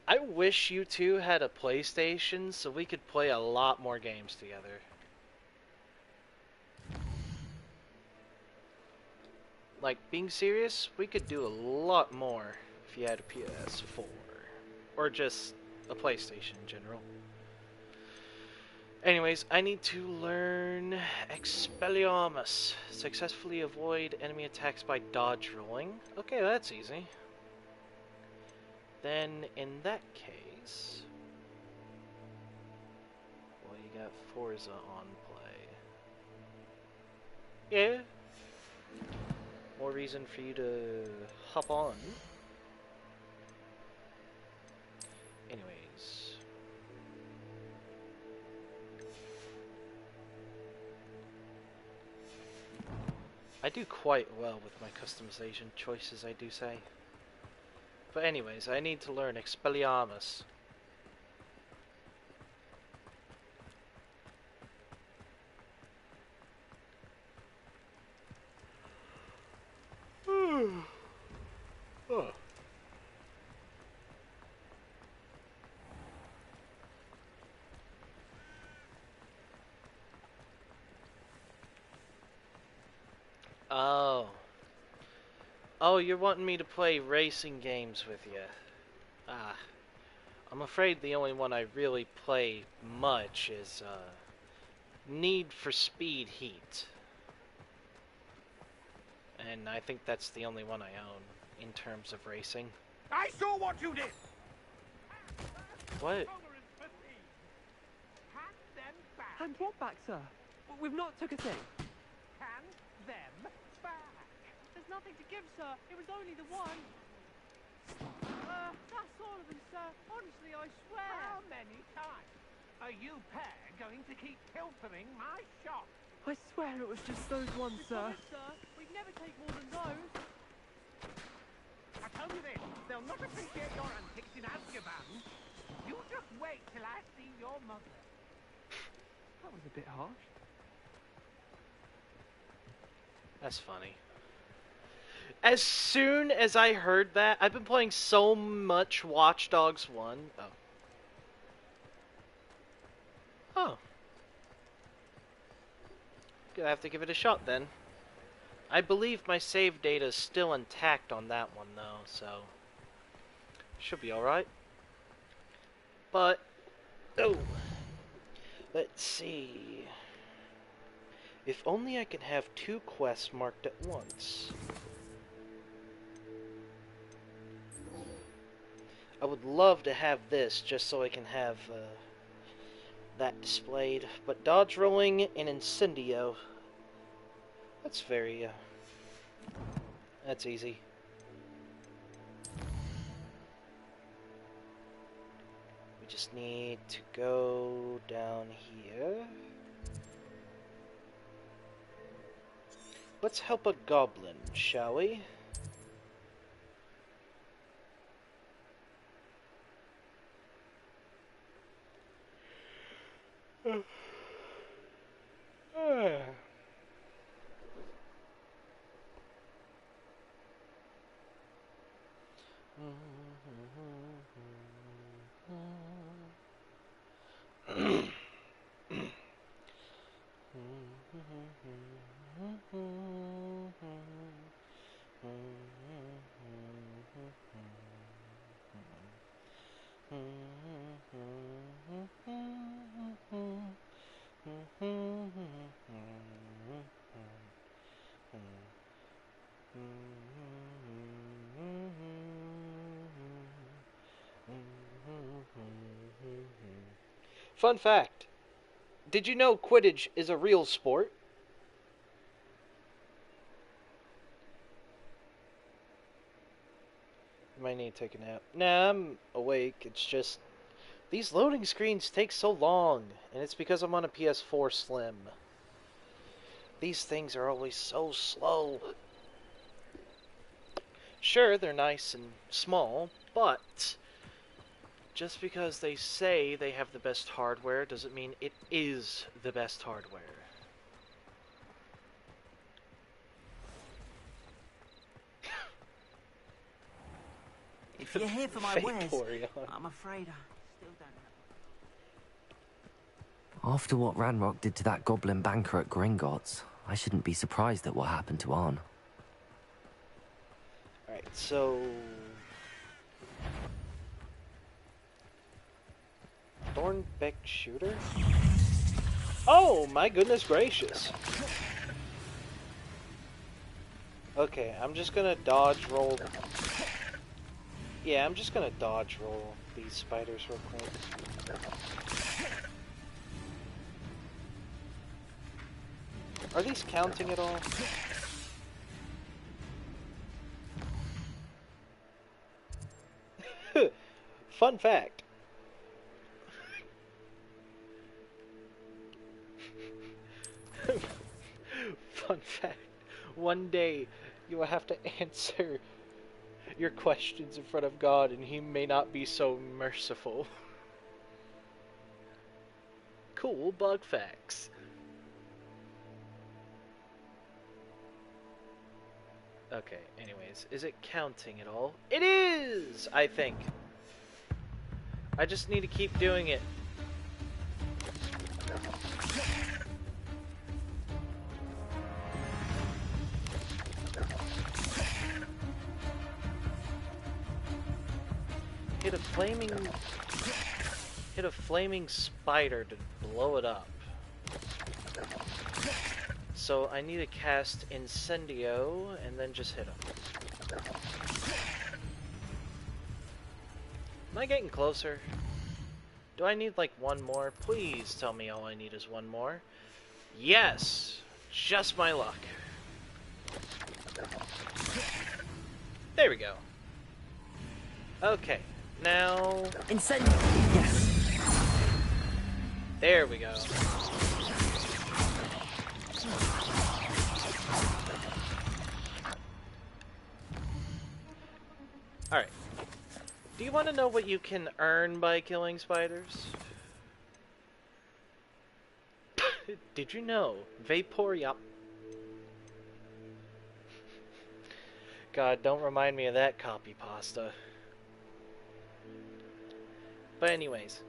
I wish you two had a PlayStation so we could play a lot more games together. Like, being serious, we could do a lot more if you had a PS4. Or just a PlayStation in general. Anyways, I need to learn Expelliarmus. Successfully avoid enemy attacks by dodge rolling. Okay, that's easy. Then, in that case... well, you got Forza on play. Yeah. More reason for you to hop on. Anyways. I do quite well with my customization choices, I do say. But anyways, I need to learn Expelliarmus. Oh. Oh, you're wanting me to play racing games with you. Ah. I'm afraid the only one I really play much is, Need for Speed Heat. And I think that's the only one I own in terms of racing. I saw what you did! What? Hand what back, sir? We've not took a thing. Hand them back! There's nothing to give, sir. It was only the one. That's all of them, sir. Honestly, I swear. How many times are you pair going to keep pilfering my shop? I swear it was just those ones, sir. Sir, we'd never take more than those. I tell you this, they'll not appreciate your antics in Azkaban. You just wait till I see your mother. That was a bit harsh. That's funny. As soon as I heard that, I've been playing so much Watch Dogs 1. Oh. Oh. Gonna have to give it a shot then. I believe my save data is still intact on that one though, so should be alright. But, oh, let's see. If only I could have 2 quests marked at once. I would love to have this just so I can have that displayed. But dodge rolling and incendio, that's very, that's easy. We just need to go down here. Let's help a goblin, shall we? Fun fact. Did you know Quidditch is a real sport? You might need to take a nap. Nah, I'm awake. It's just these loading screens take so long, and it's because I'm on a PS4 Slim. These things are always so slow. Sure, they're nice and small, but just because they say they have the best hardware doesn't mean it is the best hardware. If you're here for my wares, I'm afraid I still don't know. After what Ranrock did to that goblin banker at Gringotts, I shouldn't be surprised at what happened to Arn. Alright, so... Thornbeck Shooter? Oh, my goodness gracious. Okay, I'm just gonna dodge roll... Yeah, I'm just gonna dodge roll these spiders real quick. Are these counting at all? Fun fact. Fun fact. One day you will have to answer your questions in front of God and he may not be so merciful. Cool bug facts. Okay, anyways, is it counting at all? It is, I think. I just need to keep doing it. Hit a flaming spider to blow it up. So I need to cast Incendio and then just hit him. Am I getting closer? Do I need like one more? Please tell me all I need is one more. Yes! Just my luck. There we go. Okay, now... Incendio! Yes! There we go. Alright. Do you want to know what you can earn by killing spiders? Did you know? Vaporeon. God, don't remind me of that copy pasta. But anyways,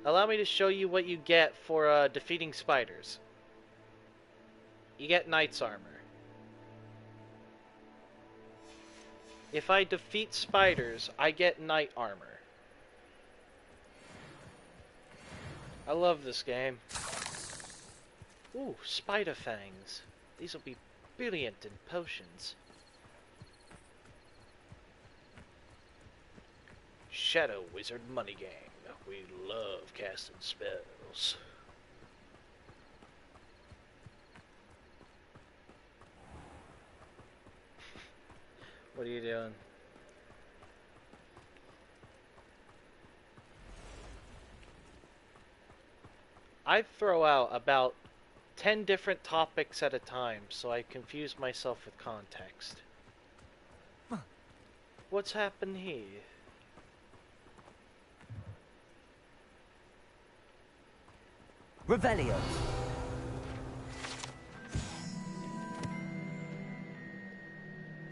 allow me to show you what you get for defeating spiders. You get knight's armor. If I defeat spiders, I get knight armor. I love this game. Ooh, spider fangs. These will be brilliant in potions. Shadow Wizard Money Gang. We love casting spells. What are you doing? I throw out about 10 different topics at a time, so I confuse myself with context. What's happened here? Revelio.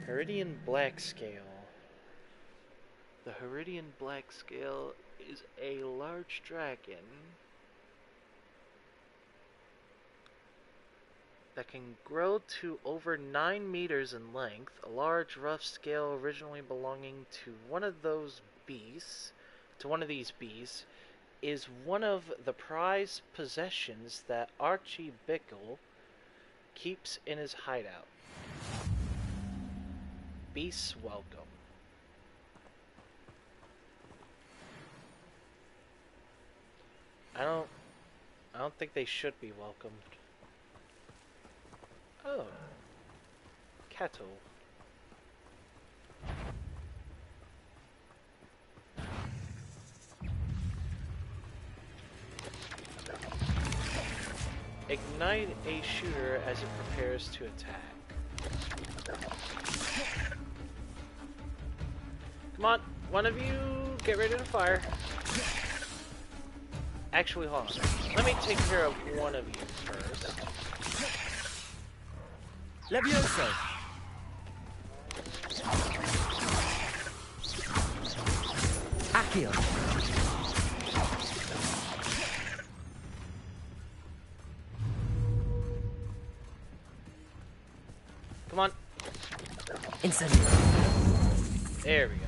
Heridian Black Scale. The Heridian Black Scale is a large dragon that can grow to over 9 meters in length. A large rough scale originally belonging to one of these beasts, is one of the prized possessions that Archie Bickle keeps in his hideout. Beasts welcome. I don't think they should be welcomed. Oh. Cattle. Ignite a shooter as it prepares to attack. Come on, one of you get ready to fire. Actually, hold on. Let me take care of one of you first. Levioso. Accio. Come on. Incendio. There we go.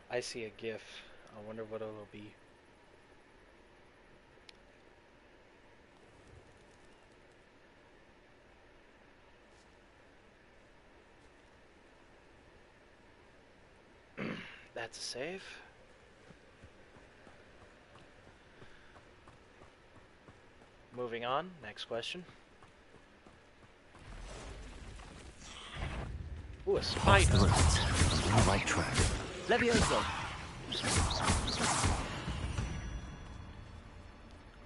I see a GIF. I wonder what it'll be. That's a save. Moving on, next question. Ooh, a spider. On the right track. Levioso.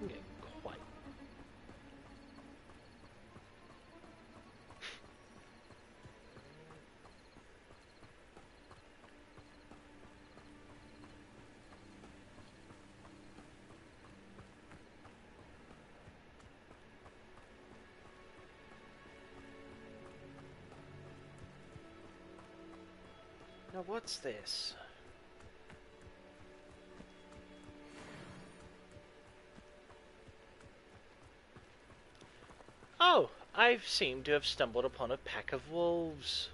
I'm getting quiet. Now what's this? Oh, I seem to have stumbled upon a pack of wolves.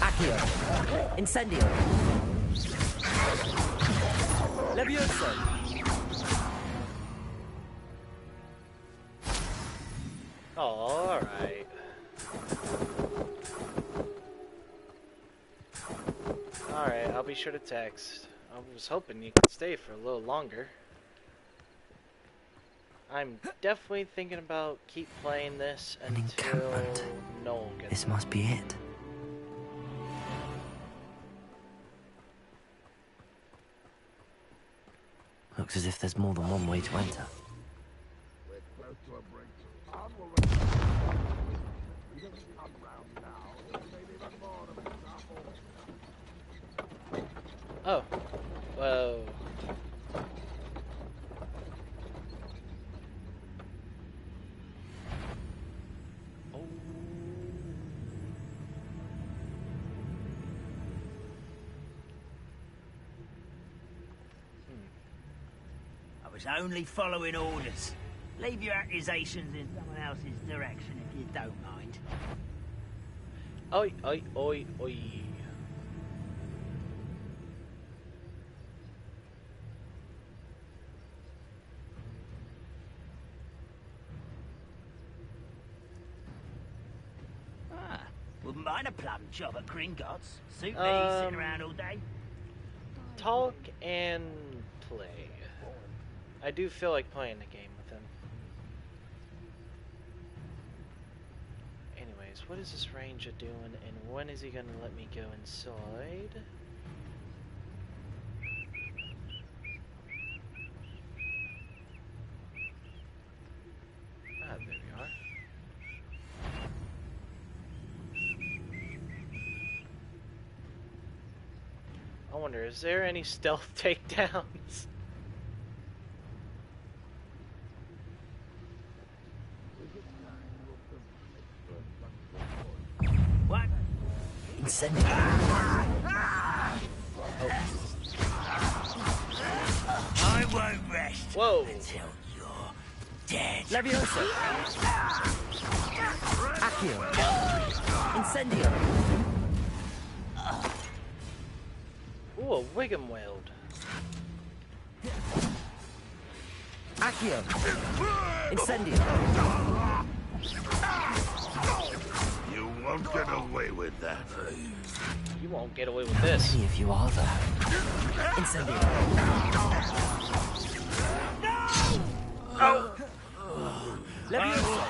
Accio. Incendio. Levioso. Oh, alright. I'll be sure to text. I was hoping you could stay for a little longer. I'm definitely thinking about keep playing this until Noel gets This must be it. Looks as if there's more than one way to enter. Oh. Whoa. I was only following orders. Leave your accusations in someone else's direction if you don't mind. Oi, oi, oi, oi. Wouldn't mind a plum job at Gringotts. Suit me, sitting around all day. Talk and play. I do feel like playing the game with him. Anyways, what is this ranger doing, and when is he gonna let me go inside? Ah, there we are. I wonder, is there any stealth takedowns? What? Incendiary. I won't rest. Whoa. Until you're dead. Leviosa. Accio. Incendio. Ooh, a Wiggum Weld. Accio. Incendio. You won't get away with that. You won't get away with this. Many of you are there. Incendio. Oh! Leviosa.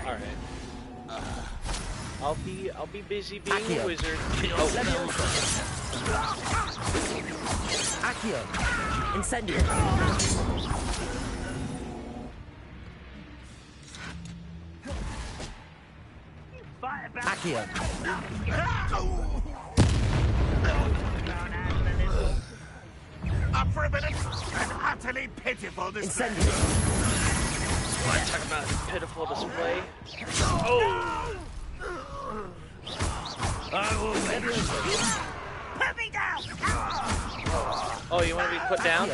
Alright. I'll be busy being a wizard. Accio. Incendio. Accio. Up for a minute. An utterly pitiful display. Let's talk about pitiful display. Oh! I will make you. Put me down! Oh, you want to be put down?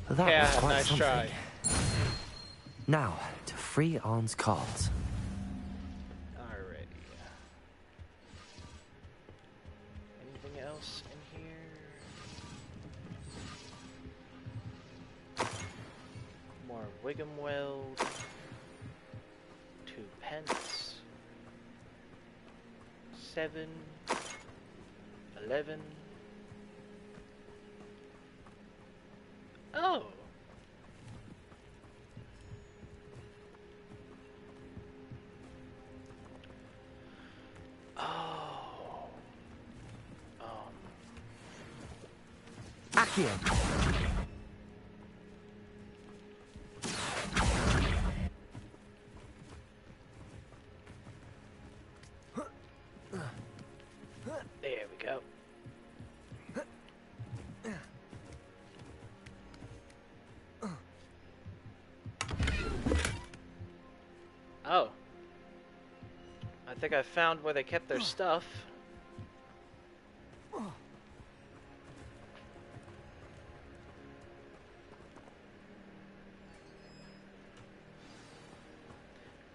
That yeah, was quite nice something. try. Now, to free Arn's cards. Alrighty. Anything else in here? More Wiggum Weld. 2 pence. 7. 11. Oh! Oh. Accio. There we go. Oh. I think I found where they kept their stuff.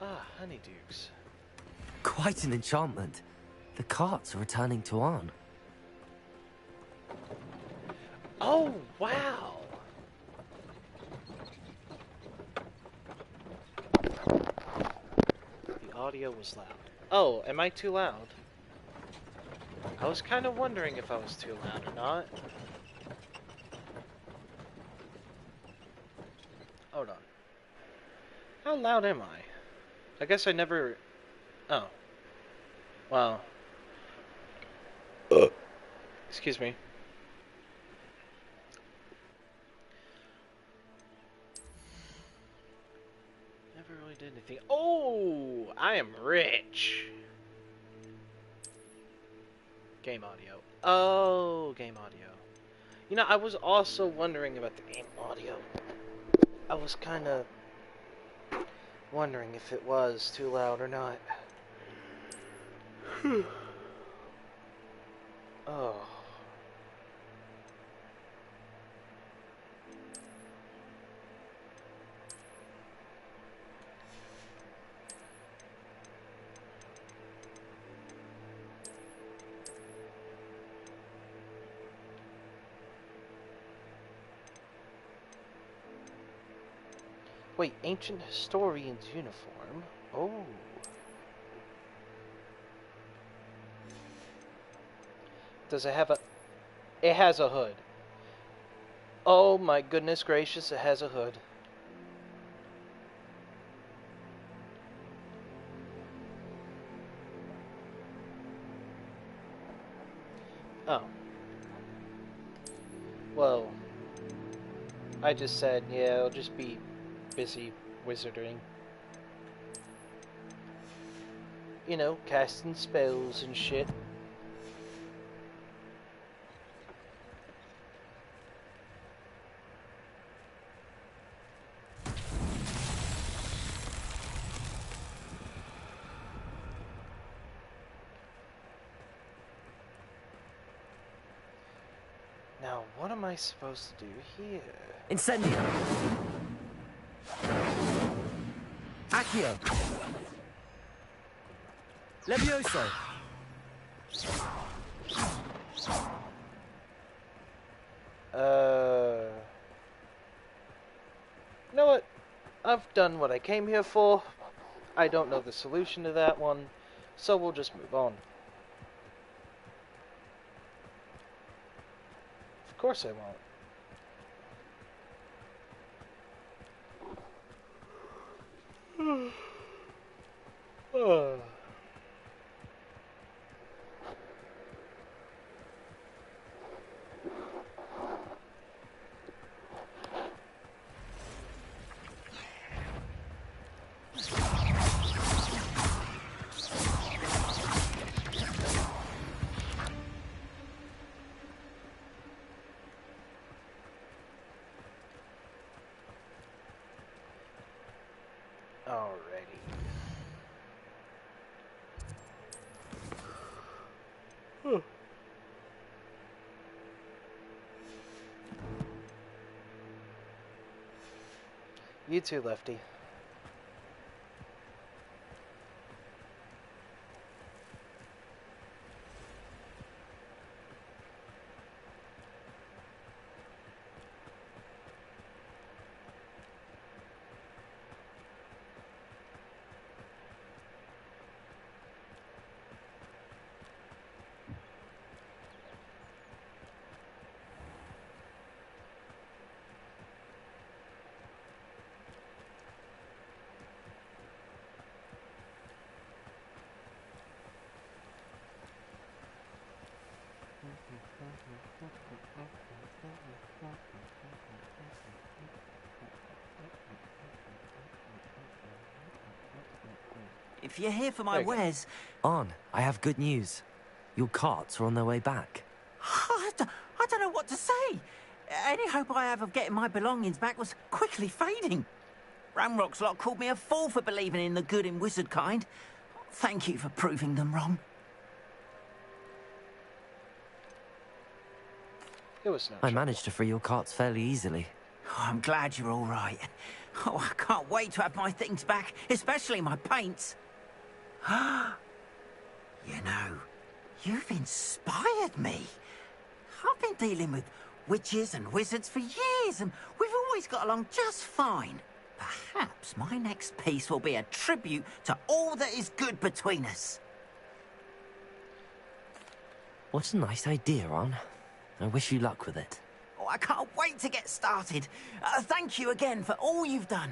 Ah, honeydukes. Quite an enchantment. The carts are returning to Arn. Oh, wow! The audio was loud. Oh, am I too loud? I was kind of wondering if I was too loud or not. Hold on. How loud am I? I guess I never... Oh. Wow. Excuse me. Never really did anything. Oh! I am rich! Game audio. Oh, game audio. You know, I was also wondering about the game audio. I was kind of wondering if it was too loud or not. Oh. Wait, ancient historian's uniform? Oh. Does it have a... It has a hood. Oh my goodness gracious, it has a hood. Oh. Well, I just said, yeah, I'll just be busy wizarding. You know, casting spells and shit. Now, what am I supposed to do here? Incendio! Accio! Levioso! You know what? I've done what I came here for. I don't know the solution to that one, so we'll just move on. Of course I won't. Alrighty. You too, Lefty. If you're here for my wares... Arn, I have good news. Your carts are on their way back. I don't know what to say. Any hope I have of getting my belongings back was quickly fading. Ramrock's lot called me a fool for believing in the good in wizard kind. Thank you for proving them wrong. It was no I managed to free your carts fairly easily. Oh, I'm glad you're all right. Oh, I can't wait to have my things back, especially my paints. You know, you've inspired me. I've been dealing with witches and wizards for years, and we've always got along just fine. Perhaps my next piece will be a tribute to all that is good between us. What a nice idea, Ron. I wish you luck with it. Oh, I can't wait to get started. Thank you again for all you've done.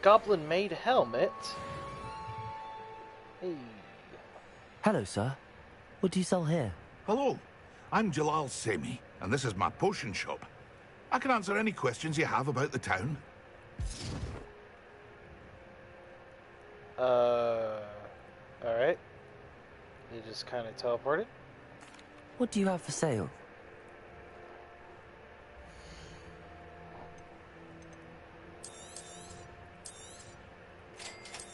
Goblin-made helmet? Hey. Hello, sir. What do you sell here? Hello, I'm Jalal Semi, and this is my potion shop. I can answer any questions you have about the town. Alright. You just kind of teleported? What do you have for sale?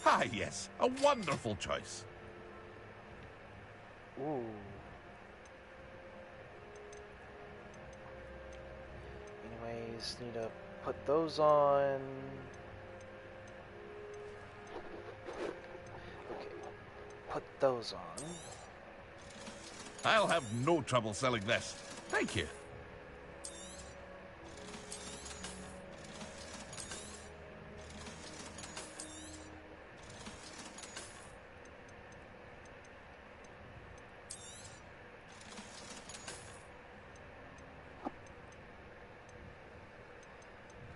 Ah, yes, a wonderful choice. Ooh. Anyways, need to put those on. Okay, put those on. I'll have no trouble selling this. Thank you.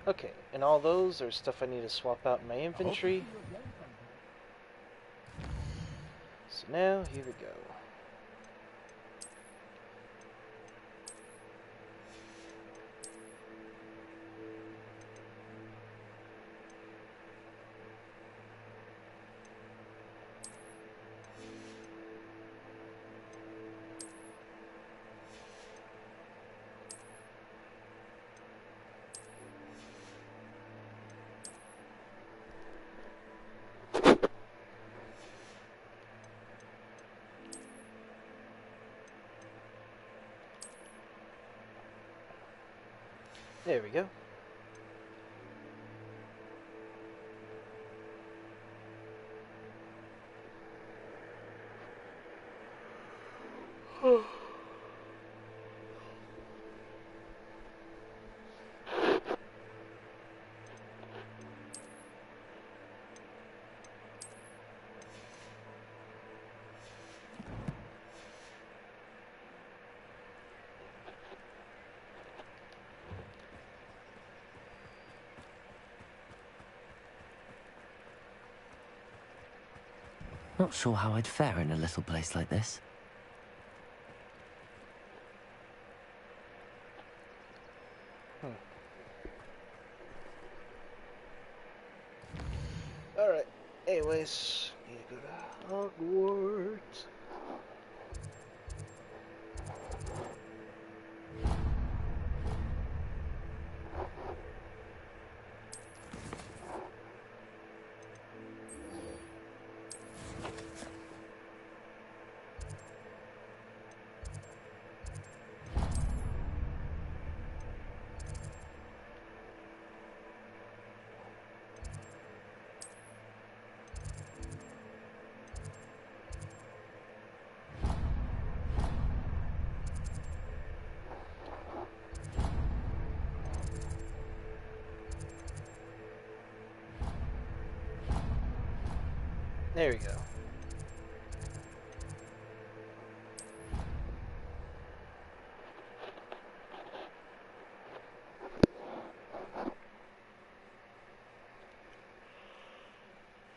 Okay, and all those are stuff I need to swap out in my inventory. So now, here we go. There we go. Not sure how I'd fare in a little place like this. Alright, anyways, need to go to Hogwarts. There we go.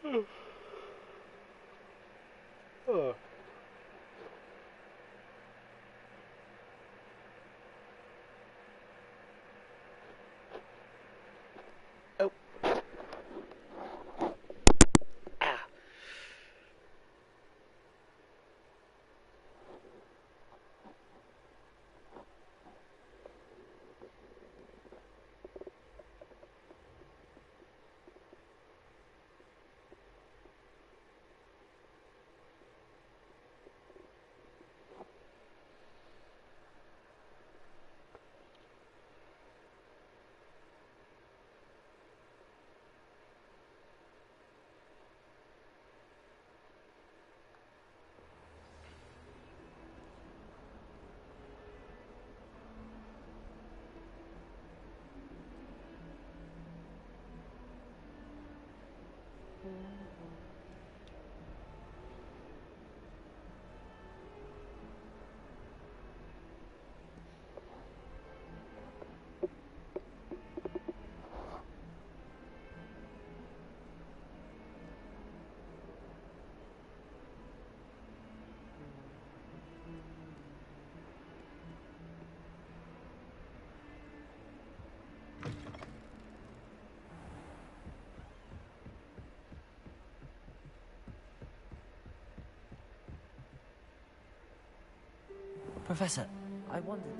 Oh. Oh. Ah. Professor, I wondered...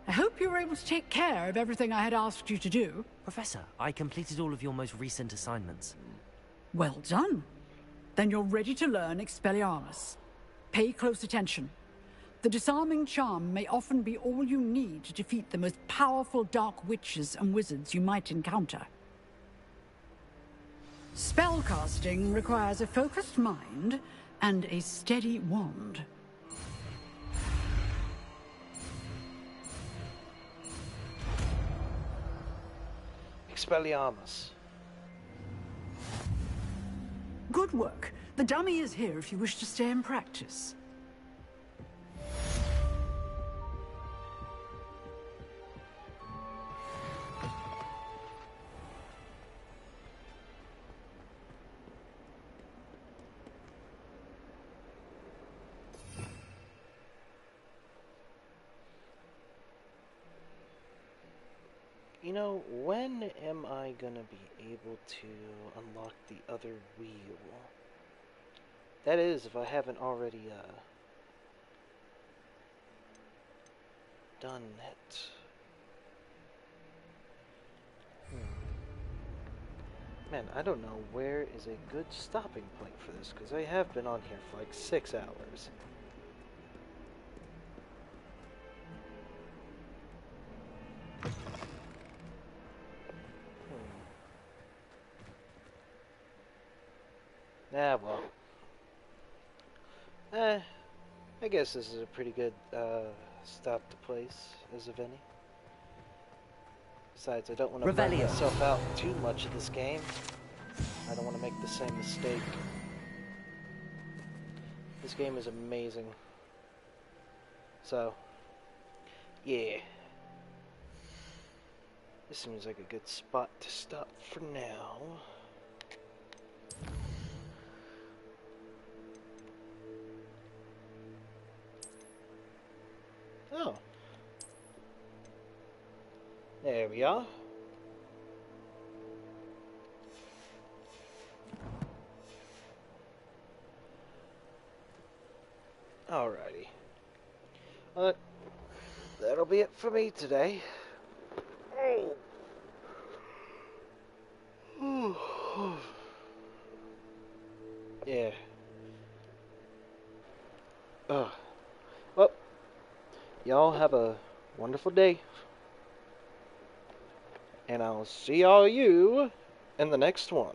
I hope you were able to take care of everything I had asked you to do. Professor, I completed all of your most recent assignments. Well done. Then you're ready to learn Expelliarmus. Pay close attention. The disarming charm may often be all you need to defeat the most powerful dark witches and wizards you might encounter. Spellcasting requires a focused mind and a steady wand. Expelliarmus. Good work. The dummy is here if you wish to stay and practice. You know, when am I gonna be able to unlock the other wheel? That is, if I haven't already, done it. Man, I don't know where is a good stopping point for this, because I have been on here for like 6 hours. Ah, well. I guess this is a pretty good stop to place, as of any. Besides, I don't want to burn myself out too much of this game. I don't want to make the same mistake. This game is amazing. So, yeah. This seems like a good spot to stop for now. Oh. There we are. Alrighty. That'll be it for me today. Yeah. Well, y'all have a wonderful day. And I'll see all you in the next one.